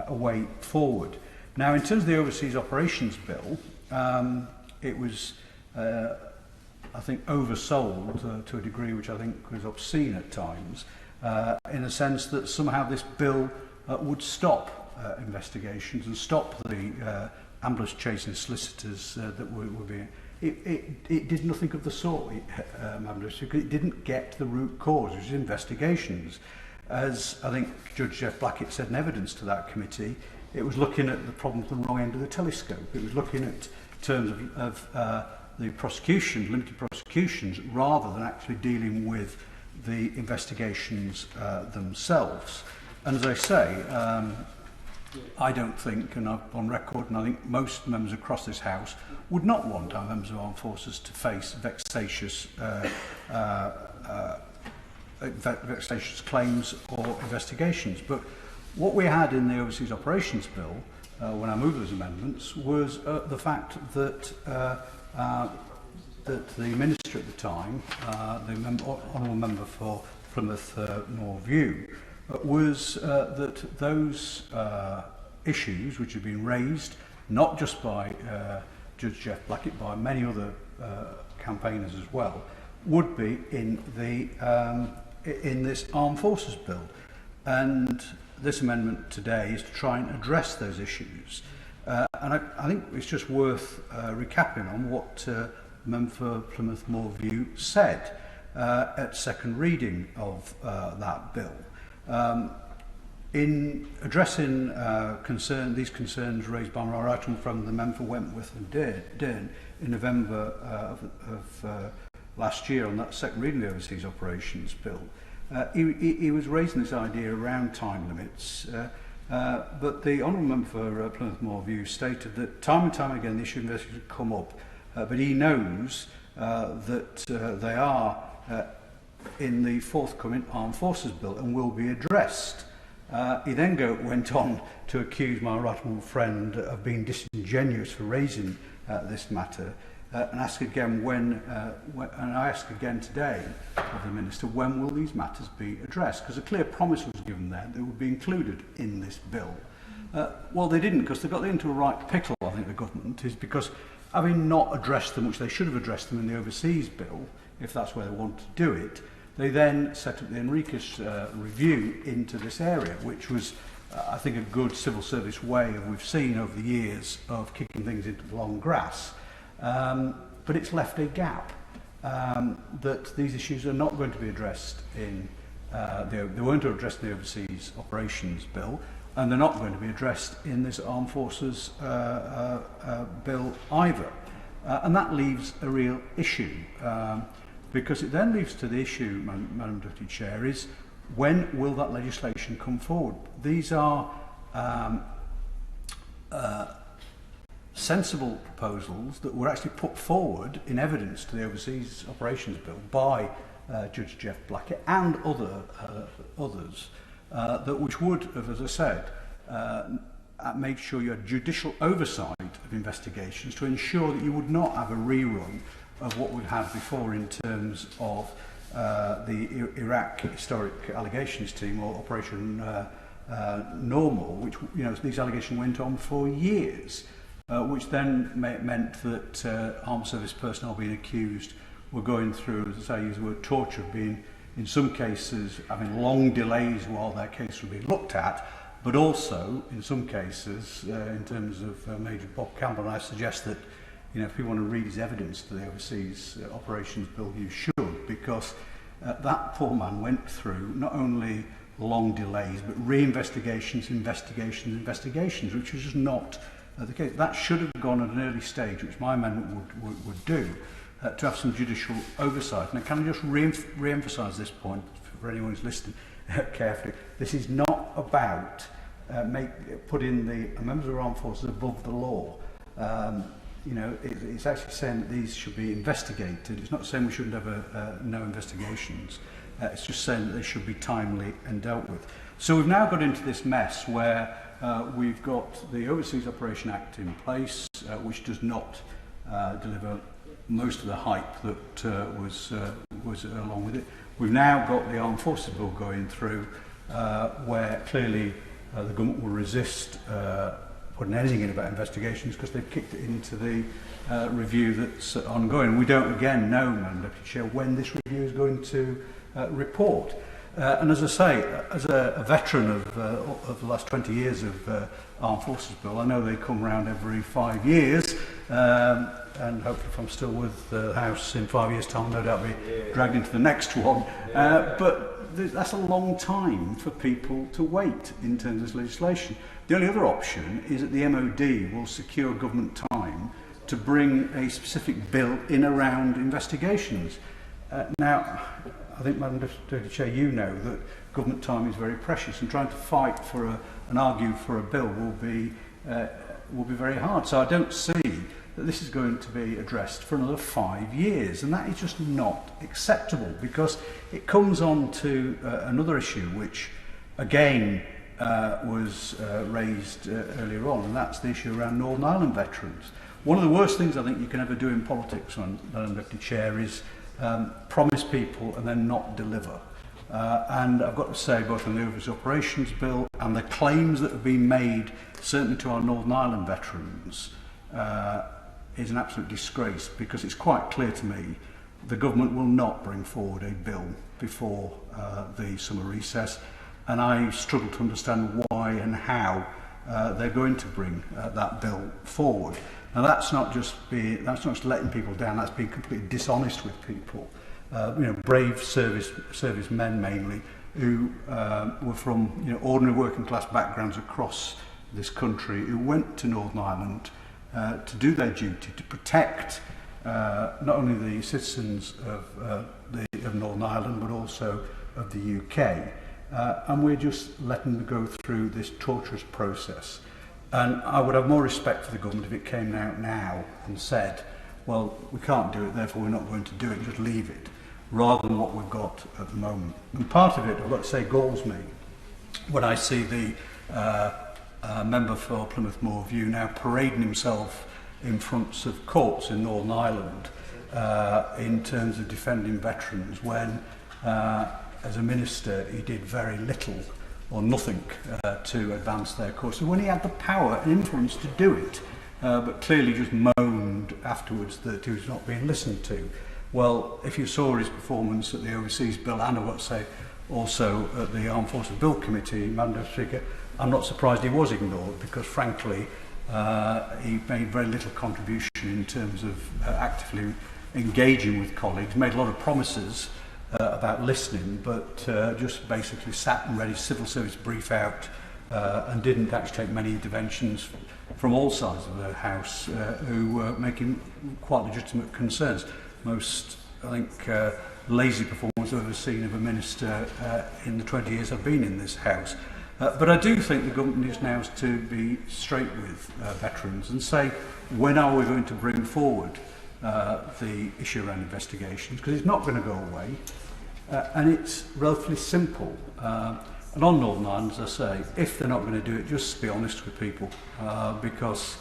a way forward. Now, in terms of the Overseas Operations Bill, it was, I think, oversold to a degree which I think was obscene at times, in the sense that somehow this bill would stop investigations and stop the ambulance chasing solicitors that were being... It did nothing of the sort, Madam Speaker. It didn't get to the root cause, which is investigations. As I think Judge Jeff Blackett said in evidence to that committee, it was looking at the problem from the wrong end of the telescope. It was looking at terms of the prosecution, limited prosecutions, rather than actually dealing with the investigations themselves. And as I say, I don't think, and I'm on record, and I think most members across this House would not want our members of armed forces to face vexatious claims or investigations. But what we had in the Overseas Operations Bill, when I moved those amendments, was the fact that that the Minister at the time, the Honourable Member for Plymouth North View, was that those issues which have been raised, not just by Judge Jeff Blackett, by many other campaigners as well, would be in this Armed Forces Bill. And this amendment today is to try and address those issues. And I think it's just worth recapping on what Member for Plymouth Moorview said at second reading of that bill. In addressing these concerns raised by my right from the member for Wentworth and Dearn in November of last year on that second reading of the Overseas Operations Bill, he was raising this idea around time limits, but the Honourable Member for Plymouth Moorview stated that time and time again the issue of investigations would come up, but he knows that they are in the forthcoming Armed Forces Bill and will be addressed. He then went on to accuse my right honourable friend of being disingenuous for raising this matter, and ask again and I ask again today of the Minister, when will these matters be addressed? Because a clear promise was given there that they would be included in this bill. Well, they didn't, because they got into a right pickle, I think, the government, is because having not addressed them, which they should have addressed them in the overseas bill, if that's where they want to do it, they then set up the Enriquez review into this area, which was, I think, a good civil service way of we've seen over the years of kicking things into the long grass. But it's left a gap that these issues are not going to be addressed in, they weren't addressed in the Overseas Operations Bill, and they're not going to be addressed in this Armed Forces Bill either. And that leaves a real issue. Because it then leads to the issue, Madam Deputy Chair, is when will that legislation come forward? These are sensible proposals that were actually put forward in evidence to the Overseas Operations Bill by Judge Jeff Blackett and others, which would have, as I said, make sure you had judicial oversight of investigations to ensure that you would not have a rerun of what we've had before in terms of the Iraq Historic Allegations Team, or Operation Normal, which, you know, these allegations went on for years, which then meant that armed service personnel being accused were going through, as I use the word, torture, being in some cases having long delays while their case would be looked at, but also in some cases, in terms of Major Bob Campbell, and I suggest that, you know, if you want to read his evidence to the Overseas Operations Bill, you should, because that poor man went through not only long delays, but investigations, which was just not the case. That should have gone at an early stage, which my amendment would do, to have some judicial oversight. And can I just re-emphasise this point for anyone who's listening carefully? This is not about putting the members of the armed forces above the law. You know, it's actually saying that these should be investigated. It's not saying we shouldn't have no investigations. It's just saying that they should be timely and dealt with. So we've now got into this mess where we've got the Overseas Operation Act in place, which does not deliver most of the hype that was along with it. We've now got the Armed Forces Bill going through, where clearly the government will resist putting anything in about investigations because they've kicked it into the review that's ongoing. We don't, again, know, Madam Deputy Chair, when this review is going to report. And as I say, as a veteran of the last 20 years of Armed Forces Bill, I know they come around every 5 years, and hopefully if I'm still with the House in 5 years' time, no doubt I'll be dragged into the next one. But that's a long time for people to wait in terms of this legislation. The only other option is that the MOD will secure government time to bring a specific bill in around investigations. Now, I think, Madam Deputy Chair, you know that government time is very precious, and trying to fight for and argue for a bill will be very hard. So I don't see that this is going to be addressed for another 5 years, and that is just not acceptable, because it comes on to another issue which, again, was raised earlier on, and that's the issue around Northern Ireland veterans. One of the worst things I think you can ever do in politics, Madam Deputy Chair, is promise people and then not deliver. And I've got to say, both in the Overseas Operations Bill and the claims that have been made, certainly to our Northern Ireland veterans, is an absolute disgrace, because it's quite clear to me the government will not bring forward a bill before the summer recess, and I struggle to understand why and how they're going to bring that bill forward. Now that's not just letting people down. That's being completely dishonest with people. Brave servicemen mainly, who were from ordinary working class backgrounds across this country, who went to Northern Ireland to do their duty to protect not only the citizens of Northern Ireland but also of the UK, and we're just letting them go through this torturous process. And I would have more respect for the government if it came out now and said, well, we can't do it, therefore we're not going to do it, just leave it, rather than what we've got at the moment. And part of it, I've got to say, galls me when I see the member for Plymouth Moor View now parading himself in front of courts in Northern Ireland in terms of defending veterans when, as a minister, he did very little or nothing to advance their cause. So when he had the power and influence to do it, but clearly just moaned afterwards that he was not being listened to. Well, if you saw his performance at the Overseas Bill, and I've got to say also at the Armed Forces Bill Committee, Madam Speaker, I'm not surprised he was ignored, because frankly he made very little contribution in terms of actively engaging with colleagues, made a lot of promises about listening, but just basically sat and read his civil service brief out and didn't actually take many interventions from all sides of the House who were making quite legitimate concerns. Most, I think, lazy performance I've ever seen of a minister in the 20 years I've been in this House. But I do think the government needs now to be straight with veterans and say, when are we going to bring forward the issue around investigations, because it's not going to go away, and it's relatively simple. And on Northern Ireland, as I say, if they're not going to do it, just be honest with people, because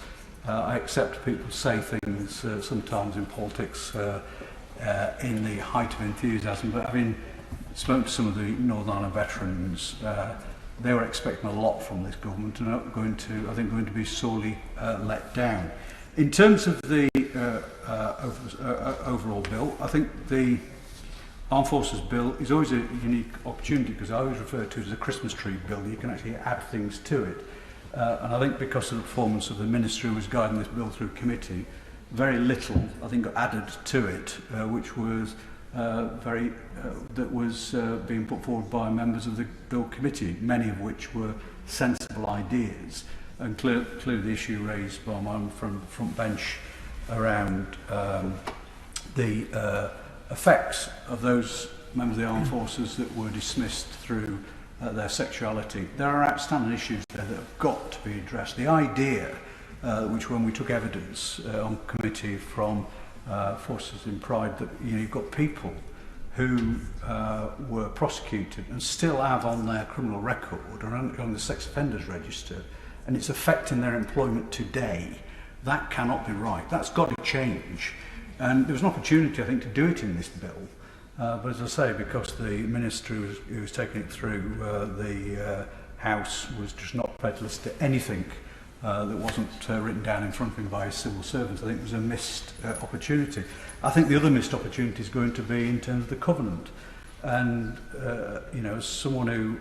I accept people say things sometimes in politics in the height of enthusiasm, but having spoken to some of the Northern Ireland veterans, they were expecting a lot from this government and are going to, I think, going to be sorely let down. In terms of the overall bill, I think the Armed Forces Bill is always a unique opportunity, because I always refer to it as a Christmas tree bill. You can actually add things to it. And I think because of the performance of the minister who was guiding this bill through committee, very little, I think, got added to it, which was that was being put forward by members of the bill committee, many of which were sensible ideas. And clearly the issue raised by my own front bench around the effects of those members of the armed forces that were dismissed through their sexuality. There are outstanding issues there that have got to be addressed. The idea, which when we took evidence on committee from Forces in Pride, that you've got people who were prosecuted and still have on their criminal record or on the sex offenders register, and it's affecting their employment today. That cannot be right. That's got to change. And there was an opportunity, I think, to do it in this bill. But as I say, because the minister who was taking it through the House was just not prepared to listen to anything that wasn't written down in front of him by his civil servants, I think it was a missed opportunity. I think the other missed opportunity is going to be in terms of the covenant. And, as someone who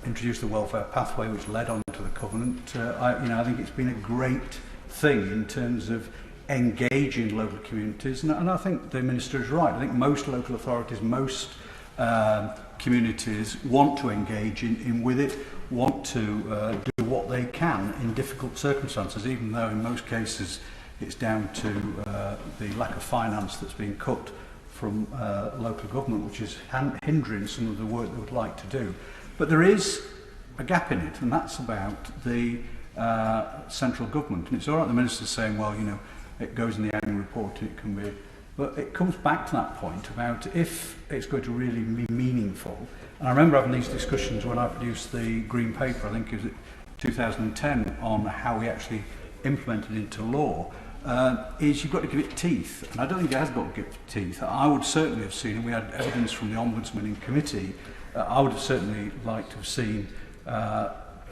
introduced the welfare pathway, which led on to the covenant, I think it's been a great thing in terms of engaging local communities, and I think the minister is right. I think most local authorities, most communities want to engage in with it, want to do what they can in difficult circumstances, even though in most cases it's down to the lack of finance that's being cut from local government, which is hindering some of the work they would like to do. But there is a gap in it, and that's about the central government. And it's all right the minister's saying, well, it goes in the annual report, it can be, but it comes back to that point about if it's going to really be meaningful. And I remember having these discussions when I produced the Green Paper, I think it was 2010, on how we actually implement it into law, is you've got to give it teeth. And I don't think it has got to give teeth. I would certainly have seen, and we had evidence from the Ombudsman in committee, I would have certainly liked to have seen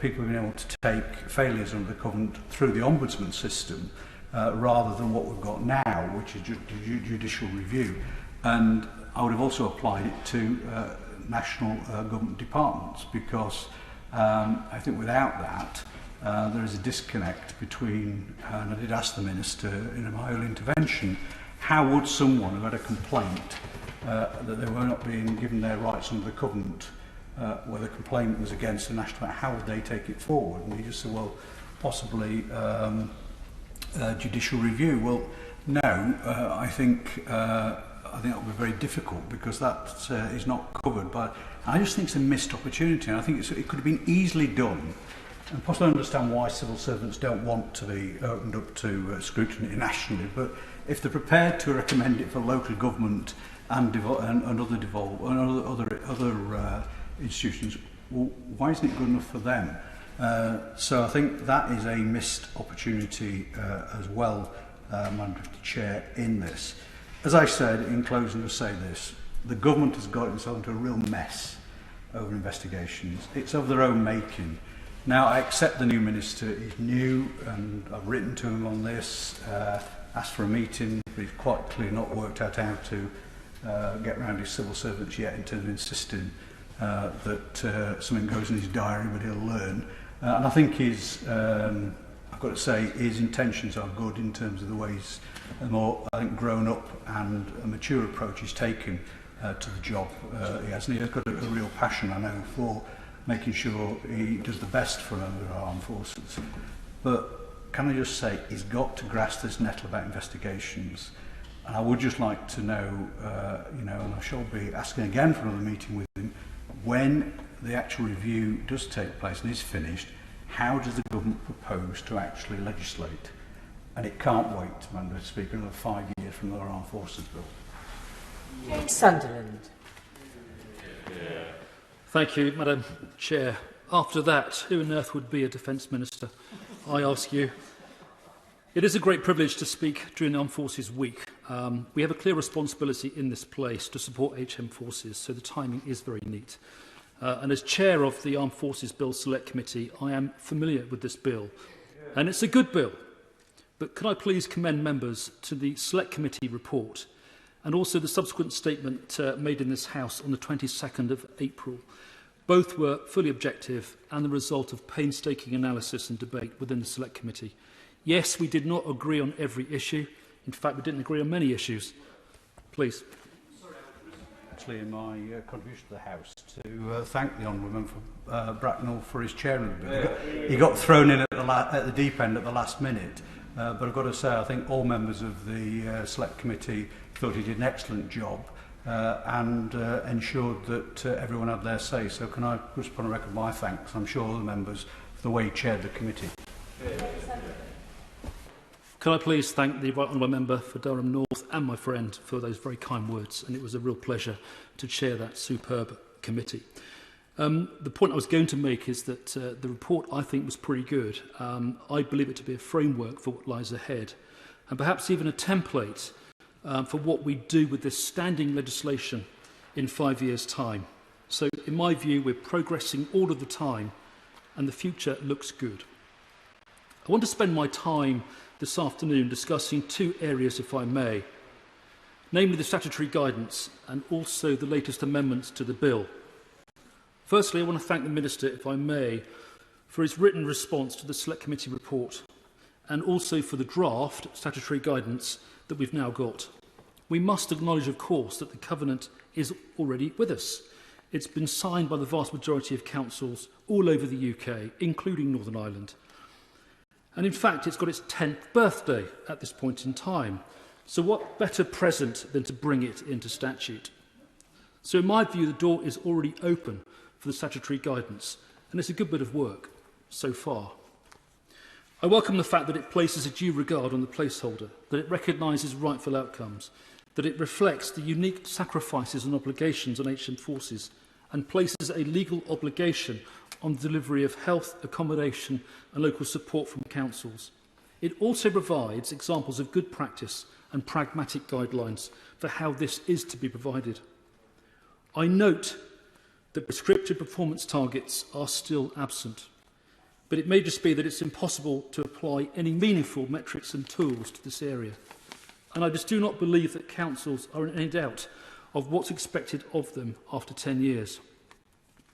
people being able to take failures under the covenant through the Ombudsman system, rather than what we've got now, which is judicial review. And I would have also applied it to national government departments, because I think without that, there is a disconnect between, and I did ask the Minister in my early intervention, how would someone who had a complaint that they were not being given their rights under the Covenant, where the complaint was against the National Bank, how would they take it forward? And he just said, well, possibly judicial review. Well, no, I think that would be very difficult because that is not covered. But I just think it's a missed opportunity, and I think it could have been easily done. And possibly understand why civil servants don't want to be opened up to scrutiny nationally, but if they're prepared to recommend it for local government and other institutions, well, why isn't it good enough for them? So I think that is a missed opportunity as well, Madam Deputy Chair, in this. As I said, in closing, to say this, the government has got itself into a real mess over investigations. It's of their own making. Now, I accept the new Minister is new, and I've written to him on this, asked for a meeting, but he's quite clearly not worked out how to get around his civil servants yet in terms of insisting that something goes in his diary, but he'll learn. And I think I've got to say, his intentions are good in terms of the way he's a more, I think, grown up and a mature approach he's taken to the job he has. And he has got a real passion, I know, for making sure he does the best for our armed forces. But can I just say, he's got to grasp this nettle about investigations. And I would just like to know, and I shall be asking again for another meeting with him, when the actual review does take place and is finished, how does the government propose to actually legislate? And it can't wait, Madam Speaker, another 5 years from the Armed Forces Bill. James Sunderland. Thank you, Madam Chair. After that, who on earth would be a Defence Minister? I ask you. It is a great privilege to speak during the Armed Forces Week. We have a clear responsibility in this place to support HM forces, so the timing is very neat. And as Chair of the Armed Forces Bill Select Committee, I am familiar with this bill. And it's a good bill. But could I please commend members to the Select Committee report and also the subsequent statement made in this House on the 22nd of April. Both were fully objective and the result of painstaking analysis and debate within the Select Committee. Yes, we did not agree on every issue. In fact, we didn't agree on many issues. Please. Actually, in my contribution to the House, to thank the Honourable Member for Bracknell for his chair of the bill. He got thrown in at the deep end at the last minute, but I've got to say I think all members of the Select Committee thought he did an excellent job and ensured that everyone had their say. So can I just put on record my thanks, I'm sure, all the members for the way he chaired the committee. Can I please thank the Right Honourable Member for Durham North and my friend for those very kind words, and it was a real pleasure to chair that superb committee. The point I was going to make is that the report, I think, was pretty good. I believe it to be a framework for what lies ahead, and perhaps even a template for what we do with this standing legislation in 5 years' time. So, in my view, we're progressing all of the time, and the future looks good. I want to spend my time this afternoon discussing two areas, if I may, namely the statutory guidance and also the latest amendments to the bill. Firstly, I want to thank the Minister, if I may, for his written response to the Select Committee report and also for the draft statutory guidance that we've now got. We must acknowledge, of course, that the Covenant is already with us. It's been signed by the vast majority of councils all over the UK, including Northern Ireland. And in fact, it's got its 10th birthday at this point in time. So what better present than to bring it into statute? So in my view, the door is already open for the statutory guidance, and it's a good bit of work so far. I welcome the fact that it places a due regard on the placeholder, that it recognises rightful outcomes, that it reflects the unique sacrifices and obligations on HM forces, and places a legal obligation on the delivery of health, accommodation and local support from councils. It also provides examples of good practice and pragmatic guidelines for how this is to be provided. I note that prescriptive performance targets are still absent, but it may just be that it's impossible to apply any meaningful metrics and tools to this area. And I just do not believe that councils are in any doubt of what's expected of them after 10 years.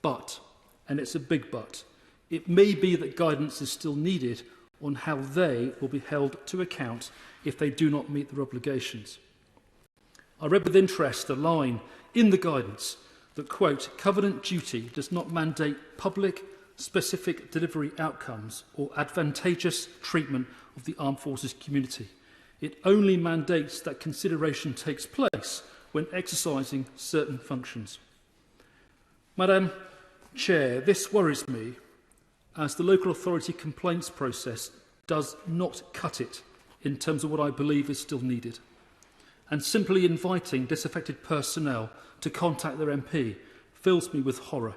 But, and it's a big but, It may be that guidance is still needed on how they will be held to account if they do not meet their obligations. I read with interest a line in the guidance that, quote, covenant duty does not mandate public specific delivery outcomes or advantageous treatment of the armed forces community. It only mandates that consideration takes place when exercising certain functions. Madam Chair, this worries me as the local authority complaints process does not cut it in terms of what I believe is still needed. And simply inviting disaffected personnel to contact their MP fills me with horror.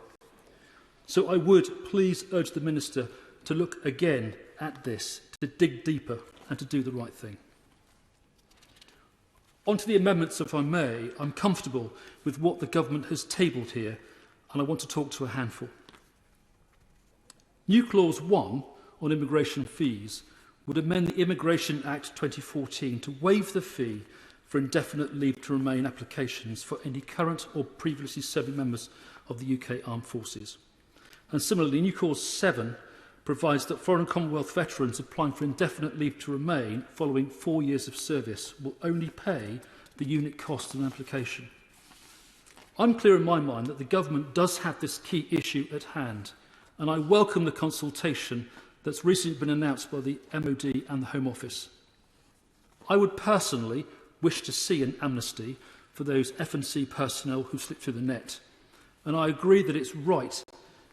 So I would please urge the Minister to look again at this, to dig deeper and to do the right thing. On to the amendments, if I may. I'm comfortable with what the Government has tabled here, and I want to talk to a handful. New Clause 1 on immigration fees would amend the Immigration Act 2014 to waive the fee for indefinite leave to remain applications for any current or previously serving members of the UK Armed Forces. And similarly, New Clause 7 provides that foreign Commonwealth veterans applying for indefinite leave to remain following 4 years of service will only pay the unit cost of an application. I'm clear in my mind that the Government does have this key issue at hand, and I welcome the consultation that's recently been announced by the MOD and the Home Office. I would personally wish to see an amnesty for those F&C personnel who slipped through the net, and I agree that it's right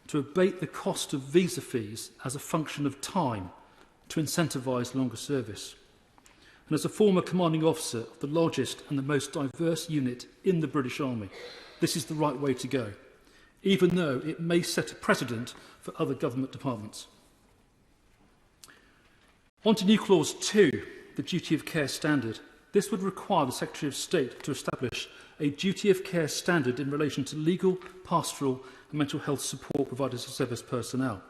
to abate the cost of visa fees as a function of time to incentivise longer service. And as a former commanding officer of the largest and the most diverse unit in the British Army, this is the right way to go, even though it may set a precedent for other government departments. On to New Clause 2, the duty of care standard. This would require the Secretary of State to establish a duty of care standard in relation to legal, pastoral and mental health support provided to service personnel.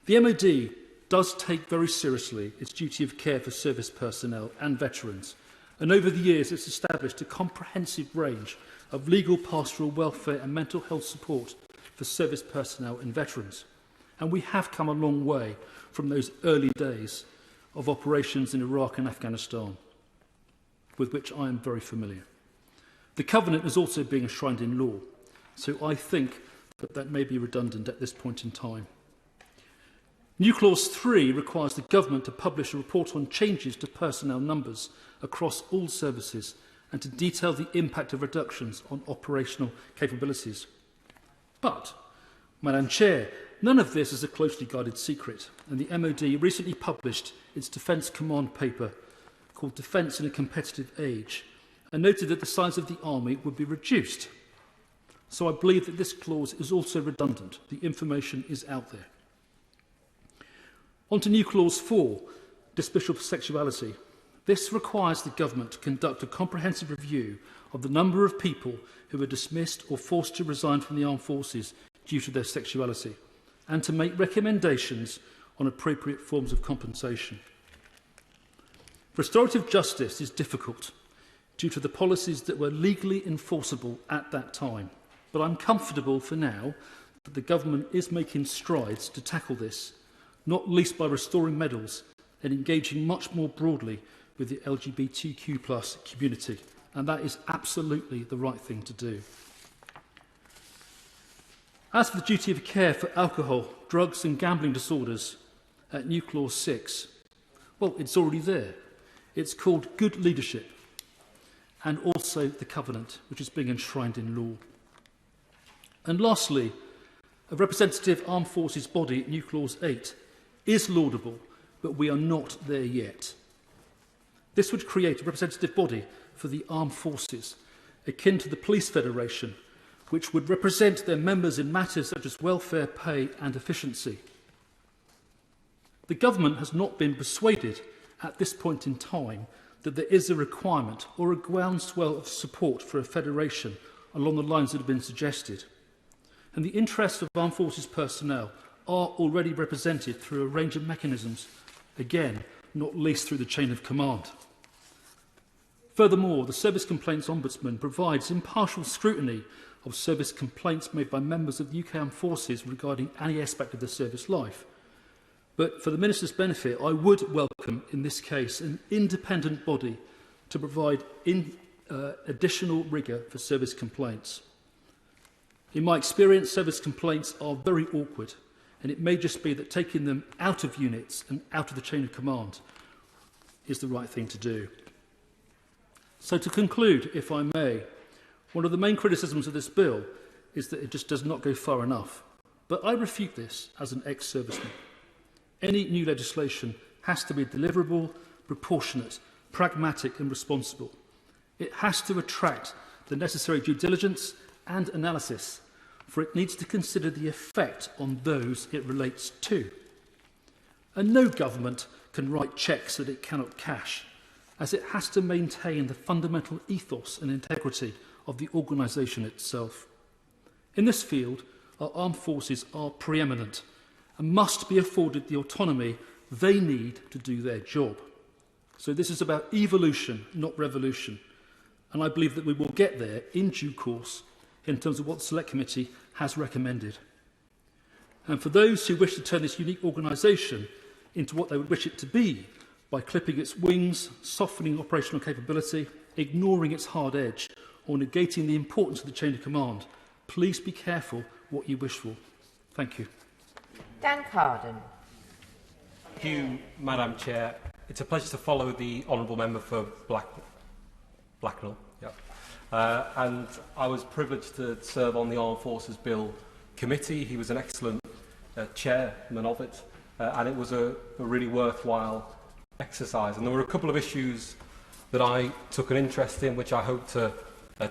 The MOD does take very seriously its duty of care for service personnel and veterans, and over the years it's established a comprehensive range of legal, pastoral, welfare and mental health support for service personnel and veterans. And we have come a long way from those early days of operations in Iraq and Afghanistan, with which I am very familiar. The Covenant is also being enshrined in law, so I think that may be redundant at this point in time. New Clause 3 requires the Government to publish a report on changes to personnel numbers across all services and to detail the impact of reductions on operational capabilities. But, Madam Chair, none of this is a closely guarded secret, and the MOD recently published its Defence Command paper called Defence in a Competitive Age, and noted that the size of the army would be reduced. So I believe that this clause is also redundant. The information is out there. On to New Clause 4, dismissal for sexuality. This requires the Government to conduct a comprehensive review of the number of people who are dismissed or forced to resign from the armed forces due to their sexuality, and to make recommendations on appropriate forms of compensation. Restorative justice is difficult due to the policies that were legally enforceable at that time, but I'm comfortable for now that the Government is making strides to tackle this, not least by restoring medals and engaging much more broadly with the LGBTQ+ community, and that is absolutely the right thing to do. As for the duty of care for alcohol, drugs and gambling disorders at New Clause 6, well, it's already there. It's called good leadership, and also the Covenant, which is being enshrined in law. And lastly, a representative armed forces body, New Clause 8, is laudable, but we are not there yet. This would create a representative body for the armed forces, akin to the Police Federation, which would represent their members in matters such as welfare, pay and efficiency. The Government has not been persuaded at this point in time that there is a requirement or a groundswell of support for a federation along the lines that have been suggested. And the interests of armed forces personnel are already represented through a range of mechanisms, again, not least through the chain of command. Furthermore, the Service Complaints Ombudsman provides impartial scrutiny of service complaints made by members of the UK Armed Forces regarding any aspect of their service life. But for the Minister's benefit, I would welcome, in this case, an independent body to provide additional rigour for service complaints. In my experience, service complaints are very awkward, and it may just be that taking them out of units and out of the chain of command is the right thing to do. So to conclude, if I may, one of the main criticisms of this bill is that it just does not go far enough. But I refute this as an ex-serviceman. Any new legislation has to be deliverable, proportionate, pragmatic and responsible. It has to attract the necessary due diligence and analysis, for it needs to consider the effect on those it relates to. And no government can write cheques that it cannot cash, as it has to maintain the fundamental ethos and integrity of the organisation itself. In this field, our armed forces are preeminent and must be afforded the autonomy they need to do their job. So this is about evolution, not revolution. And I believe that we will get there in due course in terms of what the Select Committee has recommended. And for those who wish to turn this unique organisation into what they would wish it to be, by clipping its wings, softening operational capability, ignoring its hard edge, or negating the importance of the chain of command, please be careful what you wish for. Thank you. Dan Carden. Thank you, Madam Chair. It's a pleasure to follow the Honourable Member for Blacknell. And I was privileged to serve on the Armed Forces Bill Committee. He was an excellent chairman of it, and it was a really worthwhile exercise. And there were a couple of issues that I took an interest in, which I hope to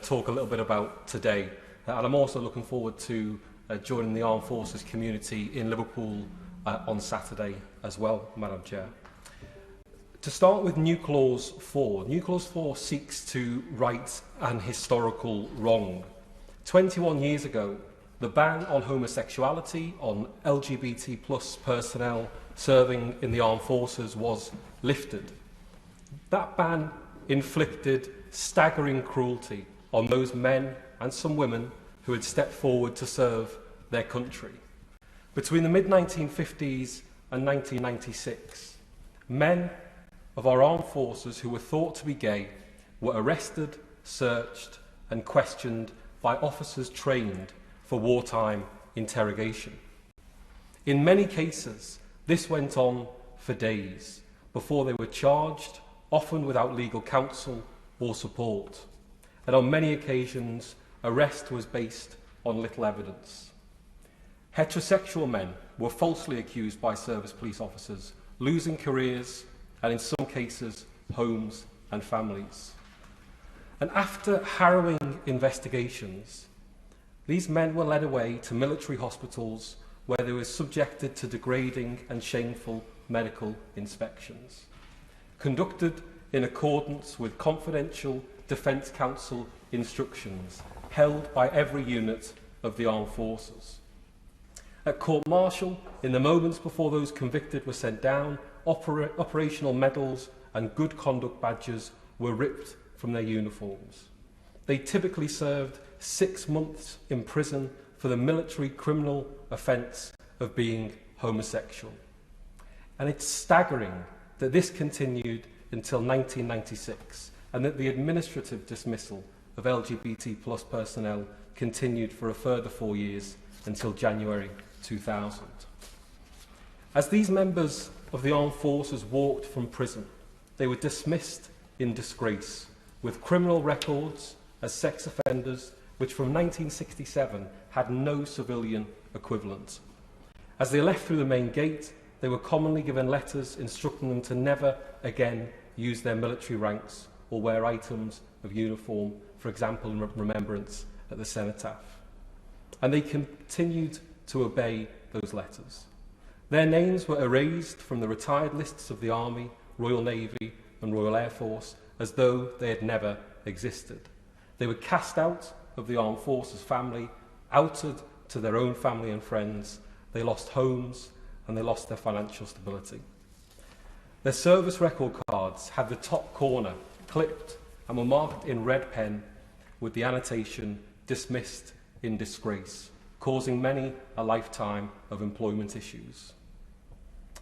talk a little bit about today. And I'm also looking forward to joining the Armed Forces community in Liverpool on Saturday as well, Madam Chair. To start with New Clause 4. New Clause 4 seeks to right an historical wrong. 21 years ago, the ban on homosexuality, on LGBT plus personnel serving in the armed forces was lifted. That ban inflicted staggering cruelty on those men and some women who had stepped forward to serve their country. Between the mid-1950s and 1996, men of our armed forces who were thought to be gay were arrested, searched and questioned by officers trained for wartime interrogation. In many cases, this went on for days before they were charged, often without legal counsel or support. And on many occasions, arrest was based on little evidence. Heterosexual men were falsely accused by service police officers, losing careers and in some cases, homes and families. And after harrowing investigations, these men were led away to military hospitals where they were subjected to degrading and shameful medical inspections, conducted in accordance with confidential Defence Council instructions held by every unit of the armed forces. At court-martial, in the moments before those convicted were sent down, operational medals and good conduct badges were ripped from their uniforms. They typically served 6 months in prison for the military criminal offence of being homosexual. And it's staggering that this continued until 1996 and that the administrative dismissal of LGBT plus personnel continued for a further 4 years until January 2000. As these members of the armed forces walked from prison, they were dismissed in disgrace, with criminal records as sex offenders which from 1967 had no civilian equivalent. As they left through the main gate, they were commonly given letters instructing them to never again use their military ranks or wear items of uniform, for example in remembrance at the cenotaph. And they continued to obey those letters. Their names were erased from the retired lists of the Army, Royal Navy and Royal Air Force as though they had never existed. They were cast out of the armed forces family, outed to their own family and friends. They lost homes and they lost their financial stability. Their service record cards had the top corner clipped and were marked in red pen with the annotation "dismissed in disgrace, causing many a lifetime of employment issues.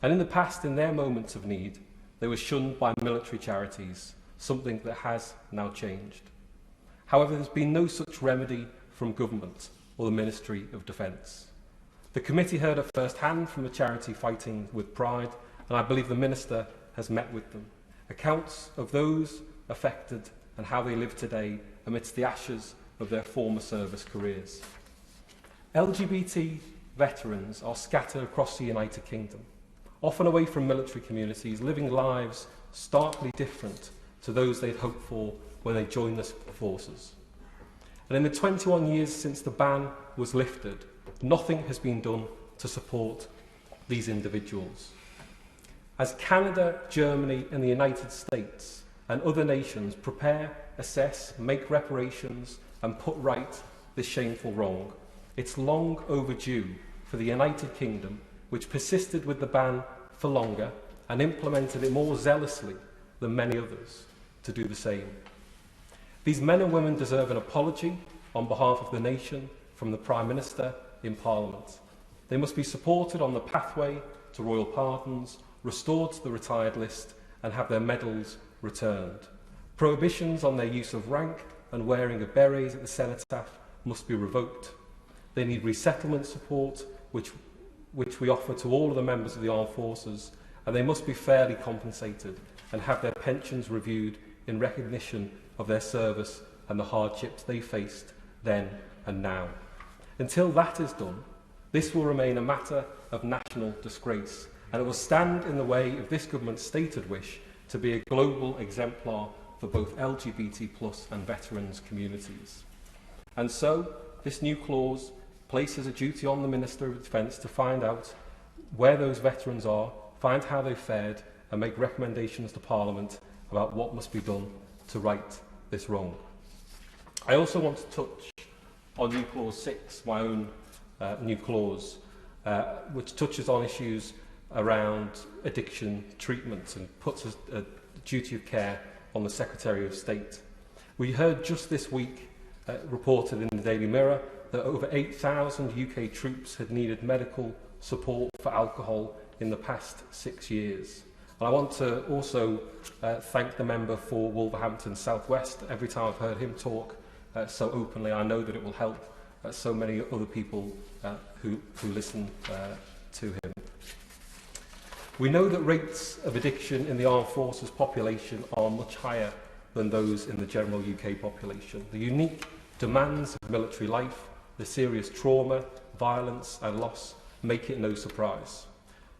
And in the past, in their moments of need, they were shunned by military charities, something that has now changed. However, there's been no such remedy from government or the Ministry of Defence. The committee heard it first hand from a charity fighting with pride, and I believe the Minister has met with them. Accounts of those affected and how they live today amidst the ashes of their former service careers. LGBT veterans are scattered across the United Kingdom, often away from military communities, living lives starkly different to those they'd hoped for when they joined the forces. And in the 21 years since the ban was lifted, nothing has been done to support these individuals. As Canada, Germany and the United States and other nations prepare, assess, make reparations and put right this shameful wrong, it's long overdue for the United Kingdom, which persisted with the ban for longer and implemented it more zealously than many others, to do the same. These men and women deserve an apology on behalf of the nation from the Prime Minister in Parliament. They must be supported on the pathway to royal pardons, restored to the retired list and have their medals returned. Prohibitions on their use of rank and wearing of berets at the cenotaph must be revoked. They need resettlement support, which we offer to all of the members of the armed forces, and they must be fairly compensated and have their pensions reviewed in recognition of their service and the hardships they faced then and now. Until that is done, this will remain a matter of national disgrace, and it will stand in the way of this government's stated wish to be a global exemplar for both LGBT+ and veterans communities. And so, this new clause places a duty on the Minister of Defence to find out where those veterans are, find how they fared, and make recommendations to Parliament about what must be done to right this wrong. I also want to touch on new clause 6, my own new clause, which touches on issues around addiction treatment and puts a duty of care on the Secretary of State. We heard just this week, reported in the Daily Mirror, that over 8,000 UK troops had needed medical support for alcohol in the past 6 years. And I want to also thank the member for Wolverhampton South West. Every time I've heard him talk so openly, I know that it will help so many other people who listen to him. We know that rates of addiction in the armed forces population are much higher than those in the general UK population. The unique demands of military life, the serious trauma, violence and loss make it no surprise.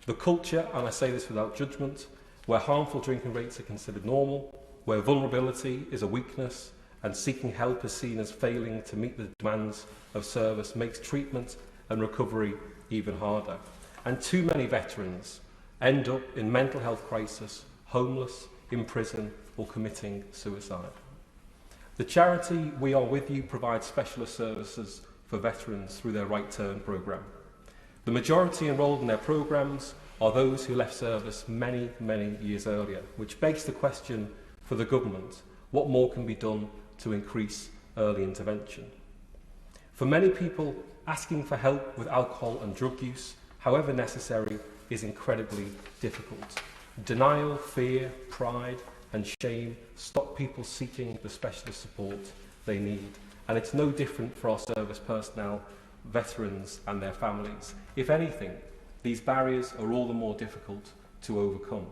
The culture, and I say this without judgment, where harmful drinking rates are considered normal, where vulnerability is a weakness and seeking help is seen as failing to meet the demands of service, makes treatment and recovery even harder. And too many veterans end up in mental health crisis, homeless, in prison or committing suicide. The charity We Are With You provides specialist services for veterans through their Right Turn programme. The majority enrolled in their programmes are those who left service many, many years earlier, which begs the question for the government, what more can be done to increase early intervention? For many people, asking for help with alcohol and drug use, however necessary, is incredibly difficult. Denial, fear, pride and shame stop people seeking the specialist support they need. And it's no different for our service personnel, veterans and their families. If anything, these barriers are all the more difficult to overcome.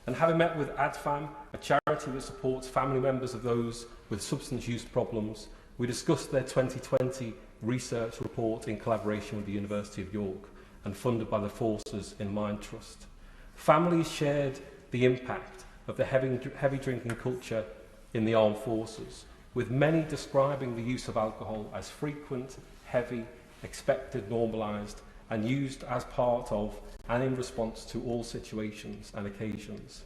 And having met with ADFAM, a charity that supports family members of those with substance use problems, we discussed their 2020 research report in collaboration with the University of York and funded by the Forces in Mind Trust. Families shared the impact of the heavy drinking culture in the armed forces, with many describing the use of alcohol as frequent, heavy, expected, normalised, and used as part of and in response to all situations and occasions.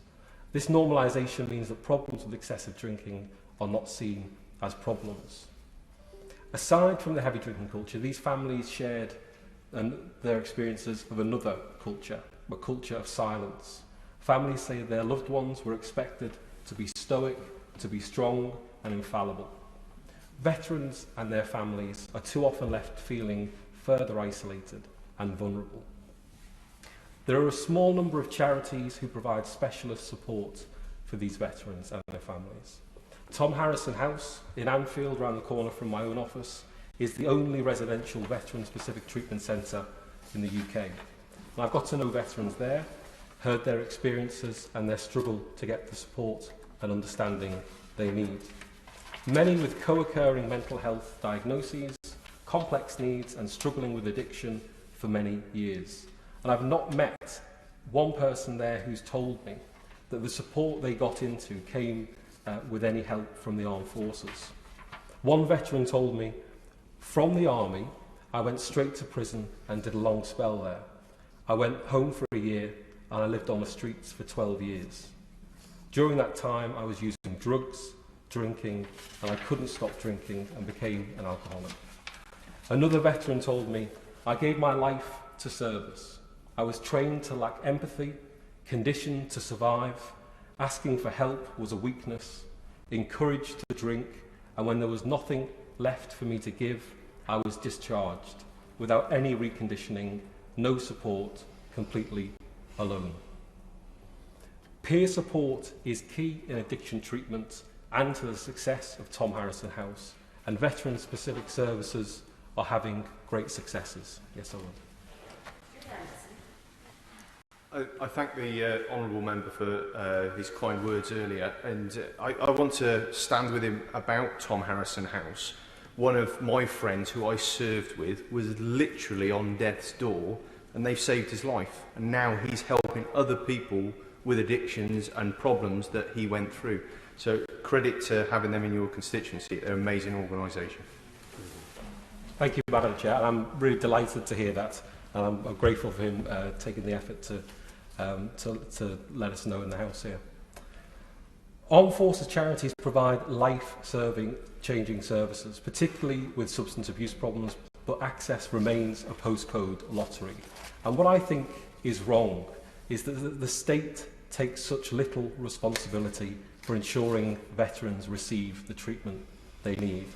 This normalisation means that problems with excessive drinking are not seen as problems. Aside from the heavy drinking culture, these families shared their experiences of another culture, a culture of silence. Families say their loved ones were expected to be stoic, to be strong and infallible. Veterans and their families are too often left feeling further isolated and vulnerable. There are a small number of charities who provide specialist support for these veterans and their families. Tom Harrison House in Anfield, round the corner from my own office, is the only residential veteran-specific treatment centre in the UK. And I've got to know veterans there, heard their experiences and their struggle to get the support and understanding they need. Many with co-occurring mental health diagnoses, complex needs and struggling with addiction for many years. And I've not met one person there who's told me that the support they got into came with any help from the armed forces. One veteran told me, from the army, I went straight to prison and did a long spell there. I went home for a year and I lived on the streets for 12 years. During that time, I was using drugs, drinking, and I couldn't stop drinking and became an alcoholic. Another veteran told me, I gave my life to service. I was trained to lack empathy, conditioned to survive. Asking for help was a weakness, encouraged to drink, and when there was nothing left for me to give, I was discharged, without any reconditioning, no support, completely alone. Peer support is key in addiction treatment and to the success of Tom Harrison House, and veteran-specific services are having great successes. Yes, I would. I thank the honourable member for his kind words earlier, and I want to stand with him about Tom Harrison House. One of my friends who I served with was literally on death's door, and they've saved his life, and now he's helping other people with addictions and problems that he went through. So credit to having them in your constituency. They're an amazing organisation. Thank you, Madam Chair, and I'm really delighted to hear that. And I'm grateful for him taking the effort to let us know in the House here. Armed Forces charities provide life-serving, changing services, particularly with substance abuse problems, but access remains a postcode lottery. And what I think is wrong is that the state takes such little responsibility for ensuring veterans receive the treatment they need,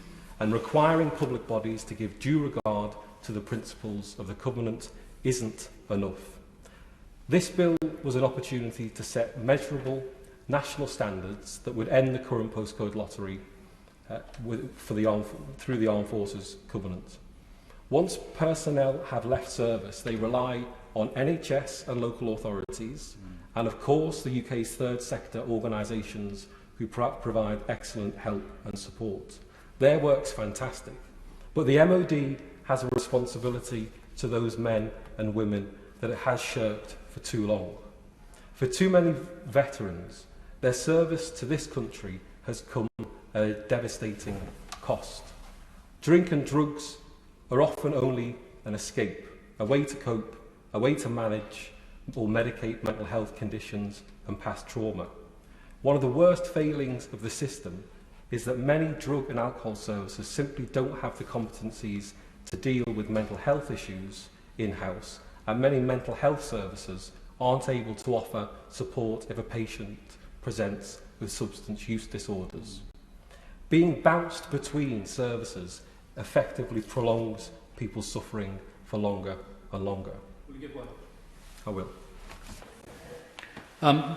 and requiring public bodies to give due regard to the principles of the Covenant isn't enough. This bill was an opportunity to set measurable national standards that would end the current postcode lottery through the Armed Forces Covenant. Once personnel have left service, they rely on NHS and local authorities, and of course the UK's third sector organisations who provide excellent help and support. Their work's fantastic, but the MOD has a responsibility to those men and women that it has shirked for too long. For too many veterans, their service to this country has come at a devastating cost. Drink and drugs are often only an escape, a way to cope, a way to manage or medicate mental health conditions and past trauma. One of the worst failings of the system is that many drug and alcohol services simply don't have the competencies to deal with mental health issues in-house, and many mental health services aren't able to offer support if a patient presents with substance use disorders. Being bounced between services effectively prolongs people's suffering for longer and longer. Will you give one? I will.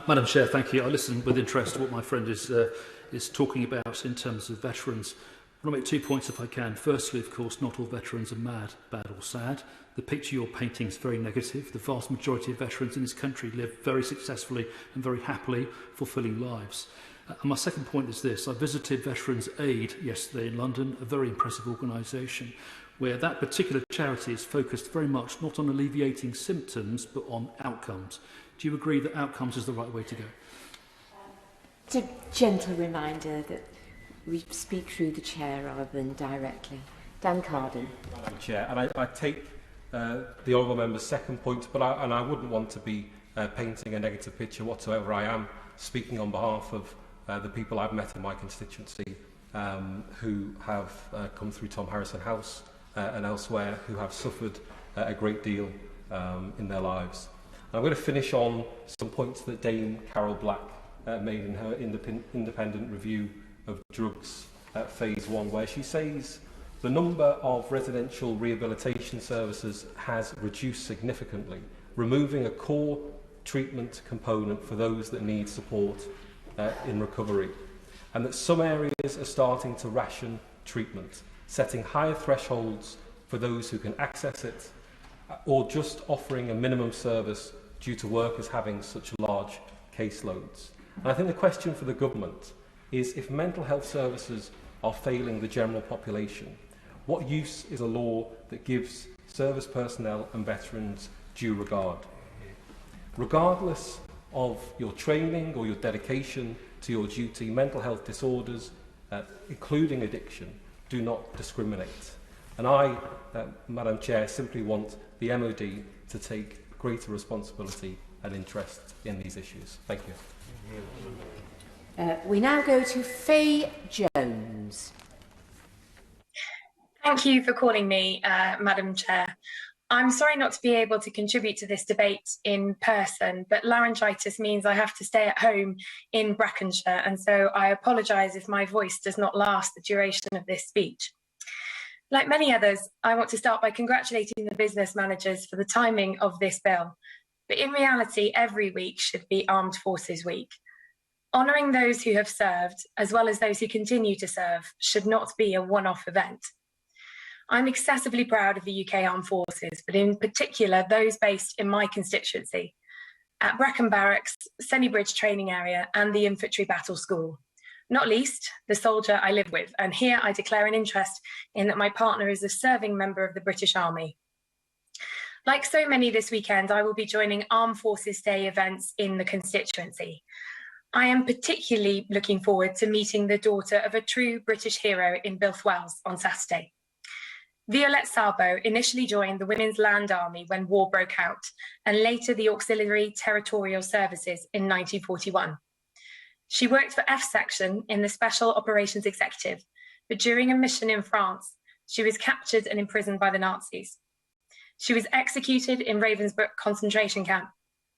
Madam Chair, thank you. I listened with interest to what my friend is talking about in terms of veterans. I want to make 2 points if I can. Firstly, of course, not all veterans are mad, bad or sad. The picture you're painting is very negative. The vast majority of veterans in this country live very successfully and very happily, fulfilling lives. And my second point is this. I visited Veterans Aid yesterday in London, a very impressive organisation, where that particular charity is focused very much not on alleviating symptoms, but on outcomes. Do you agree that outcomes is the right way to go? It's a gentle reminder that we speak through the chair rather than directly. Dan Carden. Madam Chair, and I take the honourable member's second point, but I wouldn't want to be painting a negative picture whatsoever. I am speaking on behalf of the people I've met in my constituency who have come through Tom Harrison House and elsewhere, who have suffered a great deal in their lives. And I'm going to finish on some points that Dame Carol Black made in her independent review of drugs phase 1, where she says the number of residential rehabilitation services has reduced significantly, removing a core treatment component for those that need support in recovery, and that some areas are starting to ration treatment, setting higher thresholds for those who can access it, or just offering a minimum service due to workers having such large caseloads. And I think the question for the government is, if mental health services are failing the general population, what use is a law that gives service personnel and veterans due regard? Regardless of your training or your dedication to your duty, mental health disorders, including addiction, do not discriminate. And I, Madam Chair, simply want the MOD to take greater responsibility and interest in these issues. Thank you. We now go to Faye Jones. Thank you for calling me, Madam Chair. I'm sorry not to be able to contribute to this debate in person, but laryngitis means I have to stay at home in Brackenshire, and so I apologise if my voice does not last the duration of this speech. Like many others, I want to start by congratulating the business managers for the timing of this bill. But in reality, every week should be Armed Forces Week. Honouring those who have served, as well as those who continue to serve, should not be a one-off event. I'm excessively proud of the UK Armed Forces, but in particular those based in my constituency, at Brecon Barracks, Senny Bridge Training Area and the Infantry Battle School. Not least, the soldier I live with, and here I declare an interest in that my partner is a serving member of the British Army. Like so many this weekend, I will be joining Armed Forces Day events in the constituency. I am particularly looking forward to meeting the daughter of a true British hero in Builth Wells on Saturday. Violette Sabo initially joined the Women's Land Army when war broke out, and later the Auxiliary Territorial Services in 1941. She worked for F Section in the Special Operations Executive, but during a mission in France, she was captured and imprisoned by the Nazis. She was executed in Ravensbrück concentration camp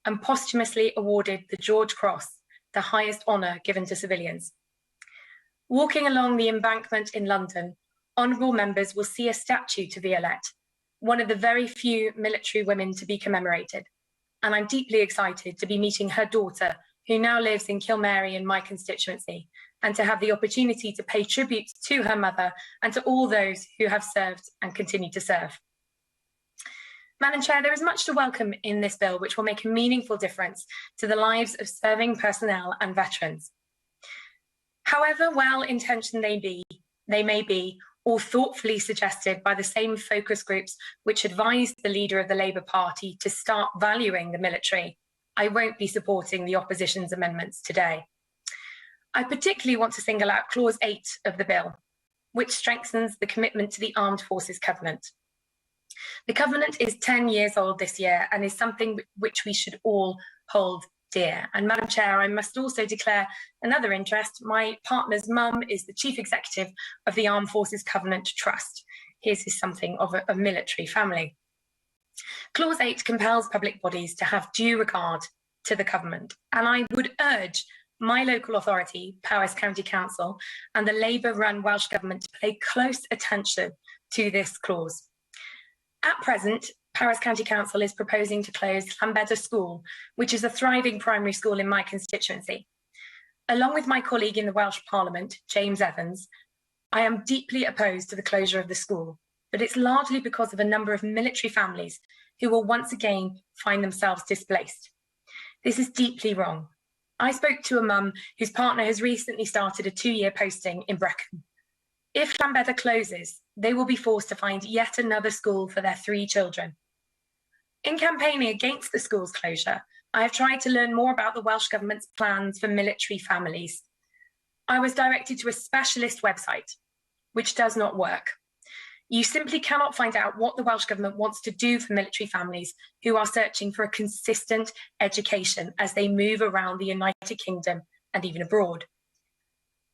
and posthumously awarded the George Cross, the highest honour given to civilians. Walking along the embankment in London, honourable members will see a statue to Violette, one of the very few military women to be commemorated. And I'm deeply excited to be meeting her daughter, who now lives in Kilmary in my constituency, and to have the opportunity to pay tribute to her mother and to all those who have served and continue to serve. Madam Chair, there is much to welcome in this bill, which will make a meaningful difference to the lives of serving personnel and veterans. However well-intentioned they may be, or thoughtfully suggested by the same focus groups which advised the leader of the Labour Party to start valuing the military, I won't be supporting the opposition's amendments today. I particularly want to single out Clause 8 of the bill, which strengthens the commitment to the Armed Forces Covenant. The Covenant is 10 years old this year and is something which we should all hold dear. And Madam Chair, I must also declare another interest. My partner's mum is the Chief Executive of the Armed Forces Covenant Trust. His is something of a military family. Clause 8 compels public bodies to have due regard to the Covenant, and I would urge my local authority, Powys County Council, and the Labour-run Welsh Government to pay close attention to this clause. At present, Powys County Council is proposing to close Llanbedr School, which is a thriving primary school in my constituency. Along with my colleague in the Welsh Parliament, James Evans, I am deeply opposed to the closure of the school, but it's largely because of a number of military families who will once again find themselves displaced. This is deeply wrong. I spoke to a mum whose partner has recently started a 2-year posting in Brecon. If Llanbedr closes, they will be forced to find yet another school for their 3 children. In campaigning against the school's closure, I have tried to learn more about the Welsh Government's plans for military families. I was directed to a specialist website, which does not work. You simply cannot find out what the Welsh Government wants to do for military families who are searching for a consistent education as they move around the United Kingdom and even abroad.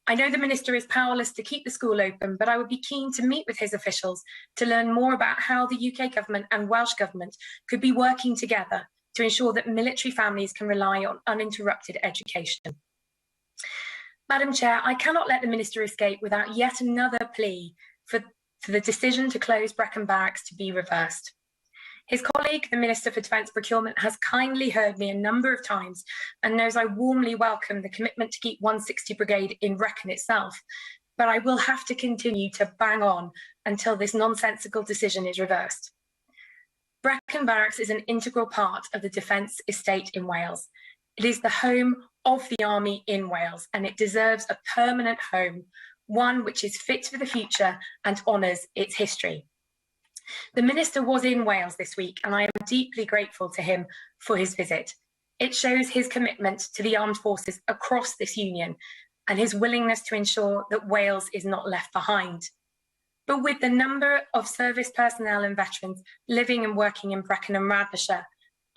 I know the Minister is powerless to keep the school open, but I would be keen to meet with his officials to learn more about how the UK Government and Welsh Government could be working together to ensure that military families can rely on uninterrupted education. Madam Chair, I cannot let the Minister escape without yet another plea for the decision to close Brecon Barracks to be reversed. His colleague, the Minister for Defence Procurement, has kindly heard me a number of times and knows I warmly welcome the commitment to keep 160 Brigade in Brecon itself, but I will have to continue to bang on until this nonsensical decision is reversed. Brecon Barracks is an integral part of the defence estate in Wales. It is the home of the Army in Wales, and it deserves a permanent home, one which is fit for the future and honours its history. The Minister was in Wales this week, and I am deeply grateful to him for his visit. It shows his commitment to the armed forces across this union and his willingness to ensure that Wales is not left behind. But with the number of service personnel and veterans living and working in Brecon and Radnorshire,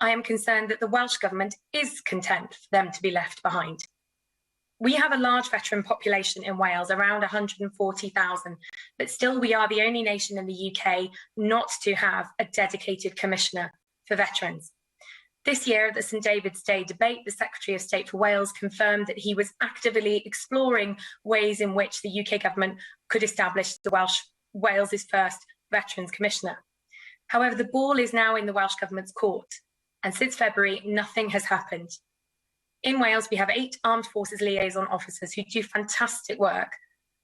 I am concerned that the Welsh Government is content for them to be left behind. We have a large veteran population in Wales, around 140,000, but still we are the only nation in the UK not to have a dedicated commissioner for veterans. This year at the St David's Day debate, the Secretary of State for Wales confirmed that he was actively exploring ways in which the UK government could establish the Wales's first Veterans Commissioner. However, the ball is now in the Welsh Government's court, and since February, nothing has happened. In Wales, we have 8 armed forces liaison officers who do fantastic work,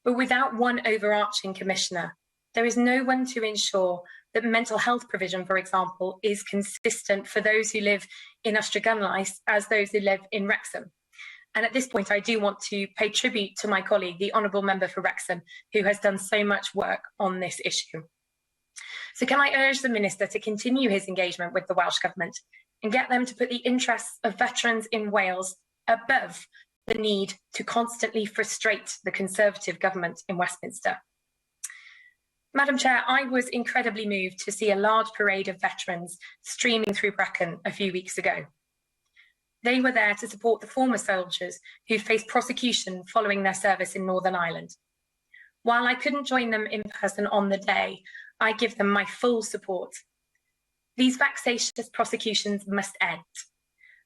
but without one overarching commissioner, there is no one to ensure that mental health provision, for example, is consistent for those who live in Ustragynlais as those who live in Wrexham. And at this point, I do want to pay tribute to my colleague, the Honourable Member for Wrexham, who has done so much work on this issue. So can I urge the Minister to continue his engagement with the Welsh Government and get them to put the interests of veterans in Wales above the need to constantly frustrate the Conservative government in Westminster? Madam Chair, I was incredibly moved to see a large parade of veterans streaming through Brecon a few weeks ago. They were there to support the former soldiers who faced prosecution following their service in Northern Ireland. While I couldn't join them in person on the day, I give them my full support. These vexatious prosecutions must end.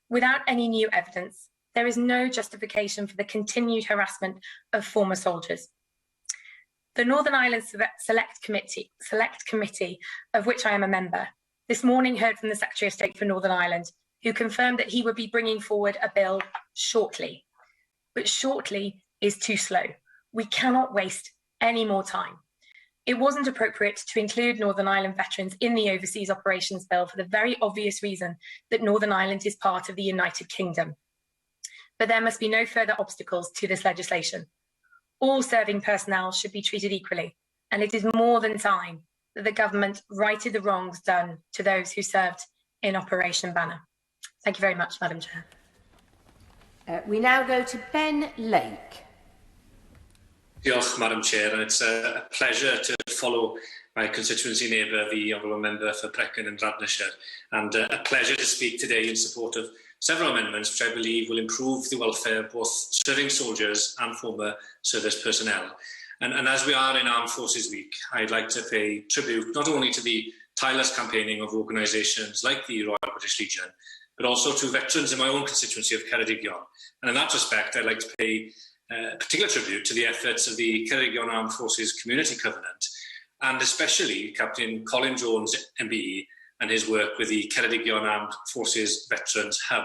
Without any new evidence, there is no justification for the continued harassment of former soldiers. The Northern Ireland Select Committee, of which I am a member, this morning heard from the Secretary of State for Northern Ireland, who confirmed that he would be bringing forward a bill shortly. But shortly is too slow. We cannot waste any more time. It wasn't appropriate to include Northern Ireland veterans in the Overseas Operations Bill for the very obvious reason that Northern Ireland is part of the United Kingdom. But there must be no further obstacles to this legislation. All serving personnel should be treated equally, and it is more than time that the government righted the wrongs done to those who served in Operation Banner. Thank you very much, Madam Chair. We now go to Ben Lake. Diolch, Madam Chair, and it's a pleasure to follow my constituency neighbour, the Honourable Member for Brecon and Radnorshire, and a pleasure to speak today in support of several amendments which I believe will improve the welfare of both serving soldiers and former service personnel. And as we are in Armed Forces Week, I'd like to pay tribute not only to the tireless campaigning of organisations like the Royal British Legion, but also to veterans in my own constituency of Ceredigion. And in that respect, I'd like to pay particular tribute to the efforts of the Ceredigion Armed Forces Community Covenant, and especially Captain Colin Jones, MBE, and his work with the Ceredigion Armed Forces Veterans Hub.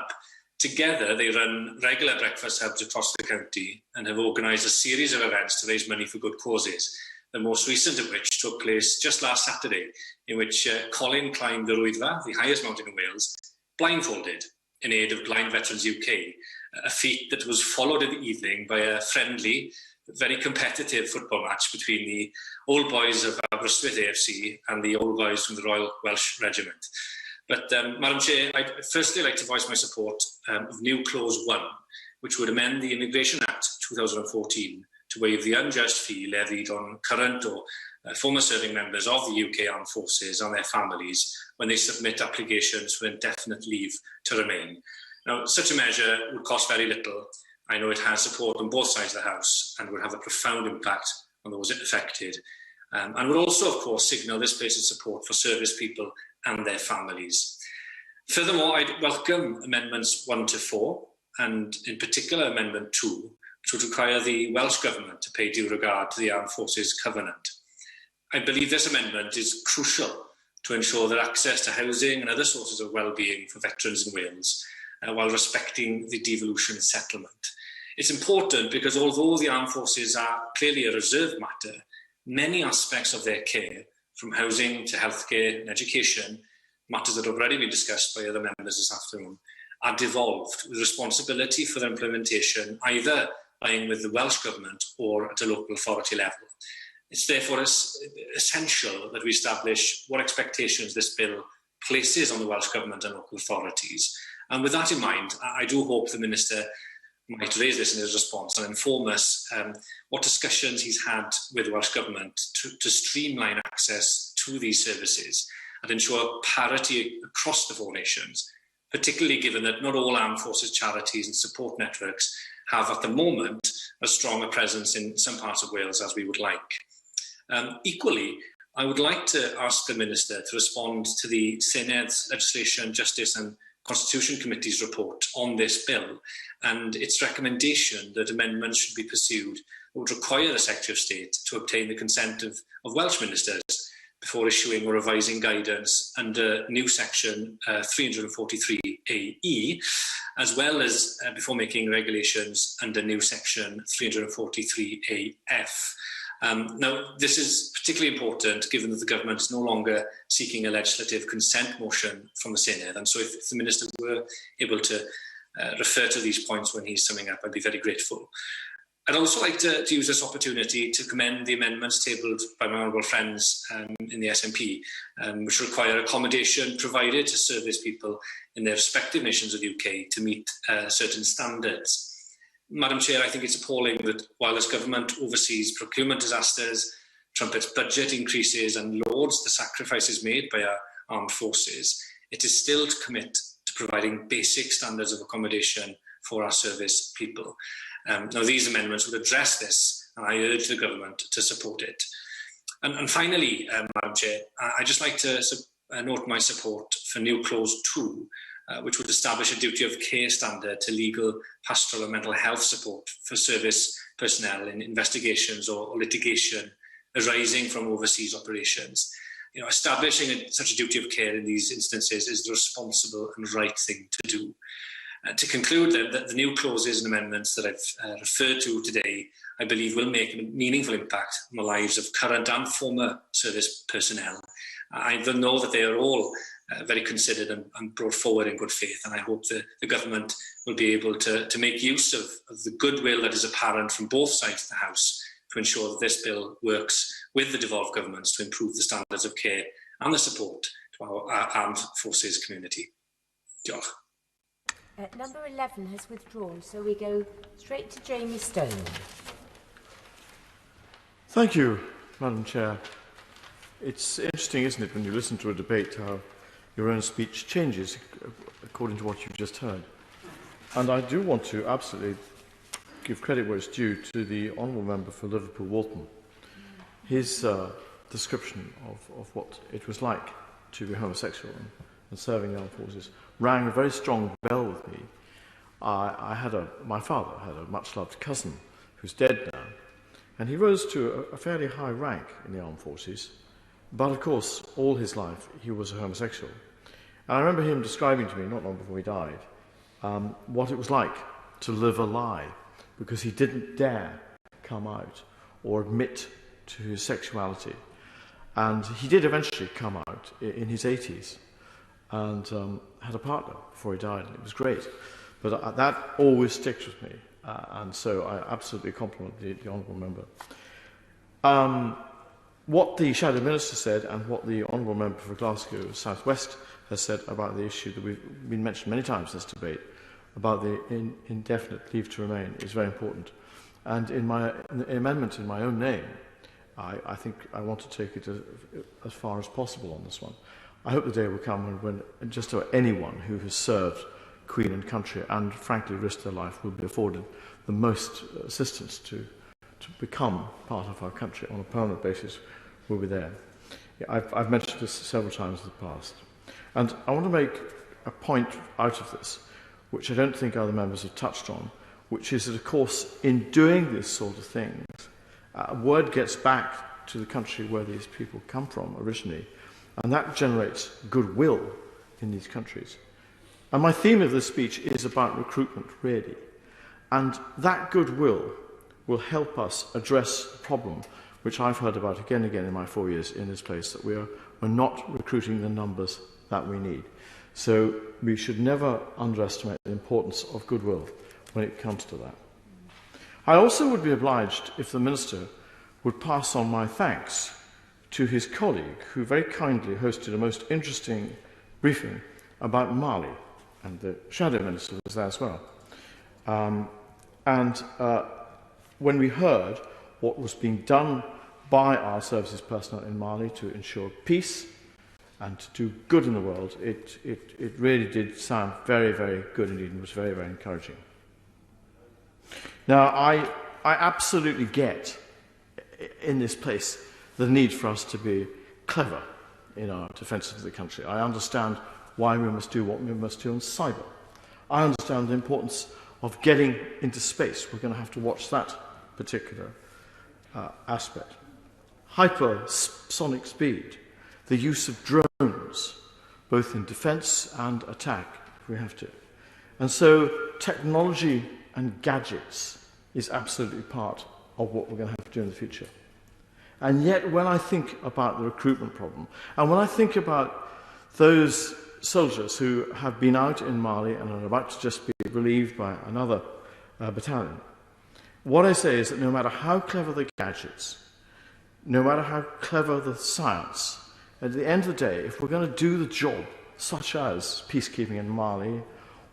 Together, they run regular breakfast hubs across the county and have organised a series of events to raise money for good causes, the most recent of which took place just last Saturday, in which Colin climbed the Rwyddfa, the highest mountain in Wales, blindfolded in aid of Blind Veterans UK, a feat that was followed in the evening by a friendly, very competitive football match between the old boys of Aberystwyth AFC and the old boys from the Royal Welsh Regiment. But, Madam Chair, I'd firstly like to voice my support of New Clause 1, which would amend the Immigration Act 2014 to waive the unjust fee levied on current or former serving members of the UK Armed Forces and their families when they submit applications for indefinite leave to remain. Now, such a measure would cost very little. I know it has support on both sides of the House and would have a profound impact on those affected. And would also, of course, signal this place's support for service people and their families. Furthermore, I'd welcome Amendments 1 to 4, and in particular Amendment 2, which would require the Welsh Government to pay due regard to the Armed Forces Covenant. I believe this amendment is crucial to ensure that access to housing and other sources of well-being for veterans in Wales, while respecting the devolution settlement. It's important because although the armed forces are clearly a reserved matter, many aspects of their care, from housing to healthcare and education, matters that have already been discussed by other members this afternoon, are devolved with responsibility for their implementation either lying with the Welsh Government or at a local authority level. It's therefore essential that we establish what expectations this bill places on the Welsh Government and local authorities. And with that in mind, I do hope the Minister might raise this in his response and inform us what discussions he's had with the Welsh Government to streamline access to these services and ensure parity across the four nations, particularly given that not all armed forces charities and support networks have at the moment as strong a presence in some parts of Wales as we would like. Equally, I would like to ask the Minister to respond to the Senate's Legislation, Justice and Constitution Committee's report on this bill and its recommendation that amendments should be pursued that would require the Secretary of State to obtain the consent of Welsh ministers before issuing or revising guidance under new section 343AE, as well as before making regulations under new section 343AF. Now, this is particularly important given that the government is no longer seeking a legislative consent motion from the Senedd, and so if the Minister were able to refer to these points when he's summing up, I'd be very grateful. I'd also like to use this opportunity to commend the amendments tabled by my honourable friends in the SNP, which require accommodation provided to service people in their respective nations of the UK to meet certain standards. Madam Chair, I think it's appalling that while this government oversees procurement disasters, trumpets budget increases and lauds the sacrifices made by our armed forces, it is still to commit to providing basic standards of accommodation for our service people. Now, these amendments would address this, and I urge the government to support it. And finally, Madam Chair, I'd just like to note my support for new clause 2, which would establish a duty of care standard to legal, pastoral and mental health support for service personnel in investigations or litigation arising from overseas operations. Establishing such a duty of care in these instances is the responsible and right thing to do. To conclude, then, that the new clauses and amendments that I've referred to today, I believe will make a meaningful impact on the lives of current and former service personnel. I know that they are all very considered and brought forward in good faith, and I hope that the government will be able to make use of the goodwill that is apparent from both sides of the House to ensure that this bill works with the devolved governments to improve the standards of care and the support to our armed forces community. Diolch. Number 11 has withdrawn, so we go straight to Jamie Stone. Thank you, Madam Chair. It's interesting, isn't it, when you listen to a debate, how your own speech changes according to what you've just heard. And I do want to absolutely give credit where it's due to the Honourable Member for Liverpool Walton. His description of what it was like to be homosexual and serving the armed forces rang a very strong bell with me. My father had a much-loved cousin who's dead now, and he rose to a fairly high rank in the armed forces, but of course, all his life he was a homosexual. And I remember him describing to me, not long before he died, what it was like to live a lie, because he didn't dare come out or admit to his sexuality. And he did eventually come out in his 80s and had a partner before he died, and it was great. But that always sticks with me, and so I absolutely compliment the Honourable Member. What the Shadow Minister said and what the Honourable Member for Glasgow South West has said about the issue that we've been mentioned many times in this debate, about the indefinite leave to remain, is very important. And in the amendment in my own name, I think I want to take it as far as possible on this one. I hope the day will come when just about anyone who has served Queen and country and frankly risked their life will be afforded the most assistance to become part of our country on a permanent basis will be there. Yeah, I've mentioned this several times in the past. And I want to make a point out of this, which I don't think other members have touched on, which is that, of course, in doing this sort of things, word gets back to the country where these people come from originally, and that generates goodwill in these countries. And my theme of this speech is about recruitment, really. And that goodwill will help us address the problem, which I've heard about again and again in my 4 years in this place, that we're not recruiting the numbers that we need. So we should never underestimate the importance of goodwill when it comes to that. I also would be obliged if the Minister would pass on my thanks to his colleague, who very kindly hosted a most interesting briefing about Mali, and the Shadow Minister was there as well. When we heard what was being done by our services personnel in Mali to ensure peace and to do good in the world, it really did sound very, very good indeed, and was very, very encouraging. Now, I absolutely get in this place the need for us to be clever in our defence of the country. I understand why we must do what we must do on cyber. I understand the importance of getting into space. We're going to have to watch that particular aspect. Hypersonic speed, the use of drones, both in defence and attack, if we have to. And so technology and gadgets is absolutely part of what we're going to have to do in the future. And yet, when I think about the recruitment problem, and when I think about those soldiers who have been out in Mali and are about to just be relieved by another battalion, what I say is that no matter how clever the gadgets, no matter how clever the science, at the end of the day, if we're going to do the job, such as peacekeeping in Mali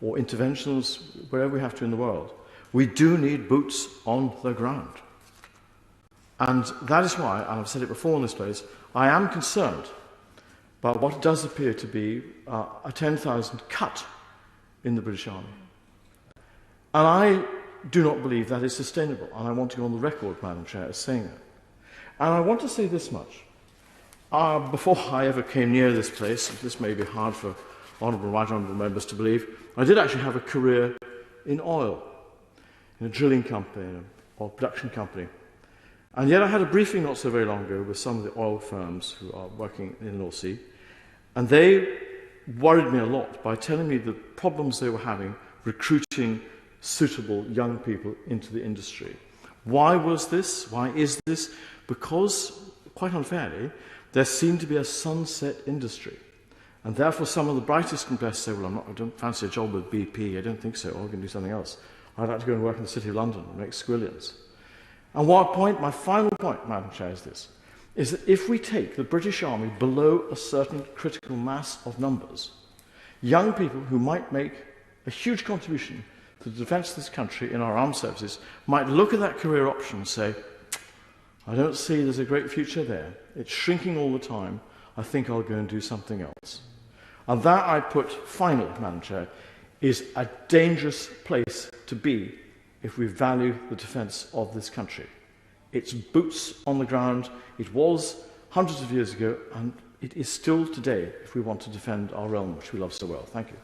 or interventions wherever we have to in the world, we do need boots on the ground. And that is why, and I've said it before in this place, I am concerned about what does appear to be a 10,000 cut in the British Army. And I do not believe that is sustainable, and I want to go on the record, Madam Chair, as saying that. And I want to say this much. Before I ever came near this place, this may be hard for right honourable members to believe, I did actually have a career in oil, in a drilling company, in an oil production company. And yet I had a briefing not so very long ago with some of the oil firms who are working in the North Sea, and they worried me a lot by telling me the problems they were having recruiting suitable young people into the industry. Why was this? Why is this? Because, quite unfairly, there seemed to be a sunset industry. And therefore some of the brightest and best say, well, I don't fancy a job with BP, I don't think so, or I can do something else. I'd like to go and work in the City of London and make squillions. And my final point, Madam Chair, is this, is that if we take the British Army below a certain critical mass of numbers, young people who might make a huge contribution to the defence of this country in our armed services might look at that career option and say, I don't see there's a great future there. It's shrinking all the time. I think I'll go and do something else. And that, I put finally, Madam Chair, is a dangerous place to be if we value the defence of this country. It's boots on the ground. It was hundreds of years ago, and it is still today if we want to defend our realm, which we love so well. Thank you.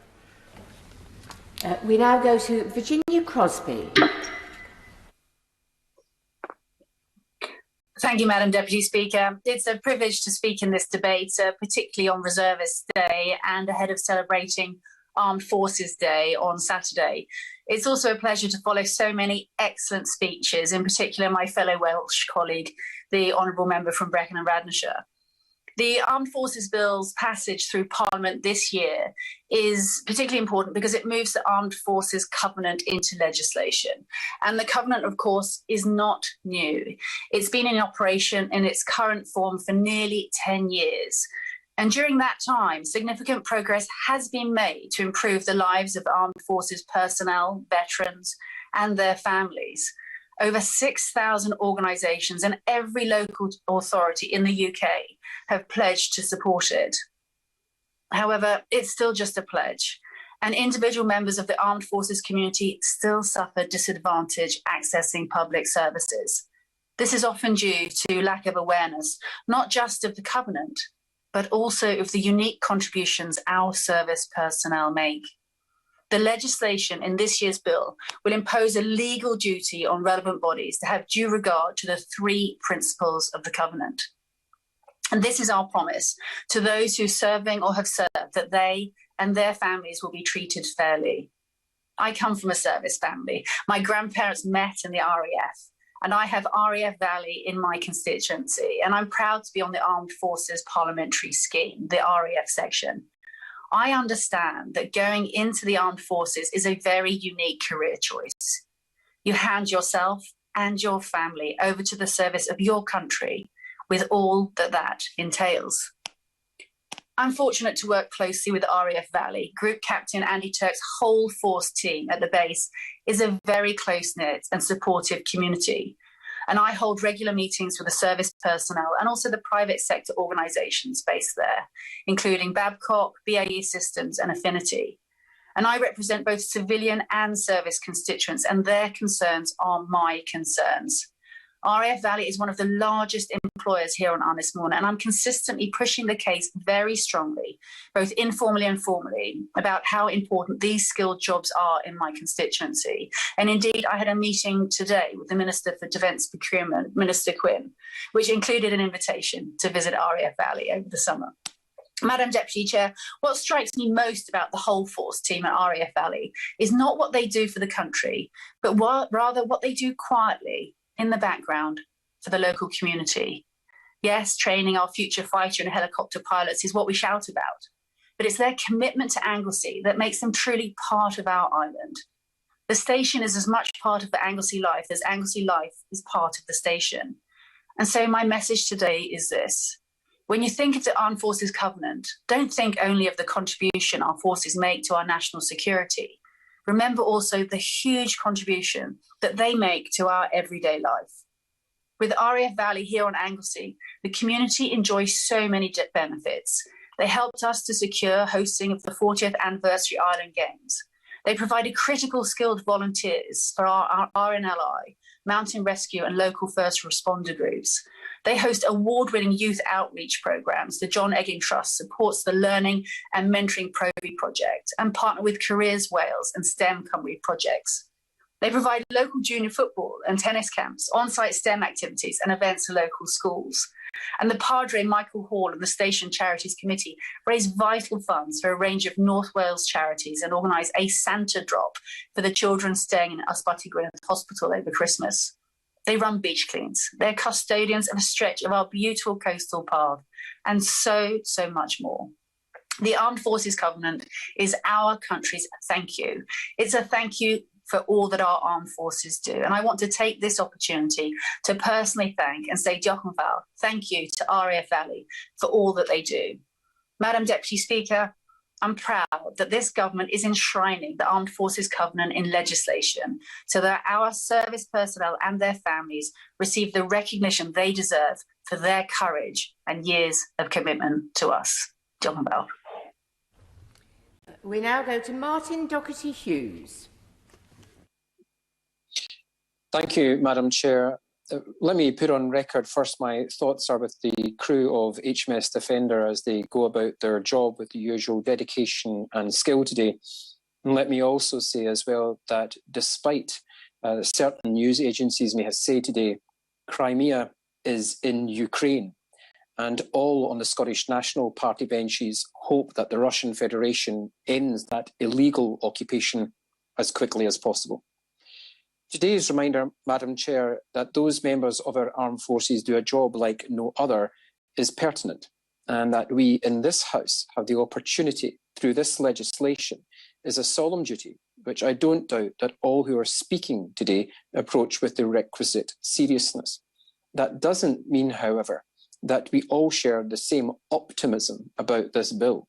We now go to Virginia Crosby. Thank you, Madam Deputy Speaker. It's a privilege to speak in this debate, particularly on Reservist Day and ahead of celebrating Armed Forces Day on Saturday. It's also a pleasure to follow so many excellent speeches, in particular my fellow Welsh colleague, the Honourable Member from Brecon and Radnorshire. The Armed Forces Bill's passage through Parliament this year is particularly important because it moves the Armed Forces Covenant into legislation. And the Covenant, of course, is not new. It's been in operation in its current form for nearly 10 years. And during that time, significant progress has been made to improve the lives of Armed Forces personnel, veterans, and their families. Over 6,000 organisations and every local authority in the UK have pledged to support it. However, it's still just a pledge, and individual members of the armed forces community still suffer disadvantage accessing public services. This is often due to lack of awareness, not just of the Covenant, but also of the unique contributions our service personnel make. The legislation in this year's bill will impose a legal duty on relevant bodies to have due regard to the 3 principles of the Covenant. And this is our promise to those who are serving or have served, that they and their families will be treated fairly. I come from a service family. My grandparents met in the RAF, and I have RAF Valley in my constituency, and I'm proud to be on the Armed Forces Parliamentary Scheme, the RAF section. I understand that going into the armed forces is a very unique career choice. You hand yourself and your family over to the service of your country with all that that entails. I'm fortunate to work closely with RAF Valley. Group Captain Andy Turk's whole force team at the base is a very close-knit and supportive community. And I hold regular meetings with the service personnel and also the private sector organisations based there, including Babcock, BAE Systems and Affinity. And I represent both civilian and service constituents, and their concerns are my concerns. RAF Valley is one of the largest employers here on Arnis Morna, and I'm consistently pushing the case very strongly, both informally and formally, about how important these skilled jobs are in my constituency. And indeed, I had a meeting today with the Minister for Defence Procurement, Minister Quinn, which included an invitation to visit RAF Valley over the summer. Madam Deputy Chair, what strikes me most about the whole force team at RAF Valley is not what they do for the country, but rather what they do quietly in the background for the local community. Yes, training our future fighter and helicopter pilots is what we shout about, but it's their commitment to Anglesey that makes them truly part of our island. The station is as much part of the Anglesey life as Anglesey life is part of the station. And so my message today is this. When you think of the Armed Forces Covenant, don't think only of the contribution our forces make to our national security. Remember also the huge contribution that they make to our everyday life. With RAF Valley here on Anglesey, the community enjoys so many benefits. They helped us to secure hosting of the 40th Anniversary Island Games. They provided critical skilled volunteers for our RNLI, mountain rescue and local first responder groups. They host award-winning youth outreach programs. The John Egging Trust supports the Learning and Mentoring Provi project and partner with Careers Wales and STEM Cymru projects. They provide local junior football and tennis camps, on-site STEM activities and events to local schools. And the Padre Michael Hall and the Station Charities Committee raise vital funds for a range of North Wales charities and organise a Santa drop for the children staying in Ysbyty Gwynedd Hospital over Christmas. They run beach cleans. They're custodians of a stretch of our beautiful coastal path, and so much more. The Armed Forces Covenant is our country's thank you. It's a thank you for all that our armed forces do. And I want to take this opportunity to personally thank and say diolch yn fawr, thank you to RAF Valley for all that they do. Madam Deputy Speaker, I'm proud that this government is enshrining the Armed Forces Covenant in legislation so that our service personnel and their families receive the recognition they deserve for their courage and years of commitment to us. Diolch yn fawr. We now go to Martin Doherty-Hughes. Thank you, Madam Chair. Let me put on record first my thoughts are with the crew of HMS Defender as they go about their job with the usual dedication and skill today. And let me also say as well that despite certain news agencies may have said today, Crimea is in Ukraine, and all on the Scottish National Party benches hope that the Russian Federation ends that illegal occupation as quickly as possible. Today's reminder, Madam Chair, that those members of our armed forces do a job like no other is pertinent, and that we in this House have the opportunity through this legislation is a solemn duty, which I don't doubt that all who are speaking today approach with the requisite seriousness. That doesn't mean, however, that we all share the same optimism about this bill.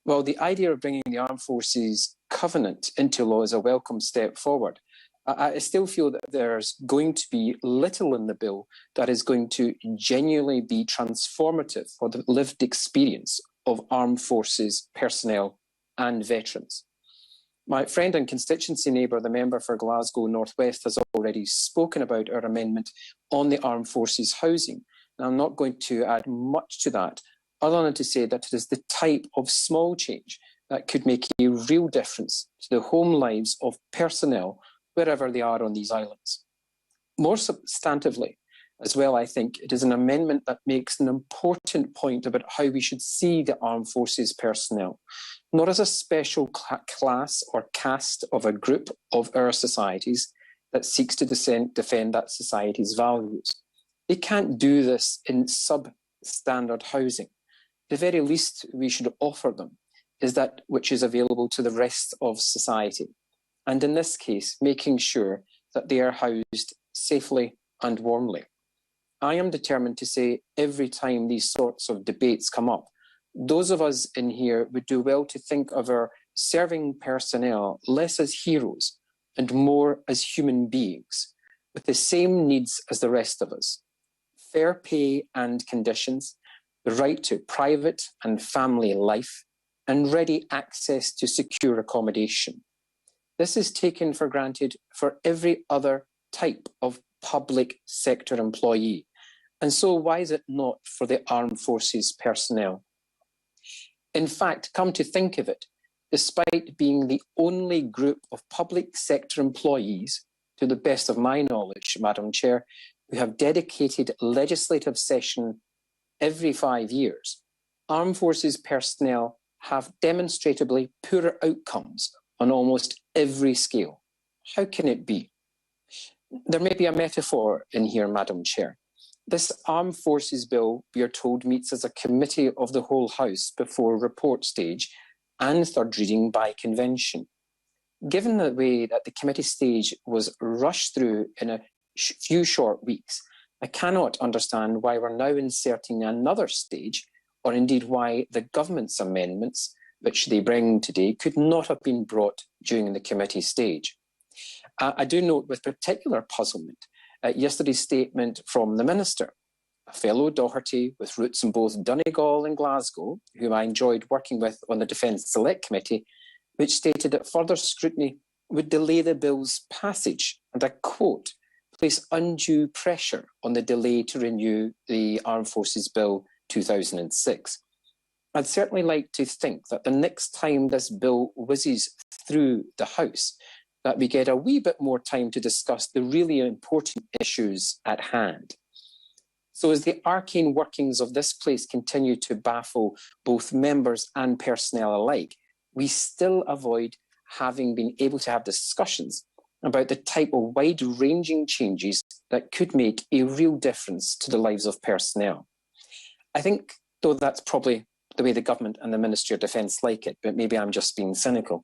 While the idea of bringing the Armed Forces Covenant into law is a welcome step forward, I still feel that there's going to be little in the bill that is going to genuinely be transformative for the lived experience of armed forces personnel and veterans. My friend and constituency neighbour, the member for Glasgow North West, has already spoken about our amendment on the armed forces housing. And I'm not going to add much to that, other than to say that it is the type of small change that could make a real difference to the home lives of personnel wherever they are on these islands. More substantively, as well, I think it is an amendment that makes an important point about how we should see the armed forces personnel, not as a special class or caste of a group of our societies that seeks to defend that society's values. They can't do this in substandard housing. The very least we should offer them is that which is available to the rest of society. And in this case, making sure that they are housed safely and warmly. I am determined to say every time these sorts of debates come up, those of us in here would do well to think of our serving personnel less as heroes and more as human beings with the same needs as the rest of us. Fair pay and conditions, the right to private and family life, and ready access to secure accommodation. This is taken for granted for every other type of public sector employee. And so why is it not for the armed forces personnel? In fact, come to think of it, despite being the only group of public sector employees, to the best of my knowledge, Madam Chair, who have dedicated legislative session every 5 years, armed forces personnel have demonstrably poorer outcomes on almost every scale. How can it be? There may be a metaphor in here, Madam Chair. This Armed Forces Bill, we are told, meets as a committee of the whole House before report stage and third reading by convention. Given the way that the committee stage was rushed through in a few short weeks, I cannot understand why we're now inserting another stage, or indeed why the government's amendments, which they bring today, could not have been brought during the committee stage. I do note with particular puzzlement yesterday's statement from the Minister, a fellow Doherty with roots in both Donegal and Glasgow, whom I enjoyed working with on the Defence Select Committee, which stated that further scrutiny would delay the bill's passage, and I quote, place undue pressure on the delay to renew the Armed Forces Bill 2006. I'd certainly like to think that the next time this bill whizzes through the House, that we get a wee bit more time to discuss the really important issues at hand. So as the arcane workings of this place continue to baffle both members and personnel alike, we still avoid having been able to have discussions about the type of wide-ranging changes that could make a real difference to the lives of personnel. I think, though, that's probably the way the government and the Ministry of Defence like it, but maybe I'm just being cynical.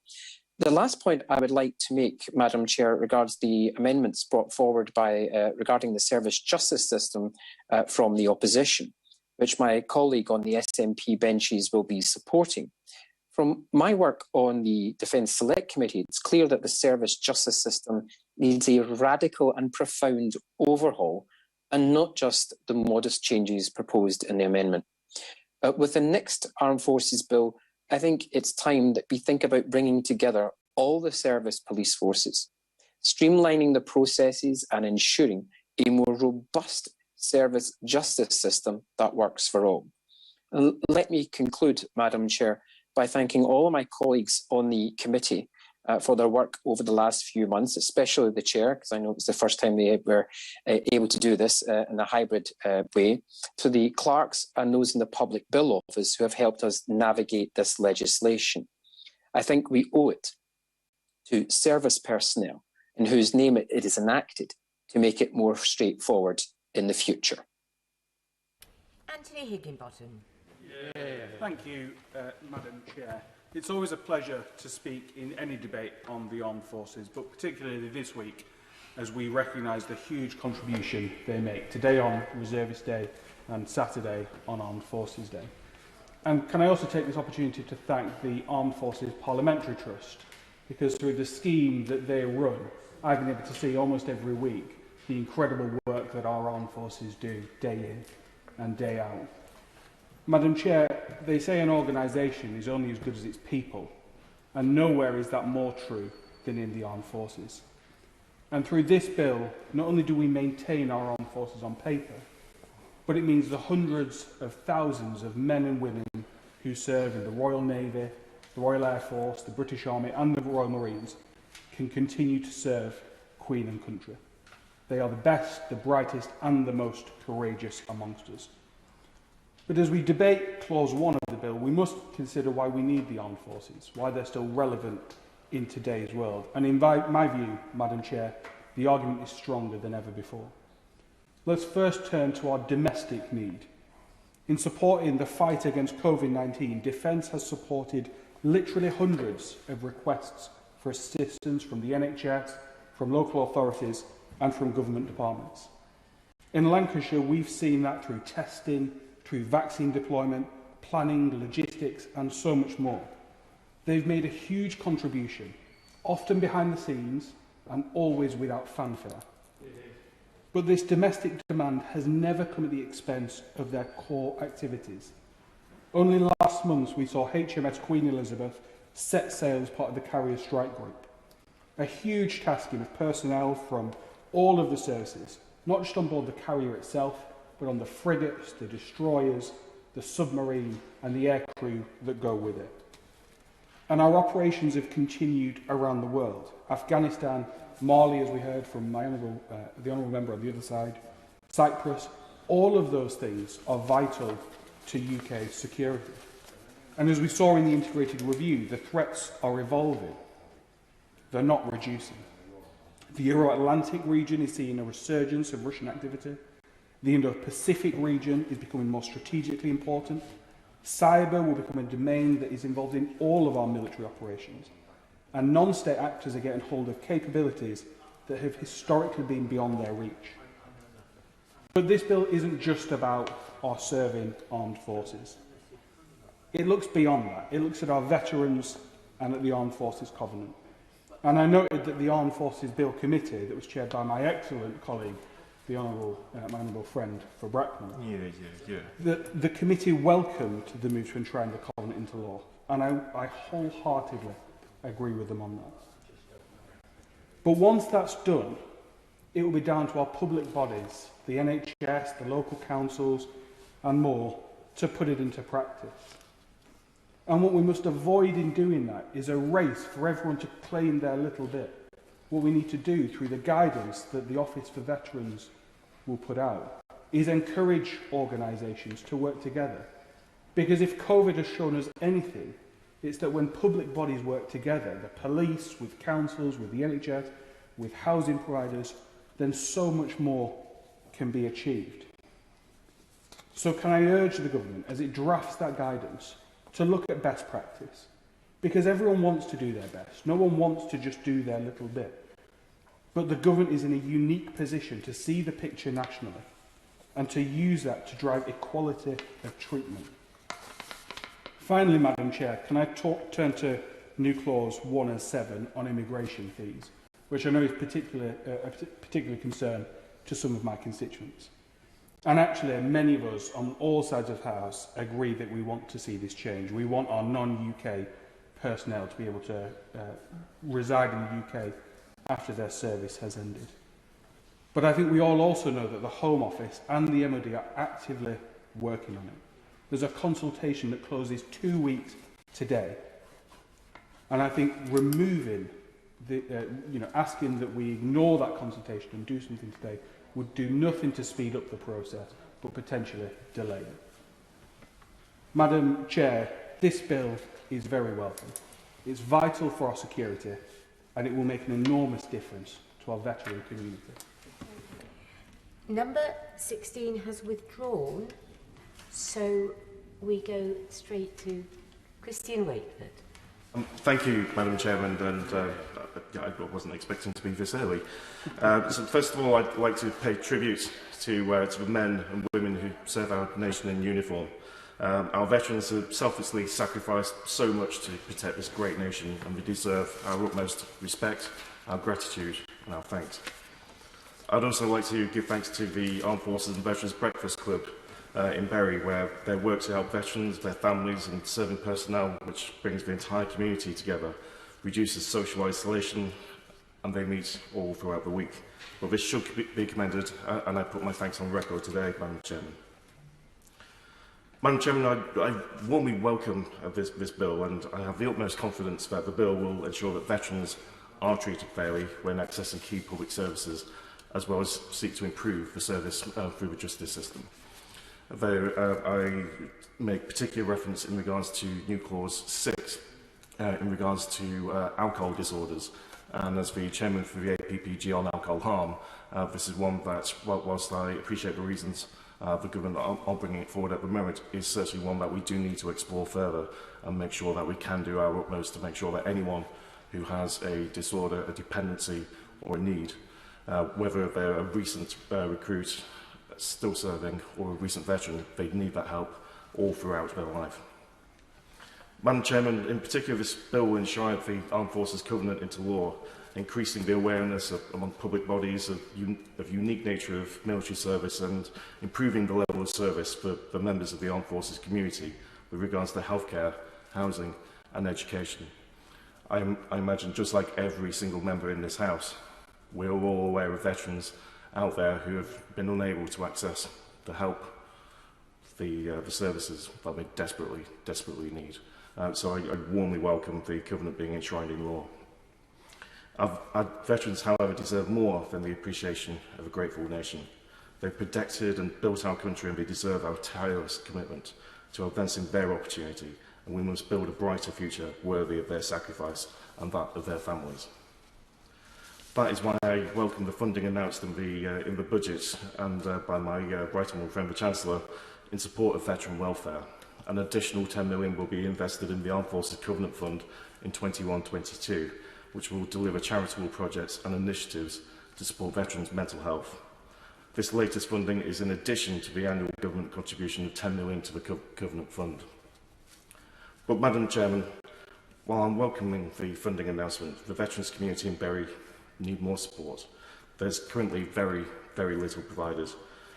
The last point I would like to make, Madam Chair, regards the amendments brought forward by regarding the service justice system from the opposition, which my colleague on the SNP benches will be supporting. From my work on the Defence Select Committee, it's clear that the service justice system needs a radical and profound overhaul, and not just the modest changes proposed in the amendment. With the next Armed Forces Bill, I think it's time that we think about bringing together all the service police forces, streamlining the processes and ensuring a more robust service justice system that works for all. Let me conclude, Madam Chair, by thanking all of my colleagues on the committee for their work over the last few months, especially the chair, because I know it was the first time they were able to do this in a hybrid way, to the clerks and those in the Public Bill Office who have helped us navigate this legislation. I think we owe it to service personnel in whose name it is enacted to make it more straightforward in the future. Anthony Higginbottom. Thank you, Madam Chair. It's always a pleasure to speak in any debate on the armed forces, but particularly this week as we recognise the huge contribution they make, today on Reservist Day and Saturday on Armed Forces Day. And can I also take this opportunity to thank the Armed Forces Parliamentary Trust, because through the scheme that they run, I've been able to see almost every week the incredible work that our armed forces do day in and day out. Madam Chair, they say an organisation is only as good as its people, and nowhere is that more true than in the armed forces. And through this bill, not only do we maintain our armed forces on paper, but it means the hundreds of thousands of men and women who serve in the Royal Navy, the Royal Air Force, the British Army and the Royal Marines can continue to serve Queen and country. They are the best, the brightest and the most courageous amongst us. But as we debate Clause 1 of the bill, we must consider why we need the armed forces, why they're still relevant in today's world. And in my view, Madam Chair, the argument is stronger than ever before. Let's first turn to our domestic need. In supporting the fight against COVID-19, Defence has supported literally hundreds of requests for assistance from the NHS, from local authorities and from government departments. In Lancashire, we've seen that through testing, through vaccine deployment, planning, logistics and so much more. They've made a huge contribution, often behind the scenes and always without fanfare. But this domestic demand has never come at the expense of their core activities. Only last month we saw HMS Queen Elizabeth set sail as part of the carrier strike group. A huge tasking of personnel from all of the services, not just on board the carrier itself, but on the frigates, the destroyers, the submarine and the air crew that go with it. And our operations have continued around the world. Afghanistan, Mali, as we heard from the Honourable Member on the other side, Cyprus, all of those things are vital to UK security. And as we saw in the integrated review, the threats are evolving. They're not reducing. The Euro-Atlantic region is seeing a resurgence of Russian activity. The Indo-Pacific region is becoming more strategically important. Cyber will become a domain that is involved in all of our military operations. And non-state actors are getting hold of capabilities that have historically been beyond their reach. But this bill isn't just about our serving armed forces. It looks beyond that. It looks at our veterans and at the Armed Forces Covenant. And I noted that the Armed Forces Bill Committee, that was chaired by my excellent colleague, my honourable friend for Bracknell, the committee welcomed the move to enshrine the Covenant into law. And I wholeheartedly agree with them on that. But once that's done, it will be down to our public bodies, the NHS, the local councils and more, to put it into practice. And what we must avoid in doing that is a race for everyone to claim their little bit. What we need to do through the guidance that the Office for Veterans will put out is encourage organisations to work together. Because if COVID has shown us anything, it's that when public bodies work together, the police, with councils, with the NHS, with housing providers, then so much more can be achieved. So can I urge the government, as it drafts that guidance, to look at best practice? Because everyone wants to do their best. No one wants to just do their little bit. But the government is in a unique position to see the picture nationally and to use that to drive equality of treatment. Finally, Madam Chair, can I turn to new clause 1 and 7 on immigration fees, which I know is a particular concern to some of my constituents. And actually, many of us on all sides of the House agree that we want to see this change. We want our non-UK personnel to be able to reside in the UK after their service has ended. But I think we all also know that the Home Office and the MOD are actively working on it. There's a consultation that closes 2 weeks today. And I think removing asking that we ignore that consultation and do something today would do nothing to speed up the process, but potentially delay it. Madam Chair, this bill is very welcome. It's vital for our security, and it will make an enormous difference to our veteran community. Number 16 has withdrawn, so we go straight to Christian Wakeford. Thank you, Madam Chairman, and I wasn't expecting to be this early. So first of all, I'd like to pay tribute to the men and women who serve our nation in uniform. Our veterans have selflessly sacrificed so much to protect this great nation, and they deserve our utmost respect, our gratitude and our thanks. I'd also like to give thanks to the Armed Forces and Veterans Breakfast Club in Bury, where their work to help veterans, their families and serving personnel, which brings the entire community together, reduces social isolation, and they meet all throughout the week. Well, this should be commended, and I put my thanks on record today, Madam Chairman. Madam Chairman, I warmly welcome this bill, and I have the utmost confidence that the bill will ensure that veterans are treated fairly when accessing key public services, as well as seek to improve the service through the justice system. Though I make particular reference in regards to new clause 6, in regards to alcohol disorders, and as the chairman for the APPG on alcohol harm, this is one that, whilst I appreciate the reasons the government are bringing it forward at the moment, is certainly one that we do need to explore further and make sure that we can do our utmost to make sure that anyone who has a disorder, a dependency or a need, whether they're a recent recruit still serving or a recent veteran, they need that help all throughout their life. Madam Chairman, in particular this bill will enshrine the Armed Forces Covenant into law, increasing the awareness among public bodies of unique nature of military service and improving the level of service for the members of the Armed Forces community with regards to healthcare, housing and education. I imagine, just like every single member in this House, we're all aware of veterans out there who have been unable to access the help, the services that they desperately need. So I warmly welcome the Covenant being enshrined in law. Our veterans, however, deserve more than the appreciation of a grateful nation. They've protected and built our country, and they deserve our tireless commitment to advancing their opportunity, and we must build a brighter future worthy of their sacrifice and that of their families. That is why I welcome the funding announced in the budget and by my right honourable friend the Chancellor in support of veteran welfare. An additional £10 million will be invested in the Armed Forces Covenant Fund in 21-22, which will deliver charitable projects and initiatives to support veterans' mental health. This latest funding is in addition to the annual government contribution of £10 million to the Covenant Fund. But, Madam Chairman, while I'm welcoming the funding announcement, the veterans community in Bury need more support. There's currently very little provided.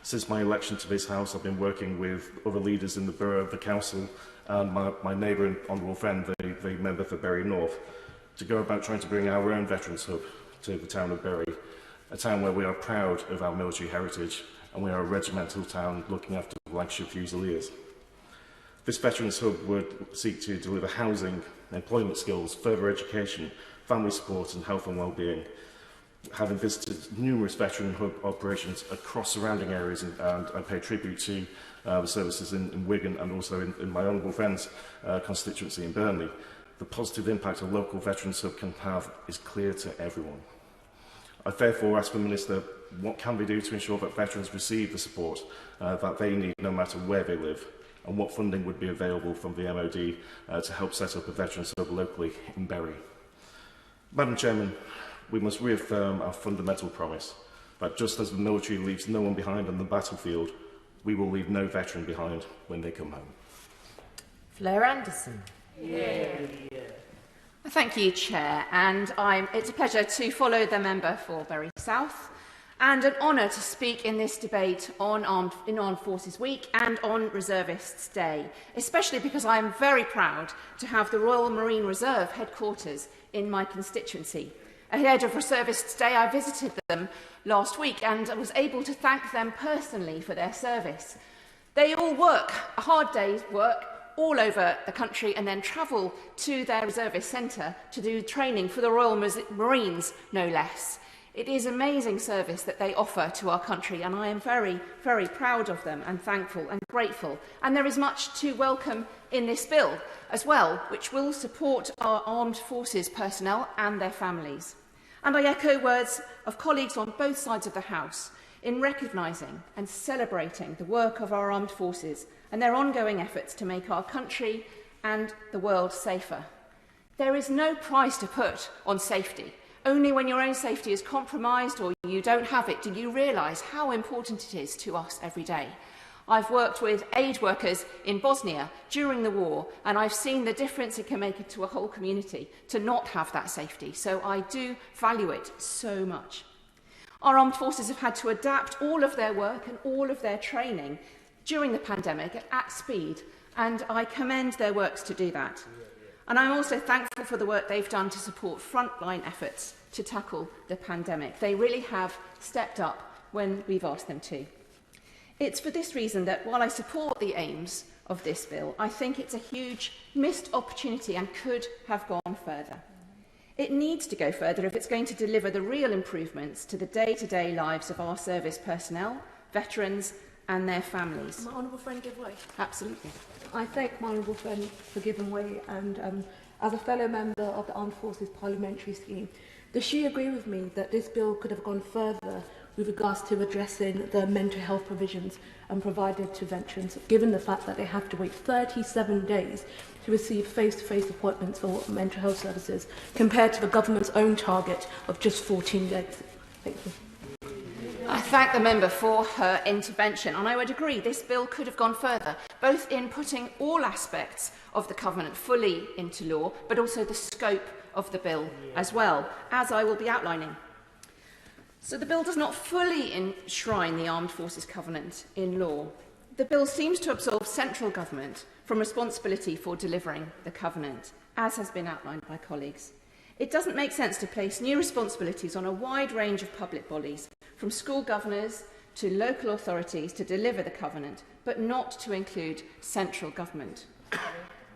Since my election to this House, I've been working with other leaders in the borough, the council, and my neighbour and honourable friend, the member for Bury North, to go about trying to bring our own Veterans Hub to the town of Bury, a town where we are proud of our military heritage and we are a regimental town looking after Lancashire Fusiliers. This Veterans Hub would seek to deliver housing, employment skills, further education, family support and health and well-being. Having visited numerous Veteran Hub operations across surrounding areas, and I pay tribute to the services in Wigan and also in my honourable friend's constituency in Burnley, the positive impact a local Veterans Hub can have is clear to everyone. I therefore ask the Minister, what can we do to ensure that veterans receive the support that they need no matter where they live, and what funding would be available from the MOD to help set up a Veterans Hub locally in Bury? Madam Chairman, we must reaffirm our fundamental promise that just as the military leaves no one behind on the battlefield, we will leave no veteran behind when they come home. Fleur Anderson. Thank you, Chair, and it's a pleasure to follow the member for Bury South and an honour to speak in this debate on Armed Forces Week and on Reservists Day, especially because I am very proud to have the Royal Marine Reserve headquarters in my constituency. Ahead of Reservists Day, I visited them last week and was able to thank them personally for their service. They all work a hard day's work all over the country and then travel to their reservist centre to do training for the Royal Marines, no less. It is amazing service that they offer to our country, and I am very proud of them and thankful and grateful. And there is much to welcome in this bill as well, which will support our armed forces personnel and their families. And I echo words of colleagues on both sides of the House in recognising and celebrating the work of our armed forces and their ongoing efforts to make our country and the world safer. There is no price to put on safety. Only when your own safety is compromised or you don't have it do you realise how important it is to us every day. I've worked with aid workers in Bosnia during the war, and I've seen the difference it can make to a whole community to not have that safety, so I do value it so much. Our armed forces have had to adapt all of their work and all of their training during the pandemic at speed, and I commend their works to do that. And I'm also thankful for the work they've done to support frontline efforts to tackle the pandemic. They really have stepped up when we've asked them to. It's for this reason that while I support the aims of this bill, I think it's a huge missed opportunity and could have gone further. It needs to go further if it's going to deliver the real improvements to the day-to-day lives of our service personnel, veterans and their families. My honourable friend give way? Absolutely. I thank my honourable friend for giving way, and as a fellow member of the Armed Forces Parliamentary Scheme, does she agree with me that this bill could have gone further with regards to addressing the mental health provisions and provided to veterans, given the fact that they have to wait 37 days to receive face-to-face appointments for mental health services, compared to the government's own target of just 14 days? Thank you. I thank the member for her intervention, and I would agree this bill could have gone further, both in putting all aspects of the Covenant fully into law, but also the scope of the bill as well, as I will be outlining. So the bill does not fully enshrine the Armed Forces Covenant in law. The bill seems to absolve central government from responsibility for delivering the Covenant, as has been outlined by colleagues. It doesn't make sense to place new responsibilities on a wide range of public bodies, from school governors to local authorities, to deliver the Covenant, but not to include central government.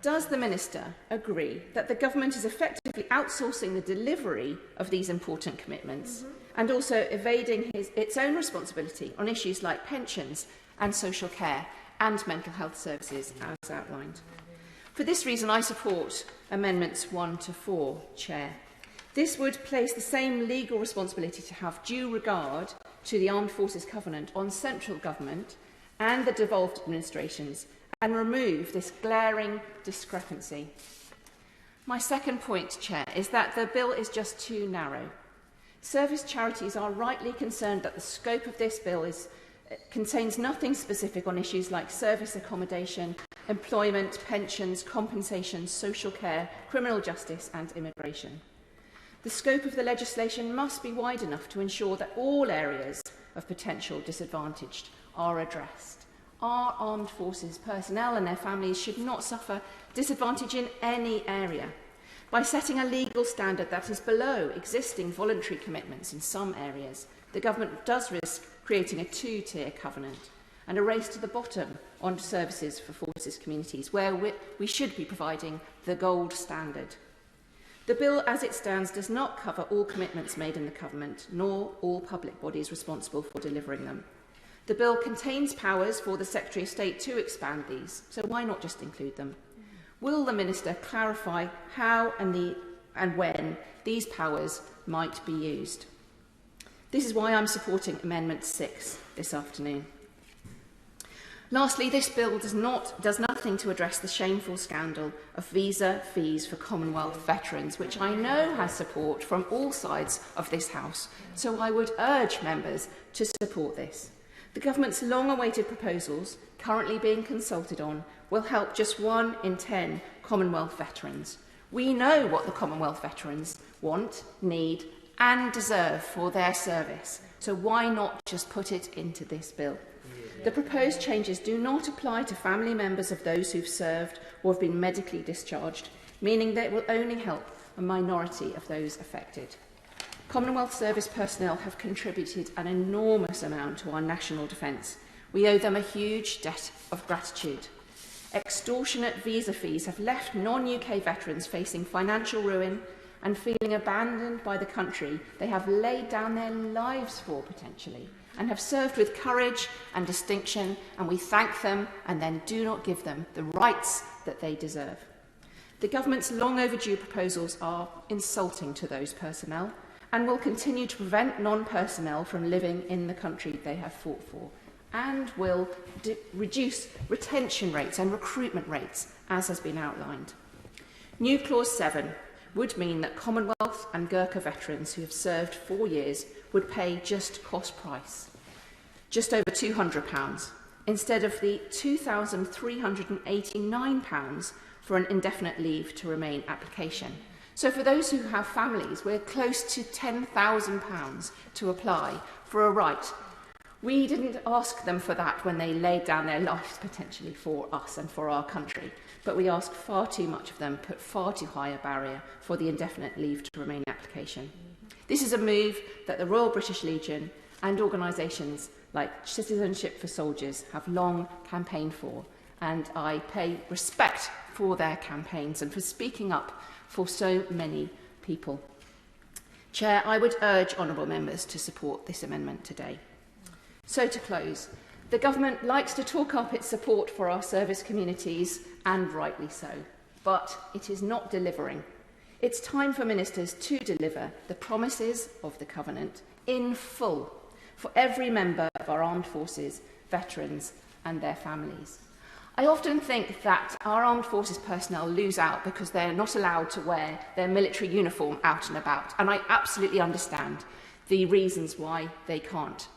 Does the Minister agree that the government is effectively outsourcing the delivery of these important commitments and also evading its own responsibility on issues like pensions and social care and mental health services, as outlined? For this reason, I support Amendments 1 to 4, Chair. This would place the same legal responsibility to have due regard to the Armed Forces Covenant on central government and the devolved administrations, and remove this glaring discrepancy. My second point, Chair, is that the bill is just too narrow. Service charities are rightly concerned that the scope of this bill contains nothing specific on issues like service accommodation, employment, pensions, compensation, social care, criminal justice and immigration. The scope of the legislation must be wide enough to ensure that all areas of potential disadvantage are addressed. Our armed forces personnel and their families should not suffer disadvantage in any area. By setting a legal standard that is below existing voluntary commitments in some areas, the government does risk creating a two-tier covenant and a race to the bottom on services for forces communities, where we should be providing the gold standard. The bill as it stands does not cover all commitments made in the Covenant, nor all public bodies responsible for delivering them. The bill contains powers for the Secretary of State to expand these, so why not just include them? Will the Minister clarify how and when these powers might be used? This is why I'm supporting Amendment 6 this afternoon. Lastly, this bill does nothing to address the shameful scandal of visa fees for Commonwealth veterans, which I know has support from all sides of this House, so I would urge members to support this. The government's long-awaited proposals, currently being consulted on, will help just 1 in 10 Commonwealth veterans. We know what the Commonwealth veterans want, need and deserve for their service, so why not just put it into this bill? The proposed changes do not apply to family members of those who've served or have been medically discharged, meaning that it will only help a minority of those affected. Commonwealth service personnel have contributed an enormous amount to our national defence. We owe them a huge debt of gratitude. Extortionate visa fees have left non-UK veterans facing financial ruin and feeling abandoned by the country they have laid down their lives for, potentially, and have served with courage and distinction, and we thank them and then do not give them the rights that they deserve. The government's long overdue proposals are insulting to those personnel and will continue to prevent non-personnel from living in the country they have fought for, and will reduce retention rates and recruitment rates, as has been outlined. New Clause 7 would mean that Commonwealth and Gurkha veterans who have served 4 years would pay just cost price, just over £200, instead of the £2,389 for an indefinite leave to remain application. So for those who have families, we're close to £10,000 to apply for a right. We didn't ask them for that when they laid down their lives potentially for us and for our country, but we asked far too much of them, put far too high a barrier for the indefinite leave to remain application. This is a move that the Royal British Legion and organisations like Citizenship for Soldiers have long campaigned for, and I pay respect for their campaigns and for speaking up for so many people. Chair, I would urge honourable members to support this amendment today. So to close, the government likes to talk up its support for our service communities, and rightly so, but it is not delivering. It's time for ministers to deliver the promises of the Covenant in full for every member of our armed forces, veterans and their families. I often think that our armed forces personnel lose out because they're not allowed to wear their military uniform out and about, and I absolutely understand the reasons why they can't.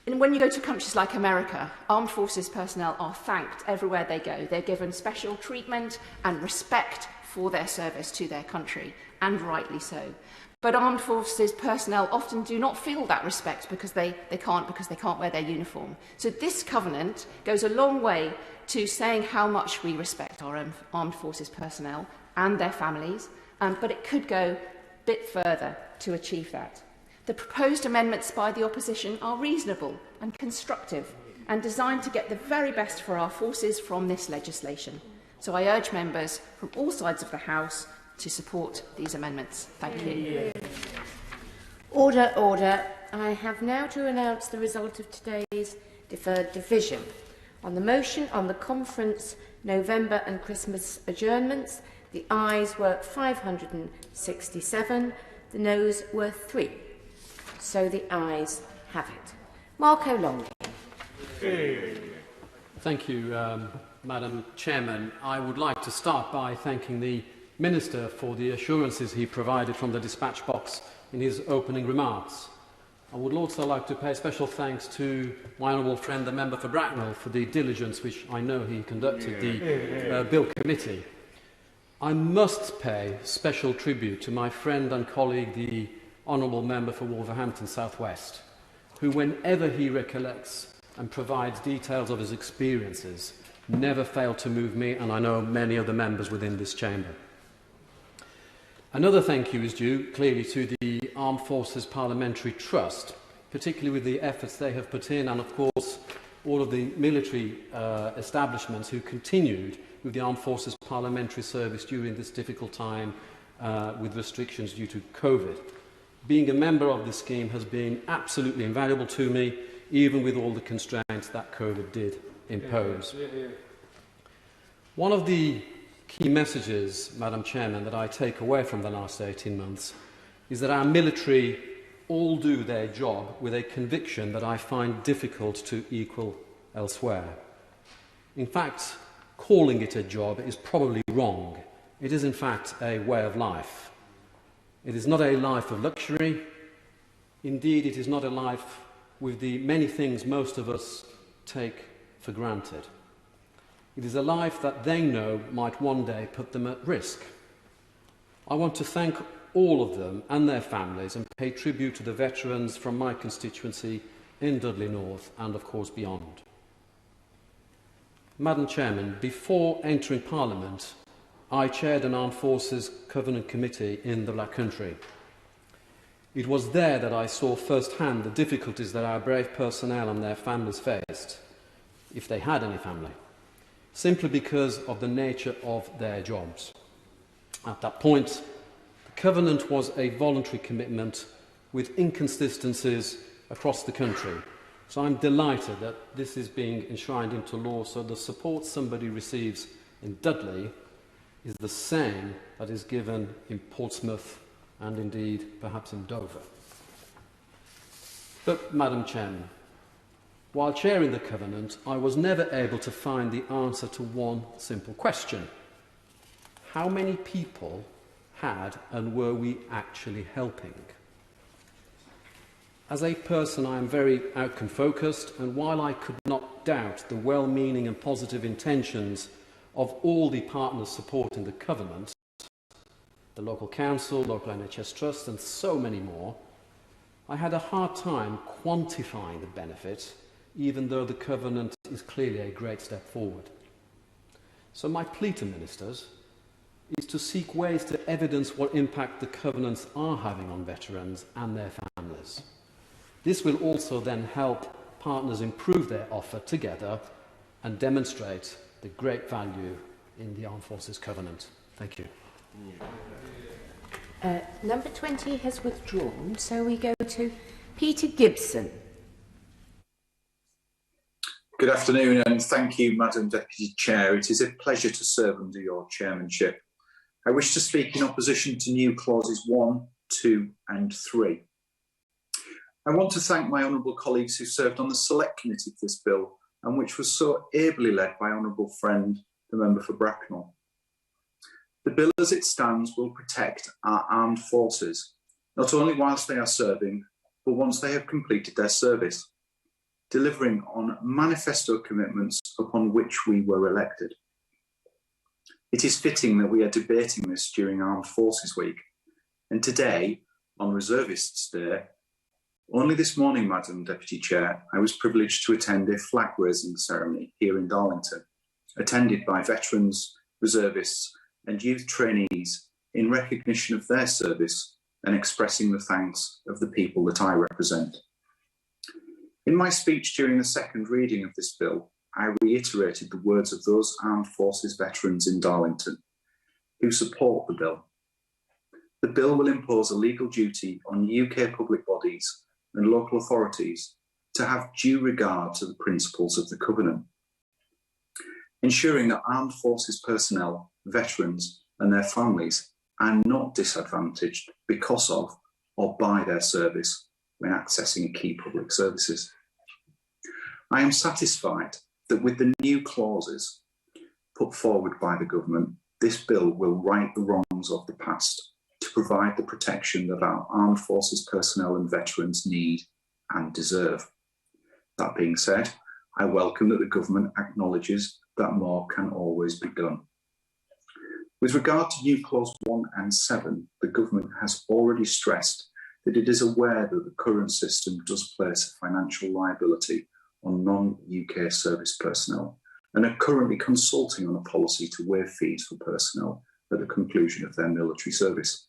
And when you go to countries like America, armed forces personnel are thanked everywhere they go. They're given special treatment and respect for their service to their country, and rightly so. But armed forces personnel often do not feel that respect because they can't wear their uniform. So this covenant goes a long way to saying how much we respect our armed forces personnel and their families, but it could go a bit further to achieve that. The proposed amendments by the opposition are reasonable and constructive and designed to get the very best for our forces from this legislation. So I urge members from all sides of the House to support these amendments. Thank you. Order, order. I have now to announce the result of today's deferred division. On the motion on the conference November and Christmas adjournments, the ayes were 567, the noes were 3. So the ayes have it. Marco Longley. Thank you, Madam Chairman. I would like to start by thanking the Minister for the assurances he provided from the dispatch box in his opening remarks. I would also like to pay special thanks to my honourable friend, the member for Bracknell, for the diligence which I know he conducted the Bill Committee. I must pay special tribute to my friend and colleague, the honourable member for Wolverhampton South West, who, whenever he recollects and provides details of his experiences, never failed to move me, and I know many of the members within this chamber. Another thank you is due, clearly, to the Armed Forces Parliamentary Trust, particularly with the efforts they have put in, and of course all of the military establishments who continued with the Armed Forces Parliamentary Service during this difficult time with restrictions due to COVID. Being a member of this scheme has been absolutely invaluable to me, even with all the constraints that COVID did impose. One of the key messages, Madam Chairman, that I take away from the last 18 months is that our military all do their job with a conviction that I find difficult to equal elsewhere. In fact, calling it a job is probably wrong. It is in fact a way of life. It is not a life of luxury. Indeed, it is not a life with the many things most of us take for granted. It is a life that they know might one day put them at risk. I want to thank all of them and their families and pay tribute to the veterans from my constituency in Dudley North and, of course, beyond. Madam Chairman, before entering Parliament, I chaired an Armed Forces Covenant Committee in the Black Country. It was there that I saw firsthand the difficulties that our brave personnel and their families faced, if they had any family, simply because of the nature of their jobs. At that point, the Covenant was a voluntary commitment with inconsistencies across the country. So I'm delighted that this is being enshrined into law, so the support somebody receives in Dudley is the same that is given in Portsmouth and indeed perhaps in Dover. But, Madam Chairman, while chairing the Covenant, I was never able to find the answer to one simple question. How many people had and were we actually helping? As a person, I am very outcome-focused, and while I could not doubt the well-meaning and positive intentions of all the partners supporting the Covenant, the local council, local NHS trust, and so many more, I had a hard time quantifying the benefit, even though the Covenant is clearly a great step forward. So my plea to ministers is to seek ways to evidence what impact the Covenants are having on veterans and their families. This will also then help partners improve their offer together and demonstrate the great value in the Armed Forces Covenant. Thank you. Number 20 has withdrawn, so we go to Peter Gibson. Good afternoon and thank you, Madam Deputy Chair. It is a pleasure to serve under your chairmanship. I wish to speak in opposition to new clauses 1, 2 and 3. I want to thank my honourable colleagues who served on the Select Committee for this bill and which was so ably led by honourable friend, the member for Bracknell. The bill as it stands will protect our armed forces, not only whilst they are serving, but once they have completed their service, delivering on manifesto commitments upon which we were elected. It is fitting that we are debating this during Armed Forces Week, and today, on Reservists' Day, only this morning, Madam Deputy Chair, I was privileged to attend a flag-raising ceremony here in Darlington, attended by veterans, reservists and youth trainees in recognition of their service and expressing the thanks of the people that I represent. In my speech during the second reading of this bill, I reiterated the words of those armed forces veterans in Darlington who support the bill. The bill will impose a legal duty on UK public bodies and local authorities to have due regard to the principles of the Covenant, ensuring that armed forces personnel, veterans and their families are not disadvantaged because of or by their service when accessing key public services. I am satisfied that with the new clauses put forward by the government, this bill will right the wrongs of the past to provide the protection that our armed forces personnel and veterans need and deserve. That being said, I welcome that the government acknowledges that more can always be done. With regard to new clause 1 and 7, the government has already stressed that it is aware that the current system does place a financial liability on non-UK service personnel and are currently consulting on a policy to waive fees for personnel at the conclusion of their military service.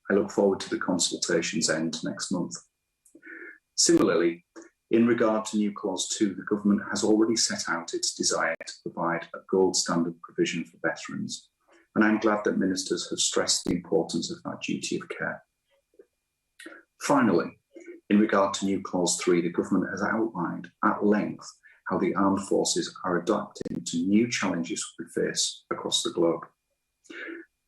I look forward to the consultation's end next month. Similarly, in regard to new clause 2, the government has already set out its desire to provide a gold standard provision for veterans, and I'm glad that ministers have stressed the importance of that duty of care. Finally, in regard to new clause 3, the government has outlined at length how the armed forces are adapting to new challenges we face across the globe.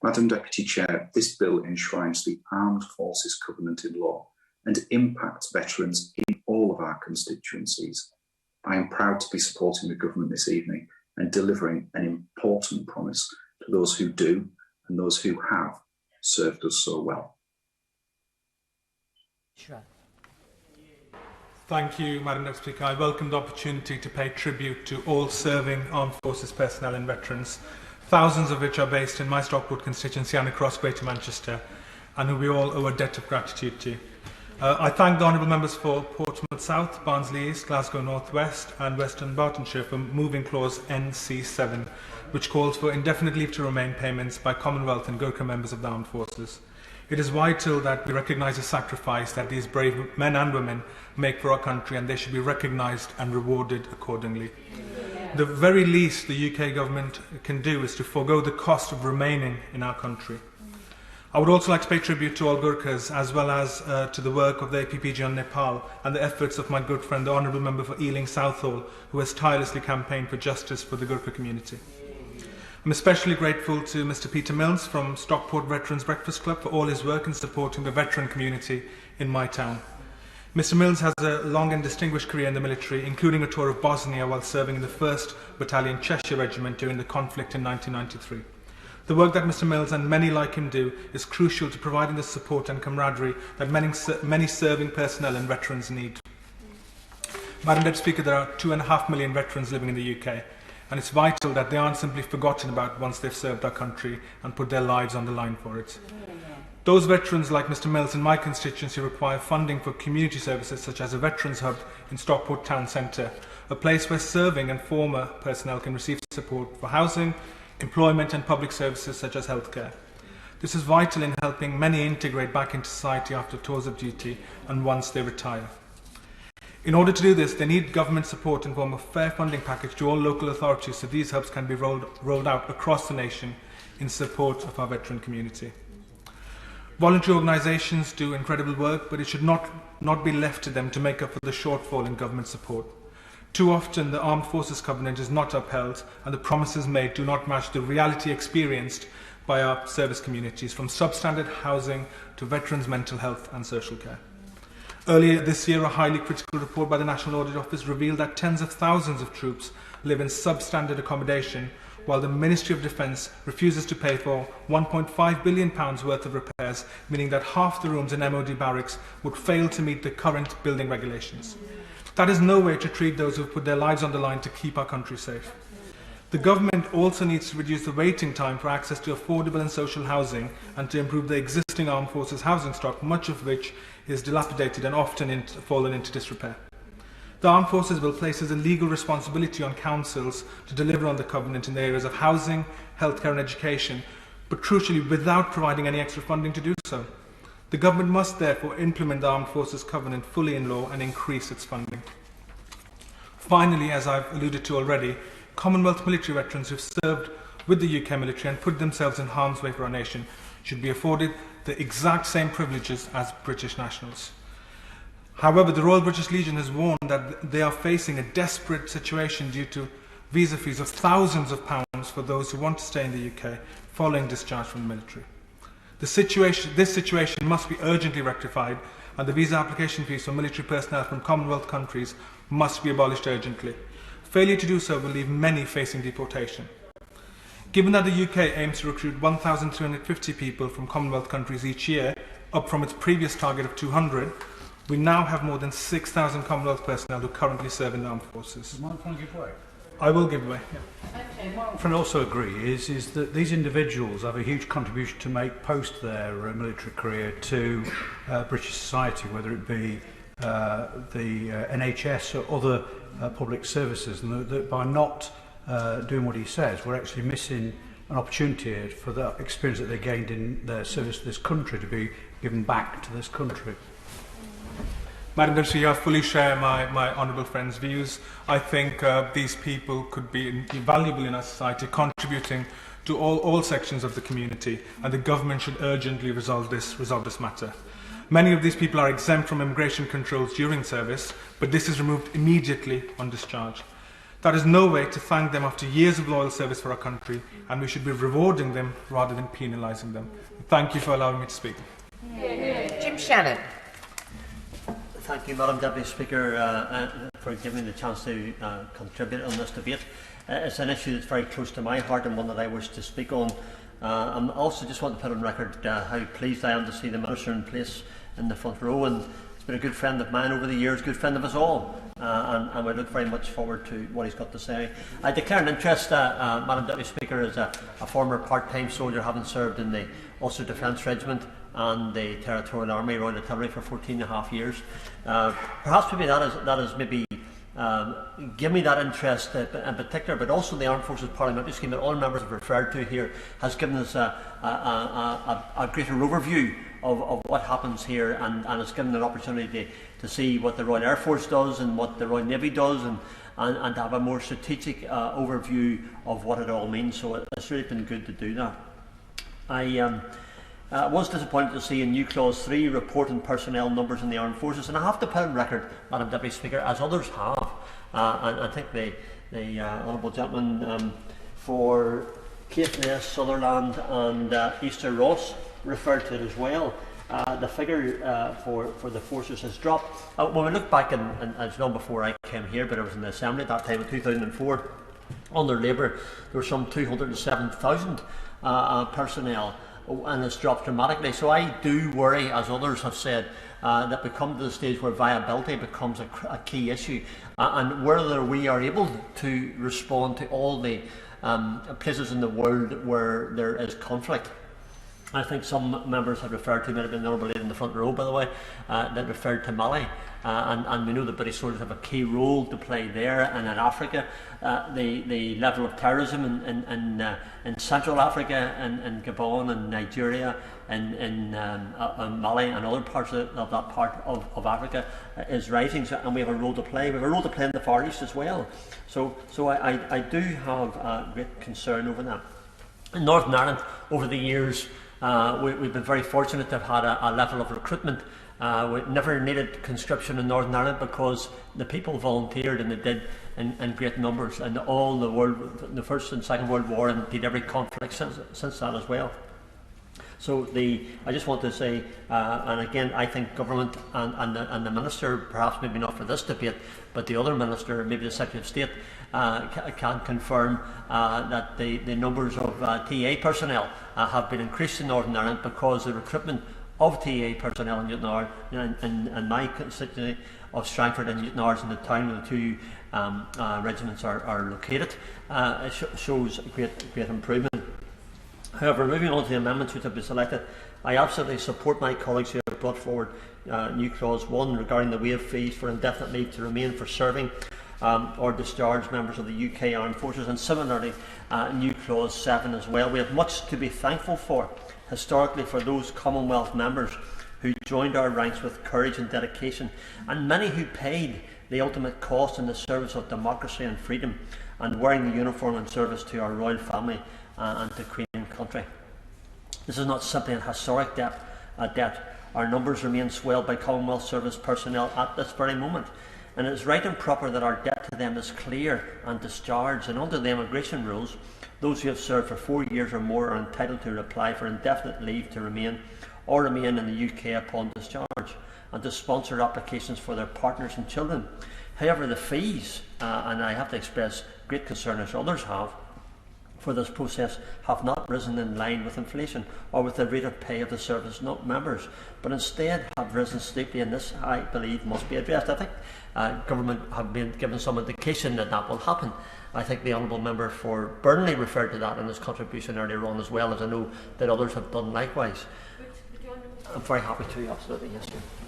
Madam Deputy Chair, this bill enshrines the Armed Forces Covenant in law and impacts veterans in all of our constituencies. I am proud to be supporting the government this evening and delivering an important promise to those who do and those who have served us so well. Sure. Thank you, Madam Deputy Speaker. I welcome the opportunity to pay tribute to all serving armed forces personnel and veterans, thousands of which are based in my Stockport constituency and across Greater Manchester, and who we all owe a debt of gratitude to. I thank the honourable members for Portsmouth South, Barnsley East, Glasgow North West and Western Bartonshire for moving clause NC7, which calls for indefinite leave to remain payments by Commonwealth and Gurkha members of the armed forces. It is vital that we recognise the sacrifice that these brave men and women make for our country, and they should be recognised and rewarded accordingly. The very least the UK government can do is to forego the cost of remaining in our country. I would also like to pay tribute to all Gurkhas, as well as to the work of the APPG on Nepal and the efforts of my good friend, the Honourable Member for Ealing Southall, who has tirelessly campaigned for justice for the Gurkha community. I'm especially grateful to Mr. Peter Mills from Stockport Veterans Breakfast Club for all his work in supporting the veteran community in my town. Mr. Mills has a long and distinguished career in the military, including a tour of Bosnia while serving in the 1st Battalion Cheshire Regiment during the conflict in 1993. The work that Mr. Mills and many like him do is crucial to providing the support and camaraderie that many serving personnel and veterans need. Madam Deputy Speaker, there are 2.5 million veterans living in the UK, and it's vital that they aren't simply forgotten about once they've served our country and put their lives on the line for it. Those veterans, like Mr. Mills in my constituency, require funding for community services such as a Veterans Hub in Stockport Town Centre, a place where serving and former personnel can receive support for housing, employment and public services such as healthcare. This is vital in helping many integrate back into society after tours of duty and once they retire. In order to do this, they need government support in the form of a fair funding package to all local authorities so these hubs can be rolled out across the nation in support of our veteran community. Voluntary organisations do incredible work, but it should not be left to them to make up for the shortfall in government support. Too often the Armed Forces Covenant is not upheld and the promises made do not match the reality experienced by our service communities, from substandard housing to veterans' mental health and social care. Earlier this year, a highly critical report by the National Audit Office revealed that tens of thousands of troops live in substandard accommodation, while the Ministry of Defence refuses to pay for £1.5 billion worth of repairs, meaning that half the rooms in MOD barracks would fail to meet the current building regulations. That is no way to treat those who have put their lives on the line to keep our country safe. The government also needs to reduce the waiting time for access to affordable and social housing and to improve the existing armed forces housing stock, much of which is dilapidated and often fallen into disrepair. The Armed Forces will place as a legal responsibility on councils to deliver on the covenant in the areas of housing, healthcare and education, but crucially without providing any extra funding to do so. The government must therefore implement the Armed Forces Covenant fully in law and increase its funding. Finally, as I've alluded to already, Commonwealth military veterans who have served with the UK military and put themselves in harm's way for our nation should be afforded the exact same privileges as British nationals. However, the Royal British Legion has warned that they are facing a desperate situation due to visa fees of thousands of pounds for those who want to stay in the UK following discharge from the military. This situation must be urgently rectified, and the visa application fees for military personnel from Commonwealth countries must be abolished urgently. Failure to do so will leave many facing deportation. Given that the UK aims to recruit 1,350 people from Commonwealth countries each year, up from its previous target of 200, we now have more than 6,000 Commonwealth personnel who currently serve in the armed forces. Does my friend give way? I will give way. Yeah. Okay, my friend also agree is that these individuals have a huge contribution to make post their military career to British society, whether it be the NHS or other public services, and that by not doing what he says, we're actually missing an opportunity for the experience that they gained in their service to this country to be given back to this country. Madam Deputy, I fully share my honourable friend's views. I think these people could be invaluable in our society, contributing to all sections of the community, and the government should urgently resolve this matter. Many of these people are exempt from immigration controls during service, but this is removed immediately on discharge. That is no way to thank them after years of loyal service for our country, and we should be rewarding them rather than penalising them. Thank you for allowing me to speak. Jim Shannon. Thank you, Madam Deputy Speaker, for giving me the chance to contribute on this debate. It's an issue that's very close to my heart and one that I wish to speak on. I also just want to put on record how pleased I am to see the Minister in place in the front row, and he's been a good friend of mine over the years, good friend of us all, and we look very much forward to what he's got to say. I declare an interest, Madam Deputy Speaker, as a former part-time soldier having served in the Ulster Defence Regiment and the Territorial Army Royal Artillery for 14.5 years. Perhaps maybe that is maybe give me that interest in particular, but also the Armed Forces Parliamentary Scheme that all members have referred to here has given us a greater overview of what happens here, and has given an opportunity to see what the Royal Air Force does and what the Royal Navy does, and to have a more strategic overview of what it all means. So it's really been good to do that. I was disappointed to see in new Clause 3 reporting personnel numbers in the Armed Forces, and I have to put on record, Madam Deputy Speaker, as others have, and I think the Honourable Gentleman for Caithness, Sutherland and Easter Ross referred to it as well. The figure for the forces has dropped. When we look back, and it's long before I came here, but I was in the Assembly at that time in 2004, under Labour there were some 207,000 personnel, and it's dropped dramatically. So I do worry, as others have said, that we come to the stage where viability becomes a key issue, and whether we are able to respond to all the places in the world where there is conflict. I think some members have referred to, might have been the Honourable Lady in the front row, by the way, that referred to Mali. and we know that British soldiers have a key role to play there and in Africa. The level of terrorism in Central Africa, in Gabon and Nigeria, in Mali and other parts of that part of Africa is rising, and we have a role to play. We have a role to play in the Far East as well. So I do have great concern over that. In Northern Ireland, over the years, we've been very fortunate to have had a level of recruitment. We never needed conscription in Northern Ireland because the people volunteered, and they did in great numbers, and all the world, the First and Second World War, and indeed every conflict since that as well. So I just want to say, and again, I think government and the minister, perhaps maybe not for this debate, but the other minister, maybe the Secretary of State, can confirm that the numbers of TA personnel have been increased in Northern Ireland because the recruitment of TA personnel in Newtownards, in my constituency of Strangford and Newtownards, in the town where the two regiments are located, shows great improvement. However, moving on to the amendments which have been selected, I absolutely support my colleagues who have brought forward new clause 1 regarding the waive fees for indefinite leave to remain for serving or discharged members of the UK Armed Forces, and similarly new clause 7 as well. We have much to be thankful for historically for those Commonwealth members who joined our ranks with courage and dedication, and many who paid the ultimate cost in the service of democracy and freedom, and wearing the uniform in service to our royal family and to Queen and country. This is not simply a historic debt. Our numbers remain swelled by Commonwealth service personnel at this very moment, and it is right and proper that our debt to them is clear and discharged, and under the immigration rules, those who have served for 4 years or more are entitled to apply for indefinite leave to remain or remain in the UK upon discharge, and to sponsor applications for their partners and children. However, the fees, and I have to express great concern as others have, for this process have not risen in line with inflation or with the rate of pay of the service members, but instead have risen steeply, and this, I believe, must be addressed. I think government have been given some indication that that will happen. I think the Honourable Member for Burnley referred to that in his contribution earlier on, as well as I know that others have done likewise. I'm very happy to, absolutely, yes.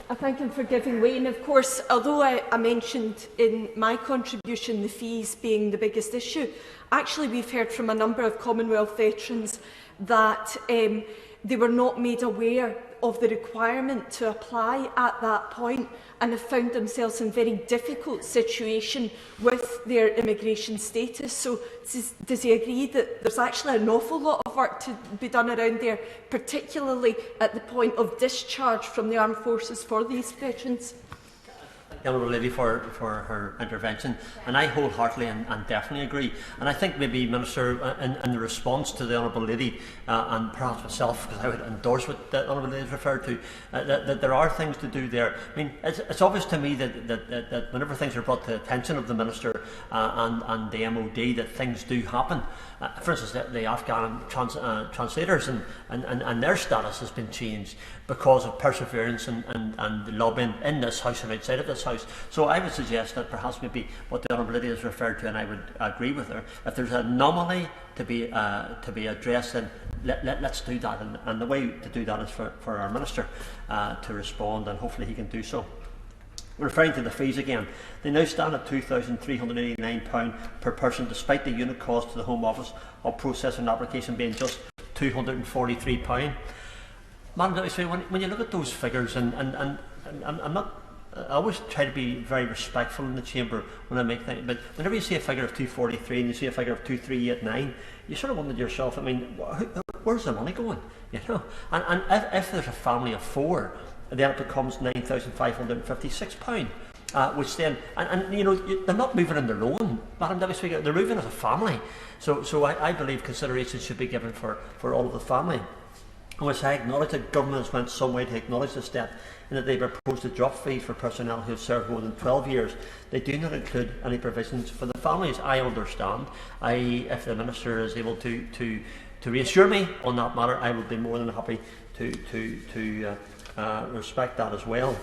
I thank him for giving way. And of course, although I mentioned in my contribution the fees being the biggest issue, actually we've heard from a number of Commonwealth veterans that they were not made aware of the requirement to apply at that point, and have found themselves in a very difficult situation with their immigration status. So does he agree that there's actually an awful lot of work to be done around there, particularly at the point of discharge from the armed forces for these veterans? The Honourable Lady for her intervention, and I wholeheartedly and definitely agree. And I think maybe, Minister, in the response to the Honourable Lady and perhaps myself, because I would endorse what the Honourable Lady has referred to, that there are things to do there. I mean, it's obvious to me that whenever things are brought to the attention of the Minister and the MOD, that things do happen. For instance, the Afghan translators and their status has been changed because of perseverance and lobbying in this House and outside of this House. So I would suggest that perhaps maybe what the Honourable Lady has referred to, and I would agree with her, if there's an anomaly to be addressed, then let's do that. And the way to do that is for our Minister to respond, and hopefully he can do so. Referring to the fees again, they now stand at £2,389 per person, despite the unit cost to the Home Office of processing an application being just £243. Madam Deputy Speaker, when you look at those figures, and I'm not, I always try to be very respectful in the chamber when I make things, but whenever you see a figure of 243 and you see a figure of 2389, you sort of wonder to yourself, I mean, where's the money going? You know, and if there's a family of 4, then it becomes £9,556, which then, and you know, they're not moving on their own, Madam Deputy Speaker, they're moving as a family. So I believe consideration should be given for all of the family. And which I acknowledge that government has went some way to acknowledge this step, in that they proposed to drop fees for personnel who have served more than 12 years. They do not include any provisions for the families. I understand. If the Minister is able to reassure me on that matter, I will be more than happy to respect that as well.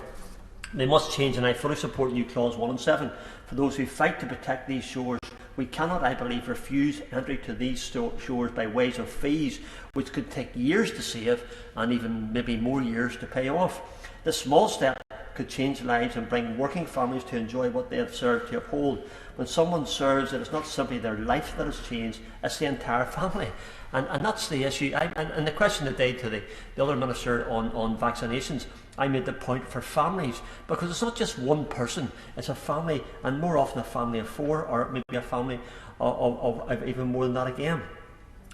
They must change, and I fully support new clause 1 and 7. For those who fight to protect these shores, we cannot, I believe, refuse entry to these shores by ways of fees, which could take years to save and even maybe more years to pay off. This small step could change lives and bring working families to enjoy what they have served to uphold. When someone serves, it is not simply their life that has changed, it's the entire family. And that's the issue. And the question today to the other minister on vaccinations, I made the point for families, because it's not just one person, it's a family, and more often a family of four, or maybe a family of even more than that again.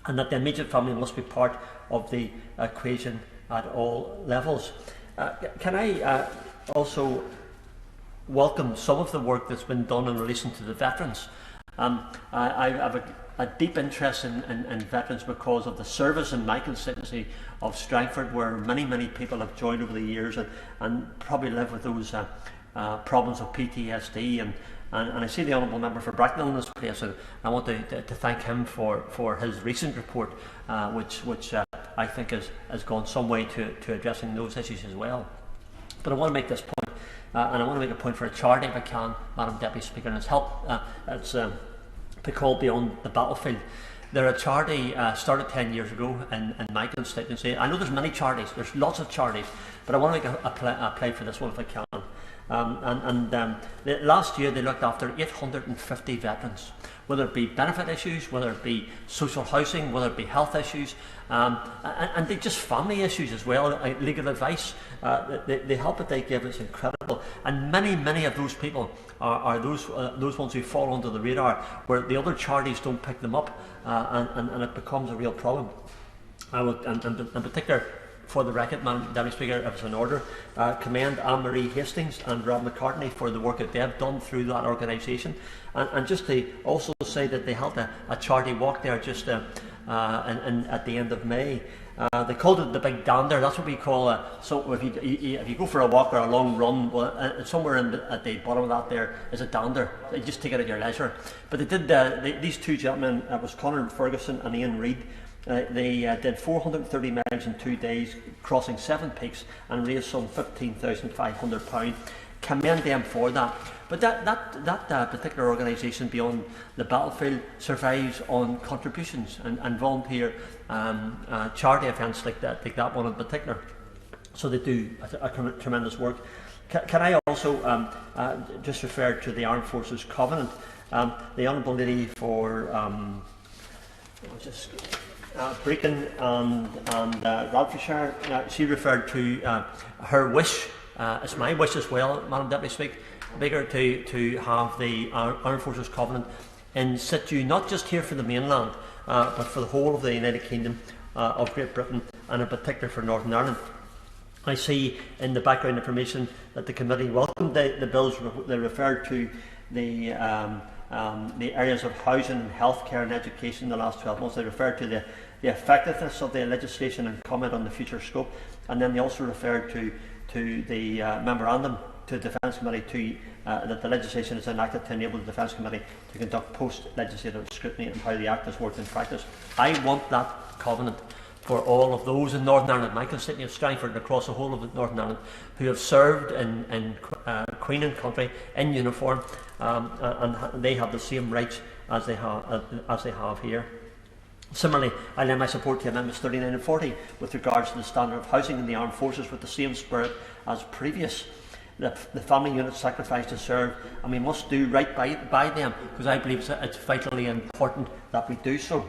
And that the immediate family must be part of the equation at all levels. Can I also welcome some of the work that's been done in relation to the veterans? I have a deep interest in veterans because of the service in my constituency of Strangford, where many people have joined over the years and probably live with those problems of PTSD. And I see the Honourable Member for Bracknell in this place, and I want to thank him for his recent report, which I think has gone some way to addressing those issues as well. But I want to make this point, and I want to make a point for a charity, if I can, Madam Deputy Speaker, and it's called Beyond the Battlefield. They're a charity started 10 years ago in my constituency. I know there's many charities, there's lots of charities, but I want to make a play for this one if I can. Last year they looked after 850 veterans, whether it be benefit issues, whether it be social housing, whether it be health issues, and they just family issues as well, legal advice. The help that they give is incredible, and many of those people are those ones who fall under the radar, where the other charities don't pick them up, and it becomes a real problem. I would, in particular, for the record, Madam Deputy Speaker, if it's in order, commend Anne-Marie Hastings and Rob McCartney for the work that they've done through that organisation, and just to also say that they held a charity walk there just at the end of May. They called it the Big Dander. That's what we call so if you go for a walk or a long run, well, somewhere at the bottom of that there is a dander. You just take it at your leisure. But they did these two gentlemen, it was Conor Ferguson and Ian Reid. They did 430 miles in 2 days, crossing 7 peaks, and raised some £15,500. Commend them for that. But that particular organisation, Beyond the Battlefield, survives on contributions and volunteer charity events like that one in particular. So they do a tremendous work. Can I also just refer to the Armed Forces Covenant? The Honourable Lady for Brecon and Radfordshire, she referred to her wish. It's my wish as well, Madam Deputy Speaker, to have the Armed Forces Covenant in situ, not just here for the mainland, but for the whole of the United Kingdom of Great Britain, and in particular for Northern Ireland. I see in the background information that the committee welcomed the bills. They referred to the areas of housing, and healthcare and education in the last 12 months. They referred to the effectiveness of the legislation and comment on the future scope. And then they also referred to the memorandum to the Defence Committee that the legislation is enacted to enable the Defence Committee to conduct post-legislative scrutiny and how the Act is worked in practice. I want that covenant for all of those in Northern Ireland, my constituent of Strangford, and across the whole of Northern Ireland, who have served in Queen and Country in uniform, and they have the same rights as they have here. Similarly, I lend my support to Amendments 39 and 40 with regards to the standard of housing in the armed forces, with the same spirit as previous. The family units sacrificed to serve, and we must do right by them, because I believe it's vitally important that we do so.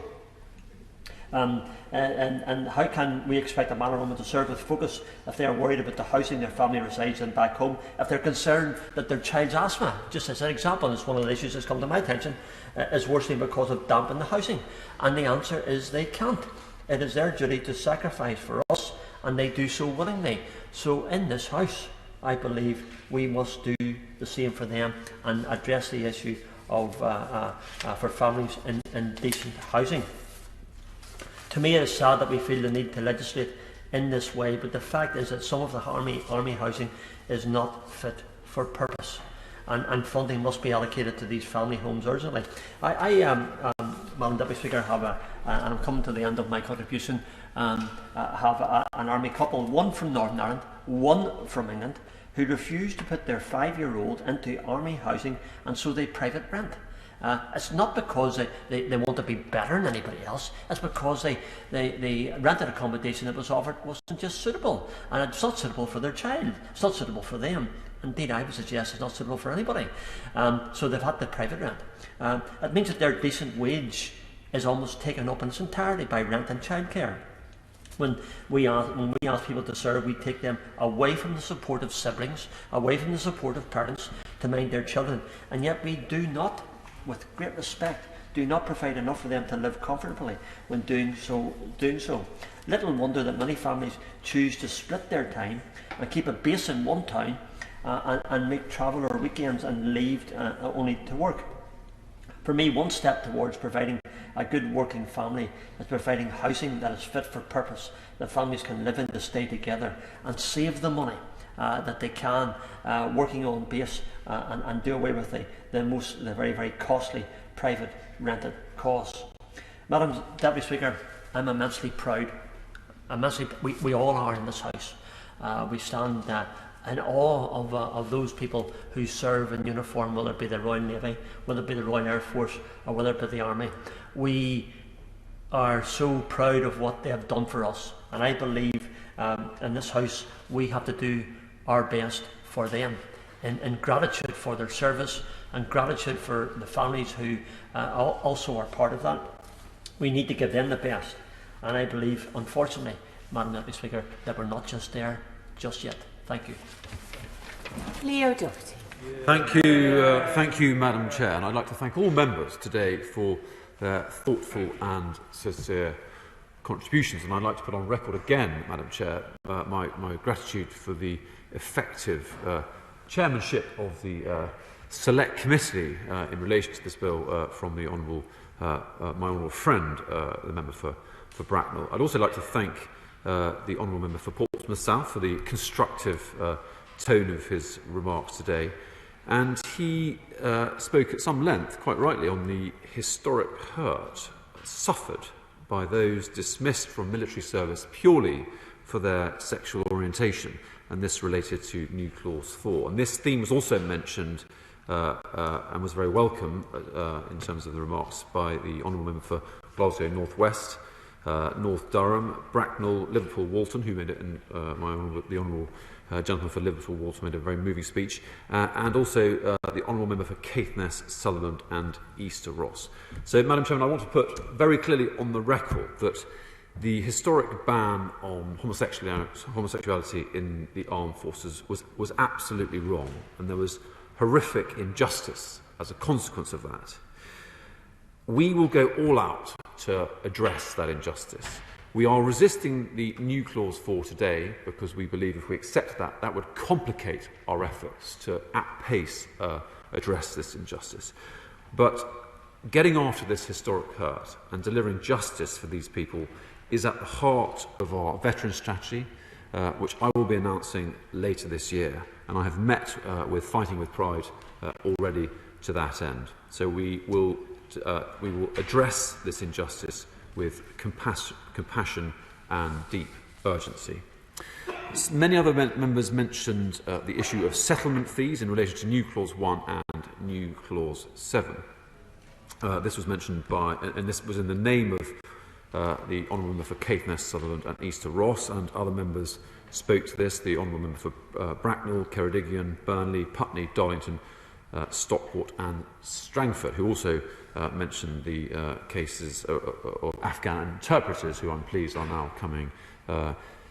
And how can we expect a man or woman to serve with focus if they are worried about the housing their family resides in back home, if they're concerned that their child's asthma, just as an example, is one of the issues that's come to my attention, is worsening because of damp in the housing? And the answer is they can't. It is their duty to sacrifice for us, and they do so willingly. So in this House, I believe we must do the same for them and address the issue of for families in decent housing. To me, it is sad that we feel the need to legislate in this way, but the fact is that some of the army housing is not fit for purpose, and funding must be allocated to these family homes urgently. Madam Deputy Speaker, and I'm coming to the end of my contribution, have an army couple, one from Northern Ireland, one from England, who refused to put their 5-year-old into army housing, and so they private rent. It's not because they want to be better than anybody else. It's because they rented accommodation that was offered wasn't just suitable, and it's not suitable for their child. It's not suitable for them. Indeed, I would suggest it's not suitable for anybody. So they've had the private rent. It means that their decent wage is almost taken up in its entirety by rent and childcare. When we ask people to serve, we take them away from the support of siblings, away from the support of parents to mind their children, and yet we do not, with great respect, do not provide enough for them to live comfortably when doing so. Little wonder that many families choose to split their time and keep a base in one town and make travel or weekends and leave only to work. For me, one step towards providing a good working family is providing housing that is fit for purpose, that families can live in to stay together and save the money that they can, working on base and do away with the very, very costly private rented costs. Madam Deputy Speaker, I'm immensely proud. We all are in this House. We stand in awe of those people who serve in uniform, whether it be the Royal Navy, whether it be the Royal Air Force, or whether it be the Army. We are so proud of what they have done for us, and I believe in this House we have to do our best for them in gratitude for their service and gratitude for the families who also are part of that. We need to give them the best, and I believe, unfortunately, Madam Deputy Speaker, that we're not just there just yet. Thank you. Leo Doherty. Thank you, Madam Chair, and I'd like to thank all members today for their thoughtful and sincere contributions. And I'd like to put on record again, Madam Chair, my gratitude for the effective chairmanship of the Select Committee in relation to this bill from the honourable, my honourable friend, the member for Bracknell. I'd also like to thank the honourable member for Portsmouth South for the constructive tone of his remarks today. And he spoke at some length, quite rightly, on the historic hurt suffered by those dismissed from military service purely for their sexual orientation, and this related to New Clause 4. And this theme was also mentioned and was very welcome in terms of the remarks by the honourable member for Glasgow North West, North Durham, Bracknell, Liverpool, Walton, who made it, and the honourable gentleman for Liverpool, Walton, made a very moving speech, and also the honourable member for Caithness, Sutherland and Easter Ross. So, Madam Chairman, I want to put very clearly on the record that the historic ban on homosexuality in the armed forces was absolutely wrong, and there was horrific injustice as a consequence of that. We will go all out to address that injustice. We are resisting the new Clause 4 today because we believe if we accept that, that would complicate our efforts to, at pace, address this injustice. But getting after this historic hurt and delivering justice for these people is at the heart of our veterans strategy, which I will be announcing later this year. And I have met with Fighting with Pride already to that end. So we will address this injustice with compassion and deep urgency. Many other members mentioned the issue of settlement fees in relation to New Clause 1 and New Clause 7. This was mentioned by, and this was in the name of the Honourable Member for Caithness, Sutherland and Easter Ross, and other members spoke to this, the Honourable Member for Bracknell, Ceredigion, Burnley, Putney, Darlington, Stockport and Strangford, who also mentioned the cases of Afghan interpreters who I'm pleased are now coming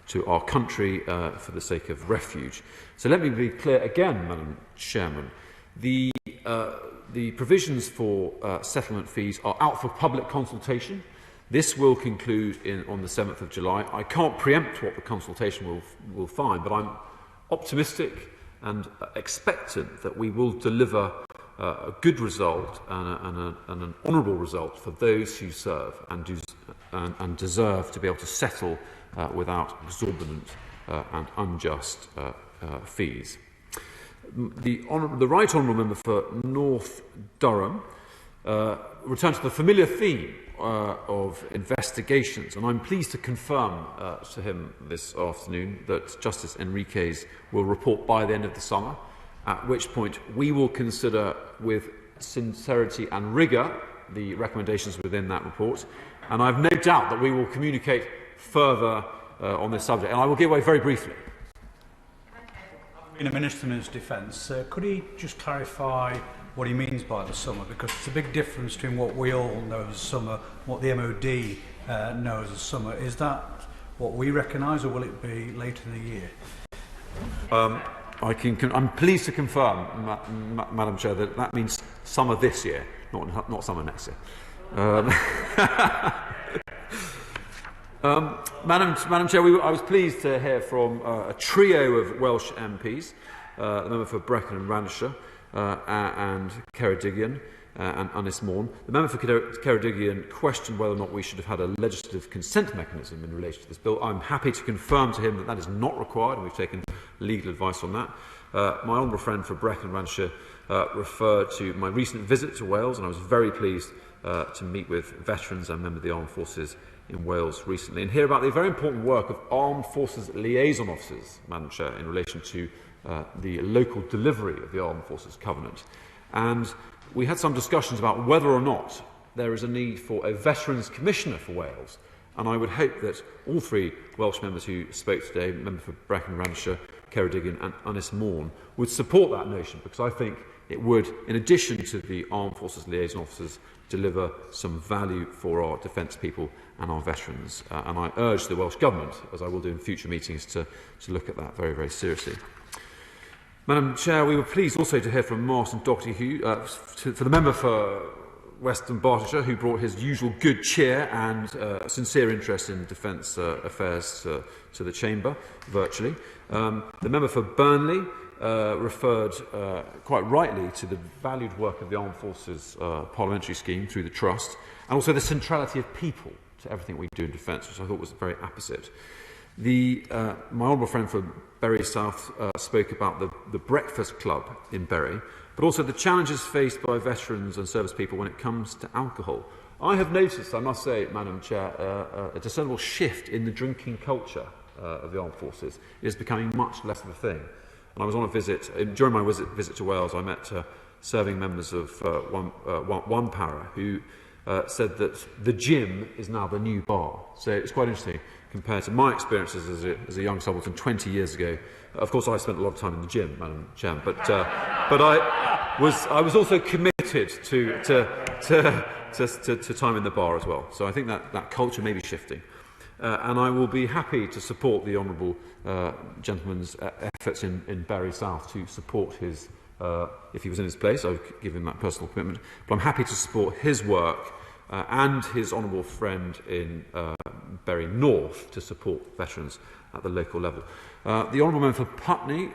to our country for the sake of refuge. So let me be clear again, Madam Chairman. The provisions for settlement fees are out for public consultation. This will conclude on the 7th of July. I can't preempt what the consultation will find, but I'm optimistic and expectant that we will deliver a good result and an honourable result for those who serve and deserve to be able to settle without exorbitant and unjust fees. The Right Honourable Member for North Durham returned to the familiar theme of investigations, and I'm pleased to confirm to him this afternoon that Justice Enriquez will report by the end of the summer, at which point we will consider with sincerity and rigour the recommendations within that report, and I have no doubt that we will communicate further on this subject. And I will give away very briefly. In a minister in his defence, could he just clarify what he means by the summer? Because it's a big difference between what we all know as summer, what the MOD knows as summer. Is that what we recognise, or will it be later in the year? I'm pleased to confirm, Madam Chair, that means summer this year, not summer next year. Madam Chair, I was pleased to hear from a trio of Welsh MPs, the member for Brecon and Raneshire, and Ceredigion and Ynys Môn. The member for Ceredigion questioned whether or not we should have had a legislative consent mechanism in relation to this bill. I'm happy to confirm to him that that is not required, and we've taken legal advice on that. My honourable friend for Brecon and Raneshire referred to my recent visit to Wales, and I was very pleased to meet with veterans and members of the armed forces in Wales recently and hear about the very important work of armed forces liaison officers, Madam Chair, in relation to the local delivery of the Armed Forces Covenant. And we had some discussions about whether or not there is a need for a Veterans Commissioner for Wales. And I would hope that all three Welsh members who spoke today, member for Brecon, Raneshire, Ceredigion and Ynys Môn, would support that notion, because I think it would, in addition to the Armed Forces liaison officers, deliver some value for our defence people and our veterans. And I urge the Welsh Government, as I will do in future meetings, to look at that very, very seriously. Madam Chair, we were pleased also to hear from Marston Doherty, for the member for Western Bartonshire, who brought his usual good cheer and sincere interest in defence affairs to the Chamber, virtually. The member for Burnley referred quite rightly to the valued work of the Armed Forces Parliamentary Scheme through the Trust, and also the centrality of people to everything we do in defence, which I thought was very apposite. My honourable friend for Bury South spoke about the Breakfast Club in Bury, but also the challenges faced by veterans and service people when it comes to alcohol. I have noticed, I must say, Madam Chair, a discernible shift in the drinking culture of the armed forces. It is becoming much less of a thing. And I was on a visit, during my visit to Wales, I met serving members of one para who said that the gym is now the new bar. So it's quite interesting compared to my experiences as a young subaltern 20 years ago. Of course, I spent a lot of time in the gym, Madam Chairman, but I was also committed to time in the bar as well. So I think that culture may be shifting. And I will be happy to support the honourable gentleman's efforts in Bury South to support his, if he was in his place, I would give him that personal commitment, but I'm happy to support his work and his honourable friend in Bury North to support veterans at the local level. The honourable member for Putney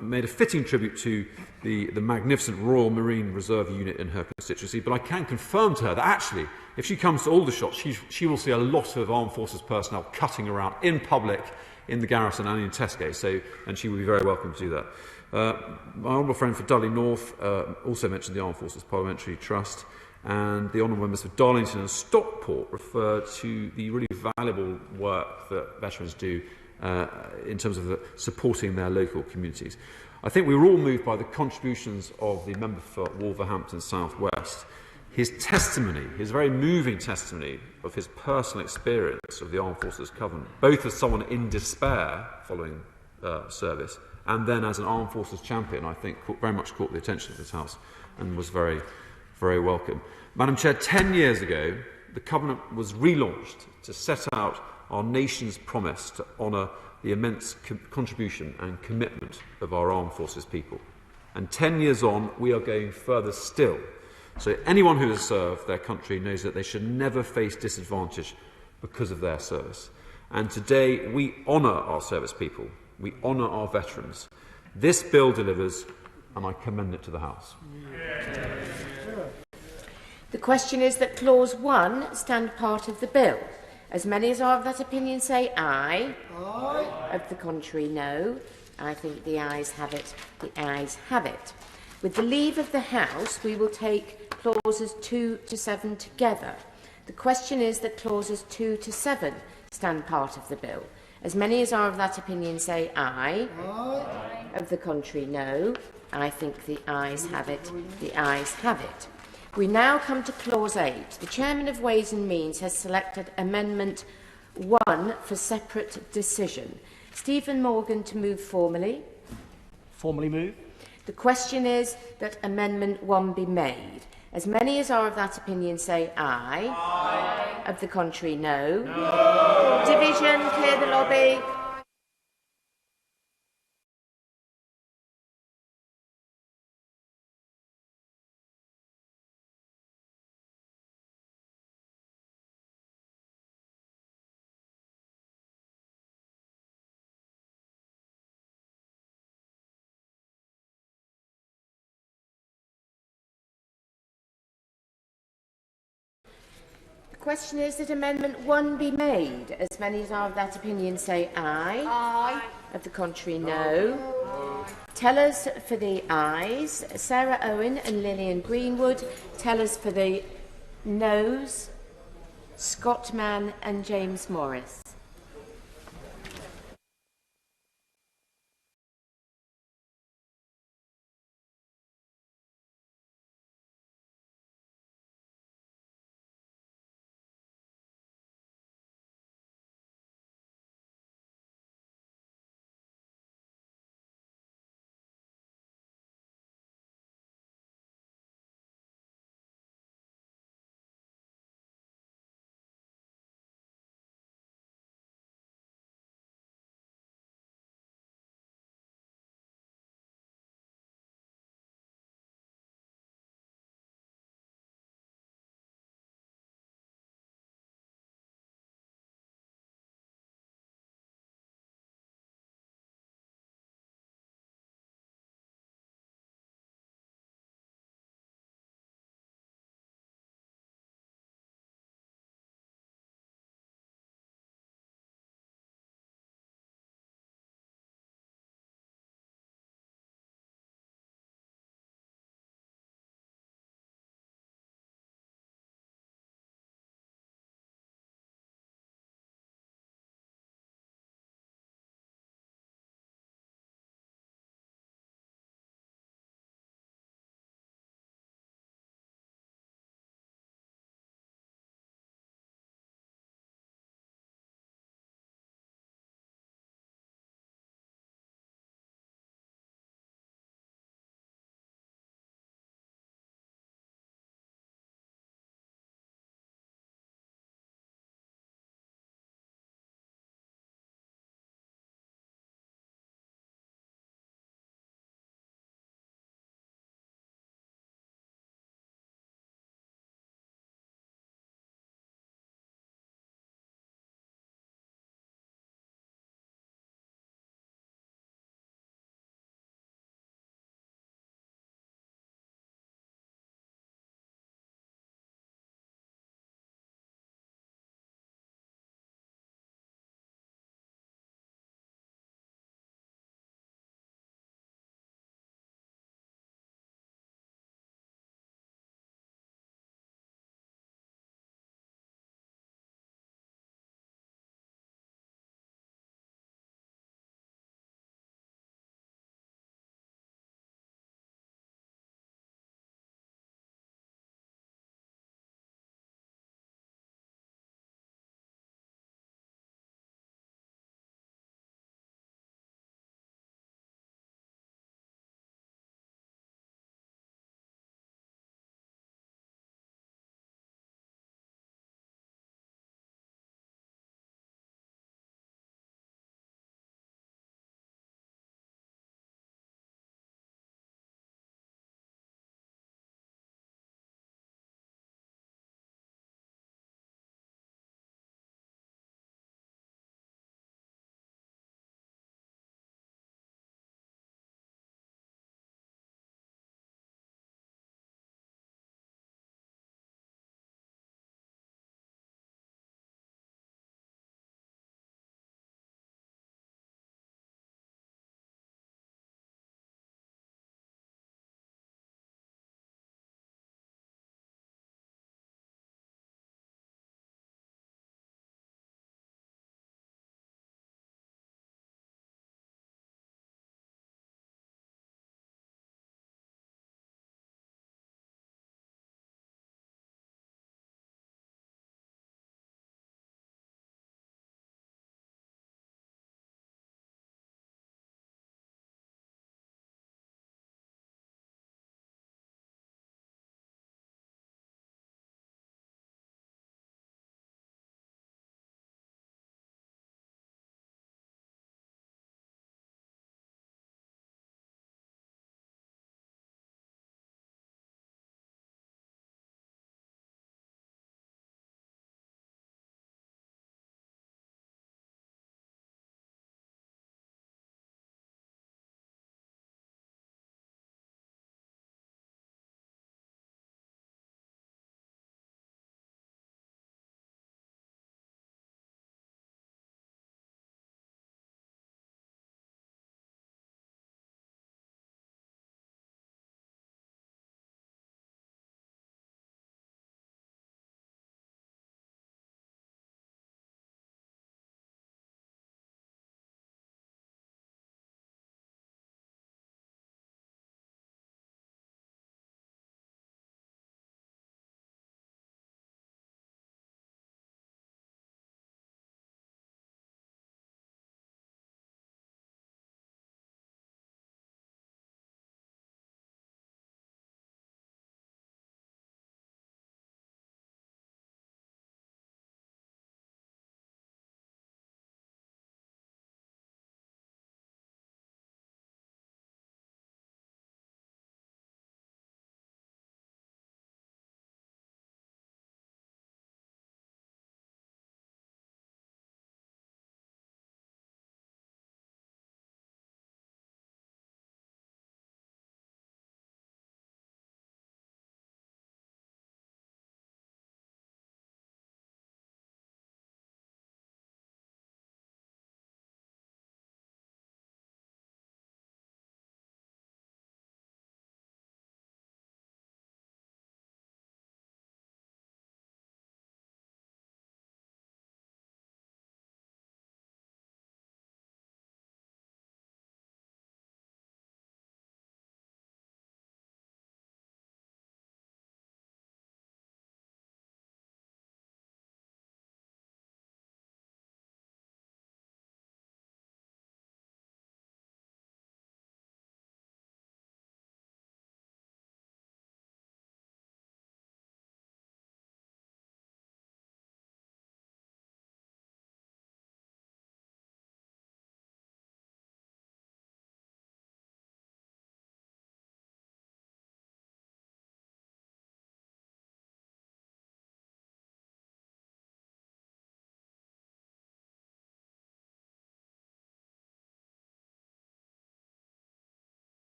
made a fitting tribute to the magnificent Royal Marine Reserve unit in her constituency, but I can confirm to her that actually, if she comes to Aldershot, she will see a lot of armed forces personnel cutting around in public, in the garrison and in Tesco, and she will be very welcome to do that. My honourable friend for Dudley North also mentioned the Armed Forces Parliamentary Trust, and the honourable members for Darlington and Stockport referred to the really valuable work that veterans do in terms of supporting their local communities. I think we were all moved by the contributions of the member for Wolverhampton South West. His testimony, his very moving testimony of his personal experience of the Armed Forces Covenant, both as someone in despair following service and then as an Armed Forces champion, I think very much caught the attention of this House and was very, very welcome. Madam Chair, 10 years ago, the Covenant was relaunched to set out our nation's promise to honour the immense contribution and commitment of our armed forces people. And 10 years on, we are going further still. So anyone who has served their country knows that they should never face disadvantage because of their service. And today, we honour our service people. We honour our veterans. This bill delivers, and I commend it to the House. The question is that Clause 1 stand part of the bill. As many as are of that opinion say aye. Aye. Of the contrary, no. I think the ayes have it. The ayes have it. With the leave of the House, we will take clauses 2 to 7 together. The question is that clauses 2 to 7 stand part of the bill. As many as are of that opinion say aye. Aye. Of the contrary, no. I think the ayes have it. The ayes have it. We now come to Clause 8. The Chairman of Ways and Means has selected Amendment 1 for separate decision. Stephen Morgan to move formally. Formally move. The question is that Amendment 1 be made. As many as are of that opinion say aye. Aye. Of the contrary, no. No. Division, clear the lobby. The question is that Amendment 1 be made. As many as are of that opinion say aye. Aye. Of the contrary, no. Aye. Tellers for the ayes, Sarah Owen and Lillian Greenwood. Tellers for the noes, Scott Mann and James Morris.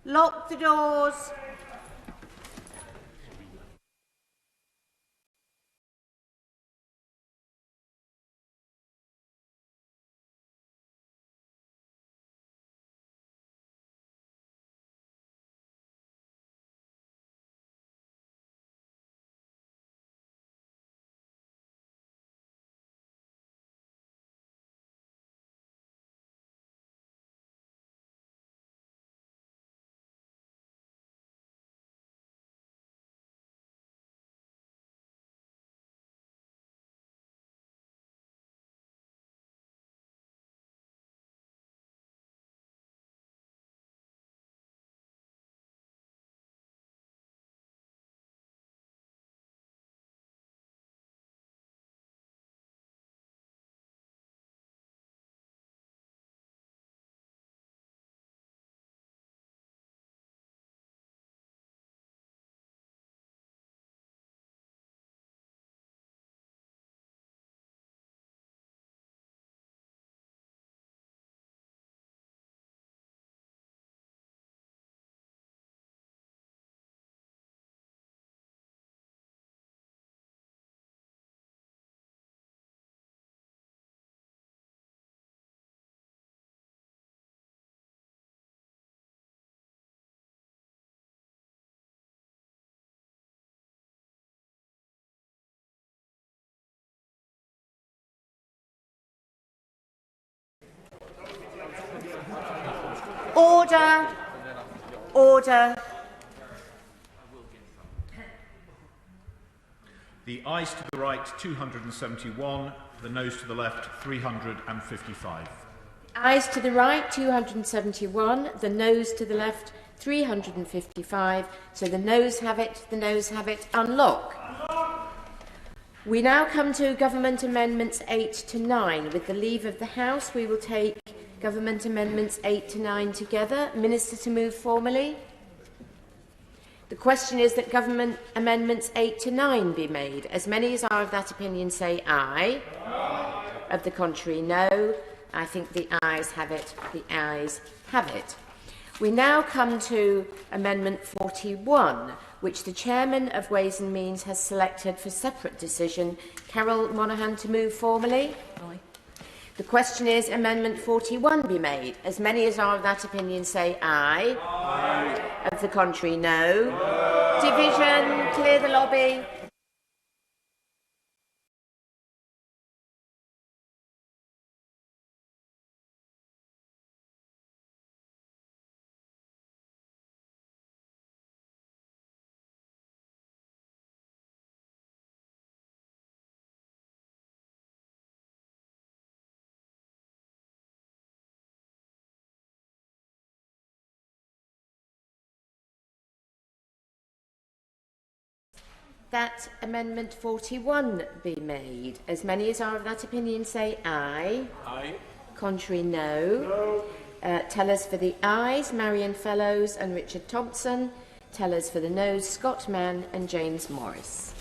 Lock the doors. Order. Order. The ayes to the right, 271. The noes to the left, 355. Ayes to the right, 271. The noes to the left, 355. So the noes have it, the noes have it. Unlock. We now come to Government Amendments 8 to 9. With the leave of the House, we will take Government Amendments 8 to 9 together. Minister to move formally. The question is that Government Amendments 8 to 9 be made. As many as are of that opinion say aye. Aye. Of the contrary, no. I think the ayes have it. The ayes have it. We now come to Amendment 41, which the Chairman of Ways and Means has selected for separate decision. Carol Monaghan to move formally. Aye. The question is Amendment 41 be made. As many as are of that opinion say aye. Aye. Of the contrary, no. No. Division, clear the lobby. That Amendment 41 be made. As many as are of that opinion say aye. Aye. Contrary, no. No. Tellers for the ayes, Marion Fellows and Richard Thompson. Tellers for the noes, Scott Mann and James Morris.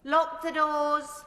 Lock the doors.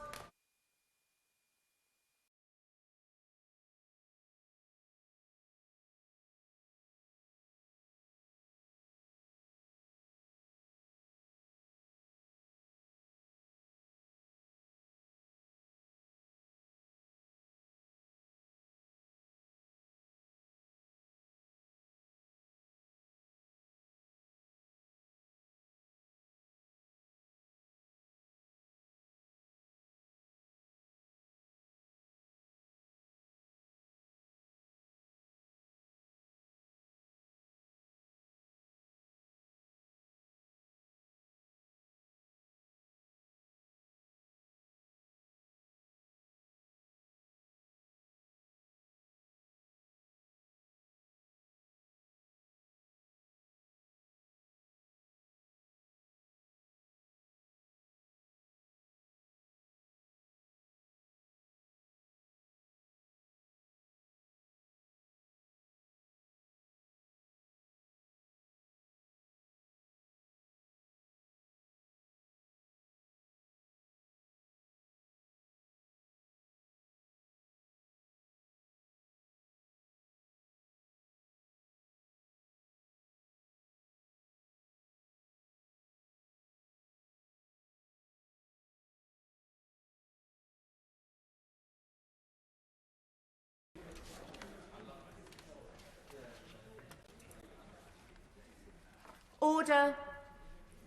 Order.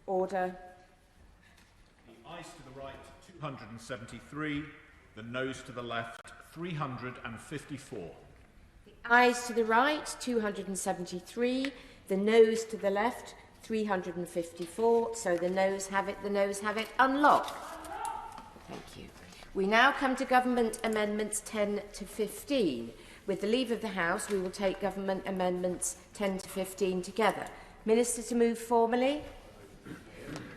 Order. The ayes to the right, 273. The noes to the left, 354. The ayes to the right, 273. The noes to the left, 354. So the noes have it, the noes have it. Unlock. Thank you. We now come to Government Amendments 10 to 15. With the leave of the House, we will take Government Amendments 10 to 15 together. Minister to move formally.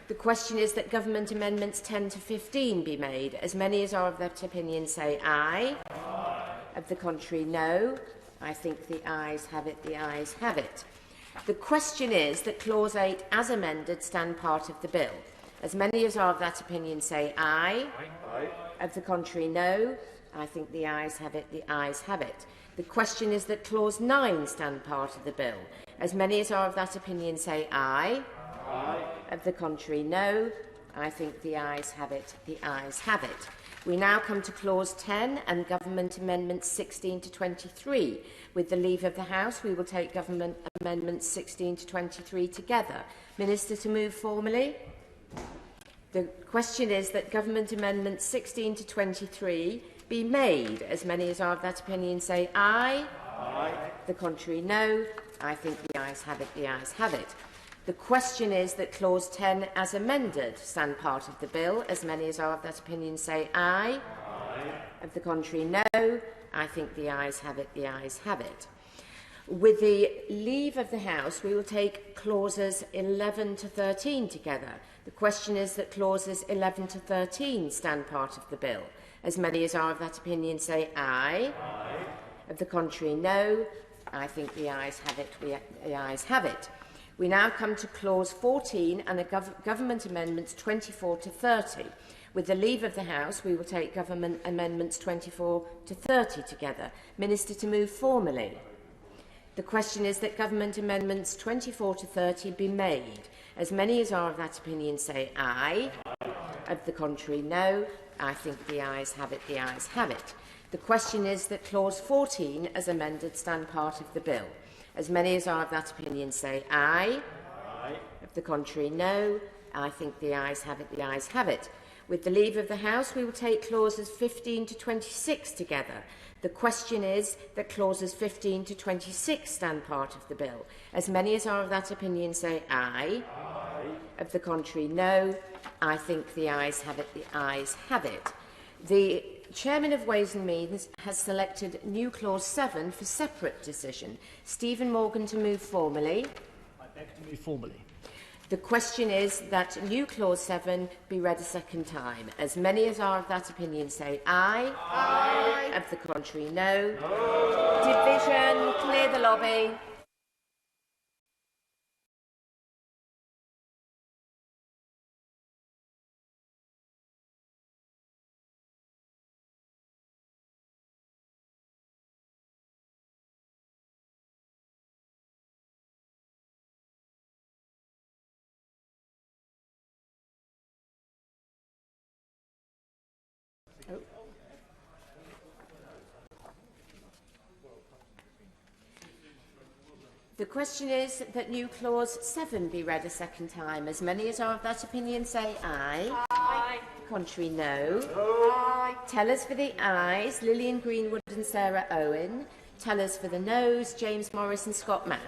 The question is that Government Amendments 10 to 15 be made. As many as are of that opinion say aye. Aye. Of the contrary, no. I think the ayes have it, the ayes have it. The question is that Clause 8, as amended, stand part of the bill. As many as are of that opinion say aye. Aye. Of the contrary, no. I think the ayes have it, the ayes have it. The question is that Clause 9 stand part of the bill. As many as are of that opinion say aye. Aye. Of the contrary, no. I think the ayes have it, the ayes have it. We now come to Clause 10 and Government Amendments 16 to 23. With the leave of the House, we will take Government Amendments 16 to 23 together. Minister to move formally. The question is that Government Amendments 16 to 23 be made. As many as are of that opinion say aye. Aye. The contrary, no. I think the ayes have it, the ayes have it. The question is that Clause 10, as amended, stand part of the bill. As many as are of that opinion say aye. Aye. Of the contrary, no. I think the ayes have it, the ayes have it. With the leave of the House, we will take clauses 11 to 13 together. The question is that clauses 11 to 13 stand part of the bill. As many as are of that opinion say aye. Aye. Of the contrary, no. I think the ayes have it, the ayes have it. We now come to Clause 14 and the Government Amendments 24 to 30. With the leave of the House, we will take Government Amendments 24 to 30 together. Minister to move formally. The question is that Government Amendments 24 to 30 be made. As many as are of that opinion say aye. Aye. Of the contrary, no. I think the ayes have it, the ayes have it. The question is that Clause 14, as amended, stand part of the bill. As many as are of that opinion say aye. Aye. Of the contrary, no. I think the ayes have it, the ayes have it. With the leave of the House, we will take clauses 15 to 26 together. The question is that clauses 15 to 26 stand part of the bill. As many as are of that opinion say aye. Aye. Of the contrary, no. I think the ayes have it, the ayes have it. The Chairman of Ways and Means has selected new Clause 7 for separate decision. Stephen Morgan to move formally. I beg to move formally. The question is that new Clause 7 be read a second time. As many as are of that opinion say aye. Aye. Of the contrary, no. Division, clear the lobby. The question is that new clause 7 be read a second time. As many as are of that opinion say aye. Aye. Contrary, no. Aye. Tellers for the ayes, Lillian Greenwood and Sarah Owen. Tellers for the noes, James Morris and Scott Mann.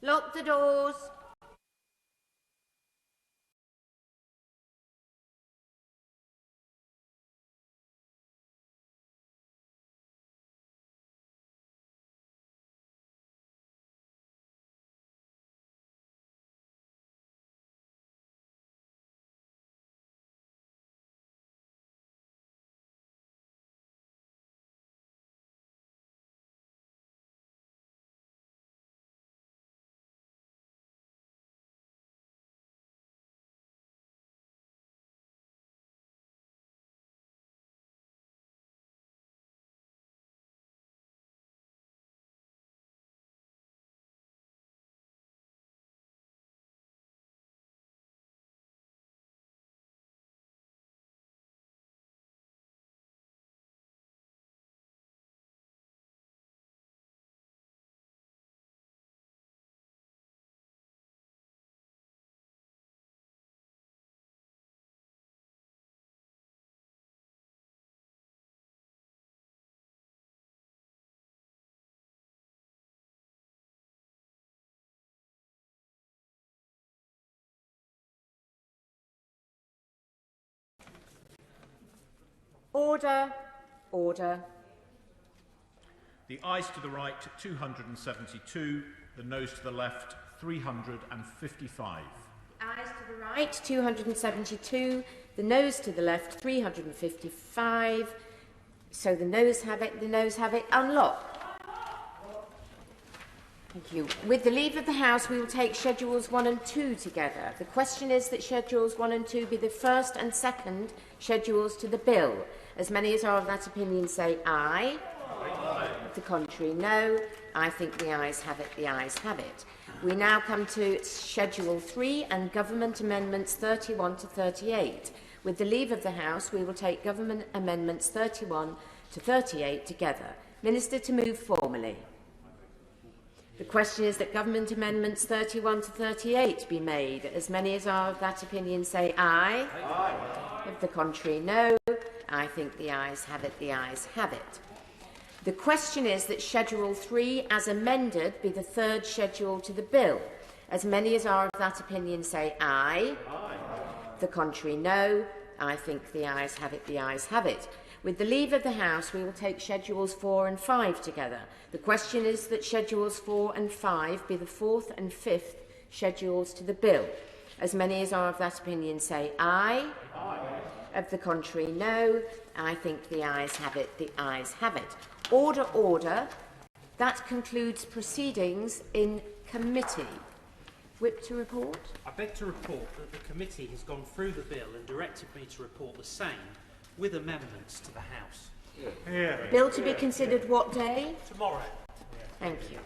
Lock the doors. Order. Order. The ayes to the right, 272. The noes to the left, 355. Ayes to the right, 272. The noes to the left, 355. So the noes have it, the noes have it. Unlock. Thank you. With the leave of the House, we will take Schedules 1 and 2 together. The question is that Schedules 1 and 2 be the first and second schedules to the bill. As many as are of that opinion say aye. Aye. The contrary, no. I think the ayes have it, the ayes have it. We now come to Schedule 3 and Government Amendments 31 to 38. With the leave of the House, we will take Government Amendments 31 to 38 together. Minister to move formally. The question is that Government Amendments 31 to 38 be made. As many as are of that opinion say aye. Aye. If the contrary, no. I think the ayes have it, the ayes have it. The question is that Schedule 3, as amended, be the third schedule to the bill. As many as are of that opinion say aye. Aye. The contrary, no. I think the ayes have it, the ayes have it. With the leave of the House, we will take Schedules 4 and 5 together. The question is that Schedules 4 and 5 be the fourth and fifth schedules to the bill. As many as are of that opinion say aye. Aye. Of the contrary, no. I think the ayes have it, the ayes have it. Order, order. That concludes proceedings in committee. Whip to report. I beg to report that the committee has gone through the bill and directed me to report the same with amendments to the House. Yeah. Bill to be considered what day? Tomorrow. Thank you.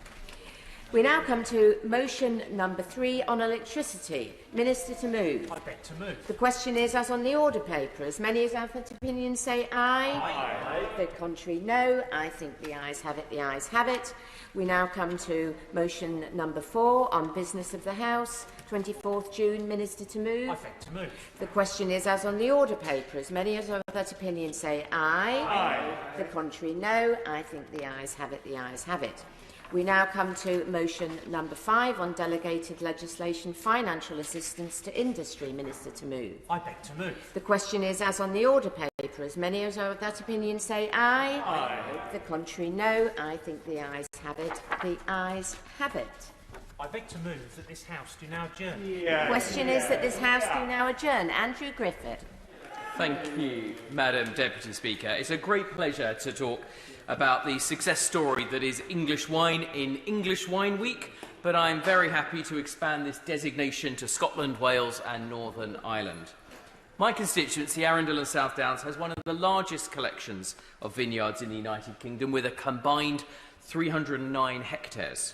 We now come to motion number 3 on electricity. Minister to move. I beg to move. The question is, as on the order paper, as many as have that opinion say aye. Aye. The contrary, no. I think the ayes have it, the ayes have it. We now come to motion number 4 on business of the House. 24th June, Minister to move. I beg to move. The question is, as on the order paper, as many as have that opinion say aye. Aye. The contrary, no. I think the ayes have it, the ayes have it. We now come to motion number 5 on delegated legislation, financial assistance to industry. Minister to move. I beg to move. The question is, as on the order paper, as many as are of that opinion say aye. Aye. The contrary, no. I think the ayes have it, the ayes have it. I beg to move that this House do now adjourn. The question is that this House do now adjourn. Andrew Griffith. Thank you, Madam Deputy Speaker. It's a great pleasure to talk about the success story that is English wine in English Wine Week, but I'm very happy to expand this designation to Scotland, Wales and Northern Ireland. My constituency, Arundel and South Downs, has one of the largest collections of vineyards in the United Kingdom, with a combined 309 hectares.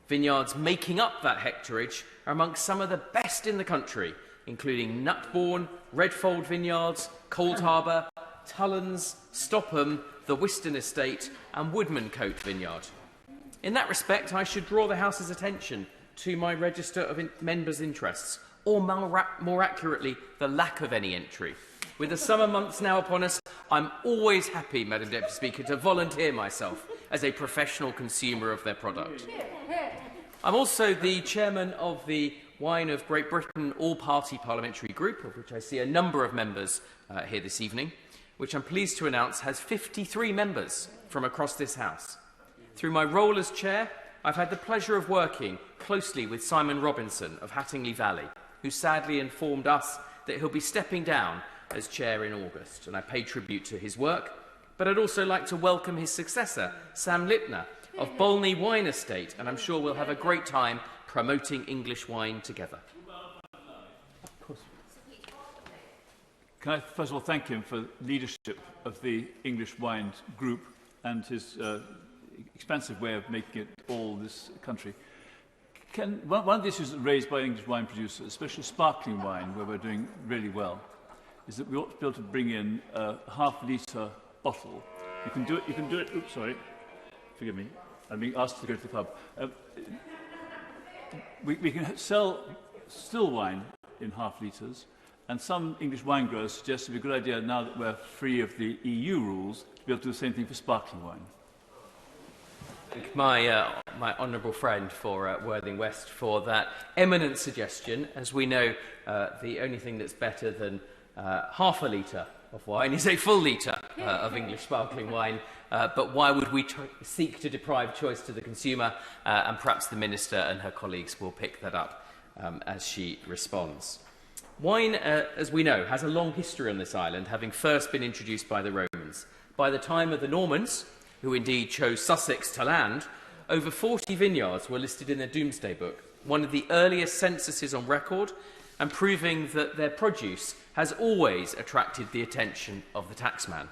Vineyards making up that hectarage are amongst some of the best in the country, including Nutbourne, Redfold Vineyards, Cold Harbour, Tullens, Stopham, the Whiston Estate and Woodmancote Vineyard. In that respect, I should draw the House's attention to my register of members' interests, or more accurately, the lack of any entry. With the summer months now upon us, I'm always happy, Madam Deputy Speaker, to volunteer myself as a professional consumer of their product. I'm also the chairman of the Wine of Great Britain All-Party Parliamentary Group, of which I see a number of members here this evening, which I'm pleased to announce has 53 members from across this House. Through my role as chair, I've had the pleasure of working closely with Simon Robinson of Hattingley Valley, who sadly informed us that he'll be stepping down as chair in August, and I pay tribute to his work. But I'd also like to welcome his successor, Sam Lipner of Bolney Wine Estate, and I'm sure we'll have a great time promoting English wine together. Can I first of all thank him for leadership of the English Wine Group and his expansive way of making it all this country. One of the issues raised by English wine producers, especially sparkling wine, where we're doing really well, is that we ought to be able to bring in a half-litre bottle. You can do it. Oops, sorry. Forgive me. I'm being asked to go to the pub. We can sell still wine in half litres, and some English wine growers suggest it would be a good idea, now that we're free of the EU rules, to be able to do the same thing for sparkling wine. Thank my honourable friend for Worthing West for that eminent suggestion. As we know, the only thing that's better than half a litre of wine is a full litre of English sparkling wine, but why would we seek to deprive choice to the consumer? And perhaps the Minister and her colleagues will pick that up as she responds. Wine, as we know, has a long history on this island, having first been introduced by the Romans. By the time of the Normans, who indeed chose Sussex to land, over 40 vineyards were listed in their Domesday Book, one of the earliest censuses on record, and proving that their produce has always attracted the attention of the taxman.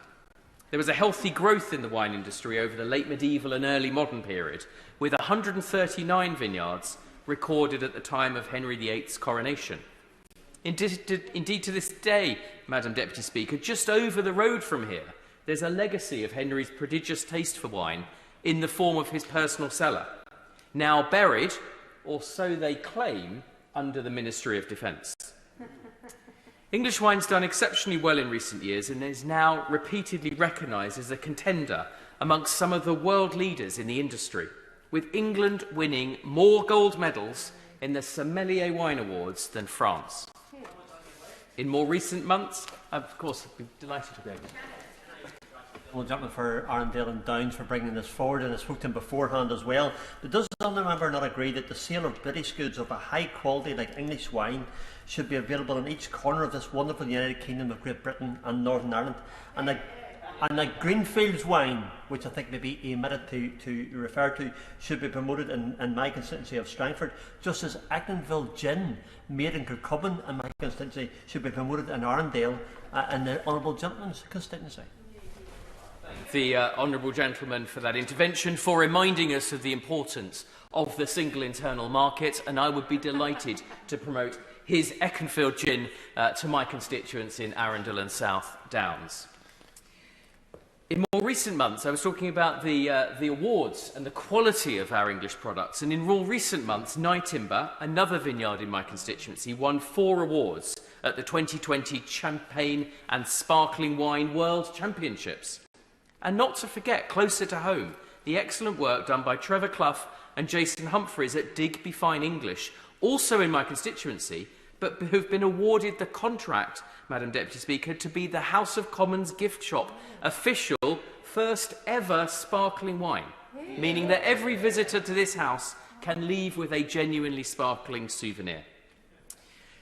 There was a healthy growth in the wine industry over the late medieval and early modern period, with 139 vineyards recorded at the time of Henry VIII's coronation. Indeed, to this day, Madam Deputy Speaker, just over the road from here, there's a legacy of Henry's prodigious taste for wine in the form of his personal cellar, now buried, or so they claim, under the Ministry of Defence. English wine's done exceptionally well in recent years and is now repeatedly recognised as a contender amongst some of the world leaders in the industry, with England winning more gold medals in the Sommelier Wine Awards than France. In more recent months, of course, I'd be delighted to go. Well, gentleman for Arundel and Downs for bringing this forward, and I spoke to him beforehand as well. But does the member not agree that the sale of British goods of a high quality like English wine should be available in each corner of this wonderful United Kingdom of Great Britain and Northern Ireland? And like Greenfields wine, which I think may be omitted to refer to, should be promoted in my constituency of Strangford, just as Acklandville gin, made in Kirkcudbright in my constituency, should be promoted in Arundel in the Honourable Gentleman's constituency. The honourable gentleman for that intervention, for reminding us of the importance of the single internal market, and I would be delighted to promote his Ecklandville gin to my constituents in Arundel and South Downs. In more recent months, I was talking about the awards and the quality of our English products, and in more recent months, Nye Timber, another vineyard in my constituency, won 4 awards at the 2020 Champagne and Sparkling Wine World Championships. And not to forget, closer to home, the excellent work done by Trevor Clough and Jason Humphreys at Digby Fine English, also in my constituency, but who've been awarded the contract, Madam Deputy Speaker, to be the House of Commons gift shop official first ever sparkling wine, meaning that every visitor to this house can leave with a genuinely sparkling souvenir.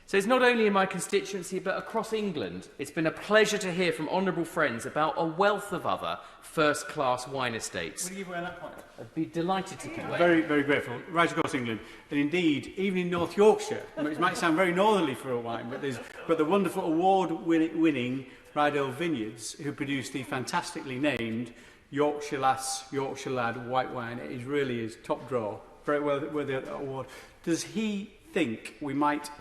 So it's not only in my constituency but across England, it's been a pleasure to hear from honourable friends about a wealth of other first-class wine estates. Will you give away that point? I'd be delighted to give away. Very, very grateful. Right across England, and indeed, even in North Yorkshire, it might sound very northerly for a wine, but the wonderful award-winning Rydell Vineyards, who produce the fantastically named Yorkshire Lass, Yorkshire Lad white wine. It really is top draw, very well worthy of the award. Does he think we might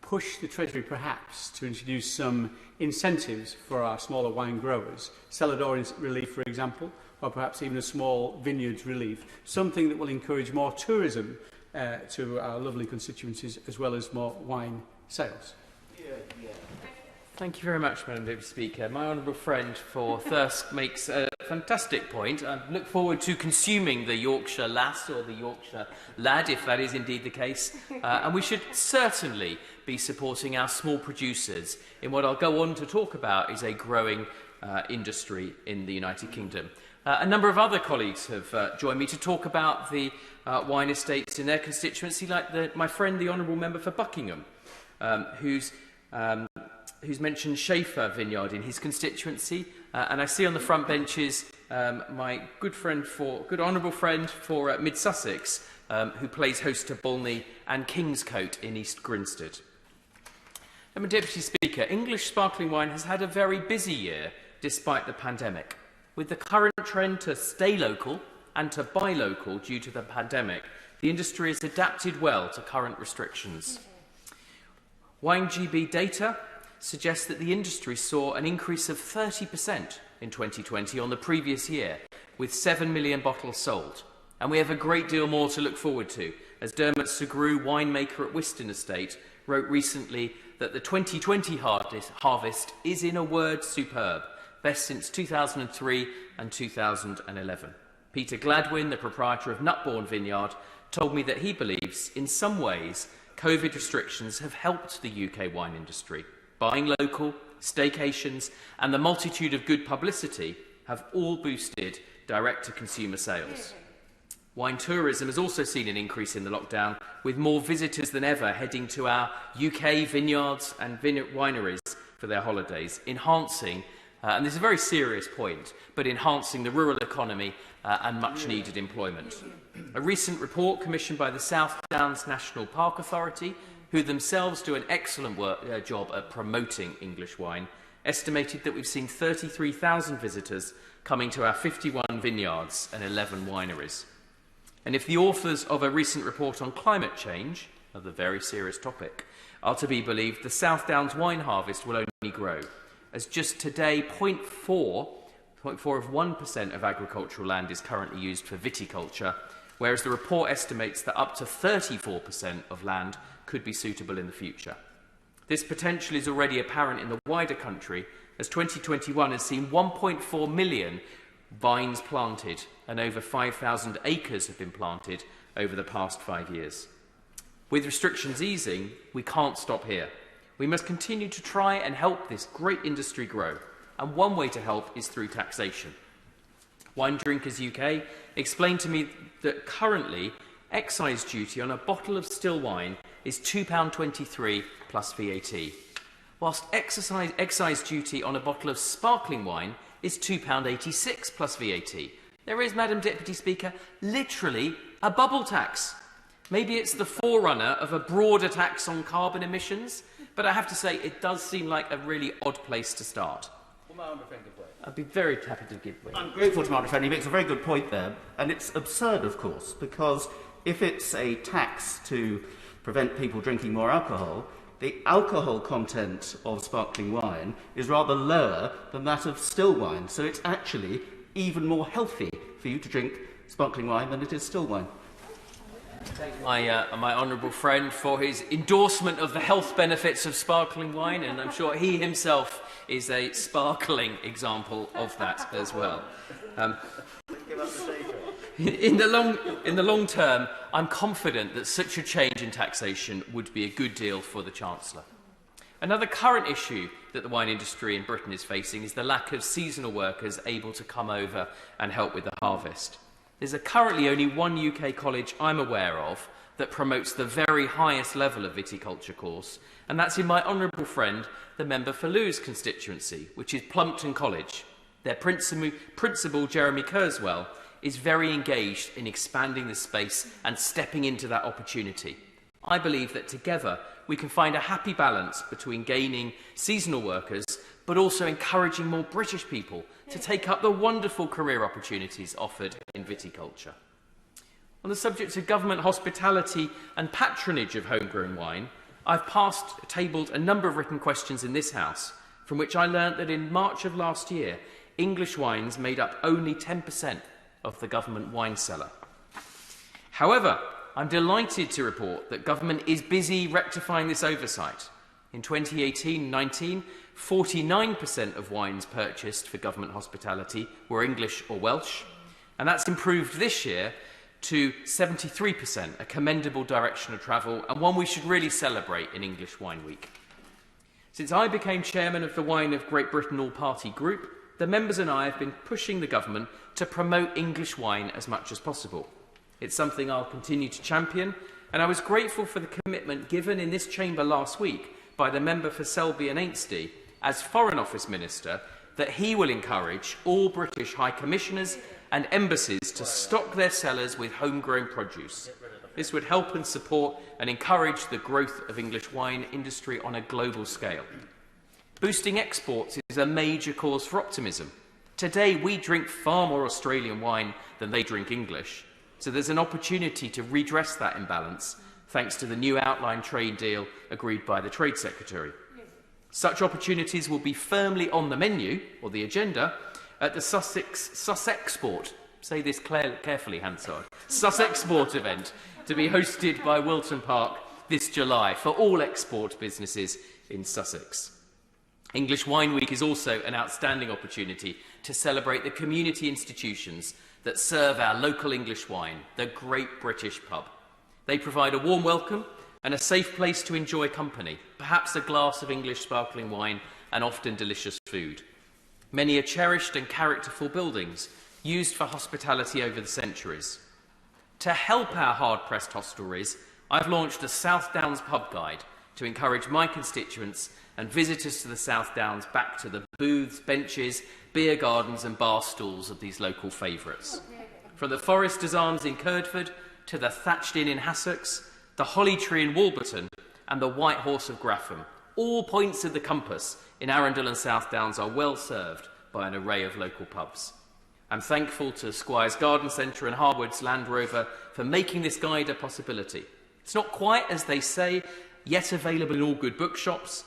push the Treasury perhaps to introduce some incentives for our smaller wine growers, cellar relief for example, or perhaps even a small vineyards relief, something that will encourage more tourism to our lovely constituencies as well as more wine sales? Thank you very much, Madam Deputy Speaker. My honourable friend for Thirsk makes a fantastic point. I look forward to consuming the Yorkshire Lass or the Yorkshire Lad, if that is indeed the case. And we should certainly be supporting our small producers in what I'll go on to talk about is a growing industry in the United Kingdom. A number of other colleagues have joined me to talk about the wine estates in their constituency, like my friend, the Honourable Member for Buckingham, who's mentioned Schaefer Vineyard in his constituency, and I see on the front benches my good honourable friend for Mid Sussex, who plays host to Bolney and Kingscote in East Grinstead. Madam Deputy Speaker, English sparkling wine has had a very busy year despite the pandemic. With the current trend to stay local and to buy local due to the pandemic, the industry has adapted well to current restrictions. WineGB data suggests that the industry saw an increase of 30% in 2020 on the previous year, with 7 million bottles sold. And we have a great deal more to look forward to, as Dermot Segru, winemaker at Whiston Estate, wrote recently that the 2020 harvest is, in a word, superb, best since 2003 and 2011. Peter Gladwin, the proprietor of Nutbourne Vineyard, told me that he believes, in some ways, COVID restrictions have helped the UK wine industry, buying local staycations, and the multitude of good publicity have all boosted direct-to-consumer sales. Wine tourism has also seen an increase in the lockdown, with more visitors than ever heading to our UK vineyards and wineries for their holidays, enhancing, and this is a very serious point, but enhancing the rural economy and much-needed employment. A recent report commissioned by the South Downs National Park Authority, who themselves do an excellent job at promoting English wine, estimated that we've seen 33,000 visitors coming to our 51 vineyards and 11 wineries. And if the authors of a recent report on climate change, another very serious topic, are to be believed, the South Downs wine harvest will only grow, as just today 0.4 of 1% of agricultural land is currently used for viticulture, whereas the report estimates that up to 34% of land could be suitable in the future. This potential is already apparent in the wider country, as 2021 has seen 1.4 million vines planted and over 5,000 acres have been planted over the past 5 years. With restrictions easing, we can't stop here. We must continue to try and help this great industry grow, and one way to help is through taxation. Wine Drinkers UK explained to me that currently excise duty on a bottle of still wine is £2.23 plus VAT, whilst excise duty on a bottle of sparkling wine is £2.86 plus VAT. There is, Madam Deputy Speaker, literally a bubble tax. Maybe it's the forerunner of a broader tax on carbon emissions, but I have to say it does seem like a really odd place to start. I'd be very happy to give way. I'm grateful to my friend. He makes a very good point there, and it's absurd, of course, because if it's a tax to prevent people drinking more alcohol, the alcohol content of sparkling wine is rather lower than that of still wine, so it's actually even more healthy for you to drink sparkling wine than it is still wine. Thank my honourable friend for his endorsement of the health benefits of sparkling wine, and I'm sure he himself is a sparkling example of that as well. In the long term, I'm confident that such a change in taxation would be a good deal for the Chancellor. Another current issue that the wine industry in Britain is facing is the lack of seasonal workers able to come over and help with the harvest. There's currently only one UK college I'm aware of that promotes the very highest level of viticulture course, and that's in my honourable friend, the member for Lewes constituency, which is Plumpton College. Their principal, Jeremy Kurzweil, is very engaged in expanding the space and stepping into that opportunity. I believe that together we can find a happy balance between gaining seasonal workers but also encouraging more British people to take up the wonderful career opportunities offered in viticulture. On the subject of government hospitality and patronage of homegrown wine, I've tabled a number of written questions in this House, from which I learnt that in March of last year, English wines made up only 10% of the government wine cellar. However, I'm delighted to report that government is busy rectifying this oversight. In 2018-19, 49% of wines purchased for government hospitality were English or Welsh, and that's improved this year to 73%, a commendable direction of travel and one we should really celebrate in English Wine Week. Since I became chairman of the Wine of Great Britain All-Party Group, the members and I have been pushing the government to promote English wine as much as possible. It's something I'll continue to champion, and I was grateful for the commitment given in this chamber last week by the member for Selby and Ainstey as Foreign Office Minister that he will encourage all British High Commissioners and embassies to stock their cellars with homegrown produce. This would help and support and encourage the growth of English wine industry on a global scale. Boosting exports is a major cause for optimism. Today we drink far more Australian wine than they drink English, so there's an opportunity to redress that imbalance thanks to the new outline trade deal agreed by the Trade Secretary. Such opportunities will be firmly on the menu, or the agenda, at the Sussexport, say this carefully, Hansard, Sussexport event, to be hosted by Wilton Park this July for all export businesses in Sussex. English Wine Week is also an outstanding opportunity to celebrate the community institutions that serve our local English wine, the Great British Pub. They provide a warm welcome and a safe place to enjoy company, perhaps a glass of English sparkling wine and often delicious food. Many are cherished and characterful buildings, used for hospitality over the centuries. To help our hard-pressed hostelries, I've launched a South Downs pub guide to encourage my constituents and visitors to the South Downs back to the booths, benches, beer gardens and bar stalls of these local favourites. From the Foresters Arms in Curdford to the Thatched Inn in Hassocks, the Holly Tree in Warburton and the White Horse of Graffham, all points of the compass in Arundel and South Downs are well served by an array of local pubs. I'm thankful to Squires Garden Centre and Harwood's Land Rover for making this guide a possibility. It's not quite, as they say, yet available in all good bookshops,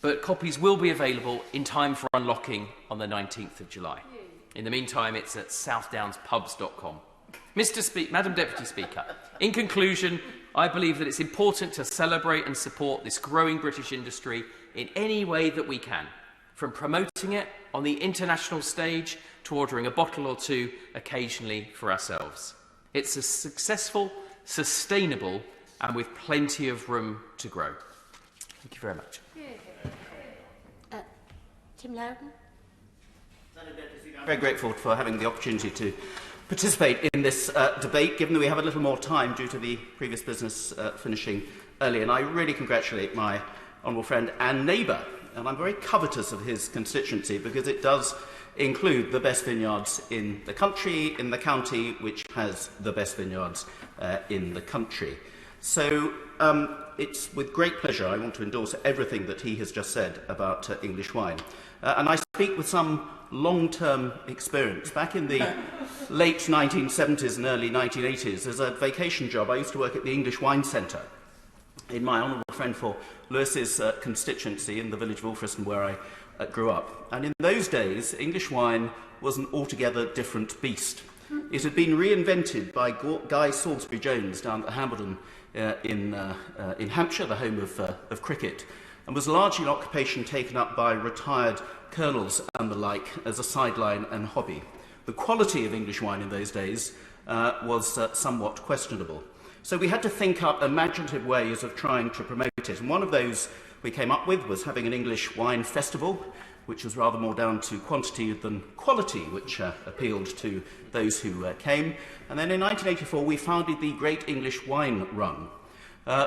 but copies will be available in time for unlocking on the 19th of July. In the meantime, it's at southdowns.pubs.com. Madam Deputy Speaker, in conclusion, I believe that it's important to celebrate and support this growing British industry in any way that we can, from promoting it on the international stage to ordering a bottle or two occasionally for ourselves. It's a successful, sustainable and with plenty of room to grow. Thank you very much. Tim Loudon. I'm very grateful for having the opportunity to participate in this debate, given that we have a little more time due to the previous business finishing early. And I really congratulate my honourable friend and neighbour. And I'm very covetous of his constituency because it does include the best vineyards in the country, in the county, which has the best vineyards in the country. So it's with great pleasure I want to endorse everything that he has just said about English wine. And I speak with some long-term experience. Back in the late 1970s and early 1980s, as a vacation job, I used to work at the English Wine Centre in my honourable friend for Lewis's constituency in the village of Alfriston, where I grew up. And in those days, English wine was an altogether different beast. It had been reinvented by Guy Salisbury Jones down at Hambledon in Hampshire, the home of cricket, and was largely an occupation taken up by retired colonels and the like as a sideline and hobby. The quality of English wine in those days was somewhat questionable. So we had to think up imaginative ways of trying to promote it. And one of those we came up with was having an English wine festival, which was rather more down to quantity than quality, which appealed to those who came. And then in 1984, we founded the Great English Wine Run,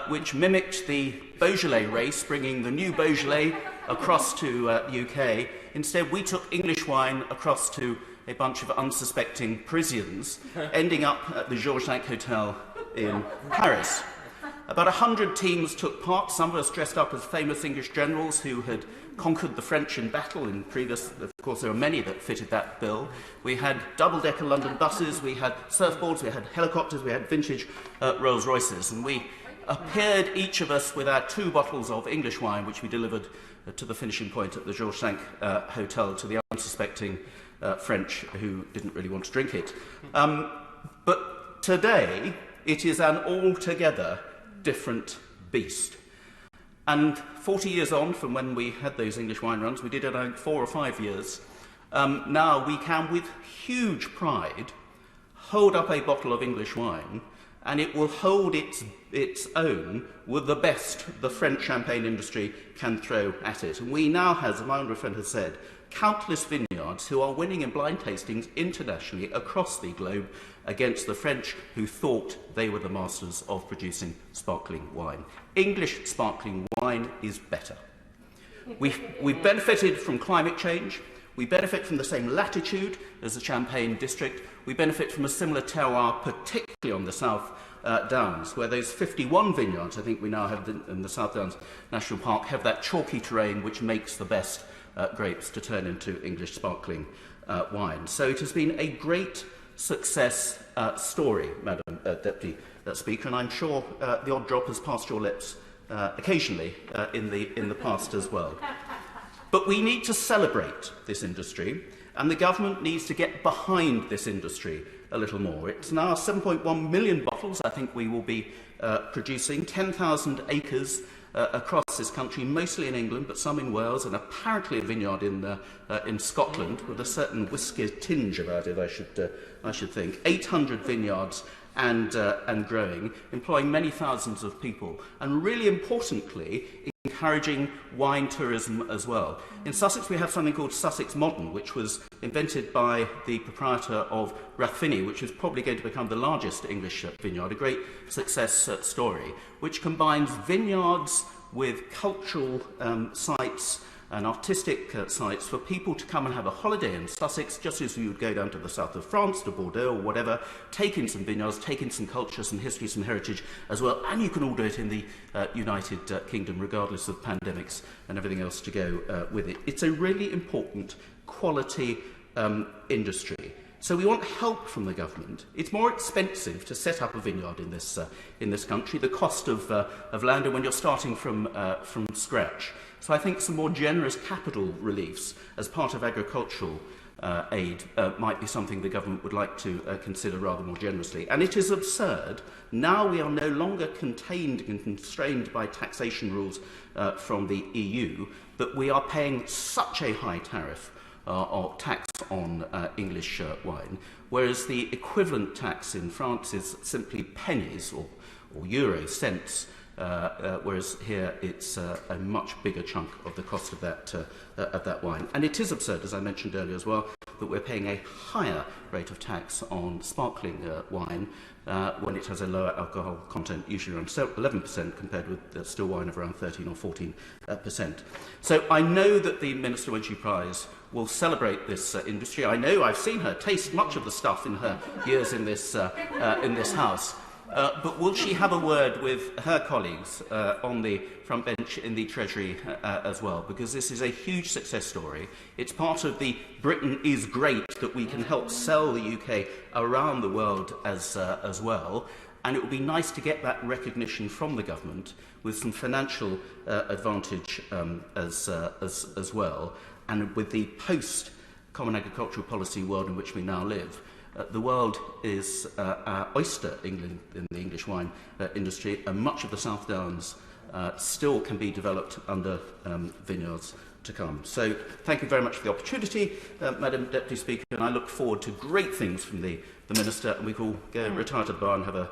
which mimicked the Beaujolais race, bringing the new Beaujolais across to UK. Instead, we took English wine across to a bunch of unsuspecting Parisians, ending up at the Georges V Hotel in Paris. About 100 teams took part, some of us dressed up as famous English generals who had conquered the French in battle in previous, of course there are many that fitted that bill. We had double-decker London buses, we had surfboards, we had helicopters, we had vintage Rolls-Royces, and we appeared, each of us, with our 2 bottles of English wine, which we delivered to the finishing point at the Georges V Hotel to the unsuspecting French who didn't really want to drink it. But today, it is an altogether different beast. And 40 years on from when we had those English wine runs, we did it in 4 or 5 years, now we can, with huge pride, hold up a bottle of English wine and it will hold its own with the best the French champagne industry can throw at it. And we now have, as my honourable friend has said, countless vineyards who are winning in blind tastings internationally across the globe against the French who thought they were the masters of producing sparkling wine. English sparkling wine is better. We've benefited from climate change. We benefit from the same latitude as the Champagne district. We benefit from a similar terroir, particularly on the South Downs, where those 51 vineyards, I think we now have in the South Downs National Park, have that chalky terrain which makes the best grapes to turn into English sparkling wine. So it has been a great success story, Madam Deputy Speaker, and I'm sure the odd drop has passed your lips occasionally in the past as well. But we need to celebrate this industry, and the government needs to get behind this industry a little more. It's now 7.1 million bottles, I think we will be producing, 10,000 acres across this country, mostly in England, but some in Wales, and apparently a vineyard in Scotland, with a certain whisky tinge about it, I should think. 800 vineyards and growing, employing many thousands of people, and really importantly, encouraging wine tourism as well. In Sussex, we have something called Sussex Modern, which was invented by the proprietor of Rathfinny, which is probably going to become the largest English vineyard, a great success story, which combines vineyards with cultural sites and artistic sites for people to come and have a holiday in Sussex, just as you would go down to the south of France, to Bordeaux or whatever, take in some vineyards, take in some culture, some history, some heritage as well, and you can all do it in the United Kingdom, regardless of pandemics and everything else to go with it. It's a really important quality industry. So we want help from the government. It's more expensive to set up a vineyard in this country, the cost of land, and when you're starting from scratch. So I think some more generous capital reliefs as part of agricultural aid might be something the government would like to consider rather more generously. And it is absurd. Now we are no longer contained and constrained by taxation rules from the EU that we are paying such a high tariff or tax on English wine, whereas the equivalent tax in France is simply pennies or euro cents, whereas here it's a much bigger chunk of the cost of that wine. And it is absurd, as I mentioned earlier as well, that we're paying a higher rate of tax on sparkling wine when it has a lower alcohol content, usually around 11%, compared with still wine of around 13 or 14%. So I know that the Minister, when she prize, will celebrate this industry. I know I've seen her taste much of the stuff in her years in this House. But will she have a word with her colleagues on the front bench in the Treasury as well? Because this is a huge success story. It's part of the Britain is great that we can help sell the UK around the world as well. And it would be nice to get that recognition from the government with some financial advantage as well. And with the post-Common Agricultural Policy world in which we now live, the world is our oyster, England, in the English wine industry, and much of the South Downs still can be developed under vineyards to come. So thank you very much for the opportunity, Madam Deputy Speaker, and I look forward to great things from the Minister, and we can all go retire to the bar and have a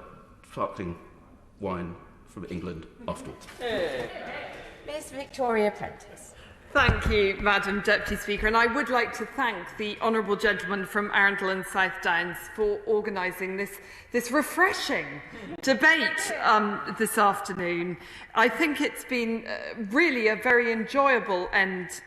sparkling wine from England afterwards. Miss Victoria Prentice. Thank you, Madam Deputy Speaker, and I would like to thank the honourable gentleman from Arundel and South Downs for organising this refreshing debate this afternoon. I think it's been really a very enjoyable end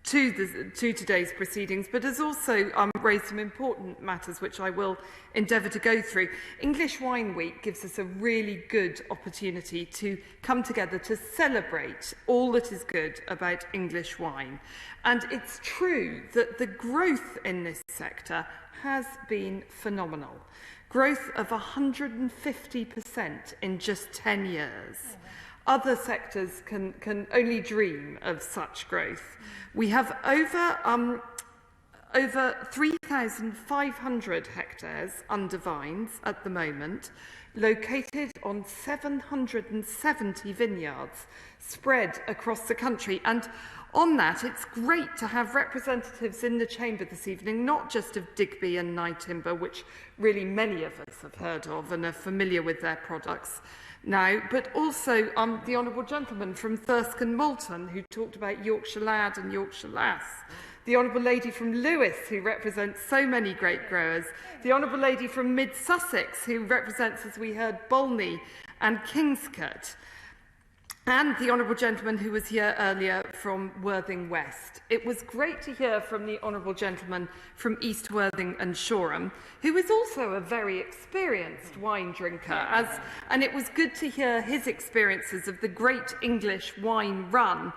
to today's proceedings, but has also raised some important matters which I will endeavour to go through. English Wine Week gives us a really good opportunity to come together to celebrate all that is good about English wine. And it's true that the growth in this sector has been phenomenal. Growth of 150% in just 10 years. Other sectors can only dream of such growth. We have over 3,500 hectares under vines at the moment, located on 770 vineyards spread across the country. And on that, it's great to have representatives in the chamber this evening, not just of Digby and Nightimber, which really many of us have heard of and are familiar with their products now, but also the honourable gentleman from Thirsk and Moulton, who talked about Yorkshire Lad and Yorkshire Lass, the honourable lady from Lewis, who represents so many great growers, the honourable lady from Mid-Sussex, who represents, as we heard, Bolney and Kingscote, and the honourable gentleman who was here earlier from Worthing West. It was great to hear from the honourable gentleman from East Worthing and Shoreham, who is also a very experienced wine drinker, and it was good to hear his experiences of the great English wine run.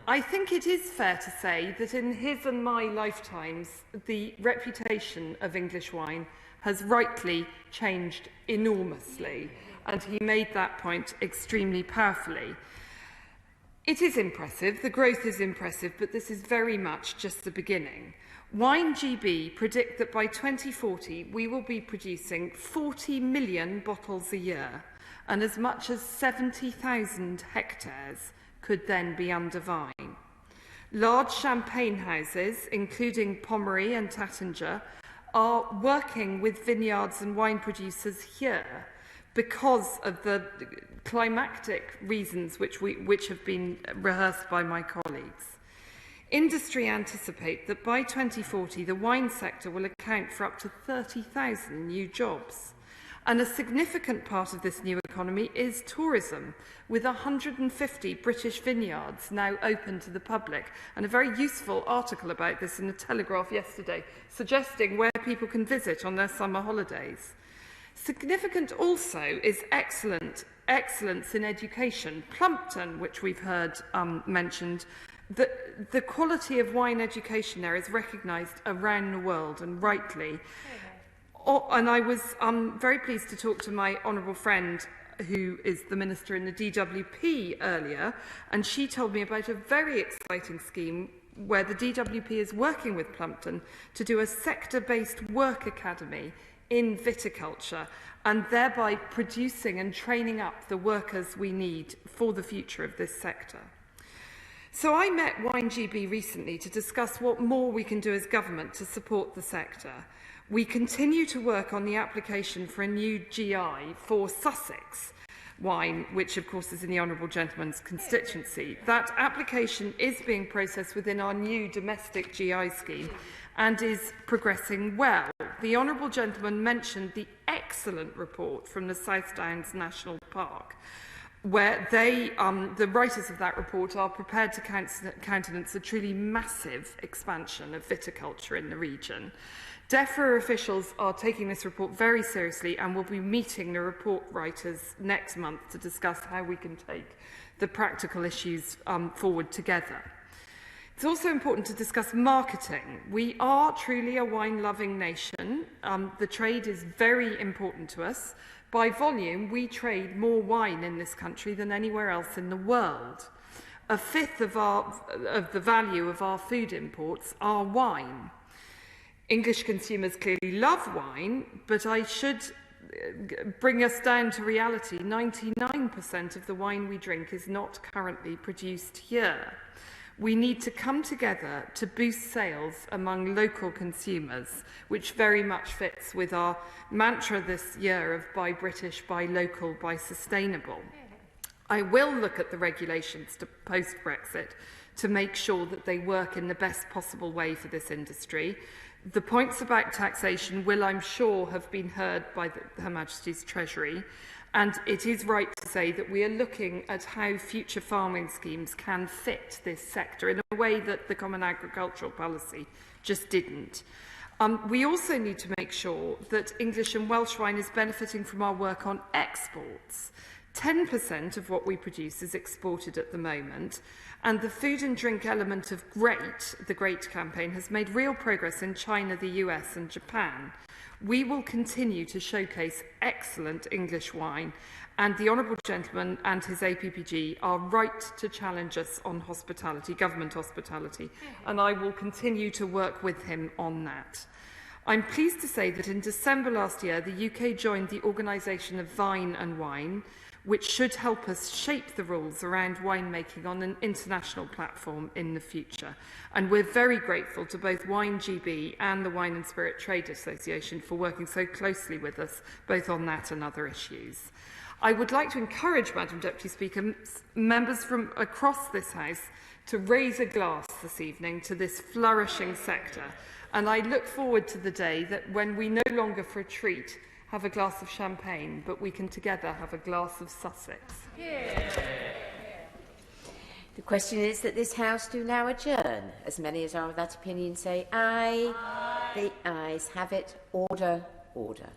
I think it is fair to say that in his and my lifetimes, the reputation of English wine has rightly changed enormously, and he made that point extremely powerfully. It is impressive, the growth is impressive, but this is very much just the beginning. Wine GB predict that by 2040 we will be producing 40 million bottles a year, and as much as 70,000 hectares could then be under vine. Large champagne houses, including Pommery and Tattinger, are working with vineyards and wine producers here, because of the climactic reasons which have been rehearsed by my colleagues. Industry anticipate that by 2040 the wine sector will account for up to 30,000 new jobs. And a significant part of this new economy is tourism, with 150 British vineyards now open to the public, and a very useful article about this in the Telegraph yesterday, suggesting where people can visit on their summer holidays. Significant also is excellence in education. Plumpton, which we've heard mentioned, the quality of wine education there is recognised around the world, and rightly. And I was very pleased to talk to my honourable friend who is the Minister in the DWP earlier, and she told me about a very exciting scheme where the DWP is working with Plumpton to do a sector-based work academy in viticulture, and thereby producing and training up the workers we need for the future of this sector. So I met WineGB recently to discuss what more we can do as government to support the sector. We continue to work on the application for a new GI for Sussex wine, which of course is in the Honourable Gentleman's constituency. That application is being processed within our new domestic GI scheme and is progressing well. The Honourable Gentleman mentioned the excellent report from the South Downs National Park, where the writers of that report are prepared to countenance a truly massive expansion of viticulture in the region. DEFRA officials are taking this report very seriously and will be meeting the report writers next month to discuss how we can take the practical issues forward together. It's also important to discuss marketing. We are truly a wine-loving nation. The trade is very important to us. By volume, we trade more wine in this country than anywhere else in the world. A fifth of the value of our food imports are wine. English consumers clearly love wine, but I should bring us down to reality. 99% of the wine we drink is not currently produced here. We need to come together to boost sales among local consumers, which very much fits with our mantra this year of buy British, buy local, buy sustainable. I will look at the regulations to post-Brexit to make sure that they work in the best possible way for this industry. The points about taxation will, I'm sure, have been heard by Her Majesty's Treasury, and it is right to say that we are looking at how future farming schemes can fit this sector in a way that the Common Agricultural Policy just didn't. We also need to make sure that English and Welsh wine is benefiting from our work on exports. 10% of what we produce is exported at the moment, and the food and drink element of the GREAT campaign has made real progress in China, the US and Japan. We will continue to showcase excellent English wine, and the Honourable Gentleman and his APPG are right to challenge us on hospitality, government hospitality, and I will continue to work with him on that. I'm pleased to say that in December last year, the UK joined the Organisation of Vine and Wine, which should help us shape the rules around winemaking on an international platform in the future. And we're very grateful to both WineGB and the Wine and Spirit Trade Association for working so closely with us, both on that and other issues. I would like to encourage, Madam Deputy Speaker, members from across this House to raise a glass this evening to this flourishing sector. And I look forward to the day that when we no longer for a treat have a glass of champagne, but we can together have a glass of Sussex. Yeah. The question is that this House do now adjourn. As many as are of that opinion say aye. Aye. The ayes have it. Order, order.